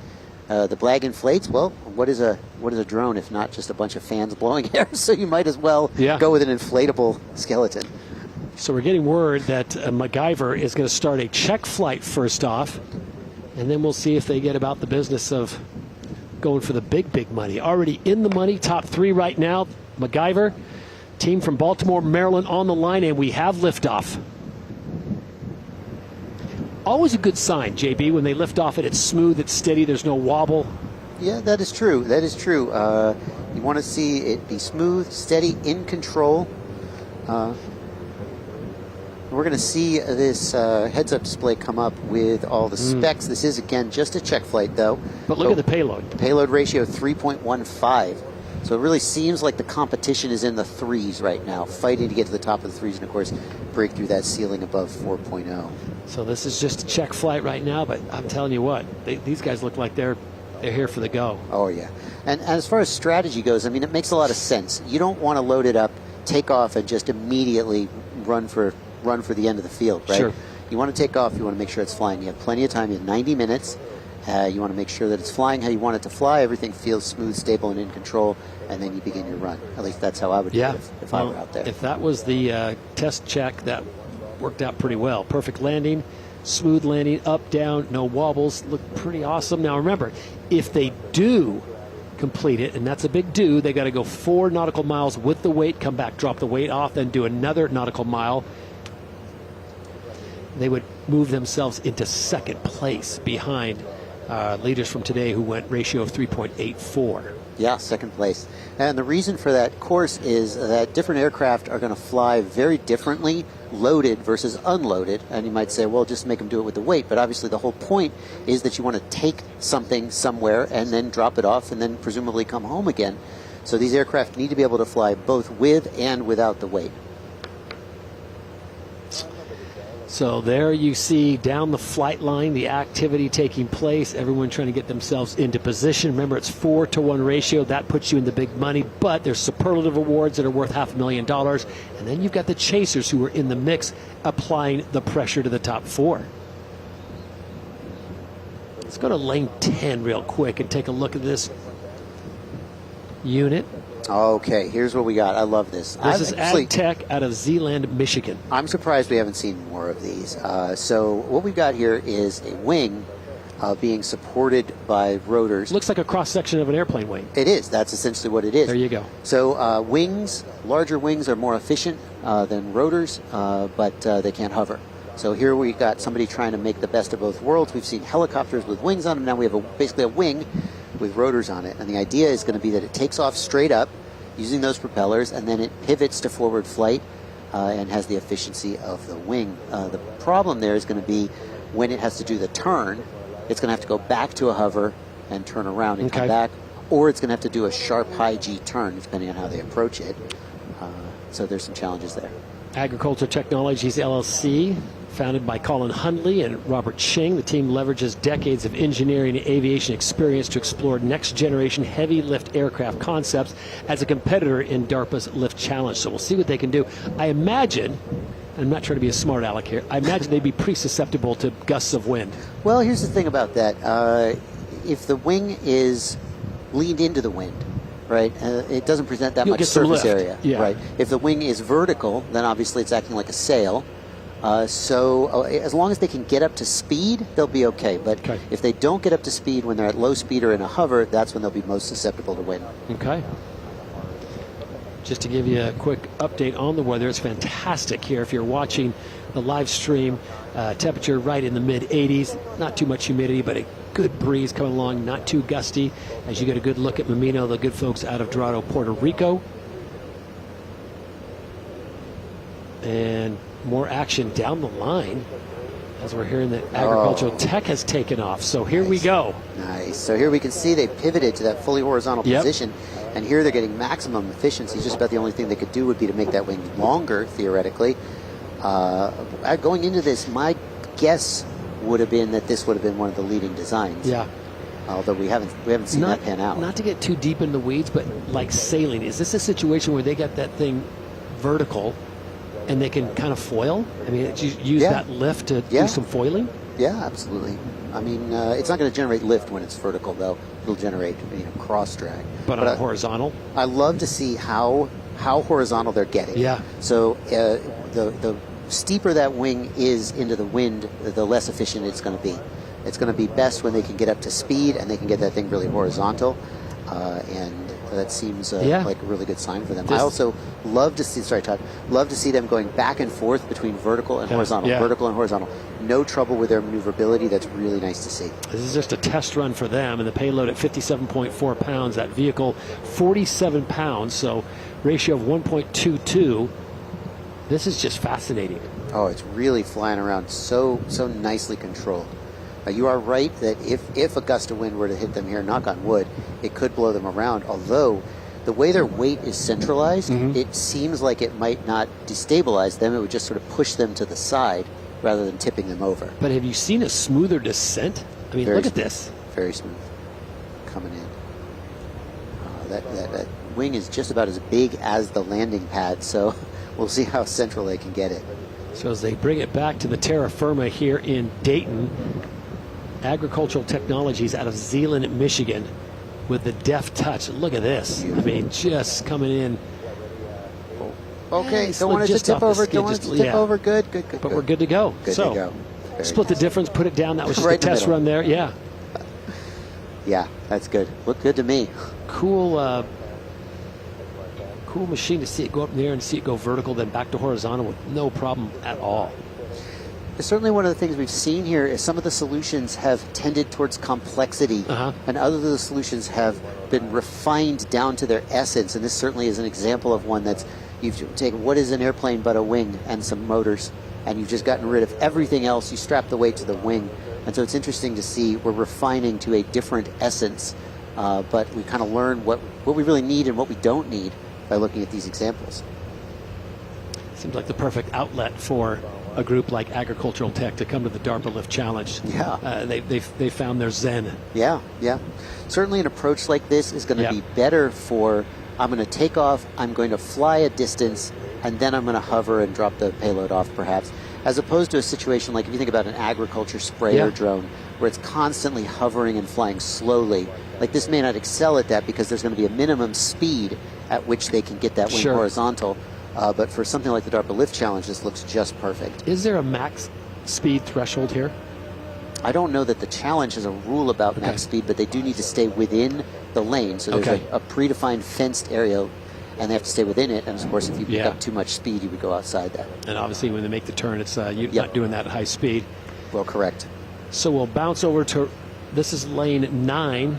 the bag inflates. Well, what is a drone if not just a bunch of fans blowing air? So you might as well go with an inflatable skeleton. So we're getting word that MacGyver is going to start a check flight first off, and then we'll see if they get about the business of going for the big money. Already in the money, top 3 right now. MacGyver, team from Baltimore, Maryland on the line, and we have liftoff. Always a good sign, JB, when they lift off it's smooth, it's steady, there's no wobble. Yeah, that is true. That is true. You want to see it be smooth, steady, in control. We're going to see this heads-up display come up with all the specs. This is, again, just a check flight, though. But look at the payload. The payload ratio, 3.15. So it really seems like the competition is in the 3s right now, fighting to get to the top of the 3s and, of course, break through that ceiling above 4.0. So this is just a check flight right now, but I'm telling you what, these guys look like they're here for the go. Oh, yeah. And as far as strategy goes, I mean, it makes a lot of sense. You don't want to load it up, take off, and just immediately run for the end of the field, right? Sure. You want to take off, you want to make sure it's flying. You have plenty of time, you have 90 minutes. You want to make sure that it's flying how you want it to fly, everything feels smooth, stable, and in control, and then you begin your run. At least that's how I would do it if I were out there. If that was the test check, that worked out pretty well. Perfect landing, smooth landing, up, down, no wobbles. Looked pretty awesome. Now remember, if they do complete it, and that's a big do, they got to go 4 nautical miles with the weight, come back, drop the weight off, then do another nautical mile. They would move themselves into second place behind leaders from today who went ratio of 3.84. Yeah, second place. And the reason for that course is that different aircraft are going to fly very differently, loaded versus unloaded. And you might say, well, just make them do it with the weight. But obviously the whole point is that you want to take something somewhere and then drop it off and then presumably come home again. So these aircraft need to be able to fly both with and without the weight. So there you see down the flight line the activity taking place, everyone trying to get themselves into position. Remember, it's 4-to-1 ratio. That puts you in the big money, but there's superlative awards that are worth $500,000. And then you've got the chasers who are in the mix applying the pressure to the top 4. Let's go to lane 10 real quick and take a look at this unit. Okay, here's what we got. I love this. This is AgTech out of Zeeland, Michigan. I'm surprised we haven't seen more of these. So what we've got here is a wing being supported by rotors. Looks like a cross-section of an airplane wing. It is. That's essentially what it is. There you go. So wings, larger wings are more efficient than rotors, but they can't hover. So here we've got somebody trying to make the best of both worlds. We've seen helicopters with wings on them. Now we have basically a wing with rotors on it. And the idea is going to be that it takes off straight up using those propellers, and then it pivots to forward flight and has the efficiency of the wing. The problem there is going to be when it has to do the turn, it's going to have to go back to a hover and turn around and come back, or it's going to have to do a sharp high G turn, depending on how they approach it. So there's some challenges there. Agriculture Technologies LLC, founded by Colin Hundley and Robert Ching. The team leverages decades of engineering and aviation experience to explore next-generation heavy-lift aircraft concepts as a competitor in DARPA's Lift Challenge. So we'll see what they can do. I imagine, I'm not trying to be a smart aleck here, I imagine they'd be pretty susceptible to gusts of wind. Well, here's the thing about that. If the wing is leaned into the wind, right, it doesn't present that much surface area. Yeah. Right. If the wing is vertical, then obviously it's acting like a sail. So as long as they can get up to speed, they'll be okay. But if they don't get up to speed when they're at low speed or in a hover, that's when they'll be most susceptible to wind. Okay. Just to give you a quick update on the weather, it's fantastic here. If you're watching the live stream, temperature right in the mid-80s, not too much humidity, but a good breeze coming along, not too gusty. As you get a good look at Mamino, the good folks out of Dorado, Puerto Rico. And more action down the line as we're hearing that agricultural tech has taken off. So here we go. Nice. So here we can see they pivoted to that fully horizontal position, and here they're getting maximum efficiency. Just about the only thing they could do would be to make that wing longer, theoretically. Going into this, my guess would have been that this would have been one of the leading designs. Yeah. Although we haven't seen that pan out. Not to get too deep in the weeds, but like sailing, is this a situation where they got that thing vertical and they can kind of foil? I mean, use that lift to do some foiling? Yeah, absolutely. I mean, it's not going to generate lift when it's vertical, though. It'll generate cross drag. But on horizontal? I love to see how horizontal they're getting. Yeah. So the steeper that wing is into the wind, the less efficient it's going to be. It's going to be best when they can get up to speed and they can get that thing really horizontal. And that seems like a really good sign for them. I also love to see them going back and forth between vertical and horizontal, vertical and horizontal. No trouble with their maneuverability. That's really nice to see. This is just a test run for them, and the payload at 57.4 pounds, that vehicle 47 pounds, so ratio of 1.22. This is just fascinating. Oh, it's really flying around so nicely controlled. You are right that if a gust of wind were to hit them here, knock on wood, it could blow them around. Although the way their weight is centralized, it seems like it might not destabilize them. It would just sort of push them to the side rather than tipping them over. But have you seen a smoother descent? I mean, look at this. Very smooth coming in. That wing is just about as big as the landing pad, so we'll see how central they can get it. So as they bring it back to the terra firma here in Dayton, Agricultural Technologies out of Zeeland, Michigan, with the deft touch. Look at this. I mean, just coming in. Okay, don't want it to tip over. Don't want it to tip over. Good. But we're good to go. Good to go. Split the difference, put it down. That was just a test run there. Yeah. Yeah, that's good. Looked good to me. Cool machine to see it go up in the air and see it go vertical, then back to horizontal with no problem at all. Certainly one of the things we've seen here is some of the solutions have tended towards complexity, and other of the solutions have been refined down to their essence, and this certainly is an example of one that's, you've taken what is an airplane but a wing and some motors, and you've just gotten rid of everything else. You strap the weight to the wing, and so it's interesting to see we're refining to a different essence, but we kind of learn what we really need and what we don't need by looking at these examples. Seems like the perfect outlet for a group like Agricultural Tech to come to the DARPA Lift Challenge. Yeah. They found their zen. Yeah, yeah. Certainly an approach like this is going to be better for, I'm going to take off, I'm going to fly a distance, and then I'm going to hover and drop the payload off perhaps, as opposed to a situation like if you think about an agriculture sprayer drone where it's constantly hovering and flying slowly. Like this may not excel at that because there's going to be a minimum speed at which they can get that wing horizontal. But for something like the DARPA Lift Challenge, this looks just perfect. Is there a max speed threshold here? I don't know that the challenge has a rule about max speed, but they do need to stay within the lane. So there's a predefined fenced area, and they have to stay within it. And of course, if you pick up too much speed, you would go outside that. And obviously, when they make the turn, it's you're not doing that at high speed. Well, correct. So we'll bounce over to, this is lane 9.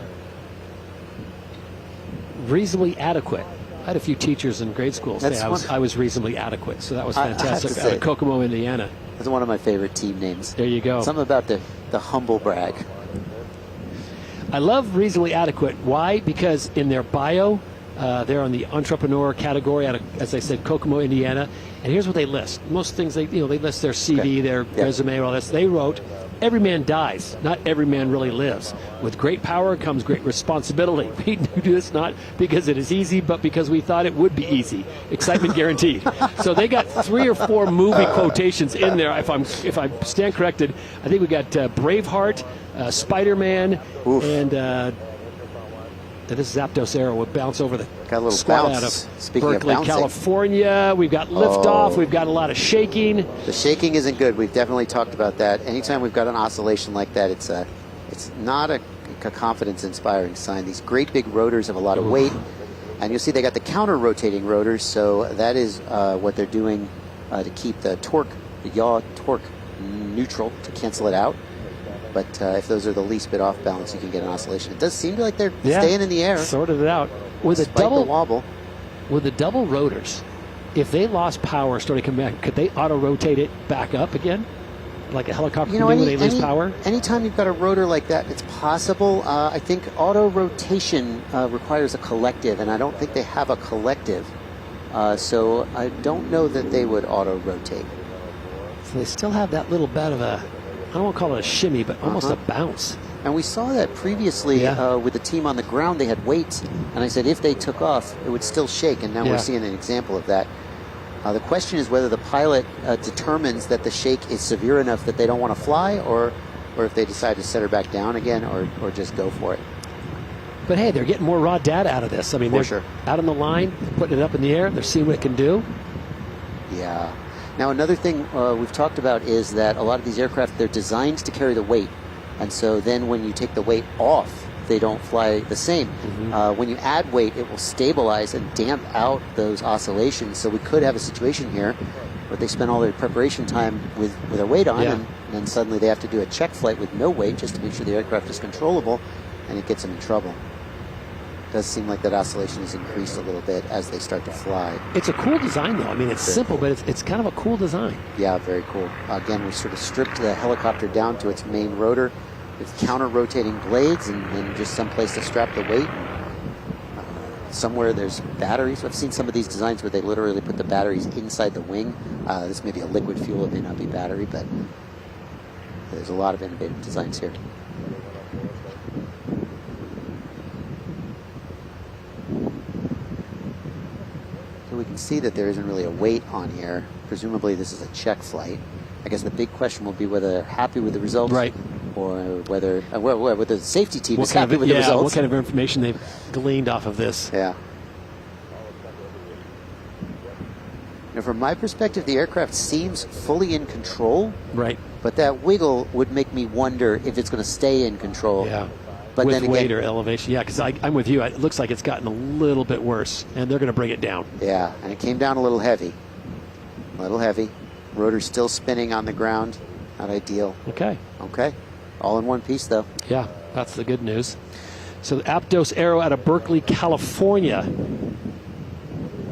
Reasonably adequate. I had a few teachers in grade school say I was reasonably adequate, so that was fantastic. Out of Kokomo, Indiana. That's one of my favorite team names. There you go. Something about the humble brag. I love reasonably adequate. Why? Because in their bio, they're on the entrepreneur category out of, as I said, Kokomo, Indiana. And here's what they list. Most things they list their CV, their resume, all this. They wrote, "Every man dies. Not every man really lives. With great power comes great responsibility. We do this not because it is easy, but because we thought it would be easy. Excitement guaranteed." So they got 3 or 4 movie quotations in there. If I stand corrected, I think we got Braveheart, Spider-Man, and this Zapdos Arrow would bounce over the squad out of Berkeley, California. We've got liftoff. We've got a lot of shaking. The shaking isn't good. We've definitely talked about that. Anytime we've got an oscillation like that, it's not a confidence-inspiring sign. These great big rotors have a lot of weight, and you'll see they got the counter-rotating rotors, so that is what they're doing to keep the yaw torque neutral to cancel it out. But if those are the least bit off balance, you can get an oscillation. It does seem like they're staying in the air. Sorted it out. With a double wobble. With the double rotors, if they lost power starting to come back, could they auto-rotate it back up again? Like a helicopter can do when they lose power? Anytime you've got a rotor like that, it's possible. I think auto-rotation requires a collective, and I don't think they have a collective. So I don't know that they would auto-rotate. So they still have that little bit of a, I don't want to call it a shimmy, but almost a bounce. And we saw that previously with the team on the ground. They had weights, and I said if they took off, it would still shake, and now we're seeing an example of that. The question is whether the pilot determines that the shake is severe enough that they don't want to fly, or if they decide to set her back down again, or just go for it. But hey, they're getting more raw data out of this. I mean, they're out on the line, putting it up in the air. They're seeing what it can do. Yeah. Now, another thing we've talked about is that a lot of these aircraft, they're designed to carry the weight. And so then when you take the weight off, they don't fly the same. When you add weight, it will stabilize and damp out those oscillations. So we could have a situation here where they spend all their preparation time with their weight on, and then suddenly they have to do a check flight with no weight just to make sure the aircraft is controllable, and it gets them in trouble. It does seem like that oscillation has increased a little bit as they start to fly. It's a cool design, though. I mean, it's simple, but it's kind of a cool design. Yeah, very cool. Again, we sort of stripped the helicopter down to its main rotor with counter-rotating blades and just some place to strap the weight. Somewhere there's batteries. I've seen some of these designs where they literally put the batteries inside the wing. This may be a liquid fuel. It may not be battery, but there's a lot of innovative designs here. So we can see that there isn't really a weight on here. Presumably this is a check flight. I guess the big question will be whether they're happy with the results, or whether the safety team is happy with the results. What kind of information they've gleaned off of this. Yeah. Now, from my perspective, the aircraft seems fully in control. Right. But that wiggle would make me wonder if it's going to stay in control. Yeah. But with then again, weight or elevation. Yeah, because I'm with you. It looks like it's gotten a little bit worse, and they're going to bring it down. Yeah, and it came down a little heavy. A little heavy. Rotor's still spinning on the ground. Not ideal. Okay. Okay. All in one piece, though. Yeah, that's the good news. So the Aptos Arrow out of Berkeley, California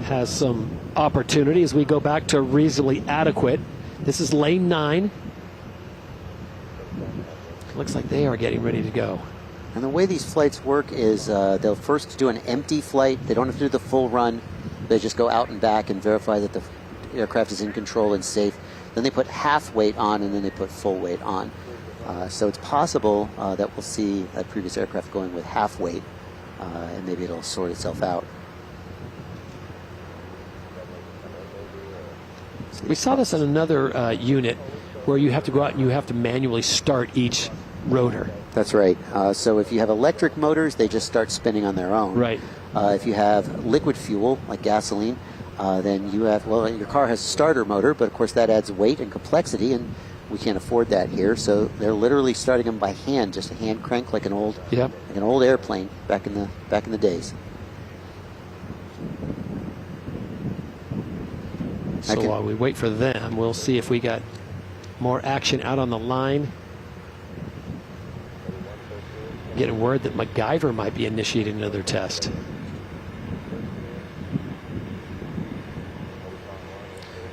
has some opportunity as we go back to reasonably adequate. This is lane 9. Looks like they are getting ready to go. And the way these flights work is they'll first do an empty flight. They don't have to do the full run. They just go out and back and verify that the aircraft is in control and safe. then they put half weight on, and then they put full weight on. So it's possible that we'll see a previous aircraft going with half weight, and maybe it'll sort itself out. We saw this in another unit where you have to go out and you have to manually start each rotor. That's right. So if you have electric motors, they just start spinning on their own. Right. If you have liquid fuel, like gasoline, then you have, well, your car has a starter motor, but of course that adds weight and complexity, and we can't afford that here. So they're literally starting them by hand, just a hand crank like an old, like an old airplane back in the days. So while we wait for them, we'll see if we got more action out on the line. Getting word that MacGyver might be initiating another test.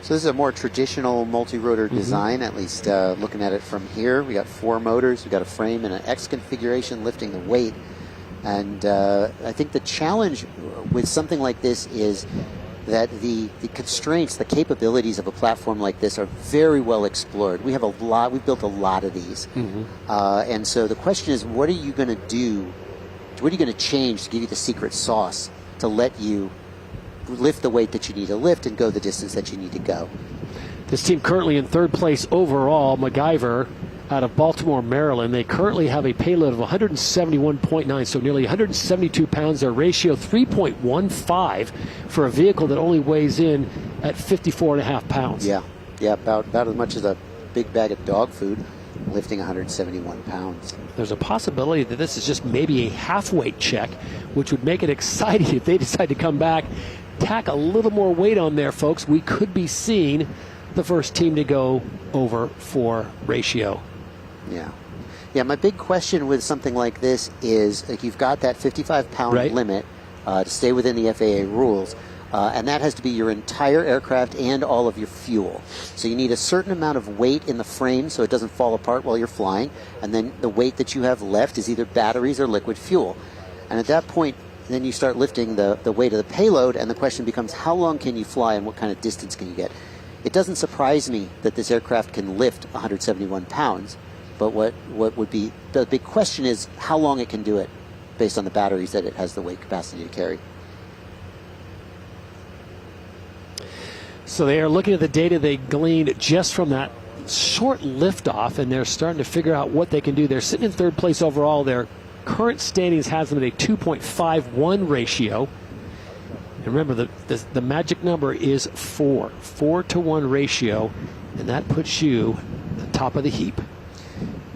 So this is a more traditional multi-rotor design, at least looking at it from here. We got 4 motors, we got a frame and an X configuration lifting the weight. And I think the challenge with something like this is that the constraints, the capabilities of a platform like this are very well explored. We've built a lot of these. And so the question is, what are you going to do? What are you going to change to give you the secret sauce to let you lift the weight that you need to lift and go the distance that you need to go? This team currently in 3rd place overall, MacGyver, out of Baltimore, Maryland. They currently have a payload of 171.9, so nearly 172 pounds. Their ratio 3.15 for a vehicle that only weighs in at 54.5 pounds. Yeah, about as much as a big bag of dog food, lifting 171 pounds. There's a possibility that this is just maybe a half-weight check, which would make it exciting if they decide to come back, tack a little more weight on there, folks. We could be seeing the first team to go over 4 ratio. Yeah, my big question with something like this is, like, you've got that 55-pound limit to stay within the FAA rules, and that has to be your entire aircraft and all of your fuel. So you need a certain amount of weight in the frame so it doesn't fall apart while you're flying, and then the weight that you have left is either batteries or liquid fuel. And at that point, then you start lifting the weight of the payload, and the question becomes, how long can you fly and what kind of distance can you get? It doesn't surprise me that this aircraft can lift 171 pounds. But what would be the big question is how long it can do it based on the batteries that it has the weight capacity to carry. So they are looking at the data they gleaned just from that short liftoff, and they're starting to figure out what they can do. They're sitting in 3rd place overall. Their current standings has them at a 2.51 ratio. And remember, the magic number is 4 to 1 ratio, and that puts you at the top of the heap.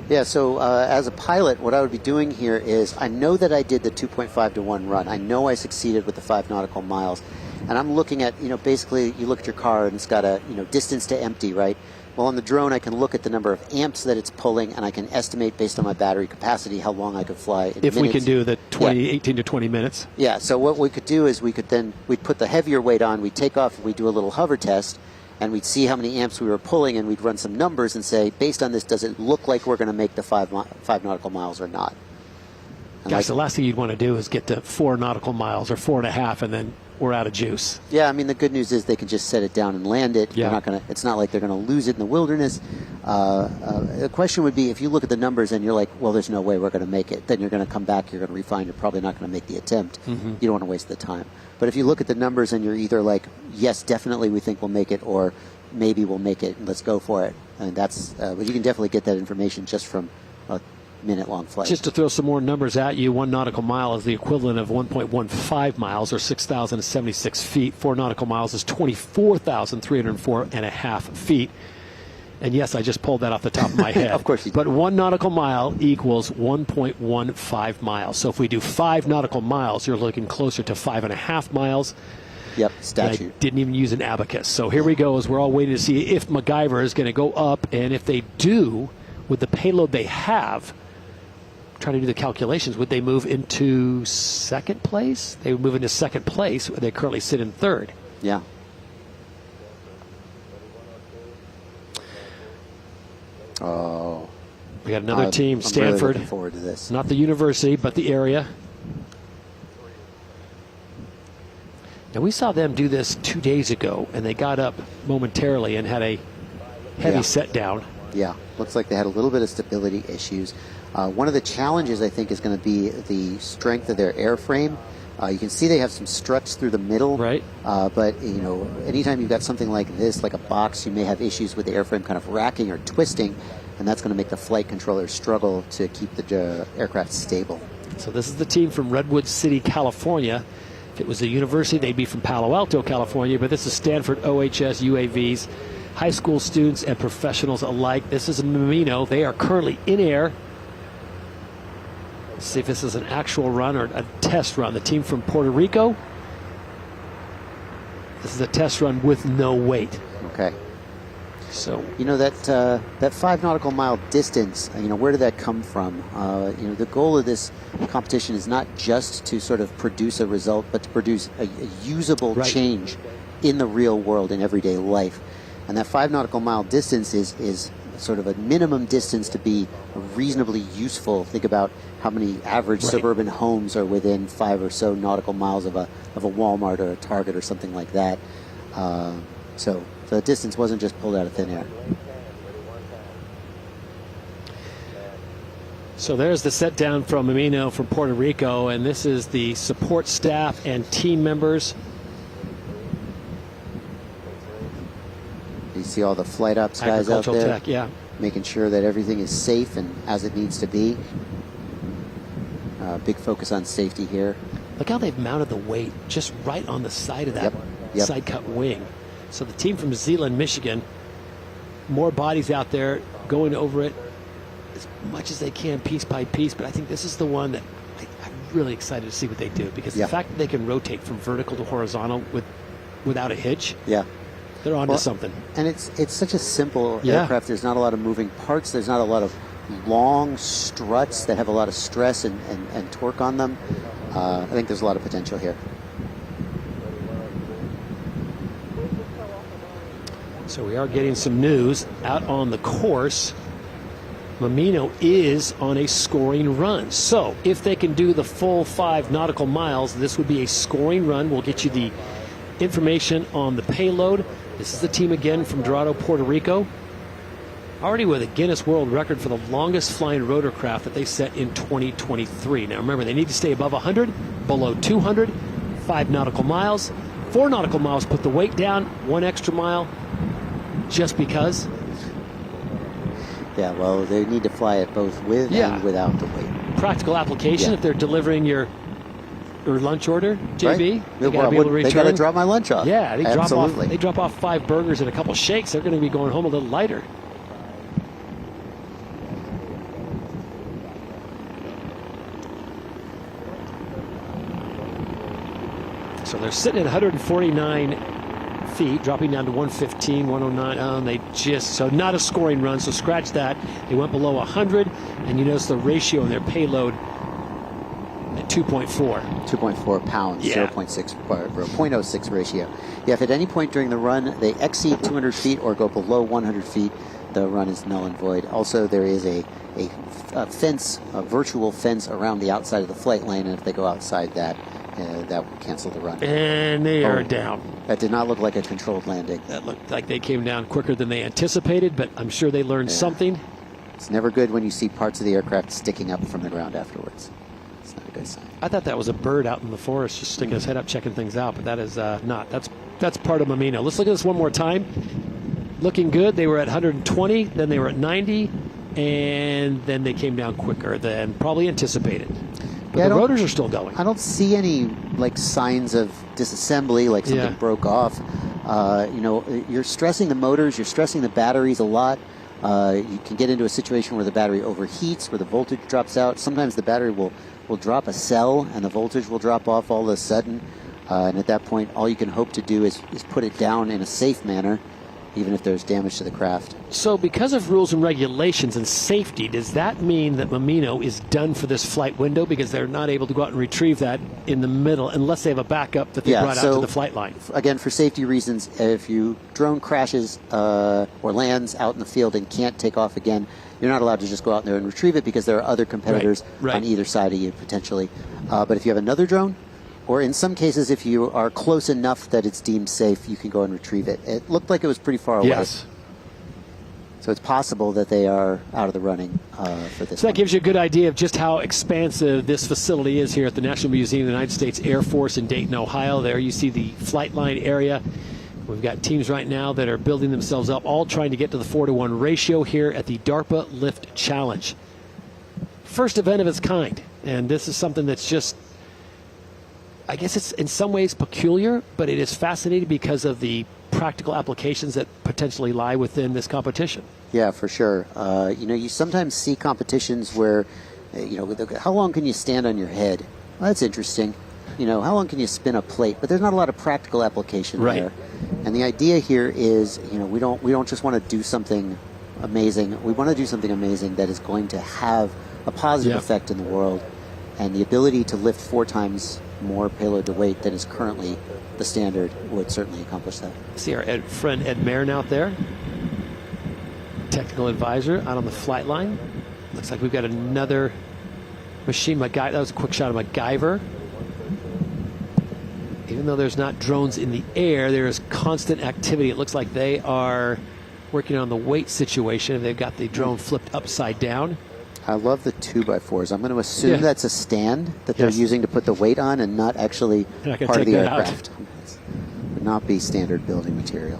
Yeah, so as a pilot, what I would be doing here is, I know that I did the 2.5 to 1 run. I know I succeeded with the 5 nautical miles. And I'm looking at, basically you look at your car and it's got a, distance to empty, right? Well, on the drone, I can look at the number of amps that it's pulling, and I can estimate based on my battery capacity how long I could fly in minutes. If we can do the 18 to 20 minutes. Yeah, so what we could do is we'd put the heavier weight on, we'd take off, we'd do a little hover test, and we'd see how many amps we were pulling, and we'd run some numbers and say, based on this, does it look like we're going to make the 5 nautical miles or not? And Guys, the last thing you'd want to do is get to 4 nautical miles or 4.5, and then we're out of juice. Yeah, I mean, the good news is they can just set it down and land it. Yeah. It's not like they're going to lose it in the wilderness. The question would be, if you look at the numbers and you're like, well, there's no way we're going to make it, then you're going to come back, you're going to refine, you're probably not going to make the attempt. You don't want to waste the time. But if you look at the numbers and you're either like, yes, definitely we think we'll make it, or maybe we'll make it, and let's go for it. And that's, but you can definitely get that information just from a minute-long flight. Just to throw some more numbers at you, 1 nautical mile is the equivalent of 1.15 miles, or 6,076 feet. 4 nautical miles is 24,304.5 feet. And yes, I just pulled that off the top of my head. Of course you did. But 1 nautical mile equals 1.15 miles. So if we do 5 nautical miles, you're looking closer to 5.5 miles. Yep, statute. And I didn't even use an abacus. So here we go, as we're all waiting to see if MacGyver is going to go up. And if they do, with the payload they have, trying to do the calculations, would they move into 2nd place? They would move into 2nd place, where they currently sit in 3rd. Yeah. Oh. We got another team, Stanford. I'm really looking forward to this. Not the university, but the area. Now, we saw them do this 2 days ago, and they got up momentarily and had a heavy set down. Yeah, looks like they had a little bit of stability issues. One of the challenges, I think, is going to be the strength of their airframe. You can see they have some struts through the middle, right? But you know, anytime you've got something like this, like a box, you may have issues with the airframe kind of racking or twisting, and that's going to make the flight controllers struggle to keep the aircraft stable. So this is the team from Redwood City, California. If it was a university, they'd be from Palo Alto, California, but this is Stanford OHS UAVs, high school students and professionals alike. This is Mamino. They are currently in air. Let's see if this is an actual run or a test run. The team from Puerto Rico. This is a test run with no weight. Okay. So you know that 5 nautical mile distance. You know, where did that come from? You know, the goal of this competition is not just to sort of produce a result, but to produce a usable change in the real world in everyday life. And that 5 nautical mile distance is sort of a minimum distance to be reasonably useful. Think about how many average suburban homes are within 5 or so nautical miles of a Walmart or a Target or something like that. So the distance wasn't just pulled out of thin air. So there's the set down from Mamino from Puerto Rico, and this is the support staff and team members. You see all the flight ops guys out there, tech, yeah, making sure that everything is safe and as it needs to be. Big focus on safety here. Look how they've mounted the weight just right on the side of that side cut wing. So the team from Zeeland, Michigan, more bodies out there going over it as much as they can piece by piece, but I think this is the one that I'm really excited to see what they do, because the fact that they can rotate from vertical to horizontal without a hitch, they're on to something. And it's such a simple aircraft. There's not a lot of moving parts. There's not a lot of long struts that have a lot of stress and torque on them. I think there's a lot of potential here. So we are getting some news out on the course. Mamino is on a scoring run. So if they can do the full 5 nautical miles, this would be a scoring run. We'll get you the information on the payload. This is the team again from Dorado, Puerto Rico. Already with a Guinness World Record for the longest flying rotorcraft that they set in 2023. Now remember, they need to stay above 100, below 200, 5 nautical miles. 4 nautical miles put the weight down, 1 extra mile just because. Yeah, well, they need to fly it both with and without the weight. Practical application if they're delivering your lunch order, JB. They got to drop my lunch off. Yeah, they drop off 5 burgers and a couple shakes. They're going to be going home a little lighter. So they're sitting at 149 feet, dropping down to 115, 109. So not a scoring run, so scratch that. They went below 100, and you notice the ratio in their payload at 2.4. 2.4 pounds, 0.06 ratio. Yeah, if at any point during the run they exceed 200 feet or go below 100 feet, the run is null and void. Also, there is a fence, a virtual fence around the outside of the flight lane, and if they go outside that, that will cancel the run. And they are down. That did not look like a controlled landing. That looked like they came down quicker than they anticipated, but I'm sure they learned something. It's never good when you see parts of the aircraft sticking up from the ground afterwards. It's not a good sign. I thought that was a bird out in the forest just sticking his head up, checking things out, but that is not. That's part of Mamino. Let's look at this one more time. Looking good. They were at 120, then they were at 90, and then they came down quicker than probably anticipated. But the rotors are still going. I don't see any signs of disassembly, like something broke off. You know, you're stressing the motors, you're stressing the batteries a lot. You can get into a situation where the battery overheats, where the voltage drops out. Sometimes the battery will drop a cell and the voltage will drop off all of a sudden. And at that point, all you can hope to do is put it down in a safe manner, even if there's damage to the craft. So because of rules and regulations and safety, does that mean that Mamino is done for this flight window because they're not able to go out and retrieve that in the middle unless they have a backup that they brought out to the flight line? Again, for safety reasons, if your drone crashes or lands out in the field and can't take off again, you're not allowed to just go out there and retrieve it because there are other competitors on either side of you potentially. But if you have another drone, or in some cases, if you are close enough that it's deemed safe, you can go and retrieve it. It looked like it was pretty far away. Yes. So it's possible that they are out of the running for this. So that gives you a good idea of just how expansive this facility is here at the National Museum of the United States Air Force in Dayton, Ohio. There you see the flight line area. We've got teams right now that are building themselves up, all trying to get to the 4-to-1 ratio here at the DARPA Lift Challenge. First event of its kind, and this is something that's just, I guess it's in some ways peculiar, but it is fascinating because of the practical applications that potentially lie within this competition. Yeah, for sure. You sometimes see competitions where, how long can you stand on your head? Well, that's interesting. How long can you spin a plate? But there's not a lot of practical application there. And the idea here is, we don't just want to do something amazing. We want to do something amazing that is going to have a positive effect in the world. And the ability to lift 4 times more payload to weight than is currently the standard would certainly accomplish that. See our friend Ed Marin out there, technical advisor out on the flight line. Looks like we've got another machine. That was a quick shot of MacGyver. Even though there's not drones in the air, there is constant activity. It looks like they are working on the weight situation. They've got the drone flipped upside down. I love the 2x4s. I'm going to assume that's a stand that they're using to put the weight on and not actually part of the aircraft. It would not be standard building material.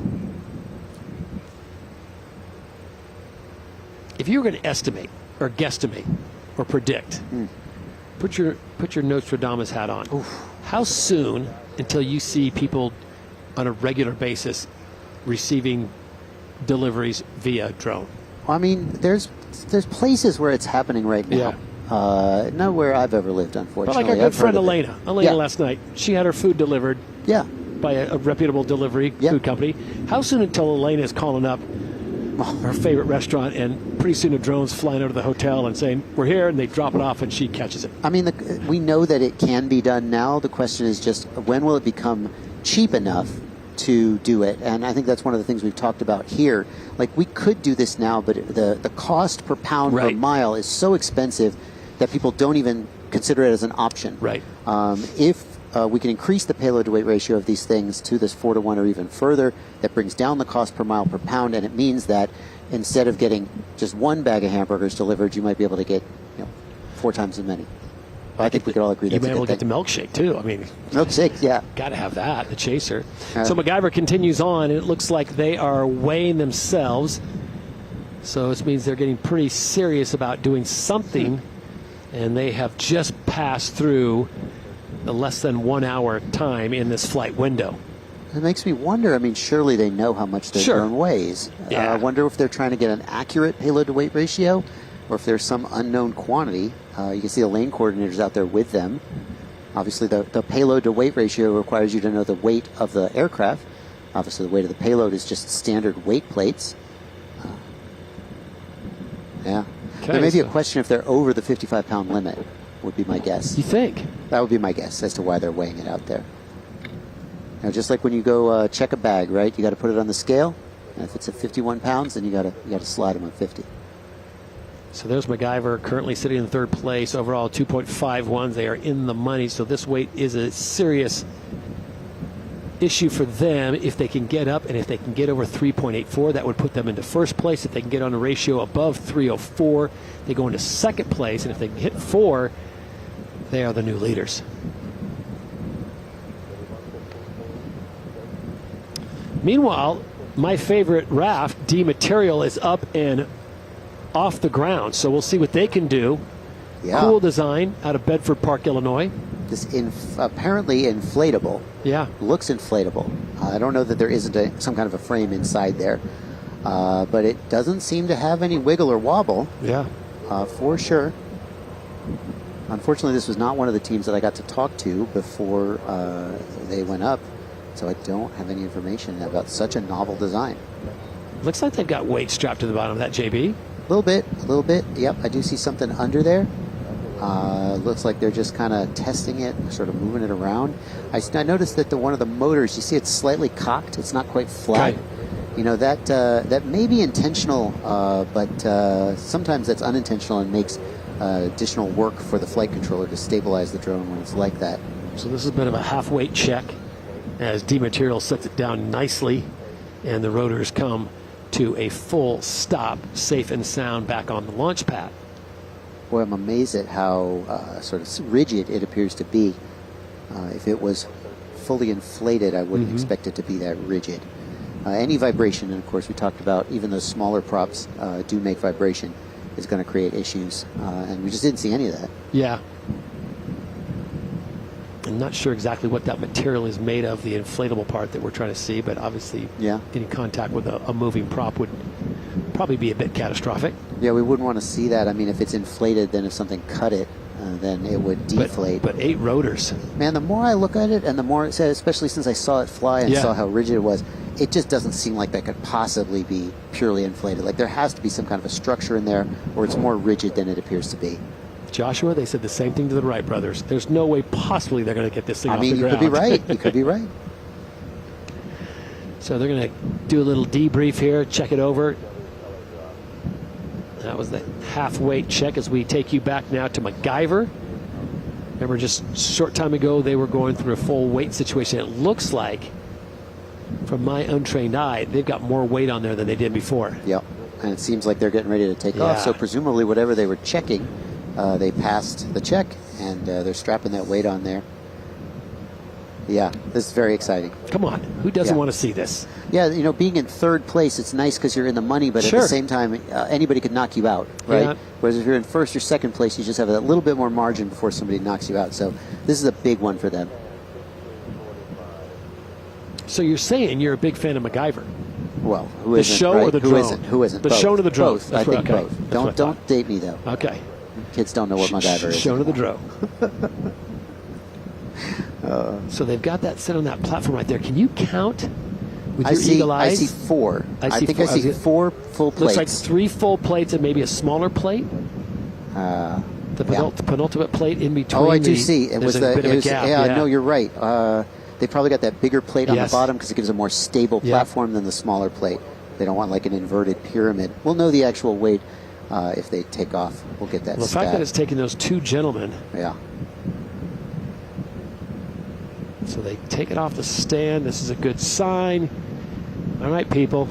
If you were going to estimate or guesstimate or predict, put your Nostradamus hat on. Oof. How soon until you see people on a regular basis receiving deliveries via drone? I mean, there's places where it's happening right now. Not where I've ever lived, unfortunately. But like our good friend Elena last night, she had her food delivered by a reputable delivery food company. How soon until Elena is calling up her favorite restaurant and pretty soon a drone's flying out of the hotel and saying, we're here, and they drop it off and she catches it? I mean, we know that it can be done now. The question is just when will it become cheap enough to do it? And I think that's one of the things we've talked about here. Like, we could do this now, but the cost per pound per mile is so expensive that people don't even consider it as an option. Right. If we can increase the payload to weight ratio of these things to this 4-to-1 or even further, that brings down the cost per mile per pound, and it means that instead of getting just 1 bag of hamburgers delivered, you might be able to get 4 times as many. I think we could all agree that's a good thing. You may be able to get the milkshake, too. I mean, milkshake, yeah. Got to have that, the chaser. So MacGyver continues on, and it looks like they are weighing themselves. So this means they're getting pretty serious about doing something, and they have just passed through the less than 1 hour time in this flight window. It makes me wonder, I mean, surely they know how much their drone weighs. I wonder if they're trying to get an accurate payload to weight ratio, or if there's some unknown quantity. You can see the lane coordinators out there with them. Obviously, the payload to weight ratio requires you to know the weight of the aircraft. Obviously, the weight of the payload is just standard weight plates. There may be a question if they're over the 55-pound limit, would be my guess. You think? That would be my guess as to why they're weighing it out there. Now, just like when you go check a bag, right? You got to put it on the scale. And if it's at 51 pounds, then you got to slide them on 50. So there's MacGyver currently sitting in 3rd place. Overall, 2.51. They are in the money. So this weight is a serious issue for them. If they can get up and if they can get over 3.84, that would put them into 1st place. If they can get on a ratio above 304, they go into 2nd place. And if they can hit 4, they are the new leaders. Meanwhile, my favorite raft, D Material, is up and off the ground. So we'll see what they can do. Cool design out of Bedford Park, Illinois. This apparently inflatable. Yeah. Looks inflatable. I don't know that there isn't some kind of a frame inside there. But it doesn't seem to have any wiggle or wobble. Yeah. For sure. Unfortunately, this was not one of the teams that I got to talk to before they went up. So I don't have any information about such a novel design. Looks like they've got weight strapped to the bottom of that, JB. A little bit. Yep, I do see something under there. Looks like they're just kind of testing it, sort of moving it around. I noticed that one of the motors, you see it's slightly cocked. It's not quite flat. Okay. You know, that may be intentional, but sometimes that's unintentional and makes additional work for the flight controller to stabilize the drone when it's like that. So this is a bit of a half-weight check as D Material sets it down nicely, and the rotors come to a full stop, safe and sound, back on the launch pad. Boy, I'm amazed at how sort of rigid it appears to be. If it was fully inflated, I wouldn't expect it to be that rigid. Any vibration, and of course we talked about even those smaller props do make vibration, is going to create issues, and we just didn't see any of that. Yeah. I'm not sure exactly what that material is made of, the inflatable part that we're trying to see, but obviously getting contact with a moving prop would probably be a bit catastrophic. Yeah, we wouldn't want to see that. I mean, if it's inflated, then if something cut it, then it would deflate. But 8 rotors. Man, the more I look at it, and the more it said, especially since I saw it fly and saw how rigid it was, it just doesn't seem like that could possibly be purely inflated. Like, there has to be some kind of a structure in there, or it's more rigid than it appears to be. Joshua, they said the same thing to the Wright brothers. There's no way possibly they're going to get this thing off the ground. You could be right. You could be right. So they're going to do a little debrief here, check it over. That was the half-weight check as we take you back now to MacGyver. Remember, just a short time ago, they were going through a full weight situation. It looks like, from my untrained eye, they've got more weight on there than they did before. Yep, and it seems like they're getting ready to take off. So presumably whatever they were checking, they passed the check, and they're strapping that weight on there. Yeah, this is very exciting. Come on, who doesn't want to see this? Yeah, you know, being in third place, it's nice because you're in the money, but at the same time, anybody could knock you out, right? Yeah. Whereas if you're in first or second place, you just have a little bit more margin before somebody knocks you out. So this is a big one for them. So you're saying you're a big fan of MacGyver? Well, who the isn't? show Right? or the who drone? Isn't? Who isn't? The both. show or the drone? Both. I think both. That's Don't date me though. Okay. Kids don't know what MacGyver is. Show to the drone. So they've got that set on that platform right there. Can you count with your eagle eyes? I see 4. I think I see 4 full plates. Looks like 3 full plates and maybe a smaller plate. The penultimate plate in between. Oh, I do see. It was a bit of a gap. Yeah, no, you're right. They probably got that bigger plate on the bottom because it gives a more stable platform than the smaller plate. They don't want like an inverted pyramid. We'll know the actual weight if they take off. We'll get that. Well, the fact that it's taking those 2 gentlemen. Yeah. So they take it off the stand. This is a good sign. All right, people.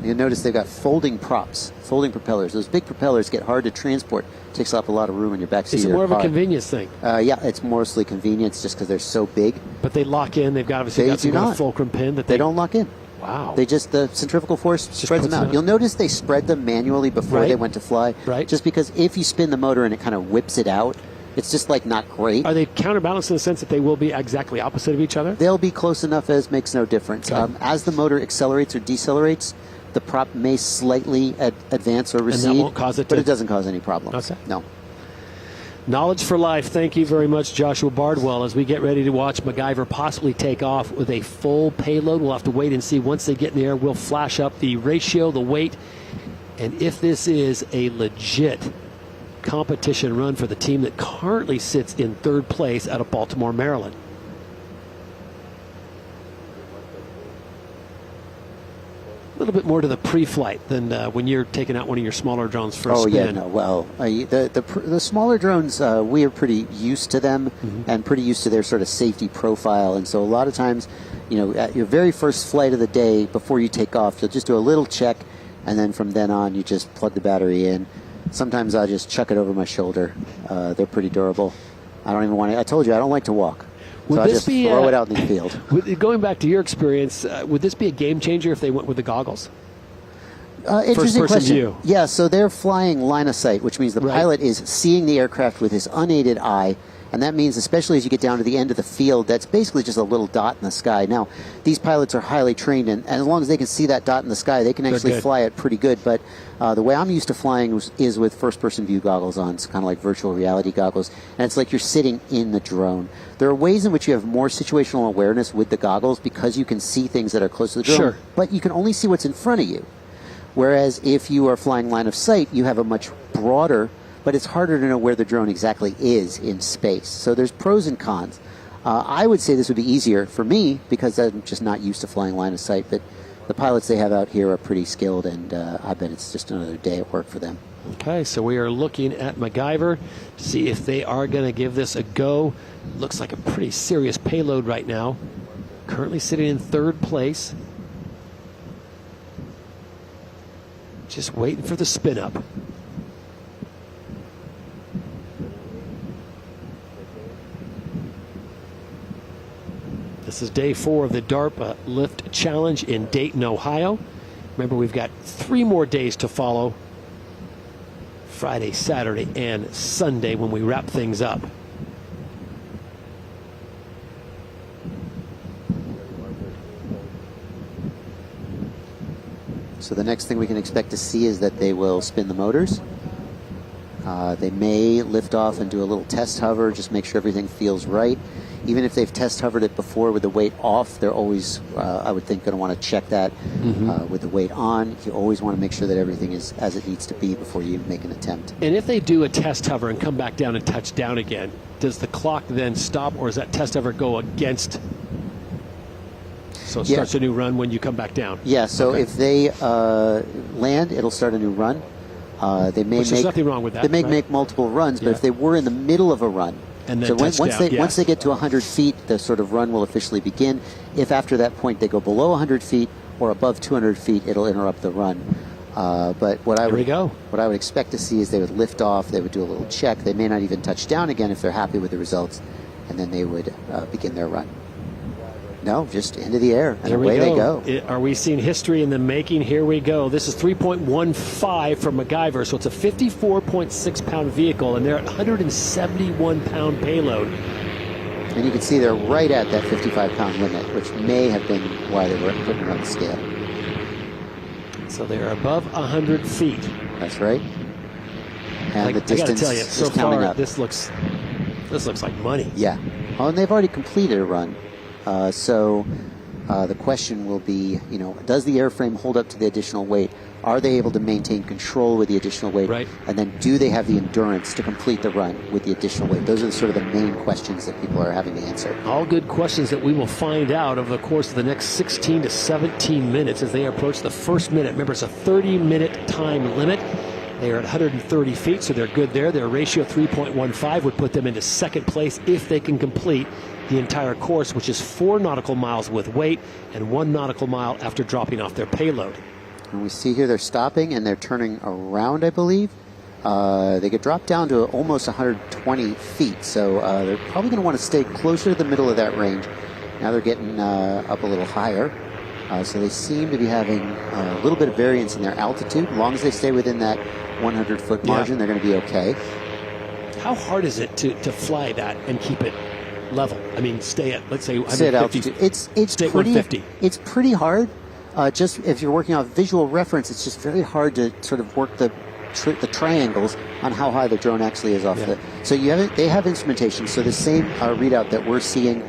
You'll notice they've got folding props, folding propellers. Those big propellers get hard to transport. Takes up a lot of room in your backseat. Is it more of a convenience thing? Yeah, it's mostly convenience just because they're so big. But they lock in. They've got obviously got some kind of fulcrum pin that they don't lock in. Wow. They just, the centrifugal force spreads them out. You'll notice they spread them manually before they went to fly. Right. Just because if you spin the motor and it kind of whips it out, it's just like not great. Are they counterbalanced in the sense that they will be exactly opposite of each other? They'll be close enough as makes no difference. Okay. As the motor accelerates or decelerates, the prop may slightly advance or recede. And that won't cause it to... But it doesn't cause any problems. Okay. No. Knowledge for life. Thank you very much, Joshua Bardwell. As we get ready to watch MacGyver possibly take off with a full payload, we'll have to wait and see. Once they get in the air, we'll flash up the ratio, the weight, and if this is a legit competition run for the team that currently sits in 3rd place out of Baltimore, Maryland. A little bit more to the pre-flight than when you're taking out one of your smaller drones for a spin. Yeah, no. Well, the smaller drones, we are pretty used to them and pretty used to their sort of safety profile. And so a lot of times, you know, at your very first flight of the day, before you take off, you'll just do a little check, and then from then on, you just plug the battery in. Sometimes I'll just chuck it over my shoulder. They're pretty durable. I don't even want to. I told you I don't like to walk. So I just throw it out in the field. Going back to your experience, would this be a game changer if they went with the goggles? Interesting question. View. Yeah, so they're flying line of sight, which means the pilot is seeing the aircraft with his unaided eye. And that means, especially as you get down to the end of the field, that's basically just a little dot in the sky. Now, these pilots are highly trained, and as long as they can see that dot in the sky, they can actually fly it pretty good. But the way I'm used to flying is with first-person view goggles on. It's kind of like virtual reality goggles, and it's like you're sitting in the drone. There are ways in which you have more situational awareness with the goggles because you can see things that are close to the drone, but you can only see what's in front of you. Whereas if you are flying line of sight, you have a much broader, but it's harder to know where the drone exactly is in space. So there's pros and cons. I would say this would be easier for me because I'm just not used to flying line of sight, but the pilots they have out here are pretty skilled, and I bet it's just another day at work for them. Okay, so we are looking at MacGyver to see if they are going to give this a go. Looks like a pretty serious payload right now. Currently sitting in 3rd place. Just waiting for the spin up. This is day 4 of the DARPA Lift Challenge in Dayton, Ohio. Remember, we've got 3 more days to follow. Friday, Saturday, and Sunday when we wrap things up. So the next thing we can expect to see is that they will spin the motors. They may lift off and do a little test hover, just make sure everything feels right. Even if they've test hovered it before with the weight off, they're always, I would think, going to want to check that with the weight on. You always want to make sure that everything is as it needs to be before you make an attempt. And if they do a test hover and come back down and touch down again, does the clock then stop, or does that test hover go against? So it starts a new run when you come back down? Yeah, so if they land, it'll start a new run. They may There's nothing wrong with that. They may make multiple runs, but if they were in the middle of a run, and then so once they get to 100 feet, the sort of run will officially begin. If after that point they go below 100 feet or above 200 feet, it'll interrupt the run. But what I would expect to see is they would lift off, they would do a little check. They may not even touch down again if they're happy with the results, and then they would begin their run. No, just into the air, and away they go. Are we seeing history in the making? Here we go. This is 3.15 from MacGyver, so it's a 54.6-pound vehicle, and they're at 171-pound payload. And you can see they're right at that 55-pound limit, which may have been why they were putting it on the scale. So they're above 100 feet. That's right. And the distance I got to tell you, so is counting far up. this looks like money. Yeah. Oh, and they've already completed a run. So the question will be, does the airframe hold up to the additional weight? Are they able to maintain control with the additional weight? Right. And then do they have the endurance to complete the run with the additional weight? Those are sort of the main questions that people are having to answer. All good questions that we will find out over the course of the next 16 to 17 minutes as they approach the first minute. Remember, it's a 30-minute time limit. They are at 130 feet, so they're good there. Their ratio 3.15 would put them into second place if they can complete the entire course, which is 4 nautical miles with weight and 1 nautical mile after dropping off their payload. And we see here they're stopping and they're turning around, I believe. They get dropped down to almost 120 feet, so they're probably going to want to stay closer to the middle of that range. Now they're getting up a little higher, so they seem to be having a little bit of variance in their altitude. As long as they stay within that 100-foot margin, they're going to be okay. How hard is it to fly that and keep it level? I mean, stay at, let's say, 150. Stay at altitude. It's pretty 150. It's pretty hard. Just if you're working off visual reference, it's just very hard to sort of work the triangles on how high the drone actually is off the. So they have instrumentation. So the same readout that we're seeing,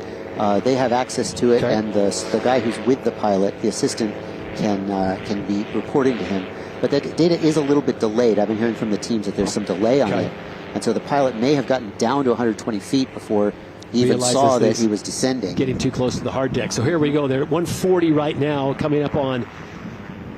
they have access to it, and the guy who's with the pilot, the assistant, can be reporting to him. But that data is a little bit delayed. I've been hearing from the teams that there's some delay on it, and so the pilot may have gotten down to 120 feet before he even saw that he was descending. Getting too close to the hard deck. So here we go. They're at 140 right now, coming up on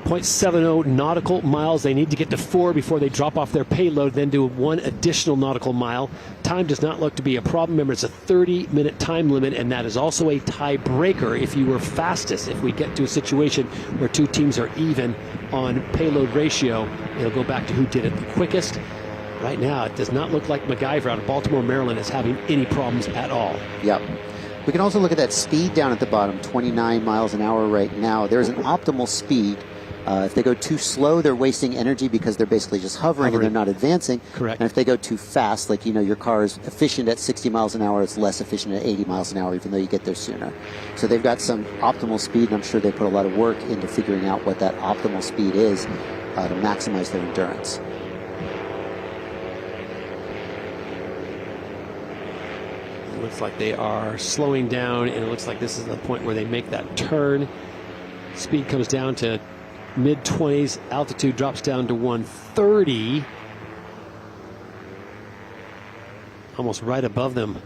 0.70 nautical miles. They need to get to 4 before they drop off their payload, then do 1 additional nautical mile. Time does not look to be a problem. Remember, it's a 30-minute time limit, and that is also a tiebreaker if you were fastest. If we get to a situation where 2 teams are even on payload ratio, it'll go back to who did it the quickest. Right now, it does not look like MacGyver out of Baltimore, Maryland is having any problems at all. Yep. We can also look at that speed down at the bottom, 29 miles an hour right now. There's an optimal speed. If they go too slow, they're wasting energy because they're basically just hovering and they're not advancing. Correct. And if they go too fast, like, your car is efficient at 60 miles an hour, it's less efficient at 80 miles an hour, even though you get there sooner. So they've got some optimal speed, and I'm sure they put a lot of work into figuring out what that optimal speed is to maximize their endurance. It looks like they are slowing down, and it looks like this is the point where they make that turn. Speed comes down to mid-20s. Altitude drops down to 130. Almost right above them.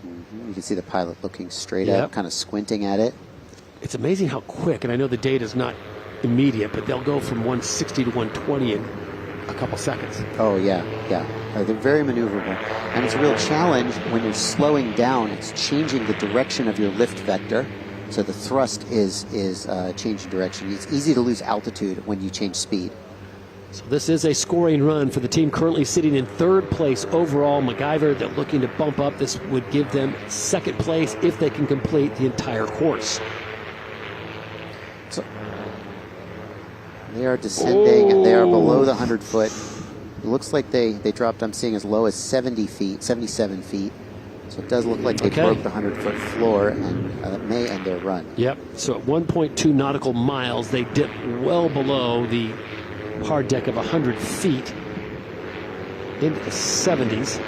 You can see the pilot looking straight up, kind of squinting at it. It's amazing how quick, and I know the data is not immediate, but they'll go from 160 to 120 in a couple seconds. Oh, yeah. They're very maneuverable. And it's a real challenge when you're slowing down. It's changing the direction of your lift vector. So the thrust is changing direction. It's easy to lose altitude when you change speed. So this is a scoring run for the team currently sitting in third place overall. MacGyver, they're looking to bump up. This would give them second place if they can complete the entire course. So they are descending, and they are below the 100-foot. It looks like they dropped, I'm seeing, as low as 70 feet, 77 feet. So it does look like they broke the 100-foot floor, and that may end their run. Yep. So at 1.2 nautical miles, they dip well below the hard deck of 100 feet into the 70s.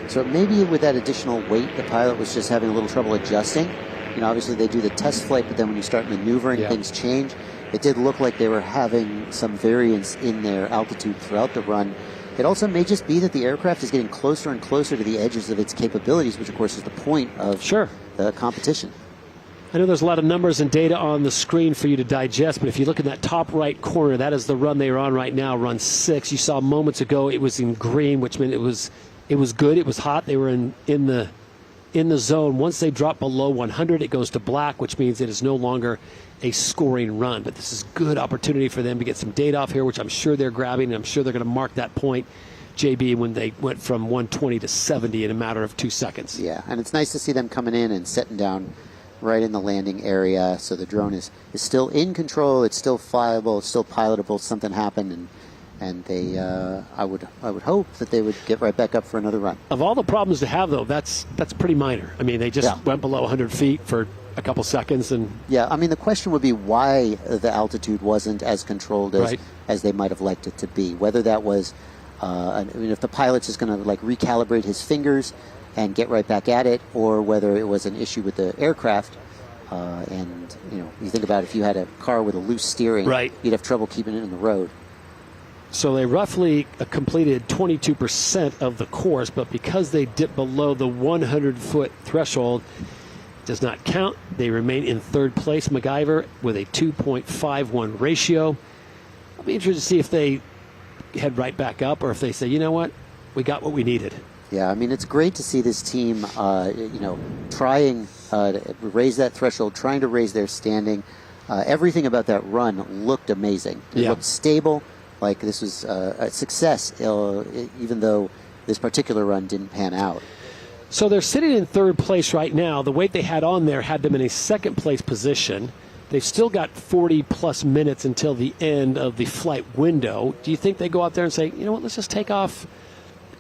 So maybe with that additional weight, the pilot was just having a little trouble adjusting. You know, obviously they do the test flight, but then when you start maneuvering, things change. It did look like they were having some variance in their altitude throughout the run. It also may just be that the aircraft is getting closer and closer to the edges of its capabilities, which of course is the point of the competition. I know there's a lot of numbers and data on the screen for you to digest, but if you look in that top right corner, that is the run they are on right now, run 6. You saw moments ago it was in green, which meant it was good, it was hot, they were in the zone. Once they drop below 100, it goes to black, which means it is no longer a scoring run. But this is good opportunity for them to get some data off here, which I'm sure they're grabbing, and I'm sure they're going to mark that point, JB, when they went from 120 to 70 in a matter of 2 seconds. Yeah, and it's nice to see them coming in and setting down right in the landing area. So the drone is still in control, it's still flyable, it's still pilotable. Something happened, and they, I would hope that they would get right back up for another run. Of all the problems to have, though, that's pretty minor. I mean, they just went below 100 feet for a couple seconds, and yeah, I mean, the question would be why the altitude wasn't as controlled as they might have liked it to be. Whether that was, I mean, if the pilot's just going to like recalibrate his fingers and get right back at it, or whether it was an issue with the aircraft. And you know, you think about if you had a car with a loose steering, you'd have trouble keeping it in the road. So they roughly completed 22% of the course, but because they dipped below the 100-foot threshold, does not count. They remain in third place, MacGyver, with a 2.51 ratio. I'll be interested to see if they head right back up or if they say, you know what, we got what we needed. Yeah, I mean, it's great to see this team, you know, trying to raise that threshold, trying to raise their standing. Everything about that run looked amazing. It looked stable, like this was a success, even though this particular run didn't pan out. So they're sitting in third place right now. The weight they had on there had them in a second place position. They've still got 40-plus minutes until the end of the flight window. Do you think they go out there and say, you know what, let's just take off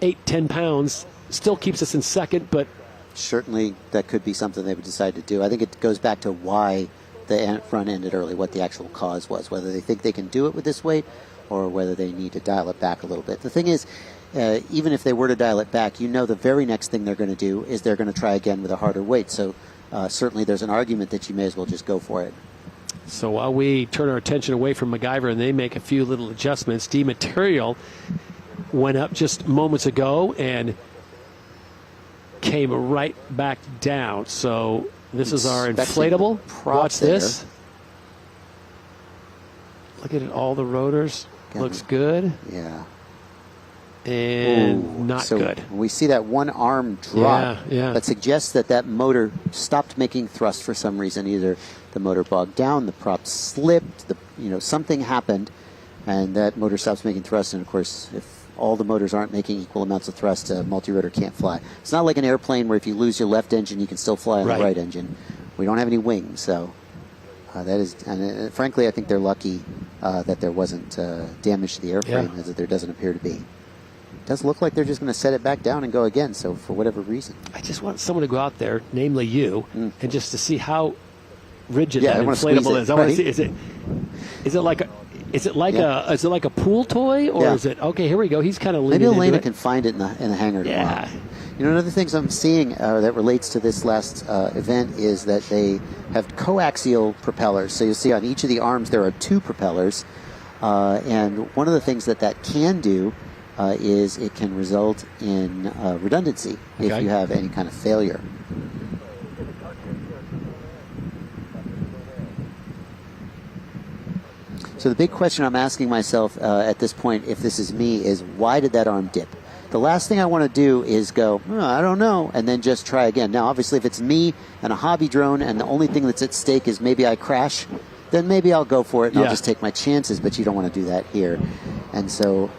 8-10 pounds, still keeps us in second, but certainly that could be something they would decide to do. I think it goes back to why the front ended early, what the actual cause was, whether they think they can do it with this weight or whether they need to dial it back a little bit. The thing is, even if they were to dial it back, you know the very next thing they're going to do is they're going to try again with a harder weight. So certainly there's an argument that you may as well just go for it. So while we turn our attention away from MacGyver and they make a few little adjustments, D-Material went up just moments ago and came right back down. So this is our inflatable. Watch this. Look at it, all the rotors. Looks good. Yeah. And not so good. We see that one arm drop. That suggests that motor stopped making thrust for some reason. Either the motor bogged down, the prop slipped, something happened, and that motor stops making thrust. And of course, if all the motors aren't making equal amounts of thrust, a multi-rotor can't fly. It's not like an airplane where if you lose your left engine, you can still fly on the right engine. We don't have any wings, so that is. And frankly, I think they're lucky that there wasn't damage to the airframe, as there doesn't appear to be. It does look like they're just going to set it back down and go again, so for whatever reason. I just want someone to go out there, namely you, and just to see how rigid that inflatable is. I want to see, is it like a pool toy, or is it, okay, here we go, he's kind of leaning into it. Maybe Elena can find it in the hangar tomorrow. You know, another thing I'm seeing that relates to this last event is that they have coaxial propellers. So you'll see on each of the arms there are two propellers, and one of the things that can do is it can result in redundancy if you have any kind of failure. So the big question I'm asking myself at this point, if this is me, is why did that arm dip? The last thing I want to do is go, I don't know, and then just try again. Now, obviously, if it's me and a hobby drone and the only thing that's at stake is maybe I crash, then maybe I'll go for it and I'll just take my chances, but you don't want to do that here. And so...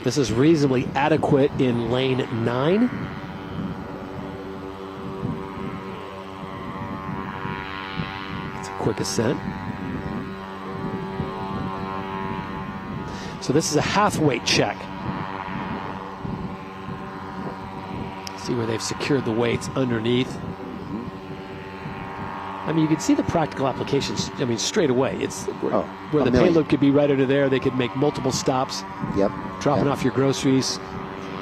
This is reasonably adequate in lane 9. It's a quick ascent. So this is a half weight check. See where they've secured the weights underneath. I mean, you can see the practical applications. I mean, straight away. It's where the payload could be right under there. They could make multiple stops. Yep. Dropping off your groceries.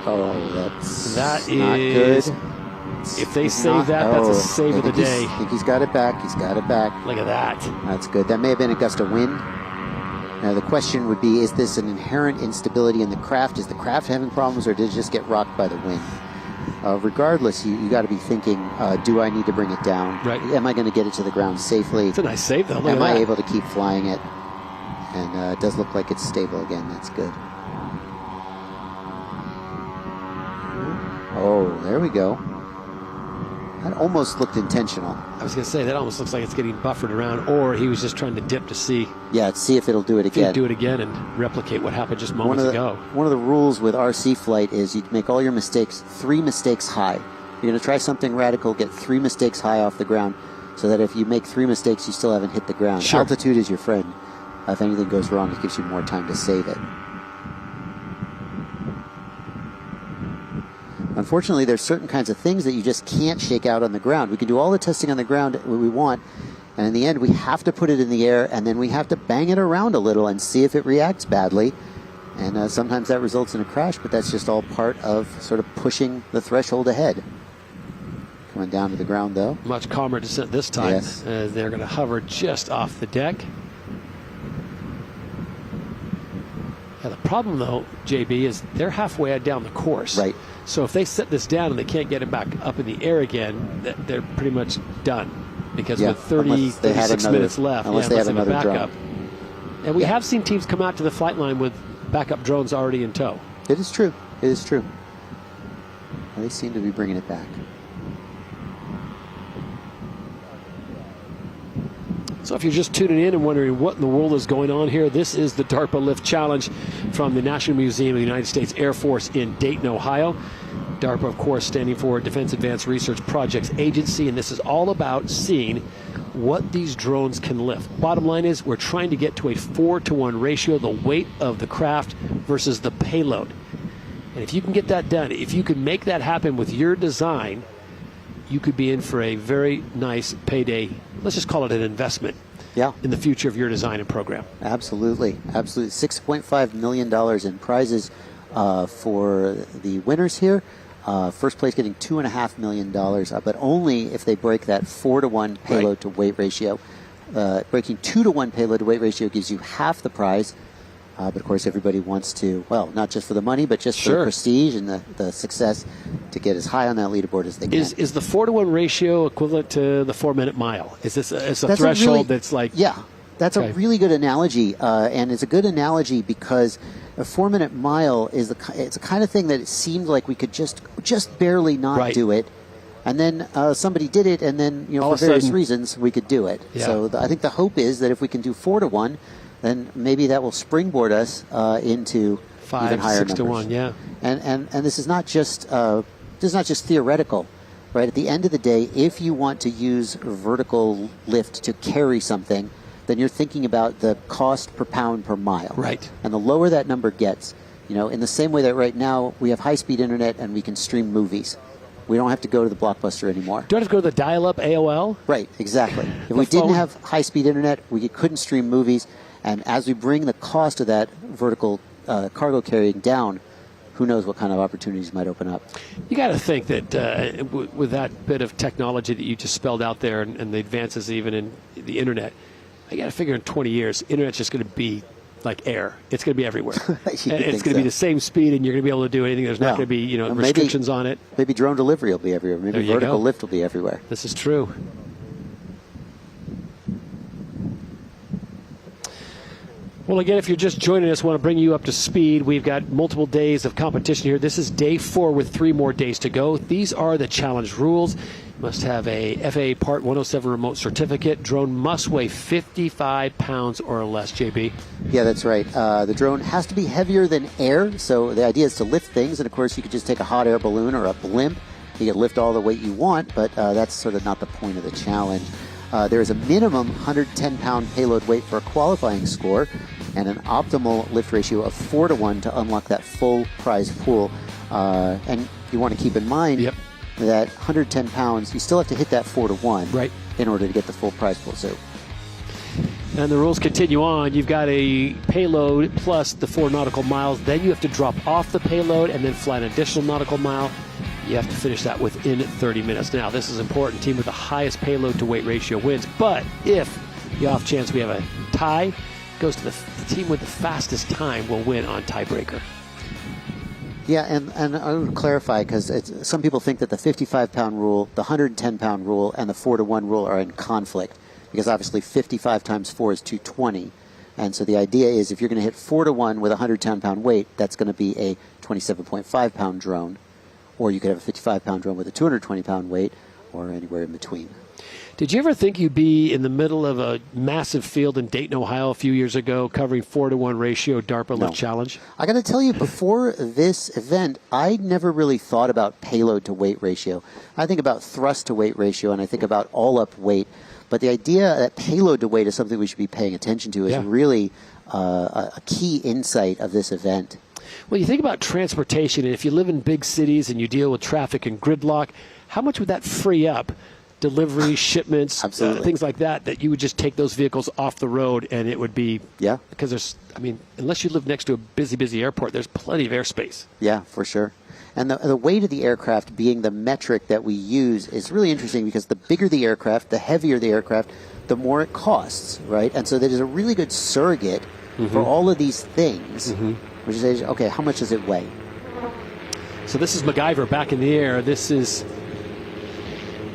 Oh, that not is good. If they save that's a save of the day. I think he's got it back. He's got it back. Look at that. That's good. That may have been a gust of wind. Now the question would be, is this an inherent instability in the craft? Is the craft having problems, or did it just get rocked by the wind? Regardless, you got to be thinking, do I need to bring it down? Right. Am I going to get it to the ground safely? It's a nice save, though. Look Am at I that. able to keep flying it? And it does look like it's stable again. That's good. Oh, there we go. That almost looked intentional. I was going to say, that almost looks like it's getting buffered around, or he was just trying to dip to see. Yeah, see if it'll do it again. Do it again and replicate what happened just moments ago. One of the rules with RC flight is you make all your mistakes 3 mistakes high. You're going to try something radical, get 3 mistakes high off the ground, so that if you make 3 mistakes, you still haven't hit the ground. Sure. Altitude is your friend. If anything goes wrong, it gives you more time to save it. Unfortunately, there's certain kinds of things that you just can't shake out on the ground. We can do all the testing on the ground we want, and in the end, we have to put it in the air, and then we have to bang it around a little and see if it reacts badly. And sometimes that results in a crash, but that's just all part of sort of pushing the threshold ahead. Coming down to the ground, though. Much calmer descent this time. Yes. They're going to hover just off the deck. Yeah, the problem, though, JB, is they're halfway down the course. Right. So if they set this down and they can't get it back up in the air again, they're pretty much done. Because with 36 minutes left, unless they have another backup. drone. And we have seen teams come out to the flight line with backup drones already in tow. It is true. It is true. Well, they seem to be bringing it back. So if you're just tuning in and wondering what in the world is going on here, this is the DARPA Lift Challenge from the National Museum of the United States Air Force in Dayton, Ohio. DARPA, of course, standing for Defense Advanced Research Projects Agency, and this is all about seeing what these drones can lift. Bottom line is we're trying to get to a 4-to-1 ratio, the weight of the craft versus the payload. And if you can get that done, if you can make that happen with your design, you could be in for a very nice payday. Let's just call it an investment in the future of your design and program. Absolutely. Absolutely. $6.5 million in prizes for the winners here. First place getting $2.5 million, but only if they break that 4-to-1 payload to weight ratio. Breaking 2-to-1 payload to weight ratio gives you half the prize. But of course, everybody wants to, well, not just for the money, but just for the prestige and the success to get as high on that leaderboard as they can. Is the 4-to-1 ratio equivalent to the 4-minute mile? Is this a threshold that's like... Yeah, that's a really good analogy, and it's a good analogy because a 4-minute mile is it's a kind of thing that it seemed like we could just barely not do it, and then somebody did it, and then for various reasons we could do it. Yeah. So I think the hope is that if we can do 4-to-1, then maybe that will springboard us into 5, even higher 6 to 1, yeah. And this is not just theoretical, right? At the end of the day, if you want to use vertical lift to carry something, then you're thinking about the cost per pound per mile. Right. And the lower that number gets, in the same way that right now we have high-speed internet and we can stream movies. We don't have to go to the Blockbuster anymore. Do I have to go to the dial-up AOL? Right, exactly. If we didn't have high-speed internet, we couldn't stream movies. And as we bring the cost of that vertical cargo carrying down, who knows what kind of opportunities might open up. You got to think that with that bit of technology that you just spelled out there and the advances even in the internet, I got to figure in 20 years, internet's just going to be like air. It's going to be everywhere. And it's going to be the same speed, and you're going to be able to do anything. There's not going to be restrictions on it. Maybe drone delivery will be everywhere. Maybe vertical lift will be everywhere. This is true. Well, again, if you're just joining us, want to bring you up to speed. We've got multiple days of competition here. This is day 4 with 3 more days to go. These are the challenge rules. You must have a FAA Part 107 remote certificate. Drone must weigh 55 pounds or less, JB. Yeah, that's right. The drone has to be heavier than air, so the idea is to lift things, and of course you could just take a hot air balloon or a blimp. You can lift all the weight you want, but that's sort of not the point of the challenge. There is a minimum 110-pound payload weight for a qualifying score and an optimal lift ratio of 4-to-1 to unlock that full prize pool. And you want to keep in mind that 110 pounds, you still have to hit that 4-to-1 in order to get the full prize pool. So, and the rules continue on. You've got a payload plus the 4 nautical miles. Then you have to drop off the payload and then fly an additional nautical mile. You have to finish that within 30 minutes. Now, this is important. Team with the highest payload to weight ratio wins. But if the off chance we have a tie, goes to the team with the fastest time will win on tiebreaker. Yeah, and I want to clarify, because some people think that the 55-pound rule, the 110-pound rule, and the 4-to-1 rule are in conflict, because obviously 55 times 4 is 220. And so the idea is if you're going to hit 4-to-1 with a 110-pound weight, that's going to be a 27.5-pound drone. Or you could have a 55-pound drone with a 220-pound weight, or anywhere in between. Did you ever think you'd be in the middle of a massive field in Dayton, Ohio a few years ago covering 4-to-1 ratio DARPA Lift Challenge? I got to tell you, before this event, I never really thought about payload to weight ratio. I think about thrust to weight ratio, and I think about all-up weight. But the idea that payload to weight is something we should be paying attention to is really a key insight of this event. Well, you think about transportation, and if you live in big cities and you deal with traffic and gridlock, how much would that free up? Deliveries, shipments, things like that, that you would just take those vehicles off the road and it would be, because there's, I mean, unless you live next to a busy airport, there's plenty of airspace. Yeah, for sure. And the weight of the aircraft being the metric that we use is really interesting, because the bigger the aircraft, the heavier the aircraft, the more it costs, right? And so that is a really good surrogate for all of these things, which is, okay, how much does it weigh? So this is MacGyver back in the air. This is,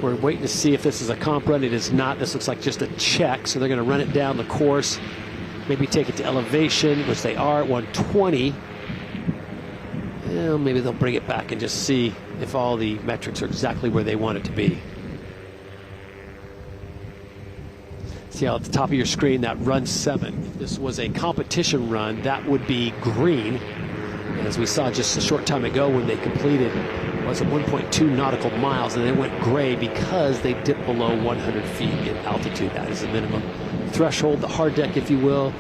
we're waiting to see if this is a comp run. It is not. This looks like just a check. So they're going to run it down the course, maybe take it to elevation, which they are at 120. Well, maybe they'll bring it back and just see if all the metrics are exactly where they want it to be. See how at the top of your screen, that run 7. If this was a competition run, that would be green. As we saw just a short time ago when they completed, was at 1.2 nautical miles, and they went gray because they dipped below 100 feet in altitude. That is the minimum threshold, the hard deck, if you will,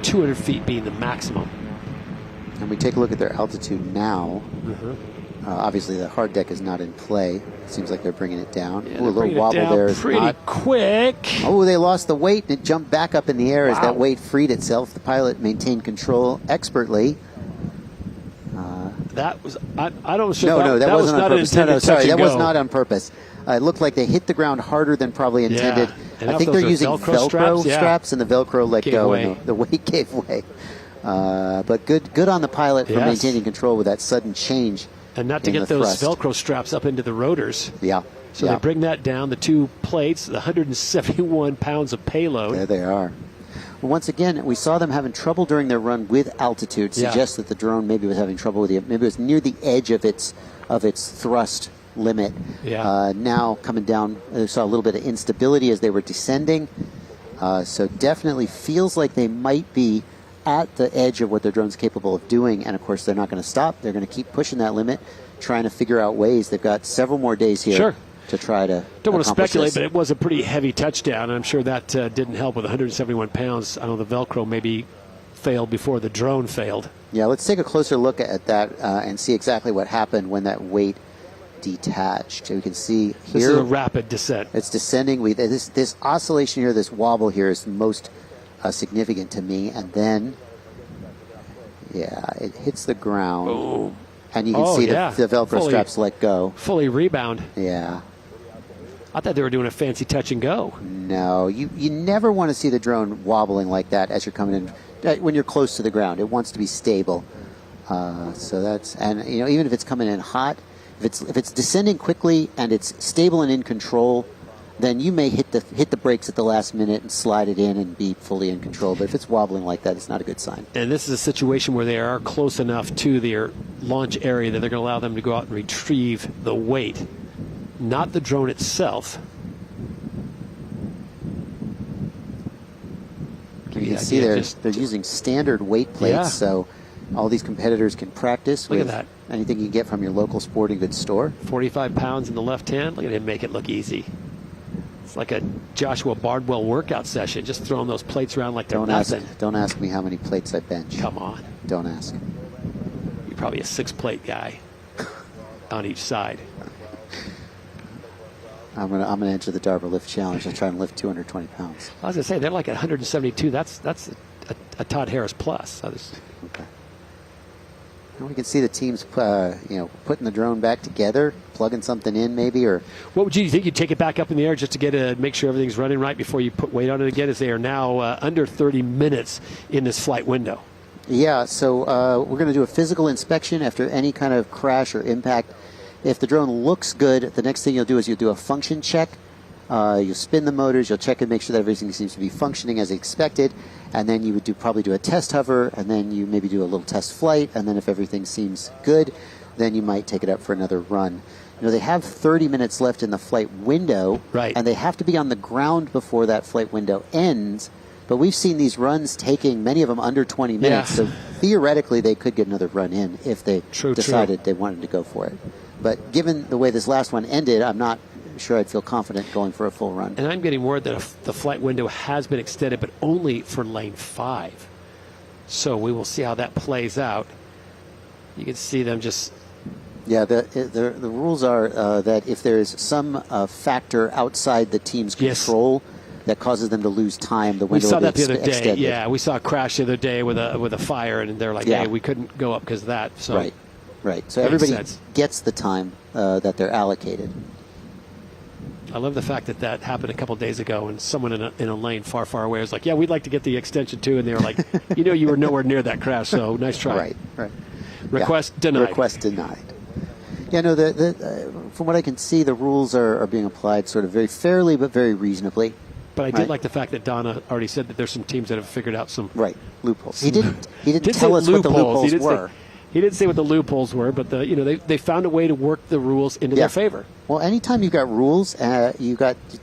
200 feet being the maximum. And we take a look at their altitude now. Obviously, the hard deck is not in play. It seems like they're bringing it down. Yeah, a little wobble there is pretty quick. Oh, they lost the weight, and it jumped back up in the air as that weight freed itself. The pilot maintained control expertly. That was, I don't know. No, that wasn't on purpose. No, sorry, that was not on purpose. It looked like they hit the ground harder than probably intended. And I think they're using Velcro straps, and the Velcro let go, and the weight gave way. But good on the pilot for maintaining control with that sudden change. And not to get those Velcro straps up into the rotors. Yeah. So they bring that down, the 2 plates, the 171 pounds of payload. There they are. Well, once again, we saw them having trouble during their run with altitude. Suggests that the drone maybe was having trouble with it. Maybe it was near the edge of its thrust limit. Now coming down, they saw a little bit of instability as they were descending. So definitely feels like they might be at the edge of what their drone's capable of doing. And of course, they're not going to stop. They're going to keep pushing that limit, trying to figure out ways. They've got several more days here. To try to don't want to speculate, but it was a pretty heavy touchdown, and I'm sure that didn't help with 171 pounds. I know the Velcro maybe failed before the drone failed. Yeah, let's take a closer look at that and see exactly what happened when that weight detached. So we can see here. This is a rapid descent. It's descending. This oscillation here, this wobble here is most significant to me, and then it hits the ground. Boom. And you can see the Velcro straps let go. Fully rebound. Yeah. I thought they were doing a fancy touch and go. No, you never want to see the drone wobbling like that as you're coming in. When you're close to the ground, it wants to be stable. So that's, and even if it's coming in hot, if it's descending quickly and it's stable and in control, then you may hit the brakes at the last minute and slide it in and be fully in control. But if it's wobbling like that, it's not a good sign. And this is a situation where they are close enough to their launch area that they're going to allow them to go out and retrieve the weight, not the drone itself. You can see they're using standard weight plates, so all these competitors can practice with anything you can get from your local sporting goods store. 45 pounds in the left hand. Look at him make it look easy. It's like a Joshua Bardwell workout session, just throwing those plates around like they're nothing. Don't ask me how many plates I bench. Come on. Don't ask. You're probably a 6-plate guy on each side. I'm gonna enter the DARPA Lift Challenge and try and lift 220 pounds. I was gonna say they're like at 172. That's a Todd Harris plus. Okay. And we can see the teams, putting the drone back together, plugging something in maybe, or. What would you think? You'd take it back up in the air just to make sure everything's running right before you put weight on it again, as they are now under 30 minutes in this flight window. Yeah. So we're going to do a physical inspection after any kind of crash or impact. If the drone looks good, the next thing you'll do is you'll do a function check. You'll spin the motors, you'll check and make sure that everything seems to be functioning as expected, and then you would probably do a test hover, and then you maybe do a little test flight, and then if everything seems good, then you might take it up for another run. They have 30 minutes left in the flight window, right, and they have to be on the ground before that flight window ends, but we've seen these runs taking, many of them under 20 minutes, so theoretically they could get another run in if they decided they wanted to go for it. But given the way this last one ended, I'm not sure I'd feel confident going for a full run. And I'm getting word that the flight window has been extended, but only for lane 5. So we will see how that plays out. You can see them just... Yeah, the rules are that if there is some factor outside the team's control that causes them to lose time, the window will be extended. We saw that the other day. Yeah, we saw a crash the other day with a fire, and they're like, hey, we couldn't go up because of that. So. Right. So everybody gets the time that they're allocated. I love the fact that happened a couple of days ago, and someone in a lane far, far away was like, yeah, we'd like to get the extension too. And they were like, you were nowhere near that crash, so nice try. Right. Request denied. Request denied. Yeah, no, from what I can see, the rules are being applied sort of very fairly but very reasonably. But I did like the fact that Donna already said that there's some teams that have figured out some loopholes. He didn't tell us what the loopholes were. He didn't say what the loopholes were, but they found a way to work the rules into their favor. Well, anytime you've got rules,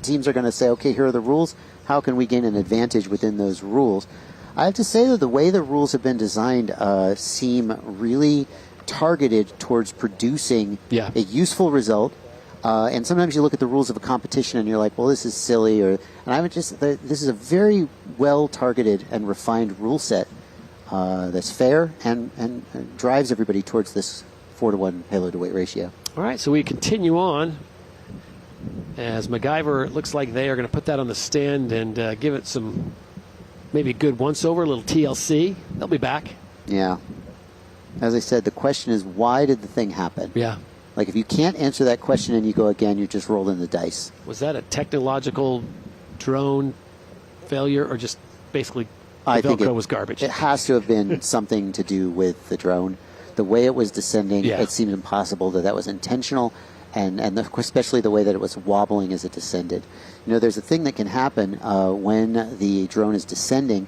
teams are going to say, okay, here are the rules. How can we gain an advantage within those rules? I have to say that the way the rules have been designed seem really targeted towards producing a useful result. And sometimes you look at the rules of a competition and you're like, well, this is silly. This is a very well targeted and refined rule set. That's fair and drives everybody towards this 4-to-1 payload to weight ratio. All right, so we continue on as MacGyver. It looks like they are going to put that on the stand and give it some maybe good once-over, a little TLC. They'll be back. Yeah. As I said, the question is, why did the thing happen? Yeah. Like, if you can't answer that question and you go again, you're just rolling the dice. Was that a technological drone failure or just basically... I think Velcro was garbage. It has to have been something to do with the drone. The way it was descending, it seemed impossible that was intentional, and especially the way that it was wobbling as it descended. There's a thing that can happen when the drone is descending.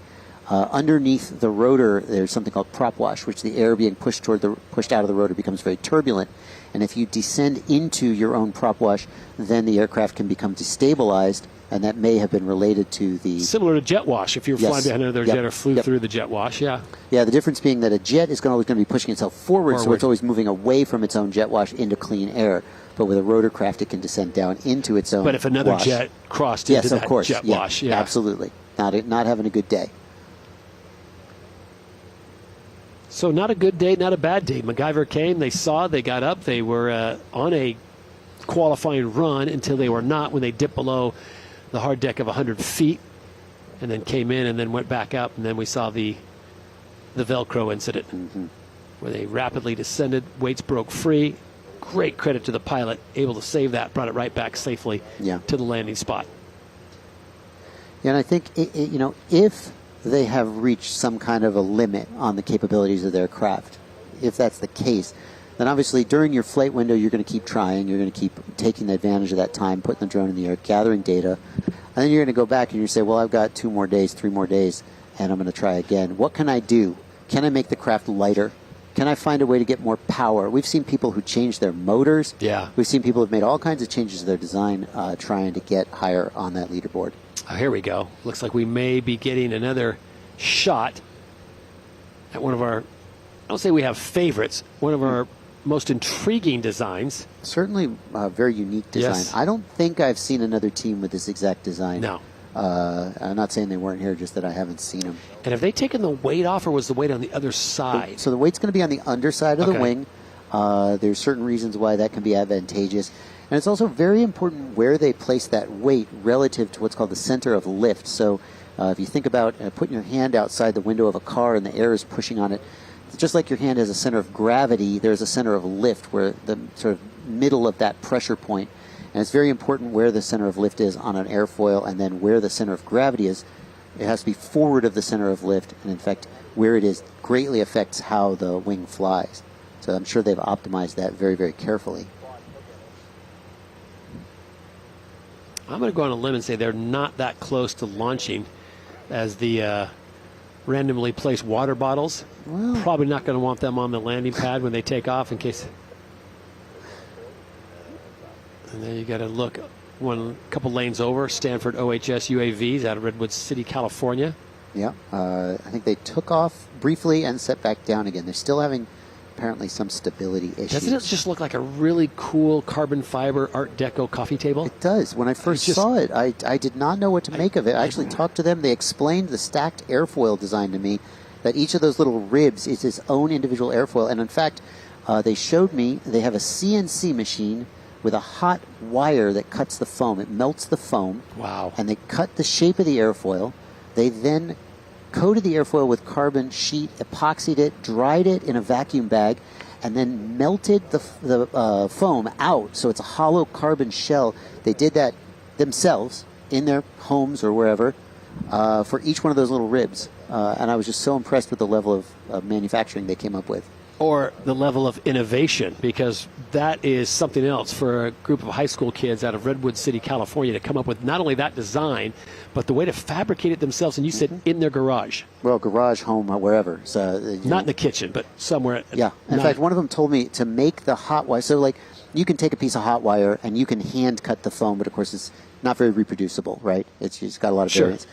Underneath the rotor, there's something called prop wash, which the air being pushed out of the rotor becomes very turbulent. And if you descend into your own prop wash, then the aircraft can become destabilized. And that may have been related to the... Similar to jet wash, if you're flying behind another jet or flew through the jet wash, Yeah, the difference being that a jet is always going to be pushing itself forward, so it's always moving away from its own jet wash into clean air. But with a rotorcraft, it can descend down into its own But if another wash. Jet crossed into that jet wash, absolutely. Not having a good day. So not a good day, not a bad day. MacGyver came, they saw, they got up, they were on a qualifying run until they were not when they dipped below the hard deck of 100 feet and then came in and then went back up, and then we saw the Velcro incident where they rapidly descended, weights broke free. Great credit to the pilot, able to save that, brought it right back safely to the landing spot. Yeah, and I think, if they have reached some kind of a limit on the capabilities of their craft, if that's the case, Then obviously during your flight window, you're going to keep trying. You're going to keep taking advantage of that time, putting the drone in the air, gathering data. And then you're going to go back and you say, well, I've got 2 more days, 3 more days, and I'm going to try again. What can I do? Can I make the craft lighter? Can I find a way to get more power? We've seen people who change their motors. Yeah. We've seen people who've made all kinds of changes to their design trying to get higher on that leaderboard. Oh, here we go. Looks like we may be getting another shot at one of our, I don't say we have favorites, one of our most intriguing designs. Certainly a very unique design. Yes. I don't think I've seen another team with this exact design. No. I'm not saying they weren't here, just that I haven't seen them. And have they taken the weight off, or was the weight on the other side? So the weight's going to be on the underside of the wing. There's certain reasons why that can be advantageous. And it's also very important where they place that weight relative to what's called the center of lift. So if you think about putting your hand outside the window of a car and the air is pushing on it, just like your hand has a center of gravity, there's a center of lift where the sort of middle of that pressure point. And it's very important where the center of lift is on an airfoil, and then where the center of gravity is. It has to be forward of the center of lift, and in fact, where it is greatly affects how the wing flies. So I'm sure they've optimized that very, very carefully. I'm going to go on a limb and say they're not that close to launching, as the randomly placed water bottles. Well, probably not going to want them on the landing pad when they take off in case. And then you got to look a couple lanes over, Stanford OHS UAVs out of Redwood City, California. Yeah, I think they took off briefly and set back down again. They're still having apparently some stability issues. Doesn't it just look like a really cool carbon fiber Art Deco coffee table? It does. When I first saw it, I did not know what to make of it. I actually talked to them. They explained the stacked airfoil design to me, that each of those little ribs is its own individual airfoil. And in fact, they showed me they have a CNC machine with a hot wire that cuts the foam. It melts the foam. Wow. And they cut the shape of the airfoil. They then coated the airfoil with carbon sheet, epoxied it, dried it in a vacuum bag, and then melted the foam out. So it's a hollow carbon shell. They did that themselves in their homes or wherever for each one of those little ribs. And I was just so impressed with the level of manufacturing they came up with. Or the level of innovation, because that is something else for a group of high school kids out of Redwood City, California, to come up with not only that design, but the way to fabricate it themselves. And you said in their garage. Well, garage, home, wherever. So not in the kitchen, but somewhere. Yeah. In fact, one of them told me to make the hot wire. So, like, you can take a piece of hot wire and you can hand cut the foam, but of course it's not very reproducible, right? It's got a lot of variance.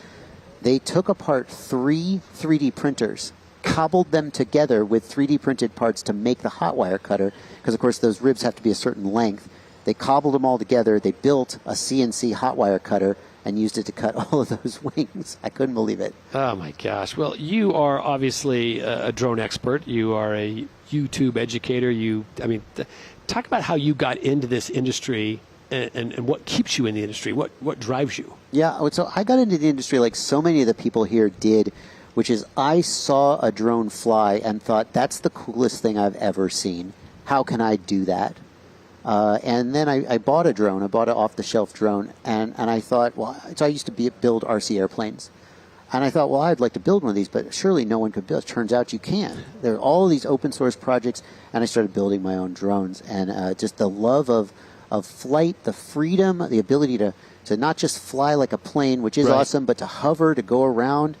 They took apart 3 3D printers, cobbled them together with 3D printed parts to make the hot wire cutter, because of course those ribs have to be a certain length. They cobbled them all together. They built a CNC hot wire cutter and used it to cut all of those wings. I couldn't believe it. Oh my gosh. Well, you are obviously a drone expert. You are a YouTube educator. Talk about how you got into this industry and what keeps you in the industry. What drives you? Yeah, so I got into the industry like so many of the people here did, which is I saw a drone fly and thought, that's the coolest thing I've ever seen. How can I do that? And then I bought a drone. I bought an off-the-shelf drone, and I thought, so I used to build RC airplanes. And I thought, I'd like to build one of these, but surely no one could build. Turns out you can. There are all these open-source projects, and I started building my own drones. And just the love of flight, the freedom, the ability to not just fly like a plane, which is awesome, but to hover, to go around,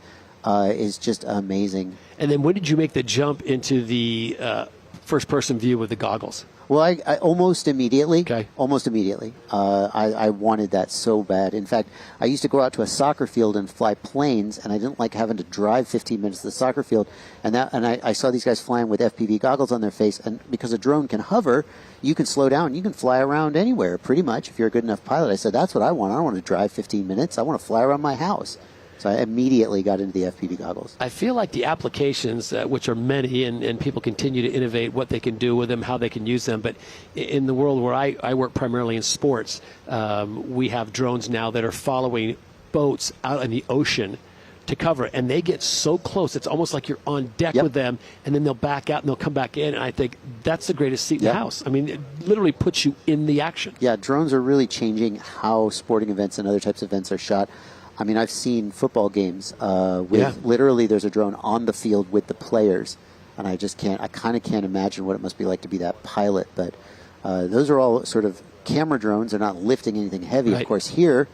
is just amazing. And then when did you make the jump into the first-person view with the goggles? Well, I almost immediately. Okay. Almost immediately. I wanted that so bad. In fact, I used to go out to a soccer field and fly planes, and I didn't like having to drive 15 minutes to the soccer field. And I saw these guys flying with FPV goggles on their face, and because a drone can hover, you can slow down. You can fly around anywhere, pretty much, if you're a good enough pilot. I said, that's what I want. I don't want to drive 15 minutes. I want to fly around my house. So I immediately got into the FPV goggles. I feel like the applications, which are many, and people continue to innovate what they can do with them, how they can use them. But in the world where I work primarily in sports, we have drones now that are following boats out in the ocean to cover it. And they get so close, it's almost like you're on deck with them, and then they'll back out and they'll come back in. And I think that's the greatest seat in the house. I mean, it literally puts you in the action. Yeah, drones are really changing how sporting events and other types of events are shot. I mean, I've seen football games with literally there's a drone on the field with the players, and I kind of can't imagine what it must be like to be that pilot. But those are all sort of camera drones. They're not lifting anything heavy. Right. Of course, here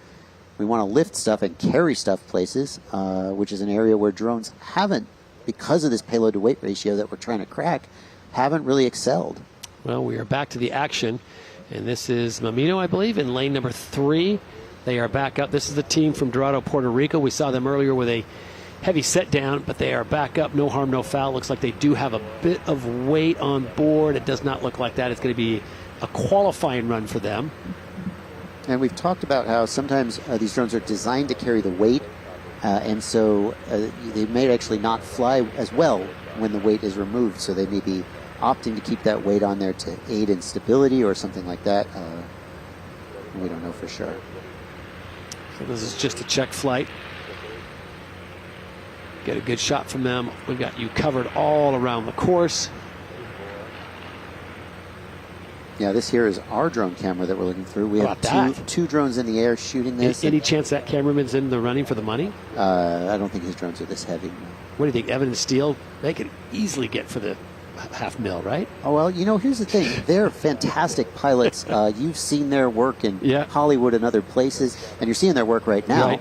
we want to lift stuff and carry stuff places, which is an area where drones haven't, because of this payload to weight ratio that we're trying to crack, haven't really excelled. Well, we are back to the action, and this is Mamito, I believe, in lane number 3. They are back up. This is the team from Dorado, Puerto Rico. We saw them earlier with a heavy set down, but they are back up. No harm, no foul. Looks like they do have a bit of weight on board. It does not look like that. It's going to be a qualifying run for them. And we've talked about how sometimes these drones are designed to carry the weight, and so they may actually not fly as well when the weight is removed. So they may be opting to keep that weight on there to aid in stability or something like that. We don't know for sure. So this is just a check flight. Get a good shot from them. We've got you covered all around the course. Yeah, this here is our drone camera that we're looking through. We have two drones in the air shooting this. Any chance that cameraman's in the running for the money? I don't think his drones are this heavy. What do you think, Evan and Steele? They could easily get for the $500,000, right? Oh, well, here's the thing. They're fantastic pilots. You've seen their work in Hollywood and other places, and you're seeing their work right now.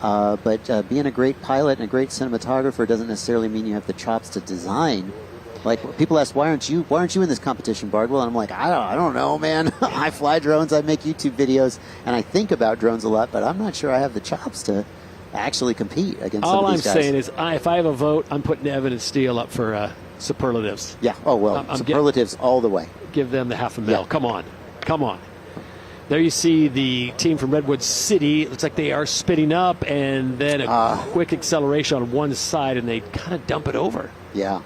Right. But being a great pilot and a great cinematographer doesn't necessarily mean you have the chops to design. Like, people ask, why aren't you in this competition, Bardwell? And I'm like, I don't know, man. I fly drones, I make YouTube videos, and I think about drones a lot, but I'm not sure I have the chops to actually compete against some of these guys. All I'm saying is, if I have a vote, I'm putting Evan and Steele up for superlatives. Yeah. Oh, well, superlatives all the way. Give them the $500,000. Yeah. Come on. There you see the team from Redwood City. It looks like they are spinning up, and then a quick acceleration on one side, and they kind of dump it over. Yeah.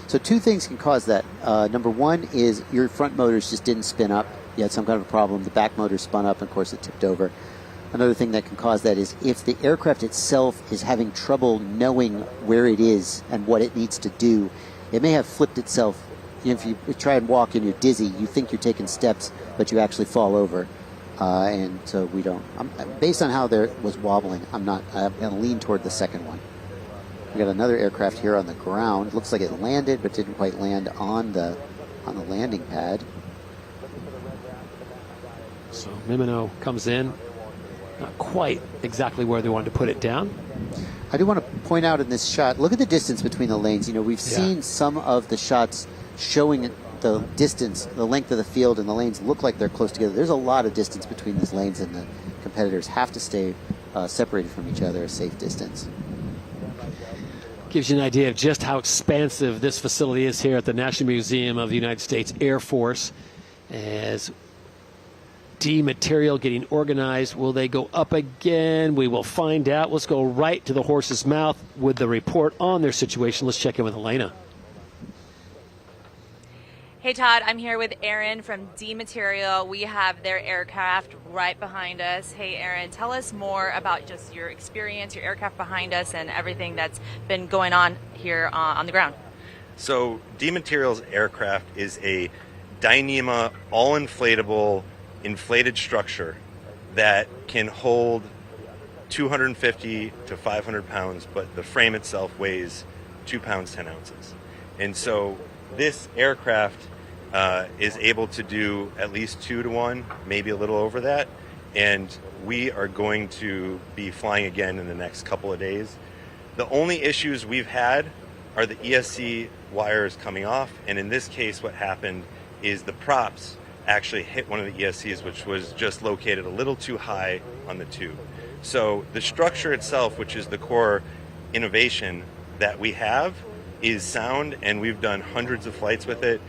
So two things can cause that. Number one is your front motors just didn't spin up. You had some kind of a problem. The back motor spun up, and of course it tipped over. Another thing that can cause that is if the aircraft itself is having trouble knowing where it is and what it needs to do, it may have flipped itself. If you try and walk and you're dizzy, you think you're taking steps, but you actually fall over. And so we don't. Based on how there was wobbling, I'm going to lean toward the second one. We got another aircraft here on the ground. Looks like it landed, but didn't quite land on the landing pad. So Mimino comes in, not quite exactly where they wanted to put it down. I do want to point out in this shot, look at the distance between the lanes. We've seen some of the shots showing the distance, the length of the field, and the lanes look like they're close together. There's a lot of distance between these lanes, and the competitors have to stay separated from each other, a safe distance. Gives you an idea of just how expansive this facility is here at the National Museum of the United States Air Force. As D material getting organized, will they go up again? We will find out. Let's go right to the horse's mouth with the report on their situation. Let's check in with Elena. Hey Todd, I'm here with Aaron from D Material. We have their aircraft right behind us. Hey Aaron, tell us more about just your experience, your aircraft behind us, and everything that's been going on here on the ground. So D Material's aircraft is a Dyneema all-inflatable inflated structure that can hold 250 to 500 pounds, but the frame itself weighs 2 pounds 10 ounces. And so this aircraft is able to do at least 2 to 1, maybe a little over that. And we are going to be flying again in the next couple of days. The only issues we've had are the ESC wires coming off. And in this case, what happened is the props actually hit one of the ESCs, which was just located a little too high on the tube. So the structure itself, which is the core innovation that we have, is sound, and we've done hundreds of flights with it.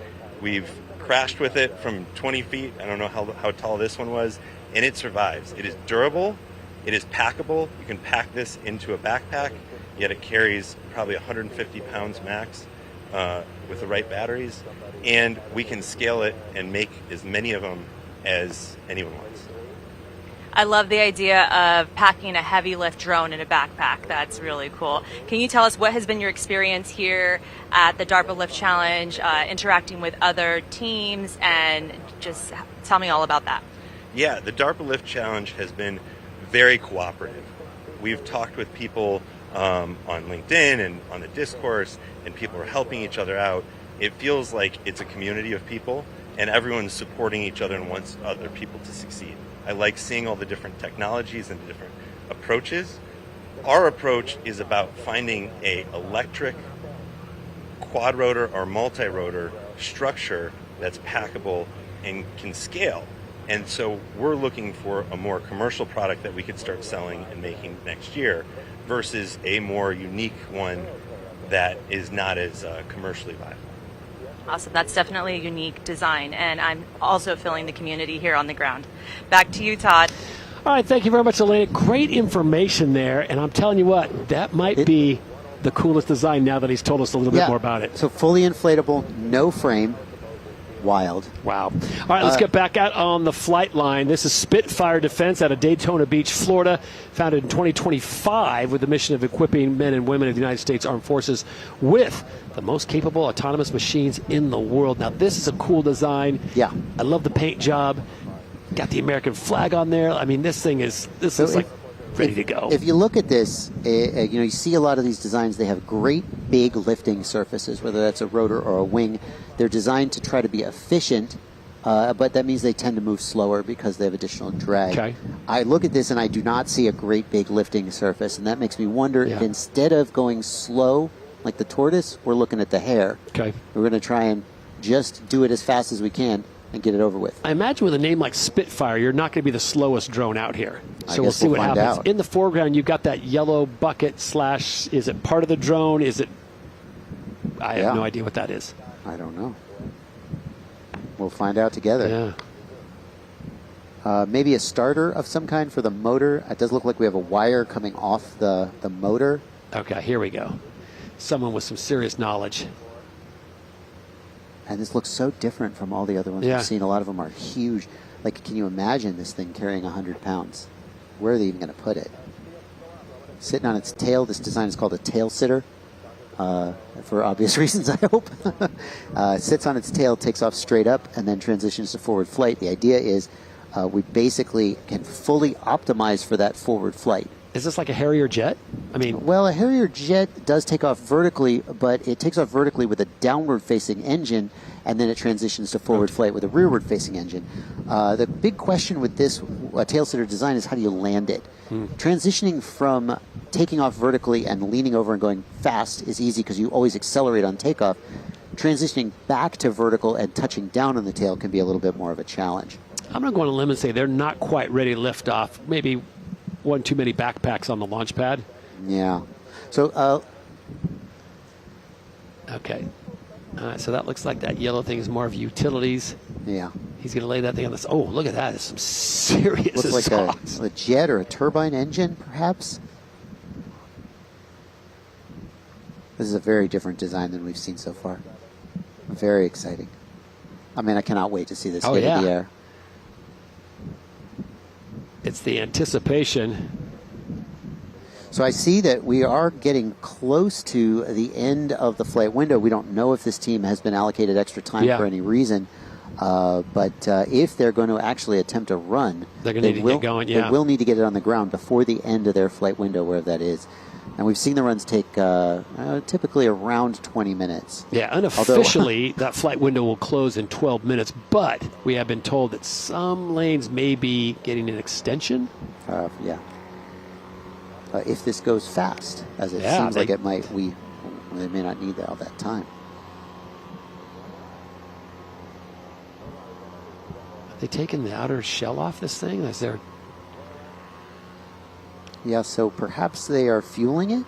We've crashed with it from 20 feet. I don't know how tall this one was, and it survives. It is durable. It is packable. You can pack this into a backpack, yet it carries probably 150 pounds max with the right batteries, and we can scale it and make as many of them as anyone wants. I love the idea of packing a heavy lift drone in a backpack. That's really cool. Can you tell us what has been your experience here at the DARPA Lift Challenge, interacting with other teams, and just tell me all about that. Yeah, the DARPA Lift Challenge has been very cooperative. We've talked with people on LinkedIn and on the discourse, and people are helping each other out. It feels like it's a community of people, and everyone's supporting each other and wants other people to succeed. I like seeing all the different technologies and the different approaches. Our approach is about finding a electric quad-rotor or multi-rotor structure that's packable and can scale. And so we're looking for a more commercial product that we could start selling and making next year versus a more unique one that is not as commercially viable. Awesome. That's definitely a unique design, and I'm also feeling the community here on the ground. Back to you, Todd. All right, thank you very much, Elena. Great information there, and I'm telling you what, that might be the coolest design now that he's told us a little bit more about it. So fully inflatable, no frame. Wild. Wow. All right, let's get back out on the flight line. This is Spitfire Defense out of Daytona Beach, Florida, founded in 2025 with the mission of equipping men and women of the United States Armed Forces with the most capable autonomous machines in the world. Now, this is a cool design. Yeah. I love the paint job. Got the American flag on there. I mean, this is like ready to go. If you look at this, you see a lot of these designs. They have great big lifting surfaces, whether that's a rotor or a wing. They're designed to try to be efficient, but that means they tend to move slower because they have additional drag. Okay. I look at this and I do not see a great big lifting surface, and that makes me wonder if instead of going slow like the tortoise, we're looking at the hare. Okay. We're going to try and just do it as fast as we can and get it over with. I imagine with a name like Spitfire, you're not going to be the slowest drone out here. So we'll see what find happens. out. In the foreground, you've got that yellow bucket slash, is it part of the drone? Is it? I have no idea what that is. I don't know. We'll find out together. Yeah. Maybe a starter of some kind for the motor. It does look like we have a wire coming off the motor. Okay, here we go. Someone with some serious knowledge. And this looks so different from all the other ones we've seen. A lot of them are huge. Like, can you imagine this thing carrying 100 pounds? Where are they even going to put it? Sitting on its tail. This design is called a tail sitter. For obvious reasons, I hope. Sits on its tail, takes off straight up, and then transitions to forward flight. The idea is we basically can fully optimize for that forward flight. Is this like a Harrier jet? I mean, well, a Harrier jet does take off vertically, but it takes off vertically with a downward-facing engine, and then it transitions to forward flight with a rearward-facing engine. The big question with this tail-sitter design is how do you land it? Transitioning from taking off vertically and leaning over and going fast is easy because you always accelerate on takeoff. Transitioning back to vertical and touching down on the tail can be a little bit more of a challenge. I'm going to go on a limb and say they're not quite ready to lift off. Maybe one too many backpacks on the launch pad. Yeah. So, okay. So that looks like that yellow thing is more of utilities. Yeah. He's going to lay that thing on this. Oh, look at that. There's some serious looks like a jet or a turbine engine, perhaps. This is a very different design than we've seen so far. Very exciting. I mean, I cannot wait to see this hit in the air. It's the anticipation. So I see that we are getting close to the end of the flight window. We don't know if this team has been allocated extra time for any reason. But if they're going to actually attempt a run, they're going to need to get going. They will need to get it on the ground before the end of their flight window, wherever that is. And we've seen the runs take typically around 20 minutes. Yeah, unofficially, that flight window will close in 12 minutes, but we have been told that some lanes may be getting an extension. If this goes fast, as it seems like it might, they may not need all that time. Are they taking the outer shell off this thing? Is there... Yeah, so perhaps they are fueling it.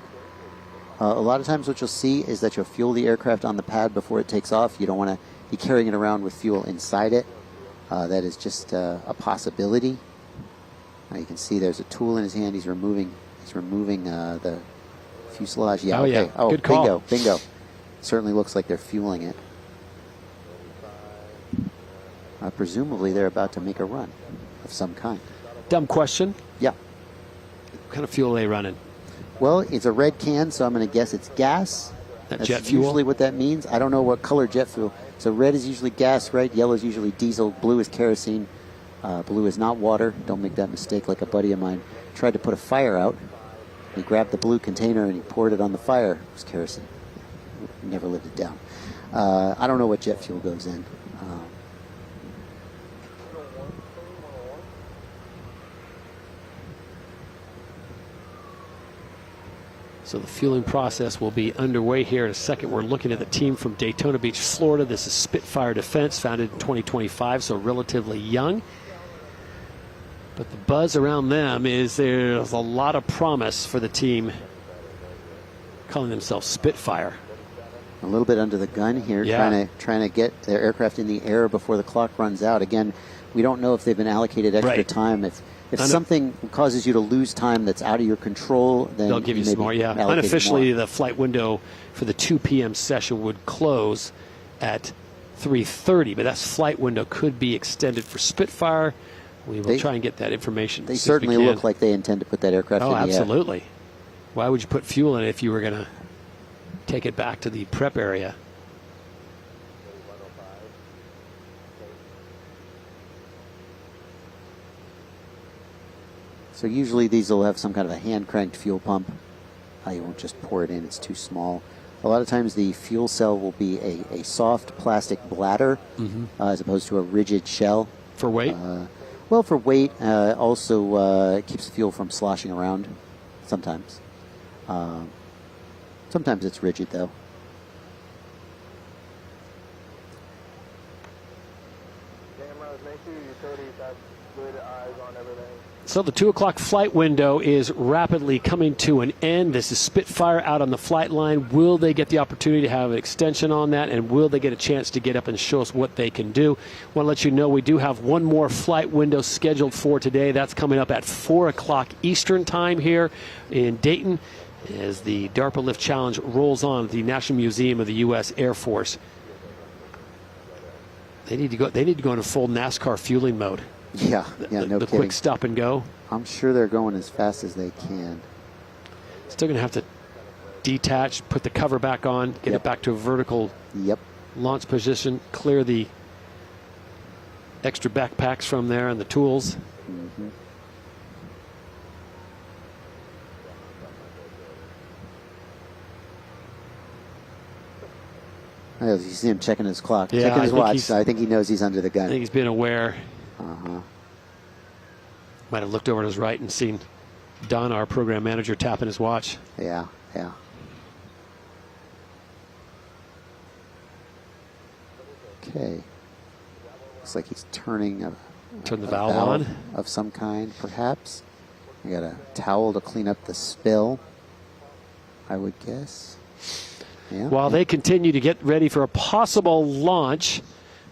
A lot of times what you'll see is that you'll fuel the aircraft on the pad before it takes off. You don't want to be carrying it around with fuel inside it. That is just a possibility. Now you can see there's a tool in his hand. He's removing the fuselage. Yeah, okay. Oh, good call. Bingo. Certainly looks like they're fueling it. Presumably they're about to make a run of some kind. Dumb question. Yeah. What kind of fuel are they running? Well, it's a red can, so I'm going to guess it's gas. That's jet fuel? Usually fuel? what that means. I don't know what color jet fuel. So red is usually gas, right? Yellow is usually diesel. Blue is kerosene. Blue is not water. Don't make that mistake like a buddy of mine tried to put a fire out He grabbed the blue container and he poured it on the fire. It was kerosene. He never lived it down. I don't know what jet fuel goes in. So the fueling process will be underway here in a second. We're looking at the team from Daytona Beach, Florida. This is Spitfire Defense, founded in 2025, so relatively young. But the buzz around them is there's a lot of promise for the team calling themselves Spitfire. A little bit under the gun here, trying to get their aircraft in the air before the clock runs out. Again, we don't know if they've been allocated extra time. If something causes you to lose time that's out of your control, then they'll give you some more. Yeah, unofficially, the flight window for the 2 p.m. session would close at 3:30, but that flight window could be extended for Spitfire. We will try and get that information. They certainly look like they intend to put that aircraft in the air. Oh, absolutely. Why would you put fuel in it if you were going to take it back to the prep area? So usually these will have some kind of a hand-cranked fuel pump. You won't just pour it in, it's too small. A lot of times the fuel cell will be a soft plastic bladder as opposed to a rigid shell. For weight? Well, for weight, also keeps the fuel from sloshing around sometimes. Sometimes it's rigid, though. So the 2 o'clock flight window is rapidly coming to an end. This is Spitfire out on the flight line. Will they get the opportunity to have an extension on that, and will they get a chance to get up and show us what they can do? I want to let you know we do have one more flight window scheduled for today. That's coming up at 4 o'clock Eastern time here in Dayton as the DARPA Lift Challenge rolls on at the National Museum of the U.S. Air Force. They need to go into full NASCAR fueling mode. Yeah, no the kidding. Quick stop and go. I'm sure they're going as fast as they can. Still going to have to detach, put the cover back on, get it back to a vertical launch position, clear the extra backpacks from there and the tools. You see him checking his clock, checking his watch. So I think he knows he's under the gun. I think he's been aware. Might have looked over to his right and seen Don, our program manager, tapping his watch. Yeah. Okay. Looks like he's turning the valve on of some kind, perhaps. We got a towel to clean up the spill, I would guess. While they continue to get ready for a possible launch,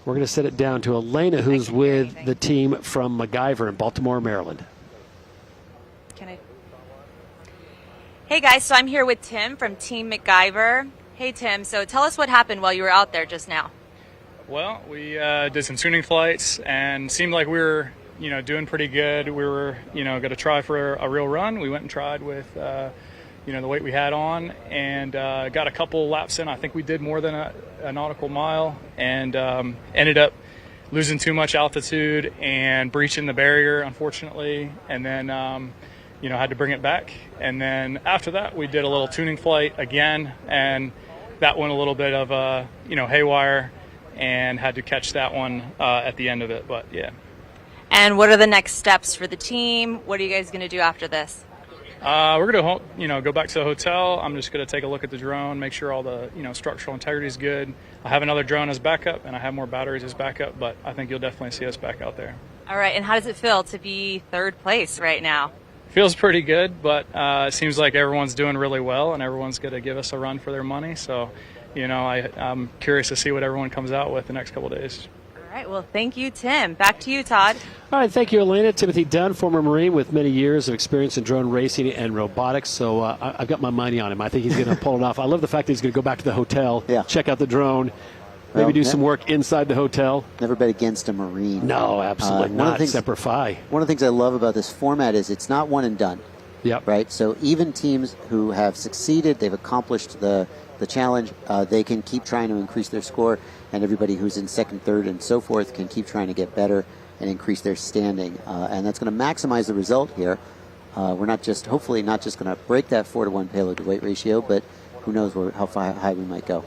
we're going to set it down to Elena, who's with the team from MacGyver in Baltimore, Maryland. Hey guys, so I'm here with Tim from Team MacGyver. Hey Tim, so tell us what happened while you were out there just now. Well, we did some tuning flights and seemed like we were, doing pretty good. We were, going to try for a real run. We went and tried with, the weight we had on and got a couple laps in. I think we did more than a nautical mile and ended up losing too much altitude and breaching the barrier, unfortunately, and then had to bring it back. And then after that, we did a little tuning flight again, and that went a little bit of haywire, and had to catch that one at the end of it. But yeah. And what are the next steps for the team? What are you guys going to do after this? We're going to go back to the hotel. I'm just going to take a look at the drone, make sure all the structural integrity is good. I have another drone as backup, and I have more batteries as backup, but I think you'll definitely see us back out there. All right, and how does it feel to be third place right now? Feels pretty good, but it seems like everyone's doing really well, and everyone's going to give us a run for their money. So, I'm curious to see what everyone comes out with the next couple of days. All right, well, thank you, Tim. Back to you, Todd. All right, thank you, Elena. Timothy Dunn, former Marine with many years of experience in drone racing and robotics. So I've got my money on him. I think he's going to pull it off. I love the fact that he's going to go back to the hotel, check out the drone, maybe do some work inside the hotel. Never bet against a Marine. No, absolutely not. Semper Fi. One of the things I love about this format is it's not one and done. Yep. Right? So even teams who have succeeded, they've accomplished the challenge, they can keep trying to increase their score, and everybody who's in second, third, and so forth can keep trying to get better and increase their standing. And that's going to maximize the result here. We're hopefully not just going to break that 4-to-1 payload to weight ratio, but who knows how high we might go.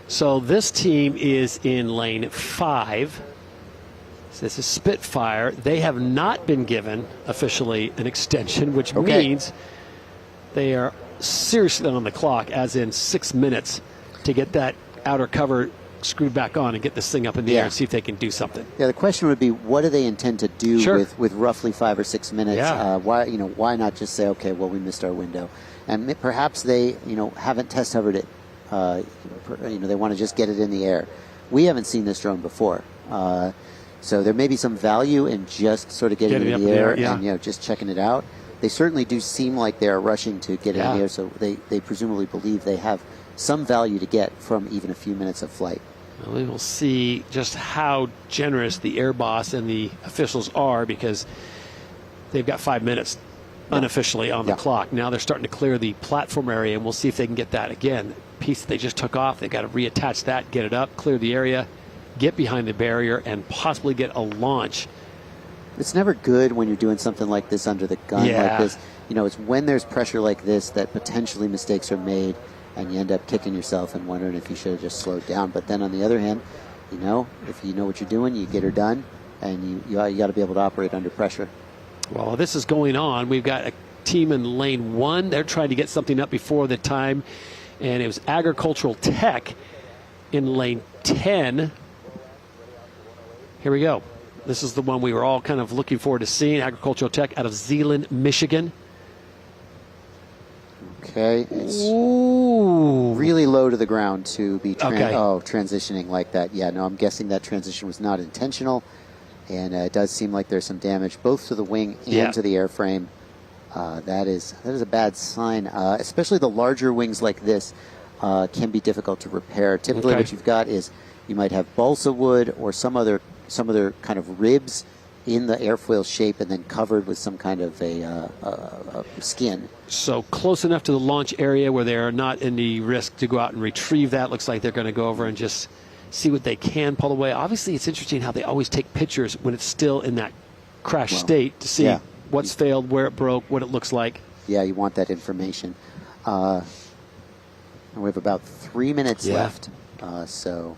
So this team is in lane 5. So this is Spitfire. They have not been given officially an extension, which means they are seriously on the clock, as in 6 minutes, to get that outer cover screwed back on and get this thing up in the air and see if they can do something. Yeah, the question would be, what do they intend to do with roughly 5 or 6 minutes? Yeah. Why not just say, okay, well, we missed our window, and perhaps they haven't test hovered it. They want to just get it in the air. We haven't seen this drone before, so there may be some value in just sort of getting it in the air and just checking it out. They certainly do seem like they are rushing to get it in the air, so they presumably believe they have some value to get from even a few minutes of flight. Well, we will see just how generous the air boss and the officials are, because they've got 5 minutes unofficially on the clock. Now they're starting to clear the platform area, and we'll see if they can get that again. The piece that they just took off, they've got to reattach that, get it up, clear the area, get behind the barrier, and possibly get a launch. It's never good when you're doing something like this under the gun like this. It's when there's pressure like this that potentially mistakes are made, and you end up kicking yourself and wondering if you should have just slowed down. But then on the other hand, if you know what you're doing, you get her done, and you got to be able to operate under pressure. Well, this is going on. We've got a team in lane 1. They're trying to get something up before the time, and it was Agricultural Tech in lane 10. Here we go. This is the one we were all kind of looking forward to seeing, Agricultural Tech out of Zeeland, Michigan. Okay, it's really low to the ground to be transitioning like that. Yeah, no, I'm guessing that transition was not intentional, and it does seem like there's some damage both to the wing and to the airframe. That is a bad sign, especially the larger wings like this can be difficult to repair. Typically what you've got is you might have balsa wood or some other kind of ribs in the airfoil shape and then covered with some kind of a skin. So close enough to the launch area where they're not any risk to go out and retrieve that. Looks like they're going to go over and just see what they can pull away. Obviously, it's interesting how they always take pictures when it's still in that crash state to see what's failed, where it broke, what it looks like. Yeah, you want that information. And we have about 3 minutes left, so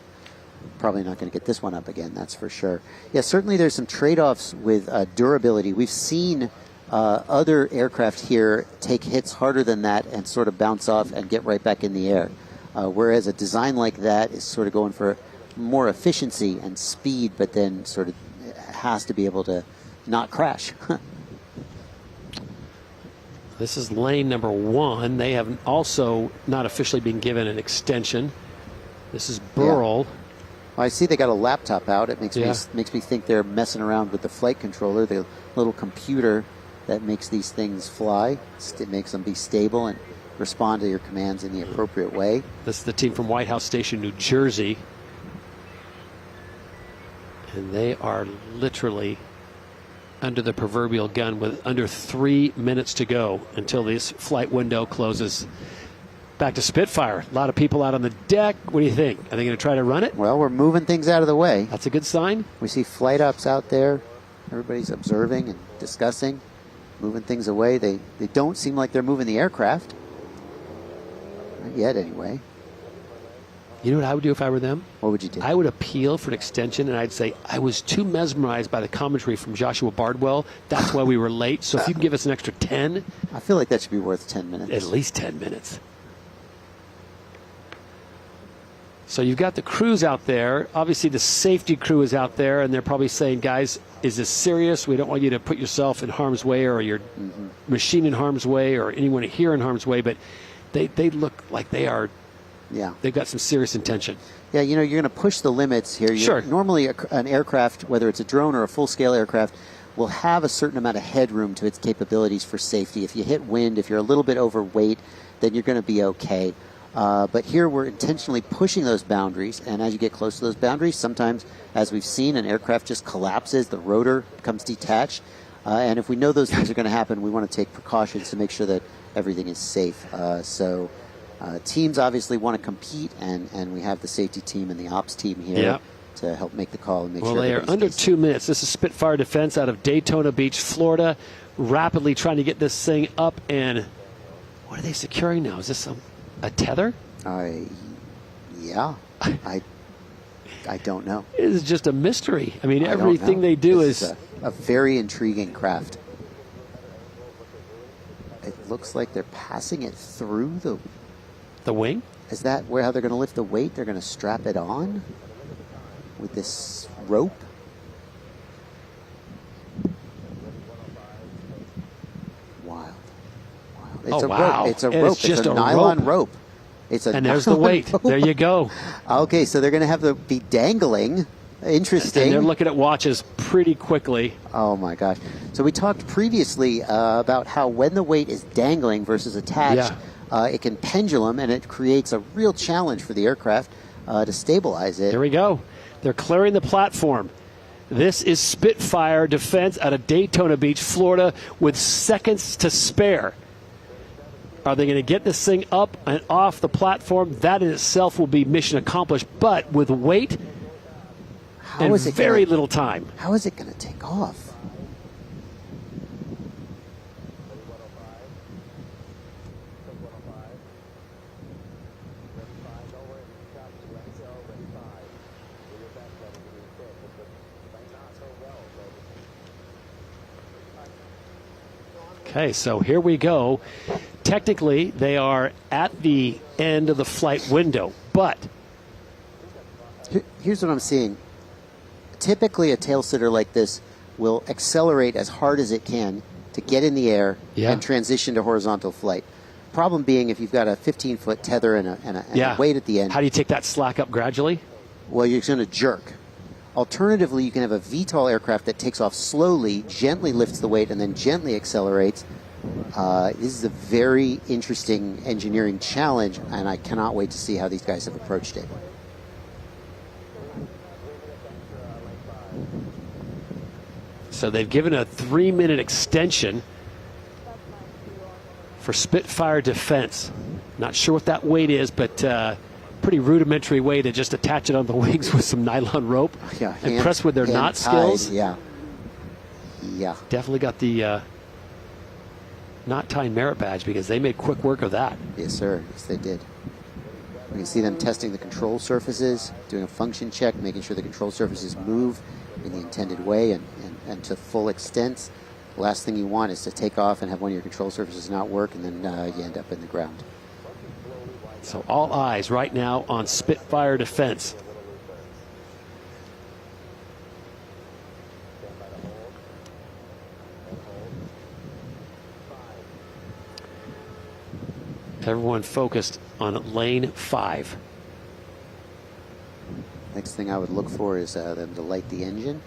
probably not going to get this one up again, that's for sure. Yeah, certainly there's some trade-offs with durability. We've seen other aircraft here take hits harder than that and sort of bounce off and get right back in the air. Whereas a design like that is sort of going for more efficiency and speed, but then sort of has to be able to not crash. This is lane number 1. They have also not officially been given an extension. This is Burl. Yeah. Well, I see they got a laptop out. It makes me think they're messing around with the flight controller, the little computer that makes these things fly. It makes them be stable and respond to your commands in the appropriate way. This is the team from White House Station, New Jersey. And they are literally under the proverbial gun with under 3 minutes to go until this flight window closes. Back to Spitfire. A lot of people out on the deck. What do you think? Are they going to try to run it? Well, we're moving things out of the way. That's a good sign. We see flight ops out there. Everybody's observing and discussing, moving things away. They don't seem like they're moving the aircraft. Not yet, anyway. You know what I would do if I were them? What would you do? I would appeal for an extension, and I'd say, I was too mesmerized by the commentary from Joshua Bardwell. That's why we were late. So if you can give us an extra 10. I feel like that should be worth 10 minutes. At least 10 minutes. So you've got the crews out there. Obviously, the safety crew is out there, and they're probably saying, guys, is this serious? We don't want you to put yourself in harm's way or your machine in harm's way or anyone here in harm's way. But they look like they are, they've got some serious intention. Yeah, you're going to push the limits here. Sure. Normally, an aircraft, whether it's a drone or a full-scale aircraft, will have a certain amount of headroom to its capabilities for safety. If you hit wind, if you're a little bit overweight, then you're going to be okay. But here we're intentionally pushing those boundaries, and as you get close to those boundaries, sometimes, as we've seen, an aircraft just collapses, the rotor becomes detached, and if we know those things are going to happen, we want to take precautions to make sure that everything is safe. So teams obviously want to compete, and we have the safety team and the ops team here. to help make the call and make well, sure. Well, they are under 2 minutes. This is Spitfire Defense out of Daytona Beach, Florida, rapidly trying to get this thing up. And what are they securing now? Is this a tether? Yeah. I don't know. It is just a mystery. I mean, everything they do is a very intriguing craft. It looks like they're passing it through the wing. Is that how they're going to lift the weight? They're going to strap it on with this rope. Wild. It's a rope. It's a rope. It's just a nylon rope. And there's the weight. Rope. There you go. Okay, so they're going to have to be dangling. Interesting. And they're looking at watches pretty quickly. Oh, my gosh. So we talked previously about how when the weight is dangling versus attached, it can pendulum, and it creates a real challenge for the aircraft to stabilize it. Here we go. They're clearing the platform. This is Spitfire Defense out of Daytona Beach, Florida, with seconds to spare. Are they going to get this thing up and off the platform? That in itself will be mission accomplished. But with weight and very little time. How is it going to take off? Okay, so here we go. Technically, they are at the end of the flight window, but here's what I'm seeing. Typically, a tail sitter like this will accelerate as hard as it can to get in the air and transition to horizontal flight. Problem being, if you've got a 15-foot tether and a weight at the end. How do you take that slack up gradually? Well, you're going to jerk. Alternatively, you can have a VTOL aircraft that takes off slowly, gently lifts the weight, and then gently accelerates. This is a very interesting engineering challenge, and I cannot wait to see how these guys have approached it. So they've given a 3-minute extension for Spitfire Defense. Not sure what that weight is, but pretty rudimentary way to just attach it on the wings with some nylon rope. Yeah, impressed with their knot skills. Yeah. Definitely got the knot tying merit badge because they made quick work of that. Yes, sir. Yes, they did. We can see them testing the control surfaces, doing a function check, making sure the control surfaces move in the intended way and to full extent. The last thing you want is to take off and have one of your control surfaces not work, and then you end up in the ground. So all eyes right now on Spitfire Defense. Everyone focused on lane 5. Next thing I would look for is them to light the engine.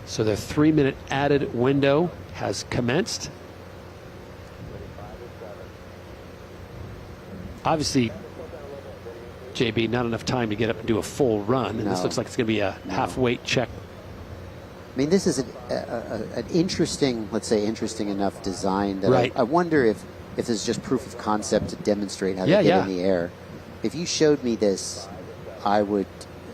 So their 3-minute added window has commenced. Obviously, JB, not enough time to get up and do a full run, and this looks like it's going to be a half-weight check. I mean, this is an interesting, let's say, interesting enough design that I wonder if this is just proof of concept to demonstrate how they get in the air. If you showed me this, I would.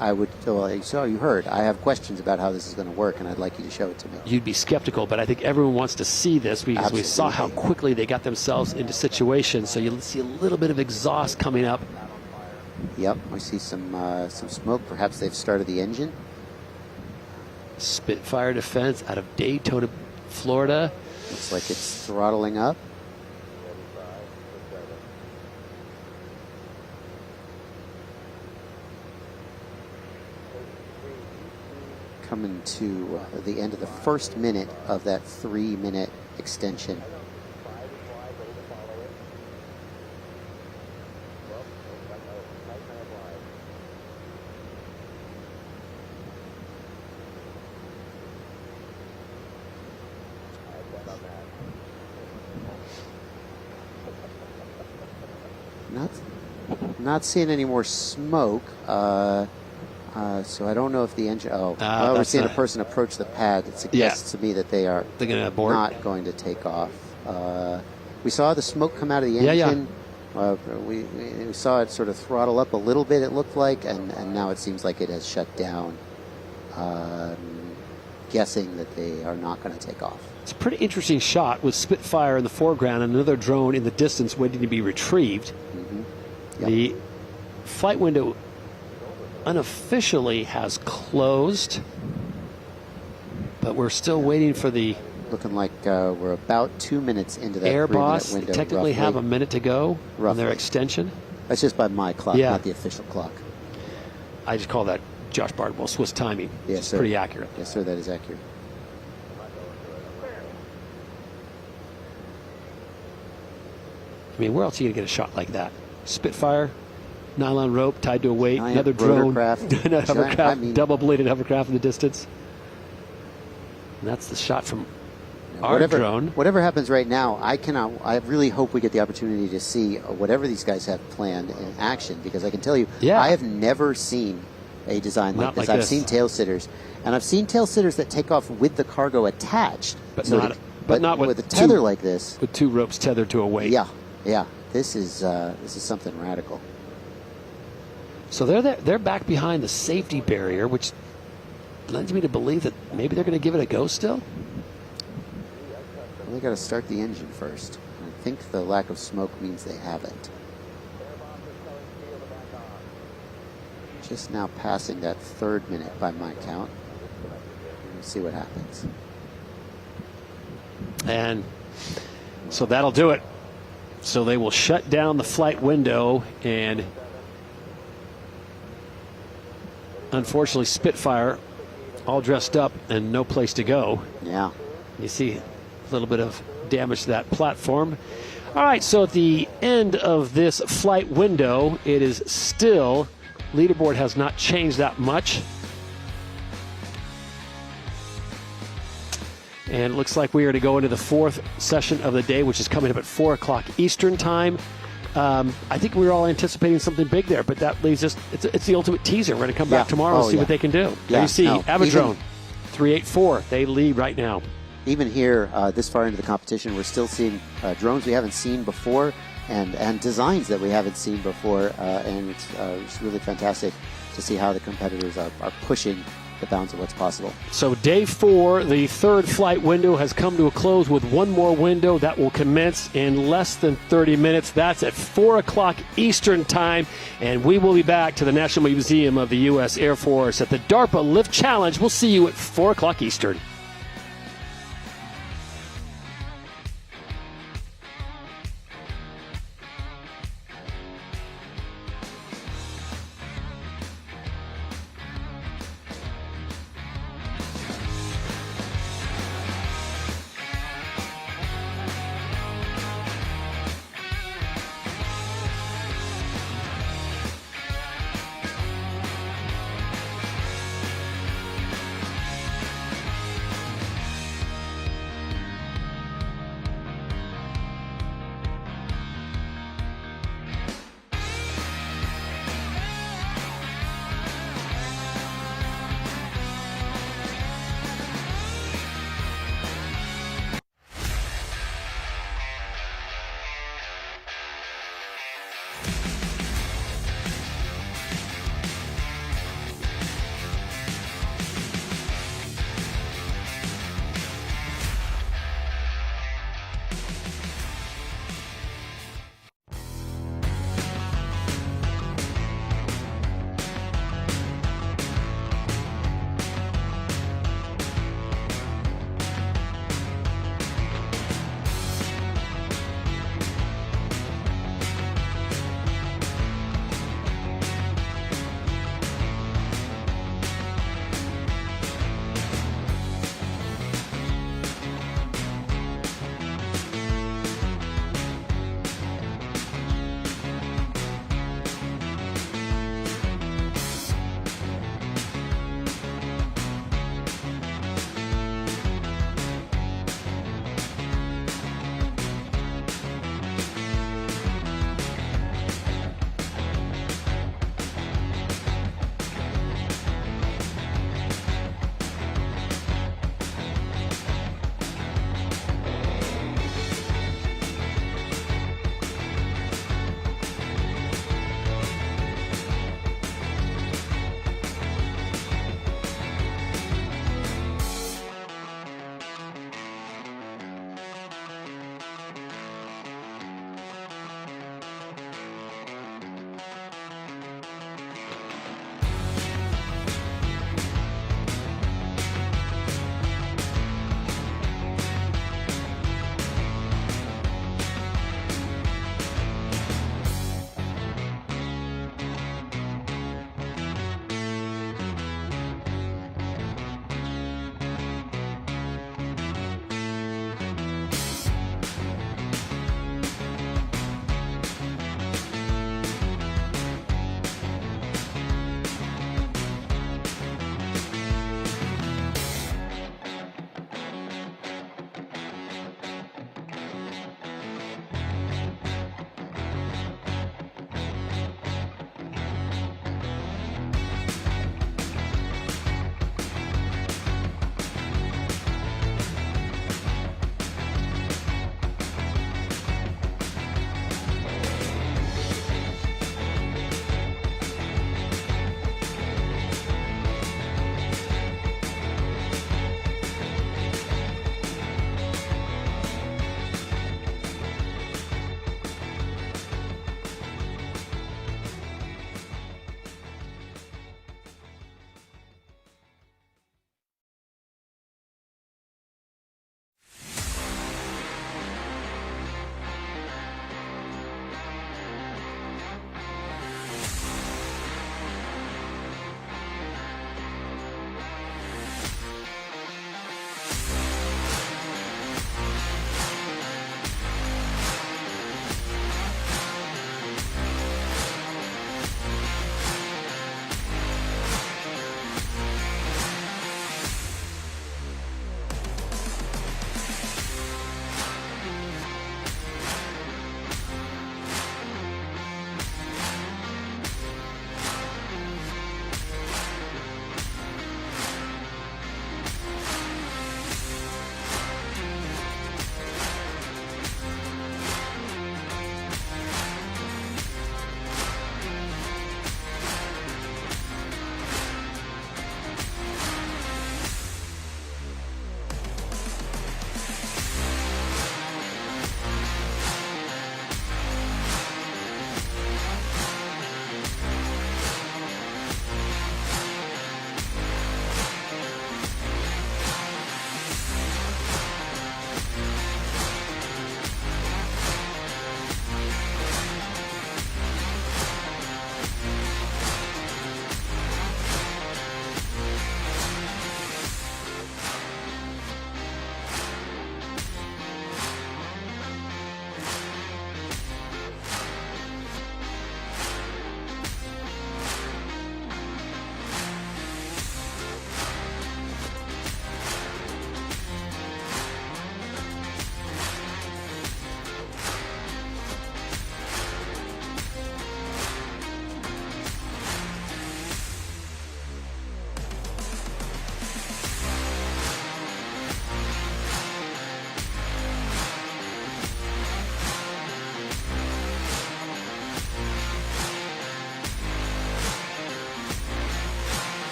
Well, so you heard. I have questions about how this is going to work, and I'd like you to show it to me. You'd be skeptical, but I think everyone wants to see this because we saw how quickly they got themselves into situations. So you'll see a little bit of exhaust coming up. Yep, I see some smoke. Perhaps they've started the engine. Spitfire Defense out of Daytona, Florida. Looks like it's throttling up. Coming to the end of the first minute of that 3-minute extension. Not seeing any more smoke. So I don't know if the engine. We're seeing a person approach the pad. It suggests to me that they are not going to take off. We saw the smoke come out of the engine. We saw it sort of throttle up a little bit, it looked like, and now it seems like it has shut down. Guessing that they are not going to take off. It's a pretty interesting shot with Spitfire in the foreground and another drone in the distance waiting to be retrieved. Yep. The flight window unofficially has closed, but we're still waiting for the... Looking like we're about 2 minutes into that Airbus window. Technically have a minute to go on their extension. That's just by my clock, not the official clock. I just call that Josh Bardwell Swiss timing. Yes, it's sir. Pretty accurate. Yes, sir, that is accurate. I mean, where else are you going to get a shot like that? Spitfire, nylon rope tied to a weight, another drone, another hovercraft, double-bladed hovercraft in the distance. And that's the shot from our drone. Whatever happens right now, I really hope we get the opportunity to see whatever these guys have planned in action, because I can tell you, I have never seen a design like this. I've seen tail sitters, and I've seen tail sitters that take off with the cargo attached, but not with a tether like this, with 2 ropes tethered to a weight. Yeah. This is something radical. So they're back behind the safety barrier, which lends me to believe that maybe they're going to give it a go still. Well, they got to start the engine first. I think the lack of smoke means they haven't. Just now passing that 3rd minute by my count. We'll see what happens. And so that'll do it. So they will shut down the flight window, and unfortunately Spitfire all dressed up and no place to go. Yeah. You see a little bit of damage to that platform. All right, so at the end of this flight window, it is still... Leaderboard has not changed that much. And it looks like we are to go into the 4th session of the day, which is coming up at 4 o'clock Eastern time. I think we were all anticipating something big there, but that leaves us, it's the ultimate teaser. We're going to come back tomorrow and see what they can do. There you see, Avidrone, 384, they lead right now. Even here, this far into the competition, we're still seeing drones we haven't seen before, and designs that we haven't seen before, and it's really fantastic to see how the competitors are pushing the bounds of what's possible. So day 4, the 3rd flight window has come to a close with one more window that will commence in less than 30 minutes. That's at 4 o'clock Eastern time, and we will be back to the National Museum of the U.S. Air Force at the DARPA Lift Challenge. We'll see you at 4 o'clock Eastern.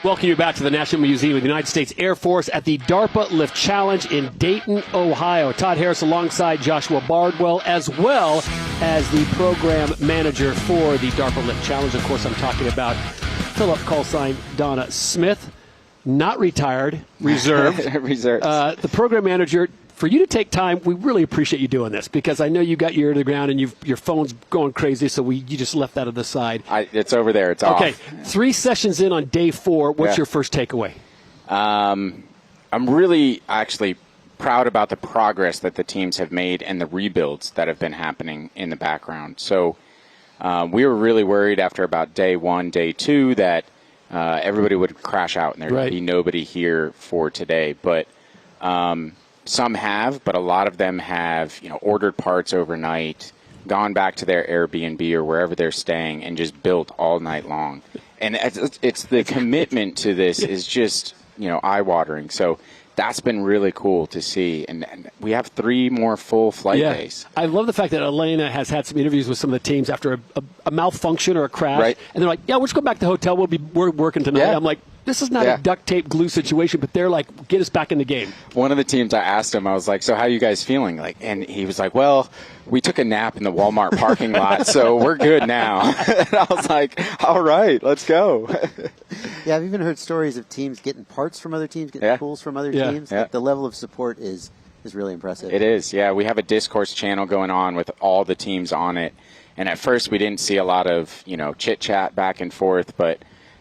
Welcome you back to the National Museum of the United States Air Force at the DARPA Lift Challenge in Dayton, Ohio. Todd Harris alongside Joshua Bardwell, as well as the program manager for the DARPA Lift Challenge. Of course, I'm talking about Philip callsign Donna Smith, not retired, reserved. Reserved. The program manager. For you to take time, we really appreciate you doing this because I know you got your ear to the ground and your phone's going crazy, so you just left that to the side. It's over there. It's off. Okay, 3 sessions in on day 4. What's your first takeaway? I'm really actually proud about the progress that the teams have made and the rebuilds that have been happening in the background. So we were really worried after about day 1, day 2 that everybody would crash out and there would be nobody here for today. But some have, but a lot of them have, ordered parts overnight, gone back to their Airbnb or wherever they're staying, and just built all night long. And it's the commitment to this is just, eye-watering. So that's been really cool to see. And we have 3 more full flight days. I love the fact that Elena has had some interviews with some of the teams after a malfunction or a crash. And they're like, yeah, we'll just go back to the hotel. We're working tonight. I'm like, this is not a duct tape glue situation, but they're like, get us back in the game. One of the teams, I asked him, I was like, so how are you guys feeling? And he was like, well, we took a nap in the Walmart parking lot, so we're good now. And I was like, all right, let's go. Yeah, I've even heard stories of teams getting parts from other teams, getting tools from other teams. Like, the level of support is really impressive. It is, yeah. We have a discourse channel going on with all the teams on it. And at first we didn't see a lot of, chit-chat back and forth, but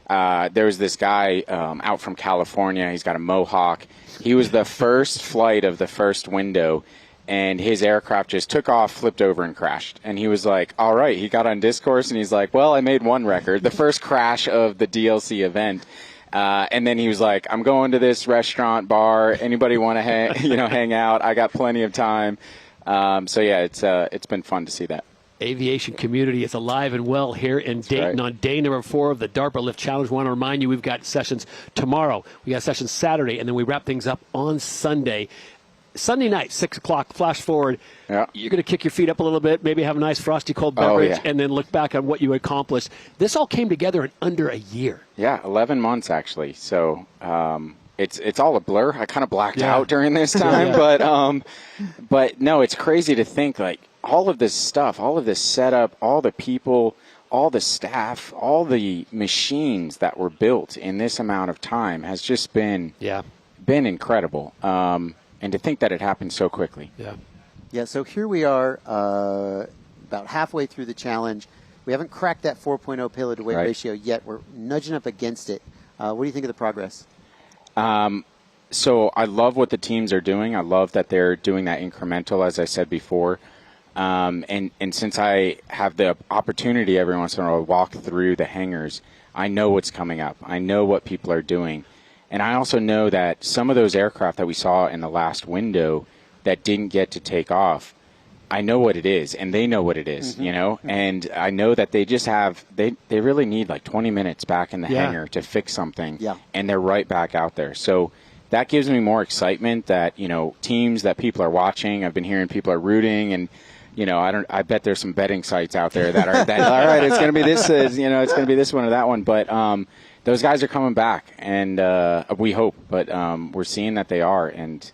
there was this guy out from California. He's got a mohawk. He was the first flight of the first window, and his aircraft just took off, flipped over, and crashed. And he was like, all right. He got on Discourse, and he's like, well, I made one record, the first crash of the DLC event. And then he was like, I'm going to this restaurant, bar. Anybody want to hang out? I got plenty of time. So, yeah, it's been fun to see that. Aviation community is alive and well here in Dayton on day number 4 of the DARPA Lift Challenge. I want to remind you we've got sessions tomorrow. We got sessions Saturday, and then we wrap things up on Sunday. Sunday night, 6 o'clock, flash forward. You're going to kick your feet up a little bit, maybe have a nice frosty cold beverage, and then look back on what you accomplished. This all came together in under a year. Yeah, 11 months actually. So it's all a blur. I kind of blacked out during this time, but no, it's crazy to think like all of this stuff, all of this setup, all the people, all the staff, all the machines that were built in this amount of time has just been incredible. And to think that it happened so quickly. Yeah, so here we are about halfway through the challenge. We haven't cracked that 4.0 payload to weight ratio yet. We're nudging up against it. What do you think of the progress? So I love what the teams are doing. I love that they're doing that incremental, as I said before. And since I have the opportunity every once in a while to walk through the hangars, I know what's coming up. I know what people are doing. And I also know that some of those aircraft that we saw in the last window that didn't get to take off, I know what it is, and they know what it is, and I know that they just have, they really need like 20 minutes back in the hangar to fix something, and they're right back out there. So that gives me more excitement that, teams that people are watching, I've been hearing people are rooting, and I bet there's some betting sites out there that are all right, it's going to be this, it's going to be this one or that one, but those guys are coming back, and we hope, but we're seeing that they are, and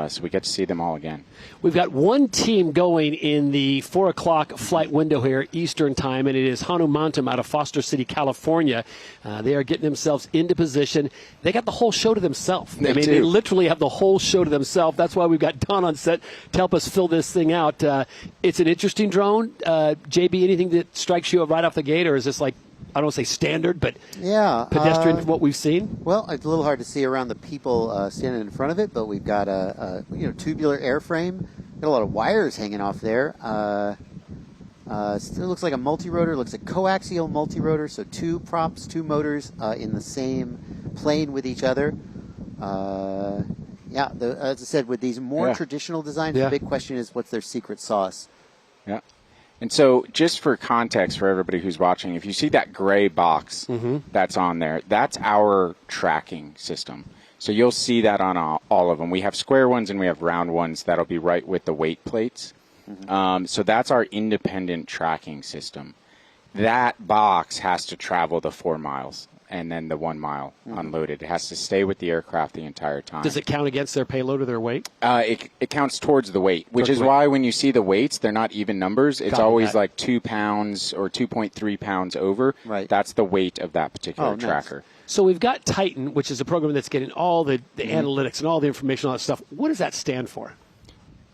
so we get to see them all again. We've got one team going in the 4 o'clock flight window here, Eastern time, and it is Hanumantum out of Foster City, California. They are getting themselves into position. They got the whole show to themselves. They literally have the whole show to themselves. That's why we've got Don on set to help us fill this thing out. It's an interesting drone. JB, anything that strikes you right off the gate, or is this like, I don't want to say standard, but pedestrian from what we've seen? Well, it's a little hard to see around the people standing in front of it, but we've got a tubular airframe. Got a lot of wires hanging off there. Still looks like a multi-rotor. Looks like coaxial multi-rotor, so 2 props, 2 motors in the same plane with each other. As I said, with these more traditional designs, the big question is what's their secret sauce? Yeah. And so just for context for everybody who's watching, if you see that gray box that's on there, that's our tracking system. So you'll see that on all of them. We have square ones and we have round ones that'll be right with the weight plates. So that's our independent tracking system. that box has to travel the 4 miles and then the 1 mile unloaded. It has to stay with the aircraft the entire time. Does it count against their payload or their weight? It counts towards the weight, which is why when you see the weights, they're not even numbers. It's always like 2 pounds or 2.3 pounds over. Right. That's the weight of that particular tracker. So we've got Titan, which is a program that's getting all the analytics and all the information, all that stuff. What does that stand for?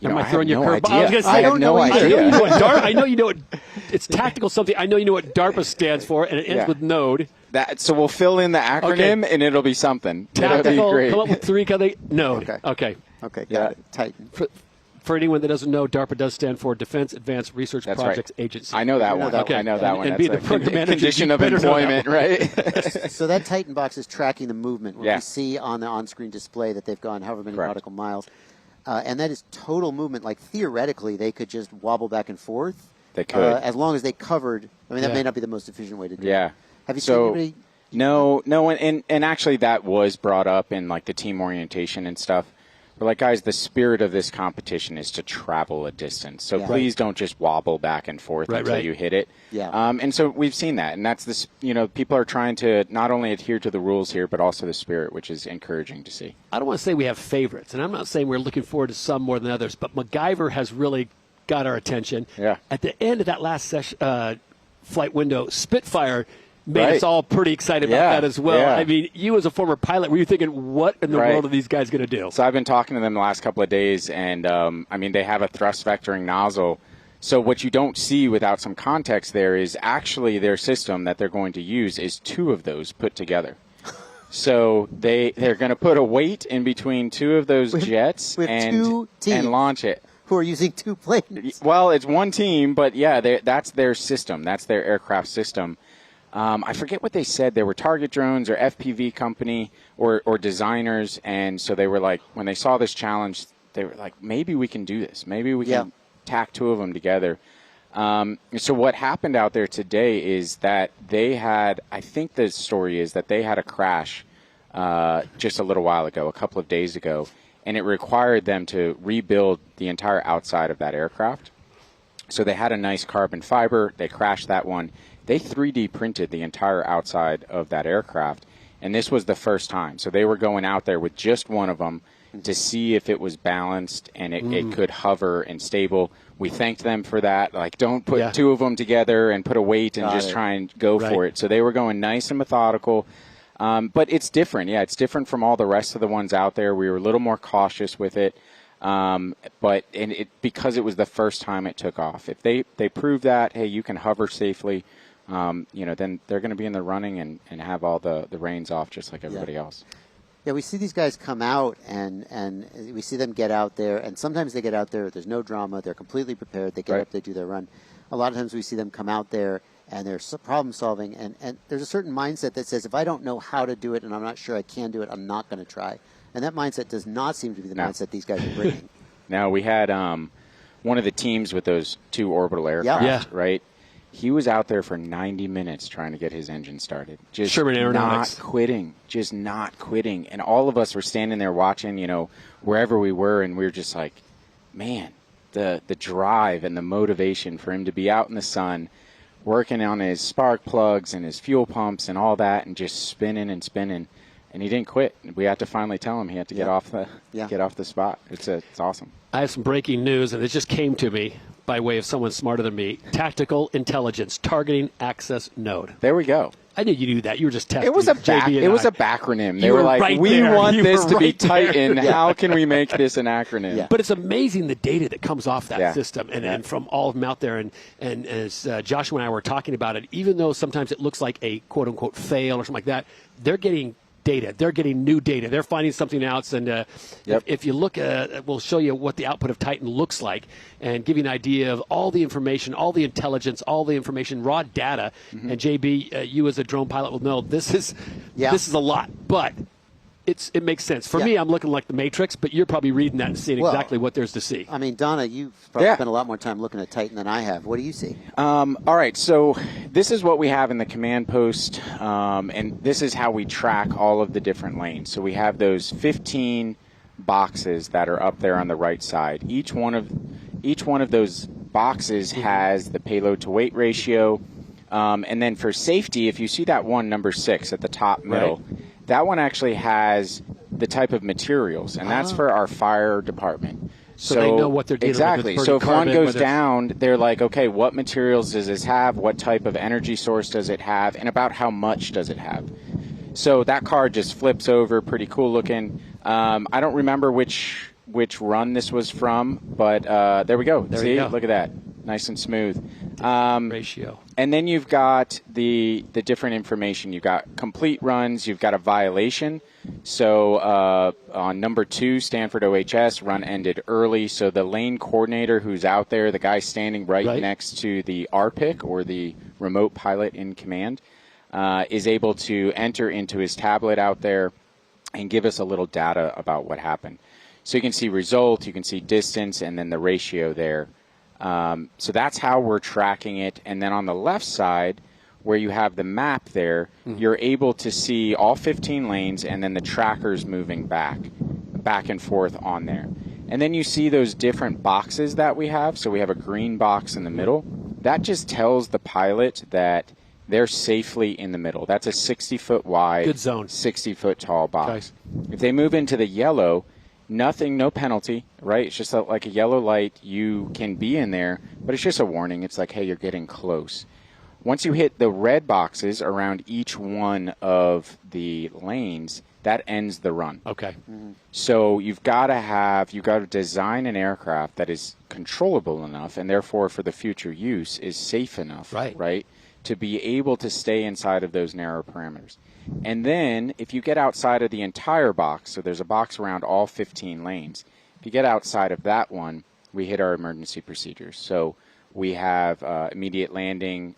Am I throwing you a curveball? I was going to say, I have no idea. I know you know what it's tactical something. I know you know what DARPA stands for, and it ends with Node. So we'll fill in the acronym, and it'll be something. Tactical. It'll be great. Come up with 3 Node. Okay. Got it. Titan. For anyone that doesn't know, DARPA does stand for Defense Advanced Research Projects Agency. I know that one. Okay. I know that one. And That's be the program manager. Condition of employment, right? So that Titan box is tracking the movement. What we see on the on-screen display that they've gone however many nautical miles. And that is total movement. Like, theoretically, they could just wobble back and forth. They could. As long as they covered. I mean, that may not be the most efficient way to do it. Yeah. Have you seen anybody? No, and actually that was brought up in, like, the team orientation and stuff. But, like, guys, the spirit of this competition is to travel a distance. So please don't just wobble back and forth until you hit it. Yeah. And so we've seen that. And that's this, people are trying to not only adhere to the rules here, but also the spirit, which is encouraging to see. I don't want to say we have favorites, and I'm not saying we're looking forward to some more than others, but MacGyver has really got our attention. Yeah. At the end of that last flight window, Spitfire made us all pretty excited about that as well. Yeah. I mean, you as a former pilot, were you thinking, what in the world are these guys going to do? So I've been talking to them the last couple of days, and, they have a thrust vectoring nozzle. So what you don't see without some context there is actually their system that they're going to use is 2 of those put together. So they're going to put a weight in between 2 of those jets and launch it. Who are using 2 planes? Well, it's one team, but that's their system. That's their aircraft system. I forget what they said. They were target drones or FPV company or designers, and so they were like, when they saw this challenge, they were like, maybe we can do this. Maybe we can tack 2 of them together. So what happened out there today is that they had, I think the story is that they had a crash just a little while ago, a couple of days ago, and it required them to rebuild the entire outside of that aircraft. So they had a nice carbon fiber. They crashed that one. They 3D printed the entire outside of that aircraft, and this was the first time. So they were going out there with just one of them to see if it was balanced and it could hover and stable. We thanked them for that. Like, don't put 2 of them together and put a weight and just try and go for it. So they were going nice and methodical. But it's different. Yeah, it's different from all the rest of the ones out there. We were a little more cautious with it. But because it was the first time it took off. If they prove that, hey, you can hover safely, then they're going to be in the running and have all the reins off just like everybody else. Yeah, we see these guys come out, and we see them get out there, and sometimes they get out there, there's no drama, they're completely prepared, they get up, they do their run. A lot of times we see them come out there, and they're problem solving, and there's a certain mindset that says, if I don't know how to do it and I'm not sure I can do it, I'm not going to try. And that mindset does not seem to be the mindset these guys are bringing. Now, we had one of the teams with those 2 orbital aircraft, right? He was out there for 90 minutes trying to get his engine started. Just not quitting. Just not quitting. And all of us were standing there watching, wherever we were, and we were just like, man, the drive and the motivation for him to be out in the sun, working on his spark plugs and his fuel pumps and all that, and just spinning and spinning. And he didn't quit. We had to finally tell him he had to get off the spot. It's awesome. I have some breaking news, and it just came to me by way of someone smarter than me. Tactical Intelligence Targeting Access Node. There we go. I knew you knew that. You were just testing. It was a backronym. They were like, we want this to be Titan. How can we make this an acronym? Yeah. But it's amazing the data that comes off that system and from all of them out there. And as Joshua and I were talking about it, even though sometimes it looks like a quote-unquote fail or something like that, they're getting data. They're getting new data. They're finding something else. And if you look at, we'll show you what the output of Titan looks like and give you an idea of all the information, all the intelligence, all the information, raw data. And JB, you as a drone pilot will know this is a lot, but it makes sense. For me, I'm looking like the Matrix, but you're probably reading that and seeing exactly what there's to see. I mean, Donna, you've probably spent a lot more time looking at Titan than I have. What do you see? All right, so this is what we have in the command post, and this is how we track all of the different lanes. So we have those 15 boxes that are up there on the right side. Each one of those boxes has the payload to weight ratio, And then for safety, if you see that one, number 6 at the top middle, that one actually has the type of materials, and that's for our fire department. So they know what they're dealing with. Exactly. So if one goes down, they're like, okay, what materials does this have? What type of energy source does it have? And about how much does it have? So that card just flips over, pretty cool looking. I don't remember which run this was from, but there we go. See, look at that, nice and smooth. Ratio. And then you've got the different information. You've got complete runs. You've got a violation. So on number 2, Stanford OHS, run ended early. So the lane coordinator who's out there, the guy standing right next to the RPIC, or the remote pilot in command, is able to enter into his tablet out there and give us a little data about what happened. So you can see result, you can see distance, and then the ratio there. So that's how we're tracking it. And then on the left side, where you have the map there, you're able to see all 15 lanes and then the trackers moving back and forth on there. And then you see those different boxes that we have. So we have a green box in the middle. That just tells the pilot that they're safely in the middle. That's a 60-foot wide, good zone, 60-foot tall box. Okay. If they move into the yellow, nothing, no penalty, right? It's just like a yellow light. You can be in there, but it's just a warning. It's like, hey, you're getting close. Once you hit the red boxes around each one of the lanes, that ends the run. Okay. So you've got to design an aircraft that is controllable enough, and therefore for the future use is safe enough, right, to be able to stay inside of those narrow parameters. And then if you get outside of the entire box, so there's a box around all 15 lanes, if you get outside of that one, we hit our emergency procedures. So we have immediate landing,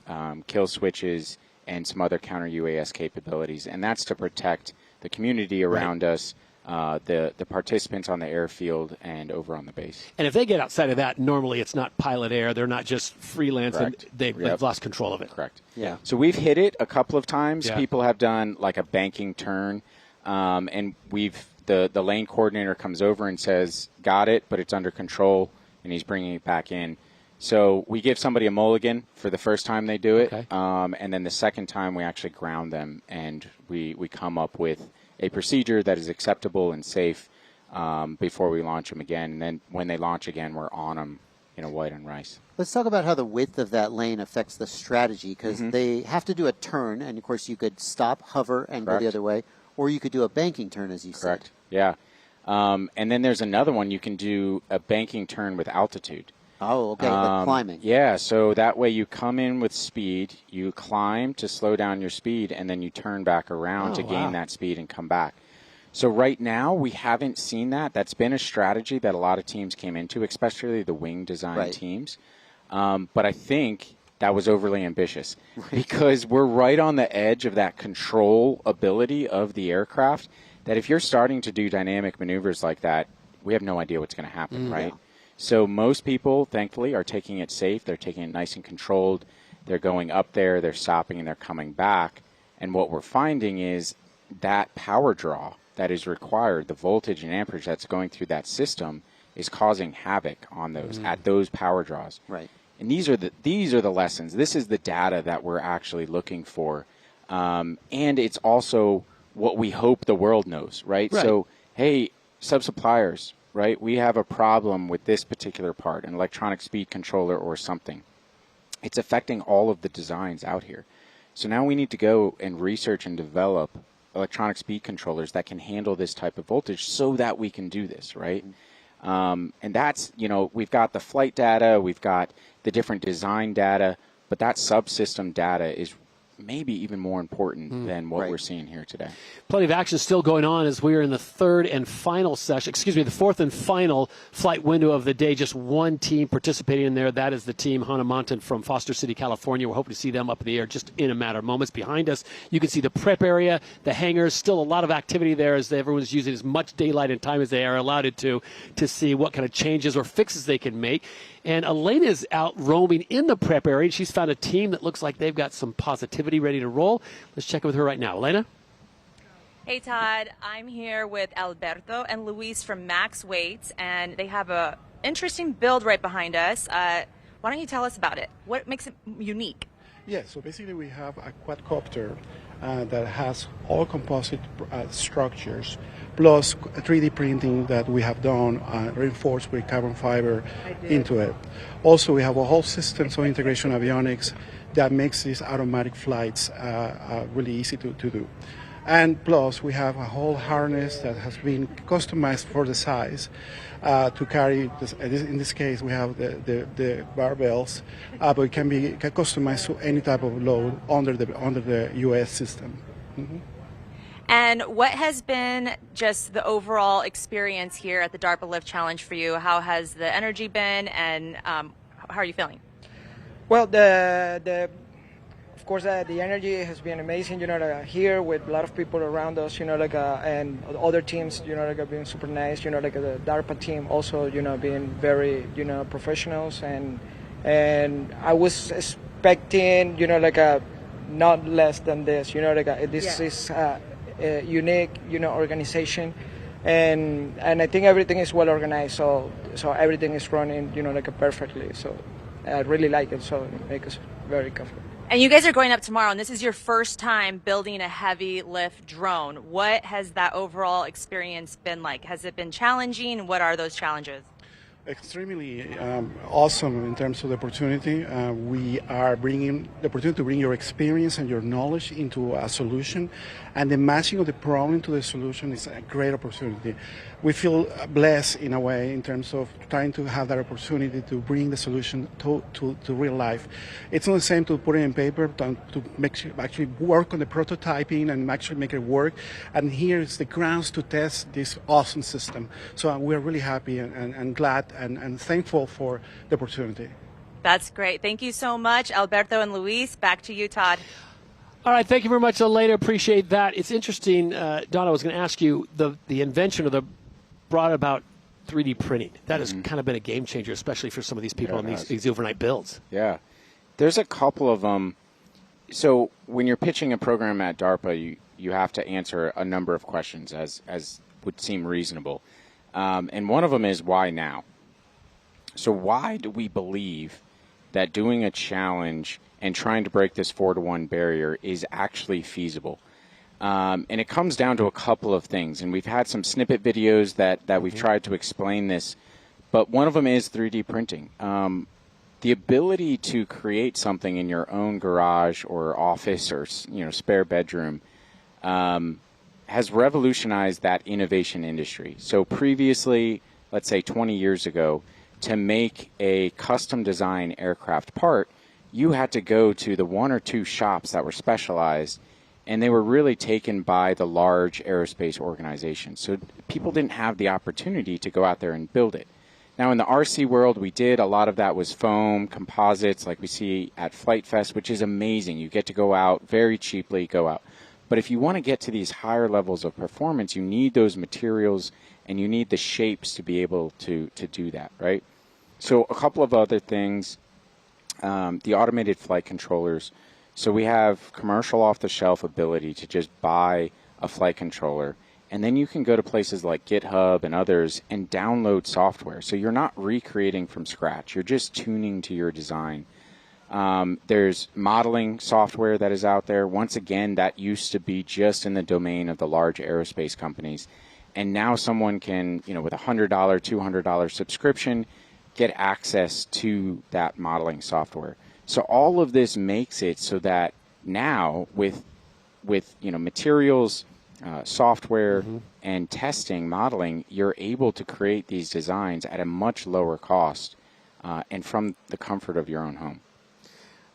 kill switches, and some other counter-UAS capabilities. And that's to protect the community around us, the participants on the airfield, and over on the base. And if they get outside of that, normally it's not pilot air. They're not just freelance. They've lost control of it. Correct. Yeah. So we've hit it a couple of times. Yeah. People have done like a banking turn, and the lane coordinator comes over and says, got it, but it's under control, and he's bringing it back in. So we give somebody a mulligan for the first time they do it, and then the second time we actually ground them, and we come up with a procedure that is acceptable and safe before we launch them again. And then when they launch again, we're on them in a white and rice. Let's talk about how the width of that lane affects the strategy, because they have to do a turn, and of course you could stop, hover, and go the other way, or you could do a banking turn, as you said. Yeah. And then there's another one. You can do a banking turn with altitude. Oh, okay, like climbing. Yeah, so that way you come in with speed, you climb to slow down your speed, and then you turn back around to gain that speed and come back. So right now we haven't seen that. That's been a strategy that a lot of teams came into, especially the wing design teams. But I think that was overly ambitious because we're right on the edge of that control ability of the aircraft, that if you're starting to do dynamic maneuvers like that, we have no idea what's going to happen, right? Yeah. So most people, thankfully, are taking it safe. They're taking it nice and controlled. They're going up there, they're stopping, and they're coming back. And what we're finding is that power draw that is required, the voltage and amperage that's going through that system, is causing havoc on those at those power draws. Right. And these are the lessons. This is the data that we're actually looking for. And it's also what we hope the world knows, right? So, hey, sub-suppliers, right? We have a problem with this particular part, an electronic speed controller or something. It's affecting all of the designs out here. So now we need to go and research and develop electronic speed controllers that can handle this type of voltage so that we can do this, right? And that's, we've got the flight data, we've got the different design data, but that subsystem data is maybe even more important than what we're seeing here today. Plenty of action still going on as we are in the fourth and final flight window of the day. Just one team participating in there. That is the team Hanamontan from Foster City, California. We're hoping to see them up in the air just in a matter of moments. Behind us, you can see the prep area, the hangars. Still a lot of activity there as everyone's using as much daylight and time as they are allowed to see what kind of changes or fixes they can make. And Elena's out roaming in the prep area. She's found a team that looks like they've got some positivity ready to roll. Let's check in with her right now. Elena? Hey, Todd. I'm here with Alberto and Luis from Max Weights, and they have a interesting build right behind us. Why don't you tell us about it? What makes it unique? Yes, so basically we have a quadcopter that has all composite structures, plus 3D printing that we have done, reinforced with carbon fiber into it. Also, we have a whole system of integration avionics that makes these automatic flights really easy to do. And plus, we have a whole harness that has been customized for the size to carry. In this case, we have the barbells, but it can be customized to any type of load under the US system. Mm-hmm. And what has been just the overall experience here at the DARPA Lift Challenge for you? How has the energy been, and how are you feeling? Well, of course, the energy has been amazing, here with a lot of people around us, and other teams, being super nice, the DARPA team also, being very, professionals, and I was expecting, not less than this, this is a unique, organization, and I think everything is well organized, so everything is running, perfectly, so I really like it, so it makes us very comfortable. And you guys are going up tomorrow, and this is your first time building a heavy lift drone. What has that overall experience been like? Has it been challenging? What are those challenges? Extremely awesome in terms of the opportunity. We are bringing the opportunity to bring your experience and your knowledge into a solution, and the matching of the problem to the solution is a great opportunity. We feel blessed in a way in terms of trying to have that opportunity to bring the solution to real life. It's not the same to put it in paper, to actually work on the prototyping and actually make it work. And here is the grounds to test this awesome system. So we're really happy and glad and thankful for the opportunity. That's great. Thank you so much, Alberto and Luis. Back to you, Todd. All right, thank you very much, Elena. Appreciate that. It's interesting, Donna, I was going to ask you, the invention brought about 3D printing. That has kind of been a game changer, especially for some of these people on these overnight builds. Yeah. There's a couple of them. So when you're pitching a program at DARPA, you have to answer a number of questions as would seem reasonable. And one of them is, why now? So why do we believe that doing a challenge and trying to break this 4-to-1 barrier is actually feasible? And it comes down to a couple of things. And we've had some snippet videos that we've tried to explain this. But one of them is 3D printing. The ability to create something in your own garage or office or spare bedroom has revolutionized that innovation industry. So previously, let's say 20 years ago, to make a custom design aircraft part, you had to go to the one or two shops that were specialized, and they were really taken by the large aerospace organizations. So people didn't have the opportunity to go out there and build it. Now in the RC world, we did. A lot of that was foam, composites, like we see at Flight Fest, which is amazing. You get to go out very cheaply, go out. But if you want to get to these higher levels of performance, you need those materials and you need the shapes to be able to do that, right? So a couple of other things, the automated flight controllers. So we have commercial off-the-shelf ability to just buy a flight controller, and then you can go to places like GitHub and others and download software. So you're not recreating from scratch. You're just tuning to your design. There's modeling software that is out there. Once again, that used to be just in the domain of the large aerospace companies. And now someone can, with a $100, $200 subscription, get access to that modeling software. So all of this makes it so that now with materials, software, and testing, modeling, you're able to create these designs at a much lower cost and from the comfort of your own home.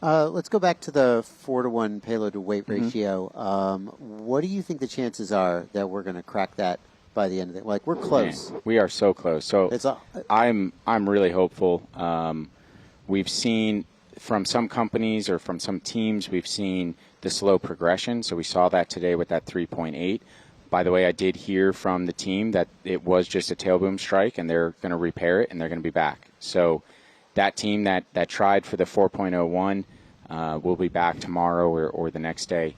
Let's go back to the 4-to-1 payload to weight ratio. What do you think the chances are that we're going to crack that by the end of it? Like, we're close. Man, we are so close. So I'm really hopeful. We've seen from some companies or from some teams, we've seen the slow progression. So we saw that today with that 3.8. By the way, I did hear from the team that it was just a tail boom strike, and they're going to repair it, and they're going to be back. So that team that tried for the 4.01 will be back tomorrow or the next day.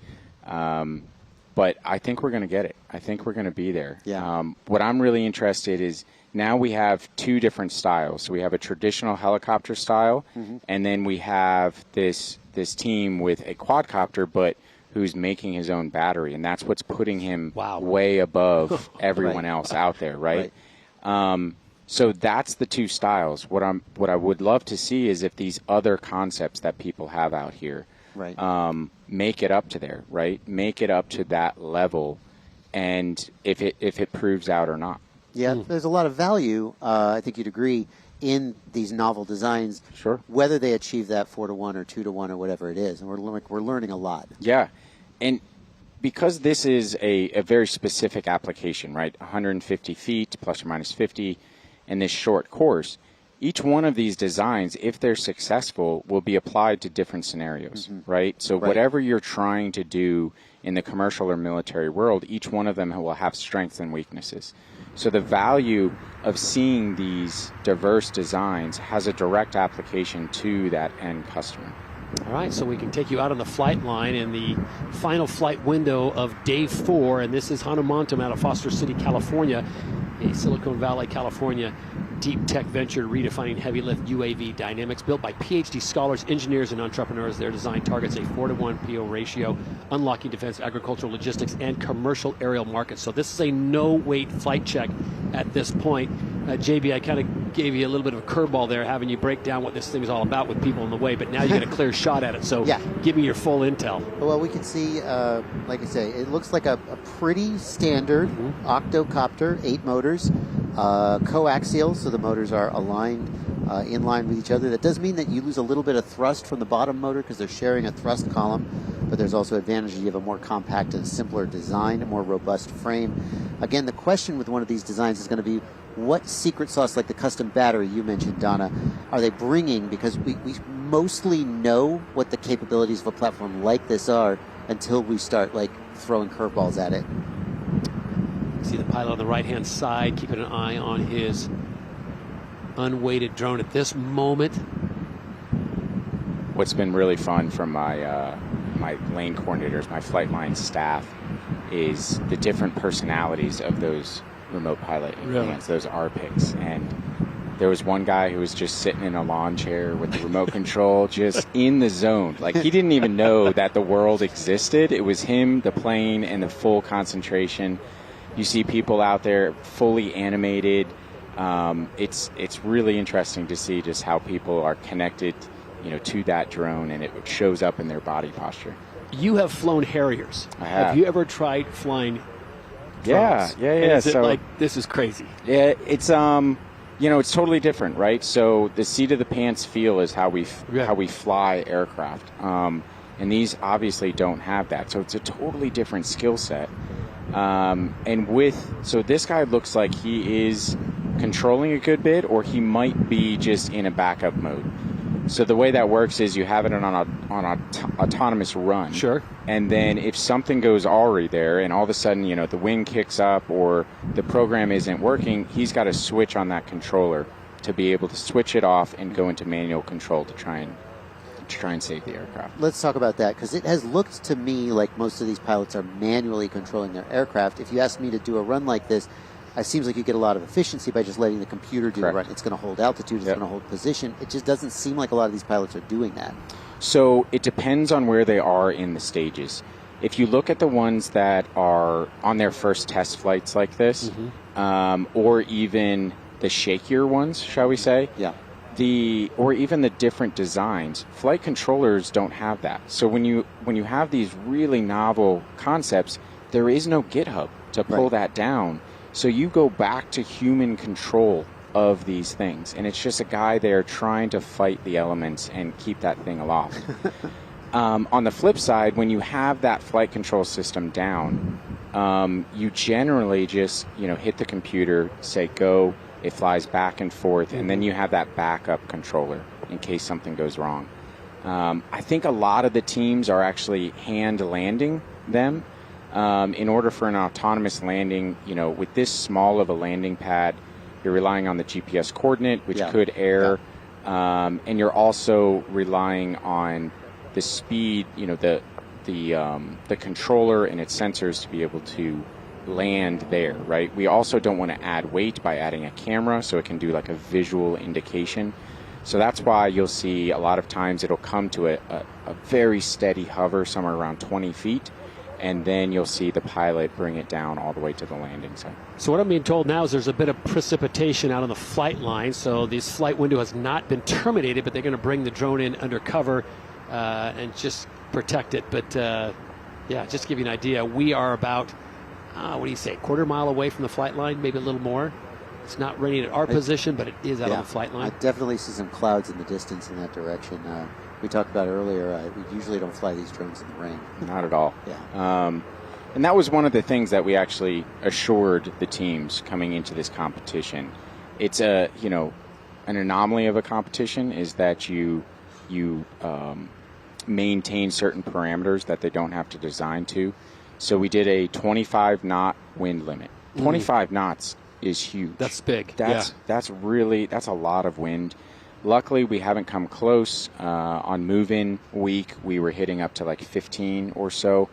But I think we're going to get it. I think we're going to be there. Yeah. What I'm really interested is now we have two different styles. So we have a traditional helicopter style, and then we have this team with a quadcopter, but who's making his own battery, and that's what's putting him way above everyone else out there, right? So that's the two styles. What I would love to see is if these other concepts that people have out here make it up to there, right? Make it up to that level, and if it proves out or not. Yeah, there's a lot of value, I think you'd agree, in these novel designs. Sure. Whether they achieve that 4-to-1 or 2-to-1 or whatever it is, and we're learning a lot. Yeah, and because this is a very specific application, right? 150 feet plus or minus 50, and this short course, each one of these designs, if they're successful, will be applied to different scenarios, right? So whatever you're trying to do in the commercial or military world, each one of them will have strengths and weaknesses. So the value of seeing these diverse designs has a direct application to that end customer. All right, so we can take you out on the flight line in the final flight window of day 4, and this is Hanumantum out of Foster City, California, a Silicon Valley, California deep tech venture redefining heavy lift UAV dynamics, built by PhD scholars, engineers, and entrepreneurs. Their design targets a 4-to-1 PO ratio, unlocking defense, agricultural, logistics, and commercial aerial markets. So this is a no-wait flight check at this point. JB, I kind of gave you a little bit of a curveball there, having you break down what this thing is all about with people in the way, but now you get a clear shot at it. So give me your full intel. Well, we can see, like I say, it looks like a pretty standard octocopter, 8 motors, coaxial, so the motors are aligned in line with each other. That does mean that you lose a little bit of thrust from the bottom motor because they're sharing a thrust column, but there's also advantage. You have a more compact and simpler design, a more robust frame. Again, the question with one of these designs is going to be, what secret sauce, like the custom battery you mentioned, Donna, are they bringing? Because we mostly know what the capabilities of a platform like this are until we start like throwing curveballs at it. See the pilot on the right-hand side, keeping an eye on his unweighted drone at this moment. What's been really fun from my my lane coordinators, my flight line staff, is the different personalities of those remote pilot hands, those RPICs. And there was one guy who was just sitting in a lawn chair with the remote control, just in the zone. Like, he didn't even know that the world existed. It was him, the plane, and the full concentration. You see people out there fully animated. It's really interesting to see just how people are connected, to that drone, and it shows up in their body posture. You have flown Harriers. I have. Have you ever tried flying drones? Yeah. Is it like, this is crazy? Yeah, it's it's totally different, right? So the seat of the pants feel is how we fly aircraft, and these obviously don't have that. So it's a totally different skill set. So this guy looks like he is controlling a good bit, or he might be just in a backup mode. So the way that works is you have it on an autonomous run. Sure. And then if something goes awry there, and all of a sudden, the wing kicks up or the program isn't working, he's got to switch on that controller to be able to switch it off and go into manual control to try and save the aircraft. Let's talk about that, because it has looked to me like most of these pilots are manually controlling their aircraft. If you ask me to do a run like this, it seems like you get a lot of efficiency by just letting the computer do the run. It's going to hold altitude, it's going to hold position. It just doesn't seem like a lot of these pilots are doing that. So it depends on where they are in the stages. If you look at the ones that are on their first test flights like this, or even the shakier ones, shall we say, or even the different designs, flight controllers don't have that. So when you have these really novel concepts, there is no GitHub to pull that down. So you go back to human control of these things, and it's just a guy there trying to fight the elements and keep that thing aloft. On the flip side, when you have that flight control system down, you generally just hit the computer, say go, it flies back and forth, and then you have that backup controller in case something goes wrong. I think a lot of the teams are actually hand landing them. In order for an autonomous landing, with this small of a landing pad, you're relying on the GPS coordinate, which could err, and you're also relying on the speed, the the controller and its sensors to be able to land there, right? We also don't want to add weight by adding a camera, so it can do like a visual indication. So that's why you'll see a lot of times it'll come to a very steady hover somewhere around 20 feet, and then you'll see the pilot bring it down all the way to the landing site. So what I'm being told now is there's a bit of precipitation out on the flight line, so this flight window has not been terminated, but they're going to bring the drone in under cover and just protect it. But yeah, just to give you an idea, we are about, what do you say, quarter mile away from the flight line, maybe a little more. It's not raining at our position, but it is out on the flight line. I definitely see some clouds in the distance in that direction. We talked about earlier, we usually don't fly these drones in the rain. Not at all. Yeah. And that was one of the things that we actually assured the teams coming into this competition. It's an anomaly of a competition is that you maintain certain parameters that they don't have to design to. So we did a 25 knot wind limit. 25 knots is huge. That's big. That's a lot of wind. Luckily, we haven't come close. On move-in week, we were hitting up to like 15 or so,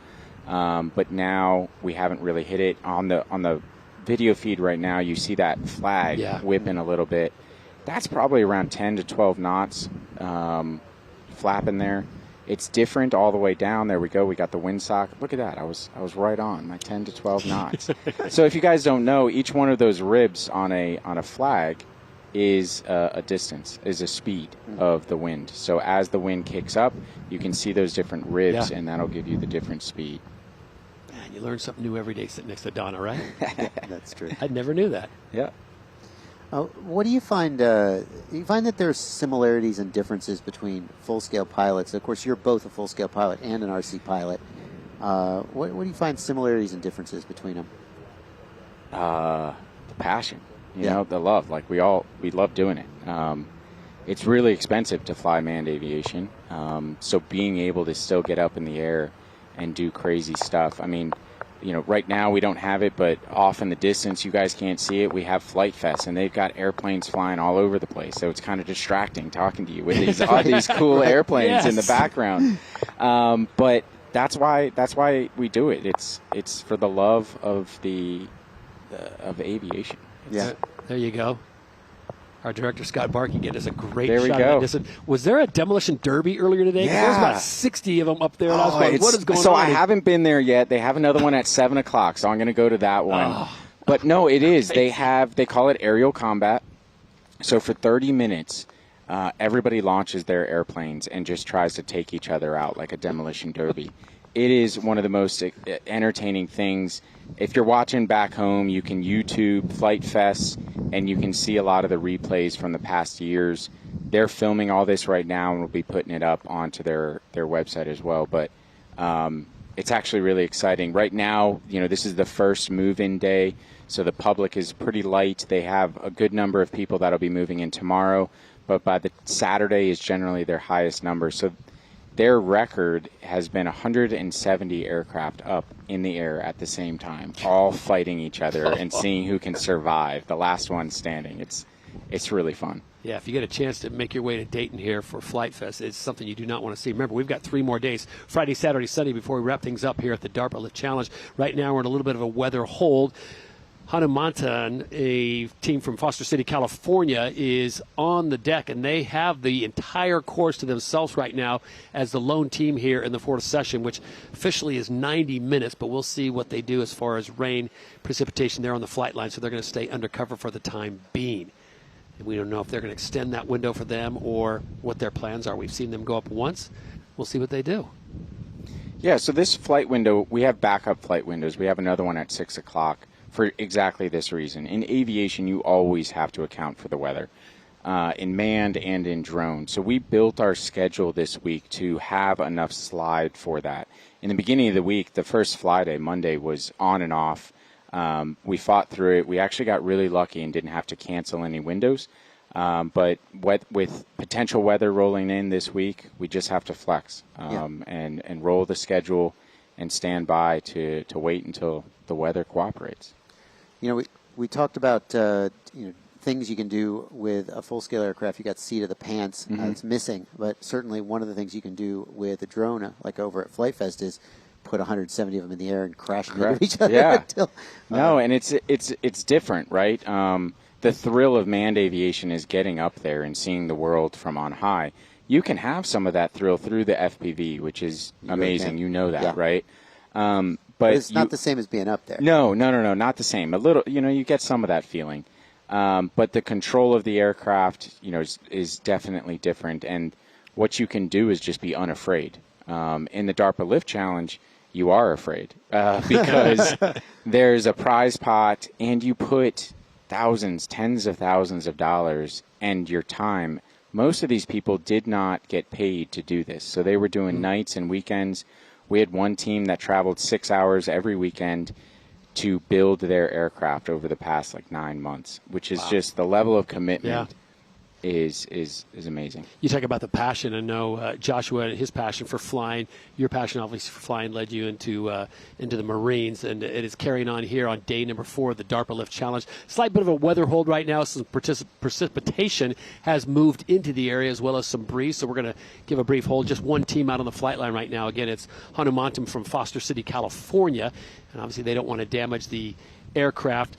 but now we haven't really hit it. On the video feed right now, you see that flag whipping a little bit. That's probably around 10 to 12 knots flapping there. It's different all the way down. There we go. We got the windsock. Look at that. I was right on my 10 to 12 knots. So if you guys don't know, each one of those ribs on a flag is a distance, is a speed of the wind. So as the wind kicks up, you can see those different ribs, and that'll give you the different speed. Man, you learn something new every day sitting next to Donna, right? That's true. I never knew that. Yeah. What do you find? You find that there's similarities and differences between full-scale pilots? Of course, you're both a full-scale pilot and an RC pilot. What do you find similarities and differences between them? The passion, you know, the love. Like we love doing it. It's really expensive to fly manned aviation, so being able to still get up in the air and do crazy stuff. I mean, you know, right now we don't have it, but off in the distance, you guys can't see it. We have Flight Fest, and they've got airplanes flying all over the place. So it's kind of distracting talking to you with these all these cool airplanes in the background. But that's why we do it. It's for the love of of aviation. There you go. Our director, Scott Barkey, gave us a great there we shot go. at this. Was there a demolition derby earlier today? 'Cause there was about 60 of them up there. And I was going, what is going on? So I haven't been there yet. They have another one at 7 o'clock, so I'm going to go to that one. But no, it is. They call it aerial combat. So for 30 minutes, everybody launches their airplanes and just tries to take each other out like a demolition derby. It is one of the most entertaining things. If you're watching back home, you can YouTube Flight Fest, and you can see a lot of the replays from the past years. They're filming all this right now, and will be putting it up onto their website as well. But it's actually really exciting. Right now, you know, this is the first move-in day, so the public is pretty light. They have a good number of people that'll be moving in tomorrow, but by the Saturday is generally their highest number. So their record has been 170 aircraft up in the air at the same time, all fighting each other and seeing who can survive. The last one standing. It's really fun. Yeah, if you get a chance to make your way to Dayton here for Flight Fest, it's something you do not want to see. Remember, we've got 3 more days, Friday, Saturday, Sunday, before we wrap things up here at the DARPA Lift Challenge. Right now we're in a little bit of a weather hold. Hanumantan, a team from Foster City, California, is on the deck, and they have the entire course to themselves right now as the lone team here in the 4th session, which officially is 90 minutes, but we'll see what they do as far as rain, precipitation there on the flight line, so they're going to stay undercover for the time being. And we don't know if they're going to extend that window for them or what their plans are. We've seen them go up once. We'll see what they do. Yeah, so this flight window, we have backup flight windows. We have another one at 6 o'clock. For exactly this reason. In aviation, you always have to account for the weather, in manned and in drone. So we built our schedule this week to have enough slide for that. In the beginning of the week, the first fly day, Monday, was on and off. We fought through it. We actually got really lucky and didn't have to cancel any windows. But with potential weather rolling in this week, we just have to flex and roll the schedule and stand by to wait until the weather cooperates. You know, we talked about things things you can do with a full-scale aircraft. You got seat of the pants. It's missing, but certainly one of the things you can do with a drone, like over at Flight Fest, is put 170 of them in the air and crash them into each other. Yeah. Until, no, and it's different, right? The thrill of manned aviation is getting up there and seeing the world from on high. You can have some of that thrill through the FPV, which is amazing. You know that, right? But it's not the same as being up there. No, not the same. A little, you get some of that feeling. But the control of the aircraft, is definitely different. And what you can do is just be unafraid. In the DARPA Lift Challenge, you are afraid because there's a prize pot and you put thousands, tens of thousands of dollars and your time. Most of these people did not get paid to do this. So they were doing nights and weekends. We had one team that traveled 6 hours every weekend to build their aircraft over the past 9 months, which is just the level of commitment is amazing. You talk about the passion. I know Joshua and his passion for flying. Your passion, obviously, for flying led you into the Marines, and it is carrying on here on day number 4 of the DARPA Lift Challenge. Slight bit of a weather hold right now. Some precipitation has moved into the area as well as some breeze, so we're going to give a brief hold. Just one team out on the flight line right now. Again, it's Hanumantam from Foster City, California, and obviously they don't want to damage the aircraft.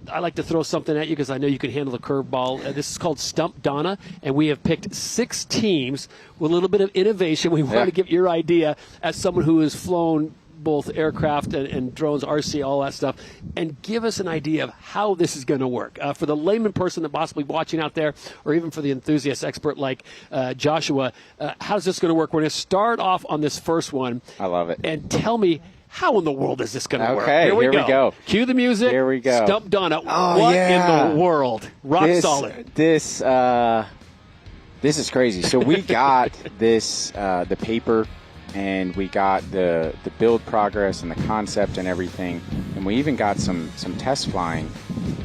I like to throw something at you because I know you can handle the curveball. This is called Stump Donna, and we have picked 6 teams with a little bit of innovation. We want to get your idea as someone who has flown both aircraft and drones, RC, all that stuff, and give us an idea of how this is going to work. For the layman person that possibly watching out there, or even for the enthusiast expert like Joshua, how's this going to work? We're going to start off on this first one. I love it. And tell me, how in the world is this going to work? Okay, here we go. Cue the music. Here we go. Stump Donna. What in the world? Rock solid. This is crazy. So we got this, the paper, and we got the build progress and the concept and everything, and we even got some test flying.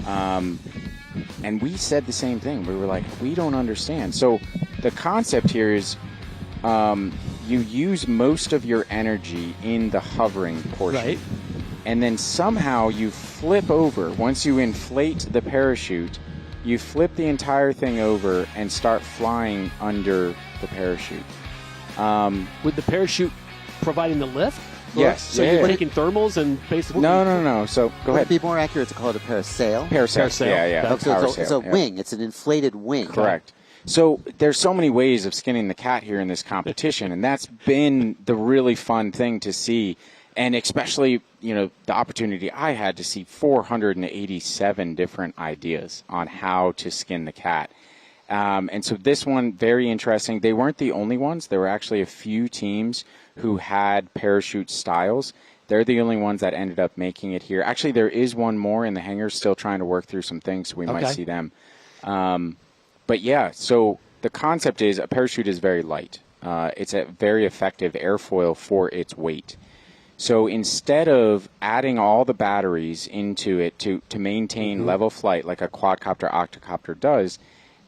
And we said the same thing. We were like, we don't understand. So the concept here is you use most of your energy in the hovering portion. Right. And then somehow you flip over. Once you inflate the parachute, you flip the entire thing over and start flying under the parachute. With the parachute providing the lift? Yes. So you're taking thermals and basically... No. So go ahead. To be more accurate, to call it a parasail. Parasail. Yeah. It's a wing. It's an inflated wing. Correct. So there's so many ways of skinning the cat here in this competition, and that's been the really fun thing to see. And especially, the opportunity I had to see 487 different ideas on how to skin the cat. And so this one, very interesting. They weren't the only ones. There were actually a few teams who had parachute styles. They're the only ones that ended up making it here. Actually, there is one more in the hangar still trying to work through some things, so we might see them. But yeah, so the concept is a parachute is very light. It's a very effective airfoil for its weight. So instead of adding all the batteries into it to maintain level flight like a quadcopter, octocopter does,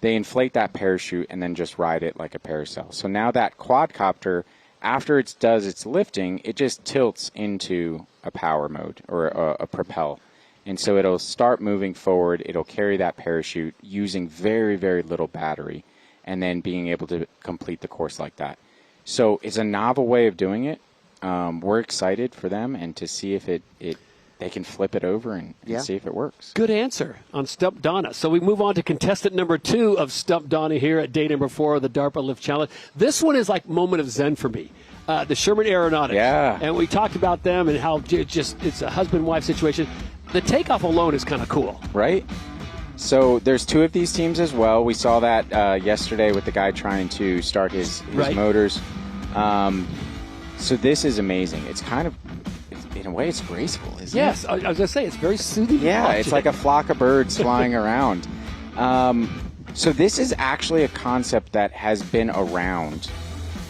they inflate that parachute and then just ride it like a parasail. So now that quadcopter, after it does its lifting, it just tilts into a power mode or a propel. And so it'll start moving forward. It'll carry that parachute using very, very little battery and then being able to complete the course like that. So it's a novel way of doing it. We're excited for them and to see if they can flip it over and see if it works. Good answer on Stump Donna. So we move on to contestant number 2 of Stump Donna here at day number 4 of the DARPA Lift Challenge. This one is like moment of zen for me. The Sherman Aeronautics. Yeah. And we talked about them and how it's a husband-wife situation. The takeoff alone is kind of cool. Right? So there's 2 of these teams as well. We saw that yesterday with the guy trying to start his motors. So this is amazing. It's kind of, in a way, it's graceful, isn't it? Yes, I was going to say, it's very soothing. Yeah, it's like a flock of birds flying around. So this is actually a concept that has been around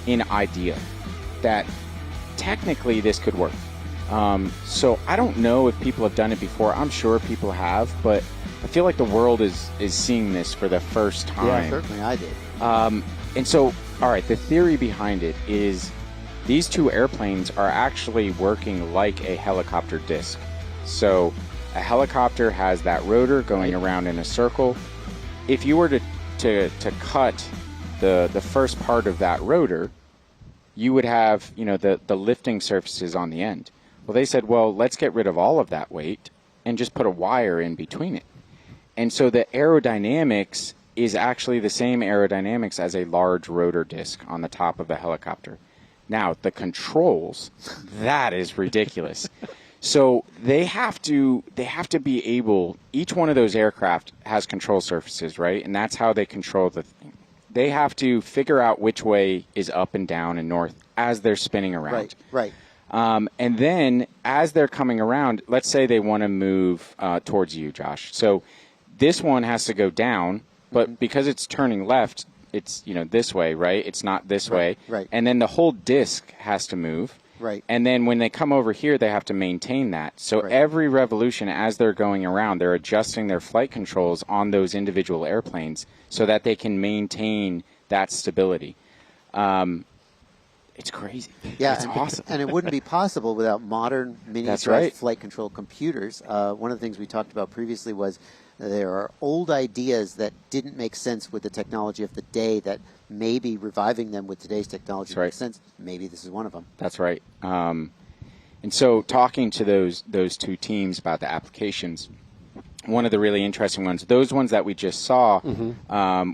in idea, that technically this could work. So I don't know if people have done it before. I'm sure people have, but I feel like the world is seeing this for the first time. Yeah, certainly I did. And so, all right, the theory behind it is these 2 airplanes are actually working like a helicopter disc. So A helicopter has that rotor going around in a circle. If you were to cut the first part of that rotor, you would have, the lifting surfaces on the end. Well, they said, well, let's get rid of all of that weight and just put a wire in between it. And so the aerodynamics is actually the same aerodynamics as a large rotor disc on the top of a helicopter. Now, the controls, that is ridiculous. So they have to be able, each one of those aircraft has control surfaces, right? And that's how they control the thing. They have to figure out which way is up and down and north as they're spinning around. Right. And then as they're coming around, let's say they want to move towards you, Josh. So this one has to go down, but because it's turning left, it's this way, right? It's not this way. Right. And then the whole disc has to move. Right. And then when they come over here, they have to maintain that. So every revolution as they're going around, they're adjusting their flight controls on those individual airplanes so that they can maintain that stability. It's crazy. Yeah, it's awesome. And it wouldn't be possible without modern miniaturized flight control computers. One of the things we talked about previously was there are old ideas that didn't make sense with the technology of the day that maybe reviving them with today's technology makes sense. Maybe this is one of them. That's right. And so talking to those two teams about the applications, one of the really interesting ones, those ones that we just saw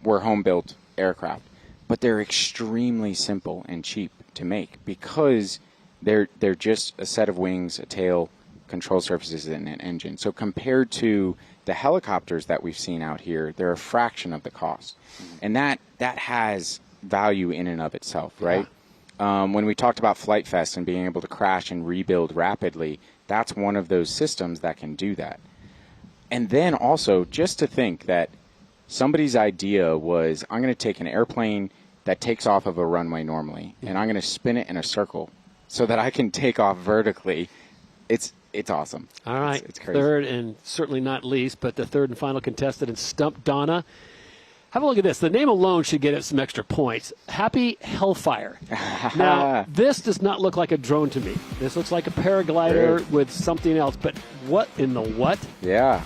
were home-built aircraft, but they're extremely simple and cheap to make because they're just a set of wings, a tail, control surfaces, and an engine. So compared to the helicopters that we've seen out here, they're a fraction of the cost. And that has value in and of itself, right? When we talked about Flight Fest and being able to crash and rebuild rapidly, that's one of those systems that can do that. And then also, just to think that somebody's idea was, I'm going to take an airplane that takes off of a runway normally, and I'm going to spin it in a circle so that I can take off vertically. It's awesome. All right, it's crazy. Third and certainly not least, but the third and final contestant in Stump Donna. Have a look at this. The name alone should get it some extra points. Happy Hellfire. Now, this does not look like a drone to me. This looks like a paraglider with something else, but what in the what? Yeah.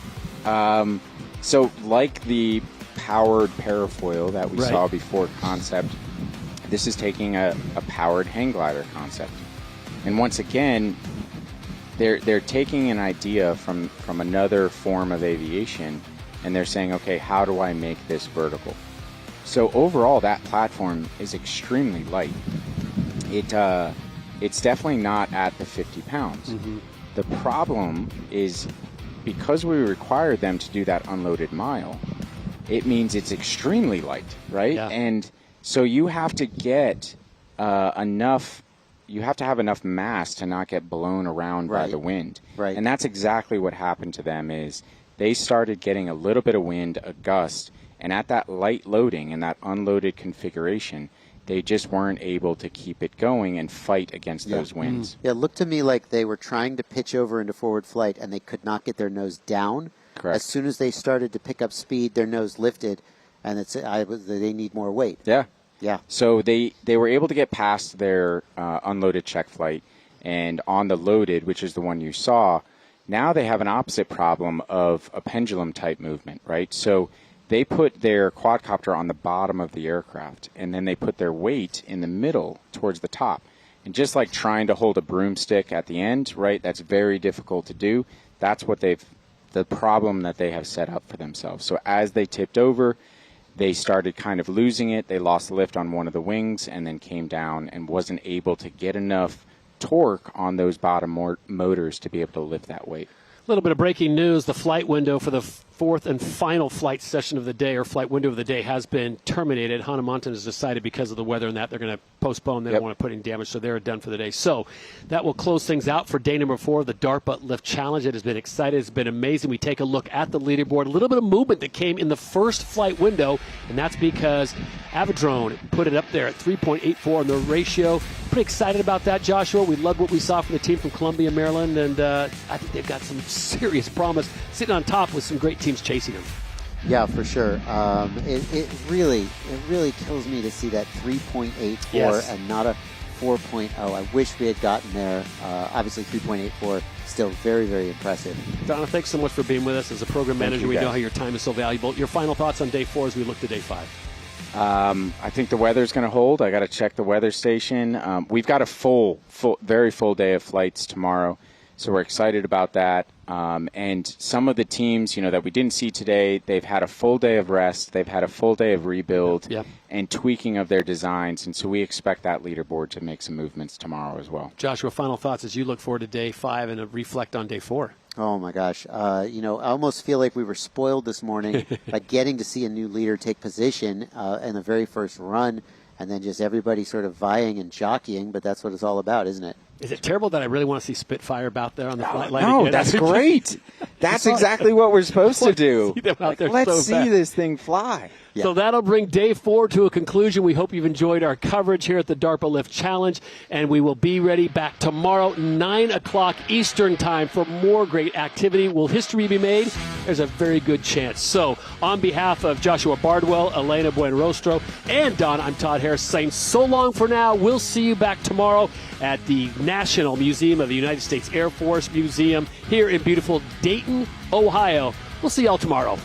So like the powered parafoil that we saw before concept, this is taking a powered hang glider concept. And once again, they're taking an idea from another form of aviation, and they're saying, okay, how do I make this vertical? So overall, that platform is extremely light. It's definitely not at the 50 pounds. The problem is because we require them to do that unloaded mile, it means it's extremely light, right? Yeah. And so you have to get enough. You have to have enough mass to not get blown around by the wind. Right. And that's exactly what happened to them is they started getting a little bit of wind, a gust, and at that light loading and that unloaded configuration, they just weren't able to keep it going and fight against those winds. Yeah, it looked to me like they were trying to pitch over into forward flight and they could not get their nose down. Correct. As soon as they started to pick up speed, their nose lifted, and they need more weight. Yeah. Yeah. So they were able to get past their unloaded check flight, and on the loaded, which is the one you saw, now they have an opposite problem of a pendulum type movement, right? So they put their quadcopter on the bottom of the aircraft, and then they put their weight in the middle towards the top. And just like trying to hold a broomstick at the end, right, that's very difficult to do. That's what the problem that they have set up for themselves. So as they tipped over, they started kind of losing it. They lost lift on one of the wings and then came down and wasn't able to get enough torque on those bottom motors to be able to lift that weight. A little bit of breaking news. The flight window for the fourth and final flight session of the day, or flight window of the day, has been terminated. Hannah Mountain has decided because of the weather and that they're going to postpone. They don't want to put any damage, so they're done for the day. So that will close things out for day number 4 of the DARPA Lift Challenge. It has been exciting. It's been amazing. We take a look at the leaderboard. A little bit of movement that came in the first flight window, and that's because Avidrone put it up there at 3.84 on the ratio. Pretty excited about that, Joshua. We loved what we saw from the team from Columbia, Maryland, and I think they've got some serious promise sitting on top with some great teams chasing them. Yeah, for sure. It really kills me to see that 3.84 and not a 4.0. I wish we had gotten there. Obviously, 3.84 still very, very impressive. Donna, thanks so much for being with us. As a program manager, we know how your time is so valuable. Your final thoughts on day 4 as we look to day 5? I think the weather's going to hold. I got to check the weather station. We've got a very full day of flights tomorrow, so we're excited about that. And some of the teams, that we didn't see today, they've had a full day of rest. They've had a full day of rebuild and tweaking of their designs. And so we expect that leaderboard to make some movements tomorrow as well. Joshua, final thoughts as you look forward to day 5 and reflect on day 4. Oh, my gosh. I almost feel like we were spoiled this morning by getting to see a new leader take position in the very first run, and then just everybody sort of vying and jockeying, but that's what it's all about, isn't it? Is it terrible that I really want to see Spitfire out there on the flight line? No, that's great. That's exactly what we're supposed to do. Let's see this thing fly. Yeah. So that'll bring day 4 to a conclusion. We hope you've enjoyed our coverage here at the DARPA Lift Challenge, and we will be ready back tomorrow, 9 o'clock Eastern Time, for more great activity. Will history be made? There's a very good chance. So on behalf of Joshua Bardwell, Elena Buenrostro, and Don, I'm Todd Harris saying so long for now. We'll see you back tomorrow at the National Museum of the United States Air Force Museum here in beautiful Dayton, Ohio. We'll see y'all tomorrow.